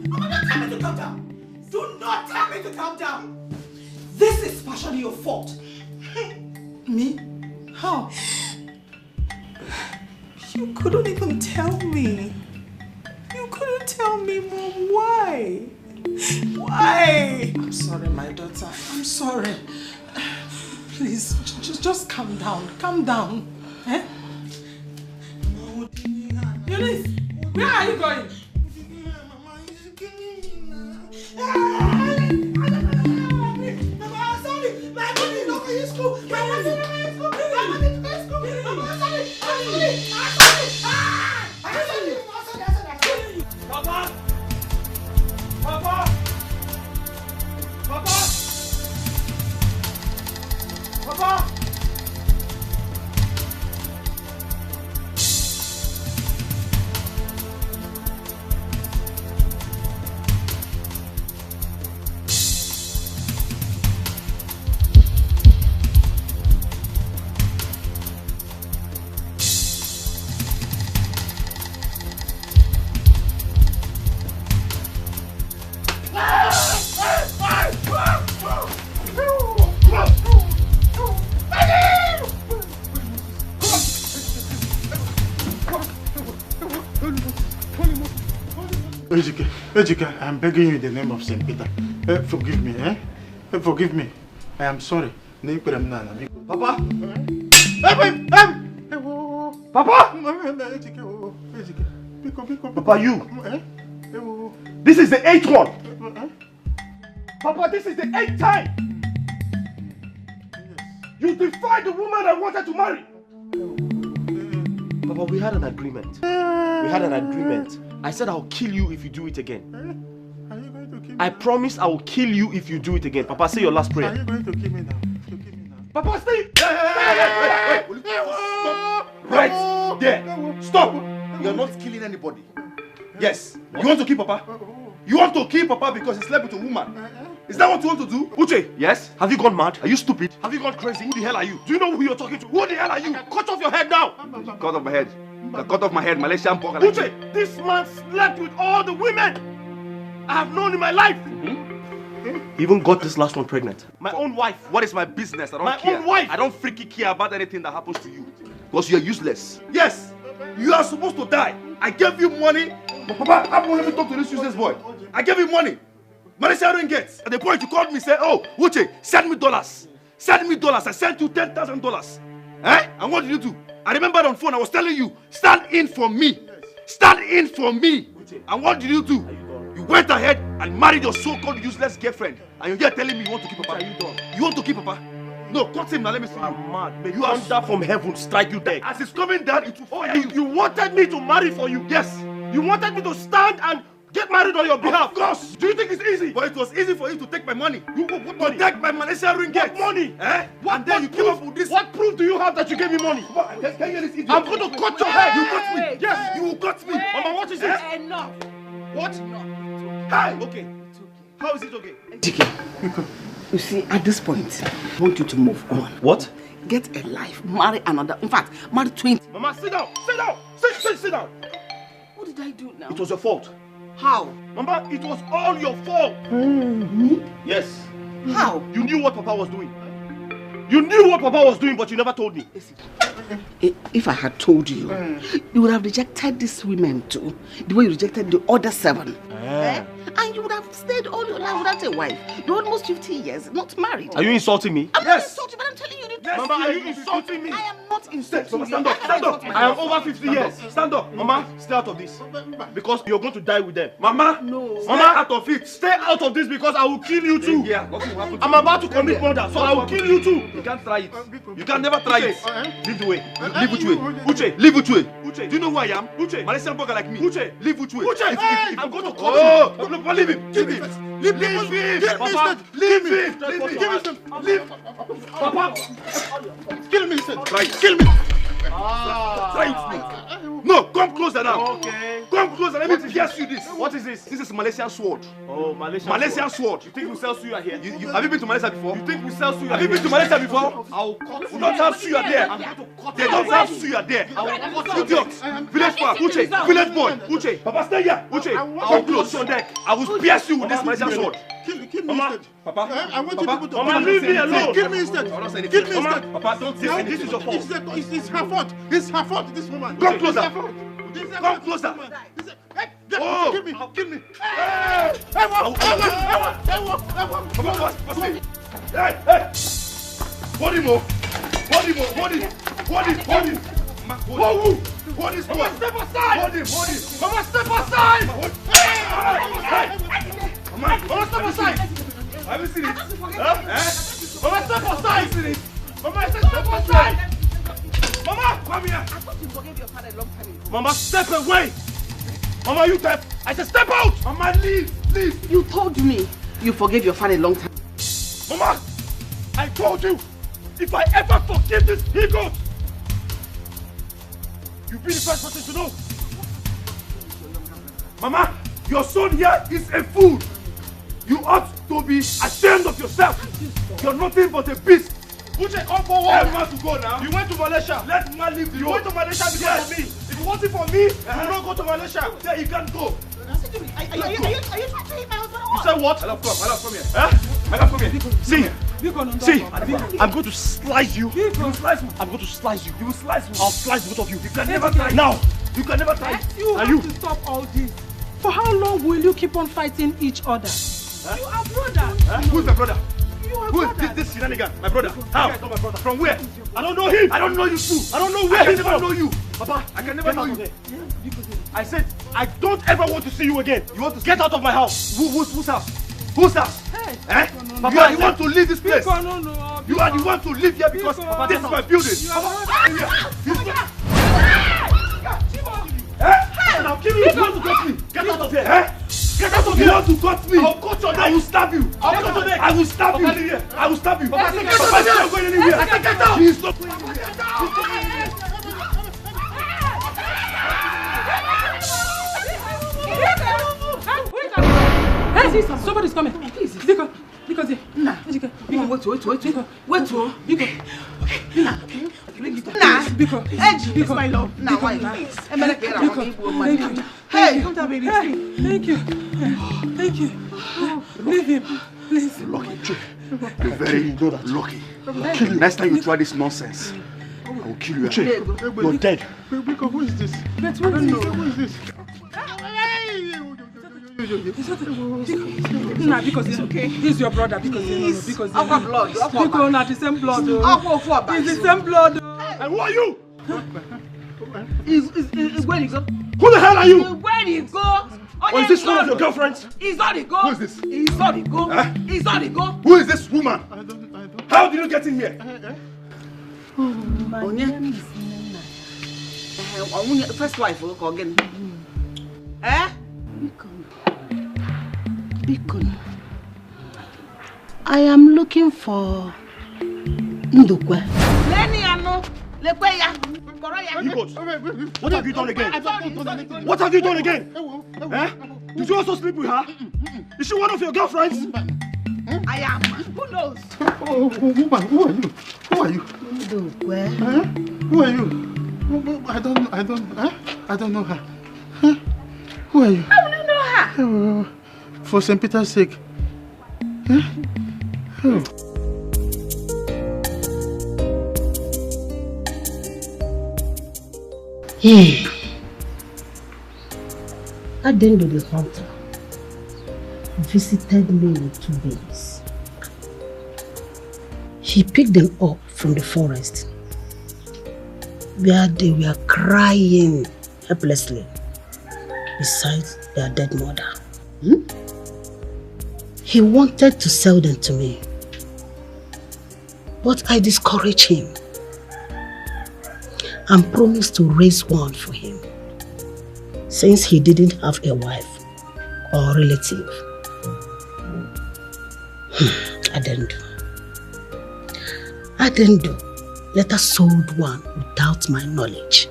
Mama, don't tell me to calm down. Do not tell me to calm down. This is partially your fault. Me? How? You couldn't even tell me. You couldn't tell me, Mom. Why? Why? I'm sorry, my daughter. I'm sorry. Please, just calm down. Calm down. Eh? Eunice, where are you going? Mama, sorry. My money is not for your school. My money is not for your school. My money is not for your school. Mama, sorry. Papa! Papa! Papa! Papa! Ejike, I'm begging you in the name of St. Peter. Forgive me, eh? Forgive me. I am sorry. Papa! Papa! Papa, you! This is the 8th one! Papa, this is the 8th time! You defied the woman I wanted to marry! Papa, we had an agreement. We had an agreement. I said I'll kill you if you do it again. I promise I will kill you if you do it again. Papa, say your last prayer. Are you going to kill me now? Papa, stay! Right there! Stop! You're not killing anybody. Yes. You want to kill Papa? You want to kill Papa because he slept with a woman? Is that what you want to do? Uche, yes? Have you gone mad? Are you stupid? Have you gone crazy? Who the hell are you? Do you know who you're talking to? Who the hell are you? Cut off your head now! Cut off my head. Cut off my head, Malaysian pork. Uche, this man slept with all the women I have known in my life. He even got this last one pregnant. My own wife. What is my business? I don't care. My own wife. I don't freaking care about anything that happens to you. Because you're useless. Yes, you are supposed to die. I gave you money. But Papa, I won't let me talk to this useless boy. I gave you money. Malaysia don't get. At the point you called me, say, oh, Uche, send me dollars. Send me dollars. I sent you $10,000. Eh? And what did you do? I remember on phone, I was telling you, stand in for me. Stand in for me. And what did you do? You went ahead and married your so-called useless girlfriend. And you're here telling me you want to keep Papa. You want to keep Papa? No, cut him now, let me see you. I'm mad. May you thunder from heaven strike you dead. As it's coming down, it will fire you. You wanted me to marry for you. Yes. You wanted me to stand and get married on your behalf. Of course. Do you think it's easy? But it was easy for you to take my money. What money? To take my Malaysian ringgit. What money? Eh? And then you came up with this. What proof do you have that you gave me money? Can you hear this idiot? I'm going to cut your head. You cut me. Yes. You will cut me. Mama, what is it? Enough. What? Hey. Okay. How is it okay? Dikeh, you see, at this point, I want you to move on. What? Get a life, marry another. In fact, marry 20. Mama, sit down. Sit down. Sit down. What did I do now? It was your fault. How? Mama, it was all your fault. Me? Yes. How? You knew what Papa was doing. You knew what Papa was doing, but you never told me. If I had told you, you would have rejected these women too, the way you rejected the other 7. Eh? And you would have stayed all your life without a wife. You're almost 50 years, not married. Are you insulting me? I'm not insulting, but I'm telling you the truth. Mama, Mama, are you insulting me? I am not insulting you. Stand up, stand up. I am over 50 years. Stand up. Mama, stay out of this. Because you're going to die with them. Mama, no. Mama, out of it. Stay out of this because I will kill you too. I'm about to commit murder, so I will kill you too. You can't try it. You can never try it. Leave the way. Leave which way? Uche, leave which way? Uche, do you know who I am? Uche, Malaysian burger like me. Uche, leave which way? Uche, I'm going to call you. Oh, no, leave him. Leave him. Leave him. Papa, leave him. Leave. Papa, kill me instead. Try it. Kill me. Try it. No, come closer now. Okay. Come closer. Let me pierce you this. What is this? This is Malaysian sword. Oh, Malaysian sword. You think we sell suya here? Have you been to Malaysia before? You think we sell suya? Have you been to Malaysia before? I'll cut. We don't have suya there. They don't have suya there. Idiot. Village park. Uche. Village boy. Uche. Papa, stay here. Uche. I'll close your neck. I will pierce you with this Malaysian sword. Kill me instead. Papa. I want you people to Mama, leave me alone. Kill me instead. Kill me instead. Papa, don't say this is your fault. It's her fault. It's her fault, this woman. Come closer. Come closer. Oh, kill me. Kill me. Hey, body more. Body. What is what? Step aside. Body. Mama, step aside. Mama, step aside. Have you seen it? Mama, step aside. Mama, step aside. Mama, come here. I thought you forgave your father a long time ago. Mama, step away. Mama, you deaf. I said step out. Mama, leave. You told me you forgave your father a long time. Mama, I told you, if I ever forgive this he-goat, you'll be the first person to know. Mama, your son here is a fool. You ought to be ashamed of yourself. You're nothing but a beast. Uche, come forward. I want to go now. You went to Malaysia. Let me leave the road. You went to Malaysia because of me. If it wasn't for me, you will not go to Malaysia. Yeah, you can't go. Are you trying to hit my husband? You said what? I love come here. Huh? I love come here. See, I'm going to slice you. You will slice me. I'm going to slice you. You will slice me. I'll slice both of you. You can never try. Now, you can never try. You have to stop all this. For how long will you keep on fighting each other? Huh? You are brothers. Huh? Who's my brother? Who is this shenanigan? My brother. How? Not my brother. From where? I don't know him. I don't know you too. I don't know where. I can never know you. Papa, I can never know you. I said, I don't ever want to see you again. You want to get out of my house. Whose house? Whose house? Hey. Papa, you are the one to leave this place. You are the one to live here because this is my building. Now, give me. You want to cut me? Get out of here. Get out of here! You want to cut me? I'll cut your neck! I will stab you! I will stab you! I will stab you! Papa, get out! Papa, you're going anywhere! I said get out! He's not going anywhere! Get out! Hey, somebody's coming! Please, because nah. Wait. Because my love. Now, please. Hey, come down, baby. Thank you. Leave him, please. Lucky, you're very lucky. Next time you try this nonsense, I will kill you. You're dead. Who is this? I don't know. Who is this? Nah, because it's okay. He's your brother because our blood. Because not the same blood. It's the same blood. And who are you? Is where you go? Who the hell are you? Where you go? Or is this one of your girlfriends? He's not the go. Who is this? He's not the go. He's not the go. Who is this woman? I don't. How did you get in here? My name is Nina. First wife, look again. Beacon. I am looking for Ndukwe. What have you done again? What have you done again? Did you also sleep with her? Is she one of your girlfriends? I am. Who knows? Oh, woman, who are you? Who are you? Ndukwe. Who are you? I don't know her. Who are you? How will you know her? For St. Peter's sake. Oh. At the end of the hunter visited me with 2 babies. He picked them up from the forest where they were crying helplessly beside their dead mother. He wanted to sell them to me, but I discouraged him and promised to raise one for him since he didn't have a wife or relative. I didn't do. Let us sold one without my knowledge.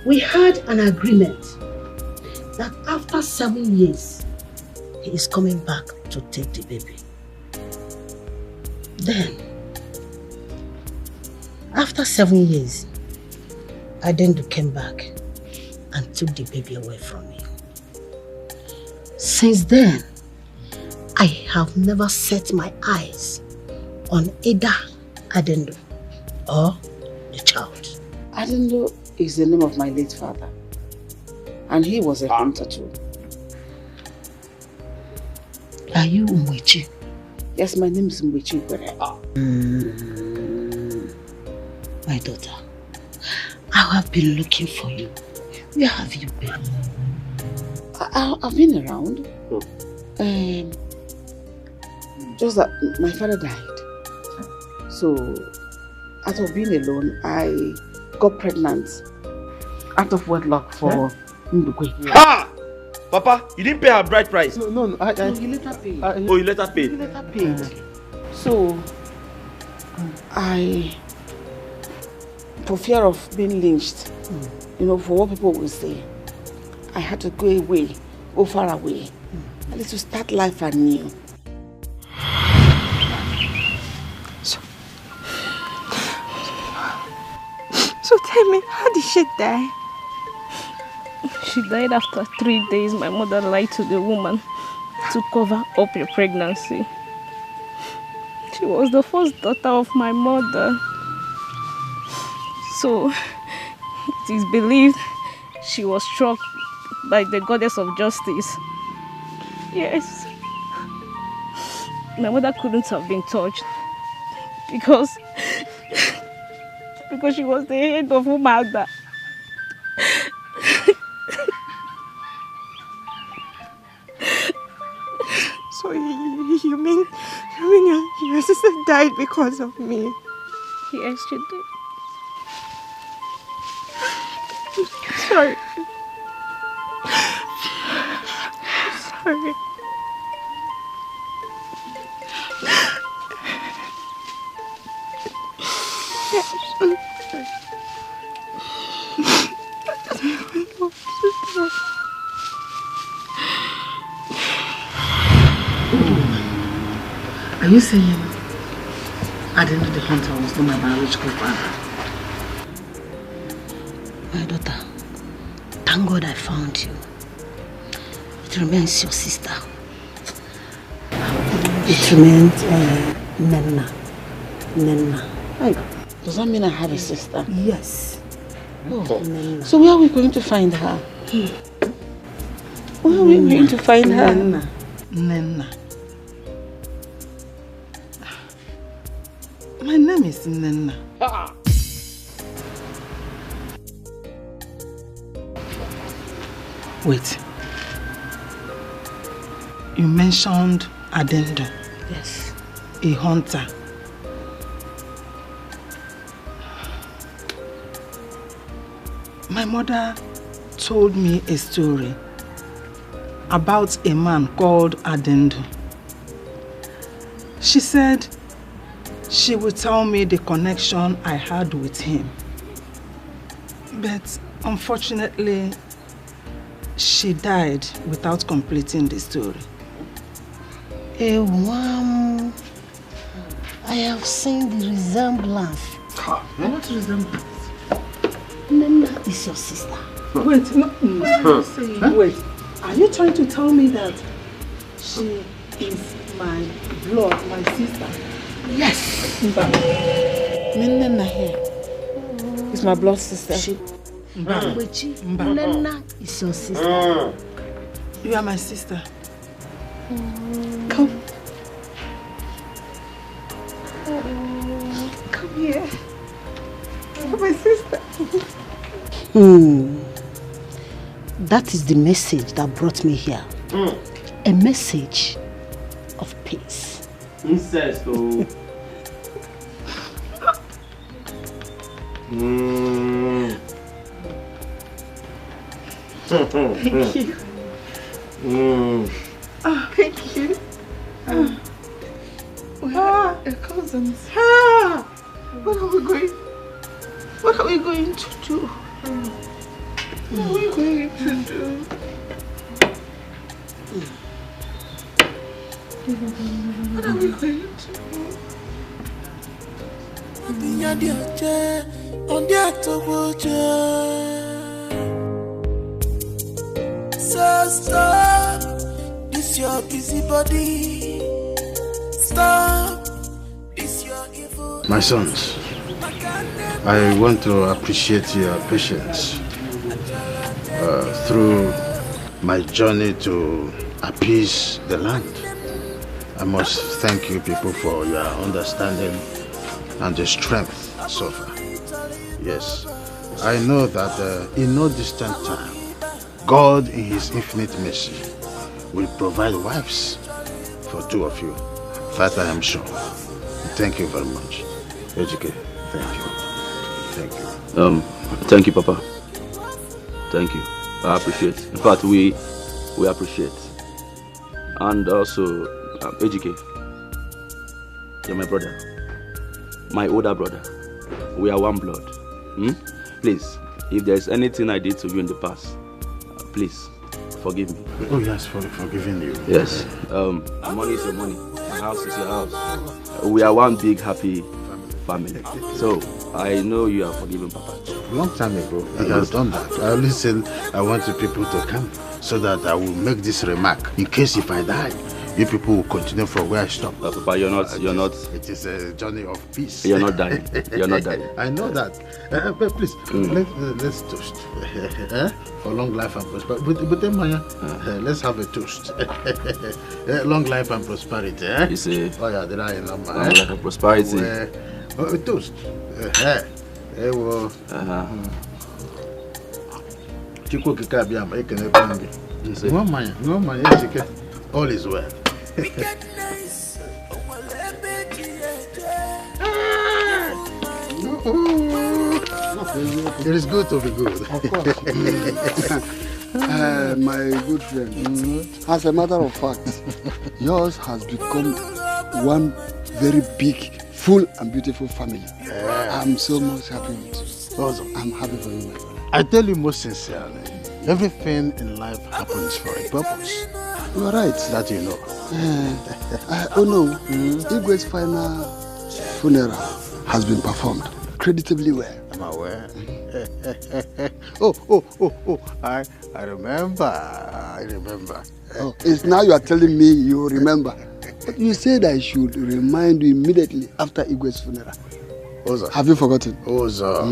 We had an agreement that after 7 years, he is coming back to take the baby. Then, after 7 years, Adendu came back and took the baby away from me. Since then, I have never set my eyes on either Adendu or the child. Adendu is the name of my late father, and he was a hunter too. Are you Umwechi? Yes, my name is Umwechi. My daughter, I have been looking for you. Where have you been? I've been around. Just that my father died. So, out of being alone, I got pregnant out of wedlock for Ndukwe. Ha! Papa, you didn't pay her bride price. No, you later paid. You later paid? You later paid. So, for fear of being lynched, for what people will say, I had to go far away. I need to start life anew. So tell me, how did she die? She died after 3 days. My mother lied to the woman to cover up her pregnancy. She was the first daughter of my mother. So it is believed she was struck by the goddess of justice. Yes. My mother couldn't have been touched because she was the head of Umada. So you mean your sister died because of me? Yes, she did. Sorry. Sorry. Are you saying Adendu the hunter was not my biological father? My daughter, thank God I found you. It remains your sister. It remains Nenna. Does that mean I have a sister? Yes. Oh. So where are we going to find her? Where are we going to find her? Nenna. My name is Nenna. Wait. You mentioned Adendu. Yes. A hunter. My mother told me a story about a man called Adendu. She said she would tell me the connection I had with him. But unfortunately, she died without completing the story. I have seen the resemblance. What resemblance? Nenna is your sister. Wait, no. Wait, are you trying to tell me that she is my blood, my sister? Yes. Nenna here is my blood sister. Nenna is your sister. You are my sister. Come. Yeah. My sister. That is the message that brought me here. A message of peace. Incest, oh. Thank you. Oh, thank you. Your cousins. What are we going? What are we going to do? What are we going to do? What are we going to do? So stop this your busy body. Stop this your evil. My sons, I want to appreciate your patience through my journey to appease the land. I must thank you people for your understanding and the strength so far. Yes, I know that in no distant time, God in His infinite mercy will provide wives for two of you. That I am sure. Thank you very much. Dikeh, thank you. Thank you. Thank you, Papa. Thank you. I appreciate. In fact, we appreciate. And also, Dikeh, you're my brother, my older brother. We are one blood. Please, if there's anything I did to you in the past, please forgive me. Oh yes, for forgiving you. Yes. Money is your money. My house is your house. We are one big happy family. So I know you are forgiven, Papa. Long time ago, he has done that. I always said I want the people to come so that I will make this remark. In case if I die, you people will continue from where I stopped. Papa, you're not. It is a journey of peace. You're not dying. You're not dying. I know that. But please, let's toast for long life and prosperity. But then, Maya, let's have a toast. Long life and prosperity. You see? Oh yeah, there are a number. Long life and prosperity. A toast. Chiko kikabia ma ekene kwangi. No Maya, all is well. It is good to be good. Of course. My good friend, as a matter of fact, yours has become one very big, full and beautiful family. I'm so much happy with you. Awesome. I'm happy for you. I tell you most sincerely, everything in life happens for a purpose. You are right. That you know. Oh no, Igwe's final funeral has been performed creditably well. I'm aware. I remember. Oh, it's now you are telling me you remember. But you said I should remind you immediately after Igwe's funeral. Oza. Have you forgotten? Oza.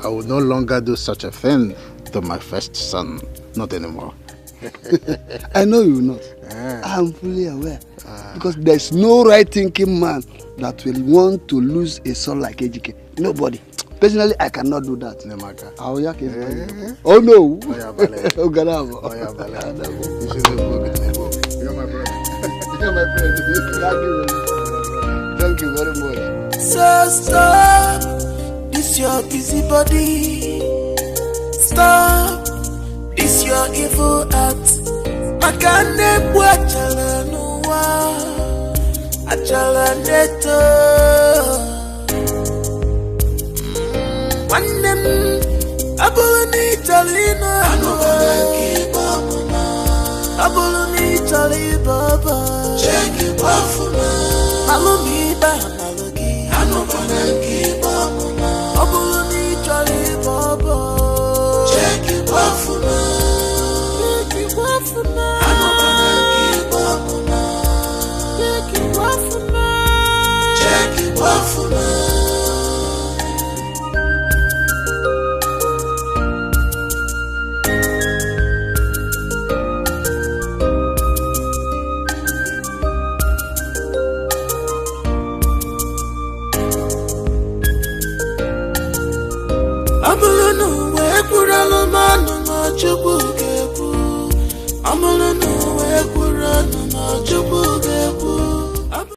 I will no longer do such a thing to my first son. Not anymore. I know you will not. I'm fully aware. Because there's no right-thinking man that will want to lose a son like Dikeh. Nobody. Personally, I cannot do that. Oh no. You're my brother. You're my friend. Thank you very much. So stop this your busy body. Stop this your evil act. Makane bwachala nuwa achala neto. Wanem abuluni talina abuluni tali baba. Check it wafuna malumi ba malogi anobonanki baba abuluni tali baba. Check it wafuna anobonanki baba. Check it wafuna.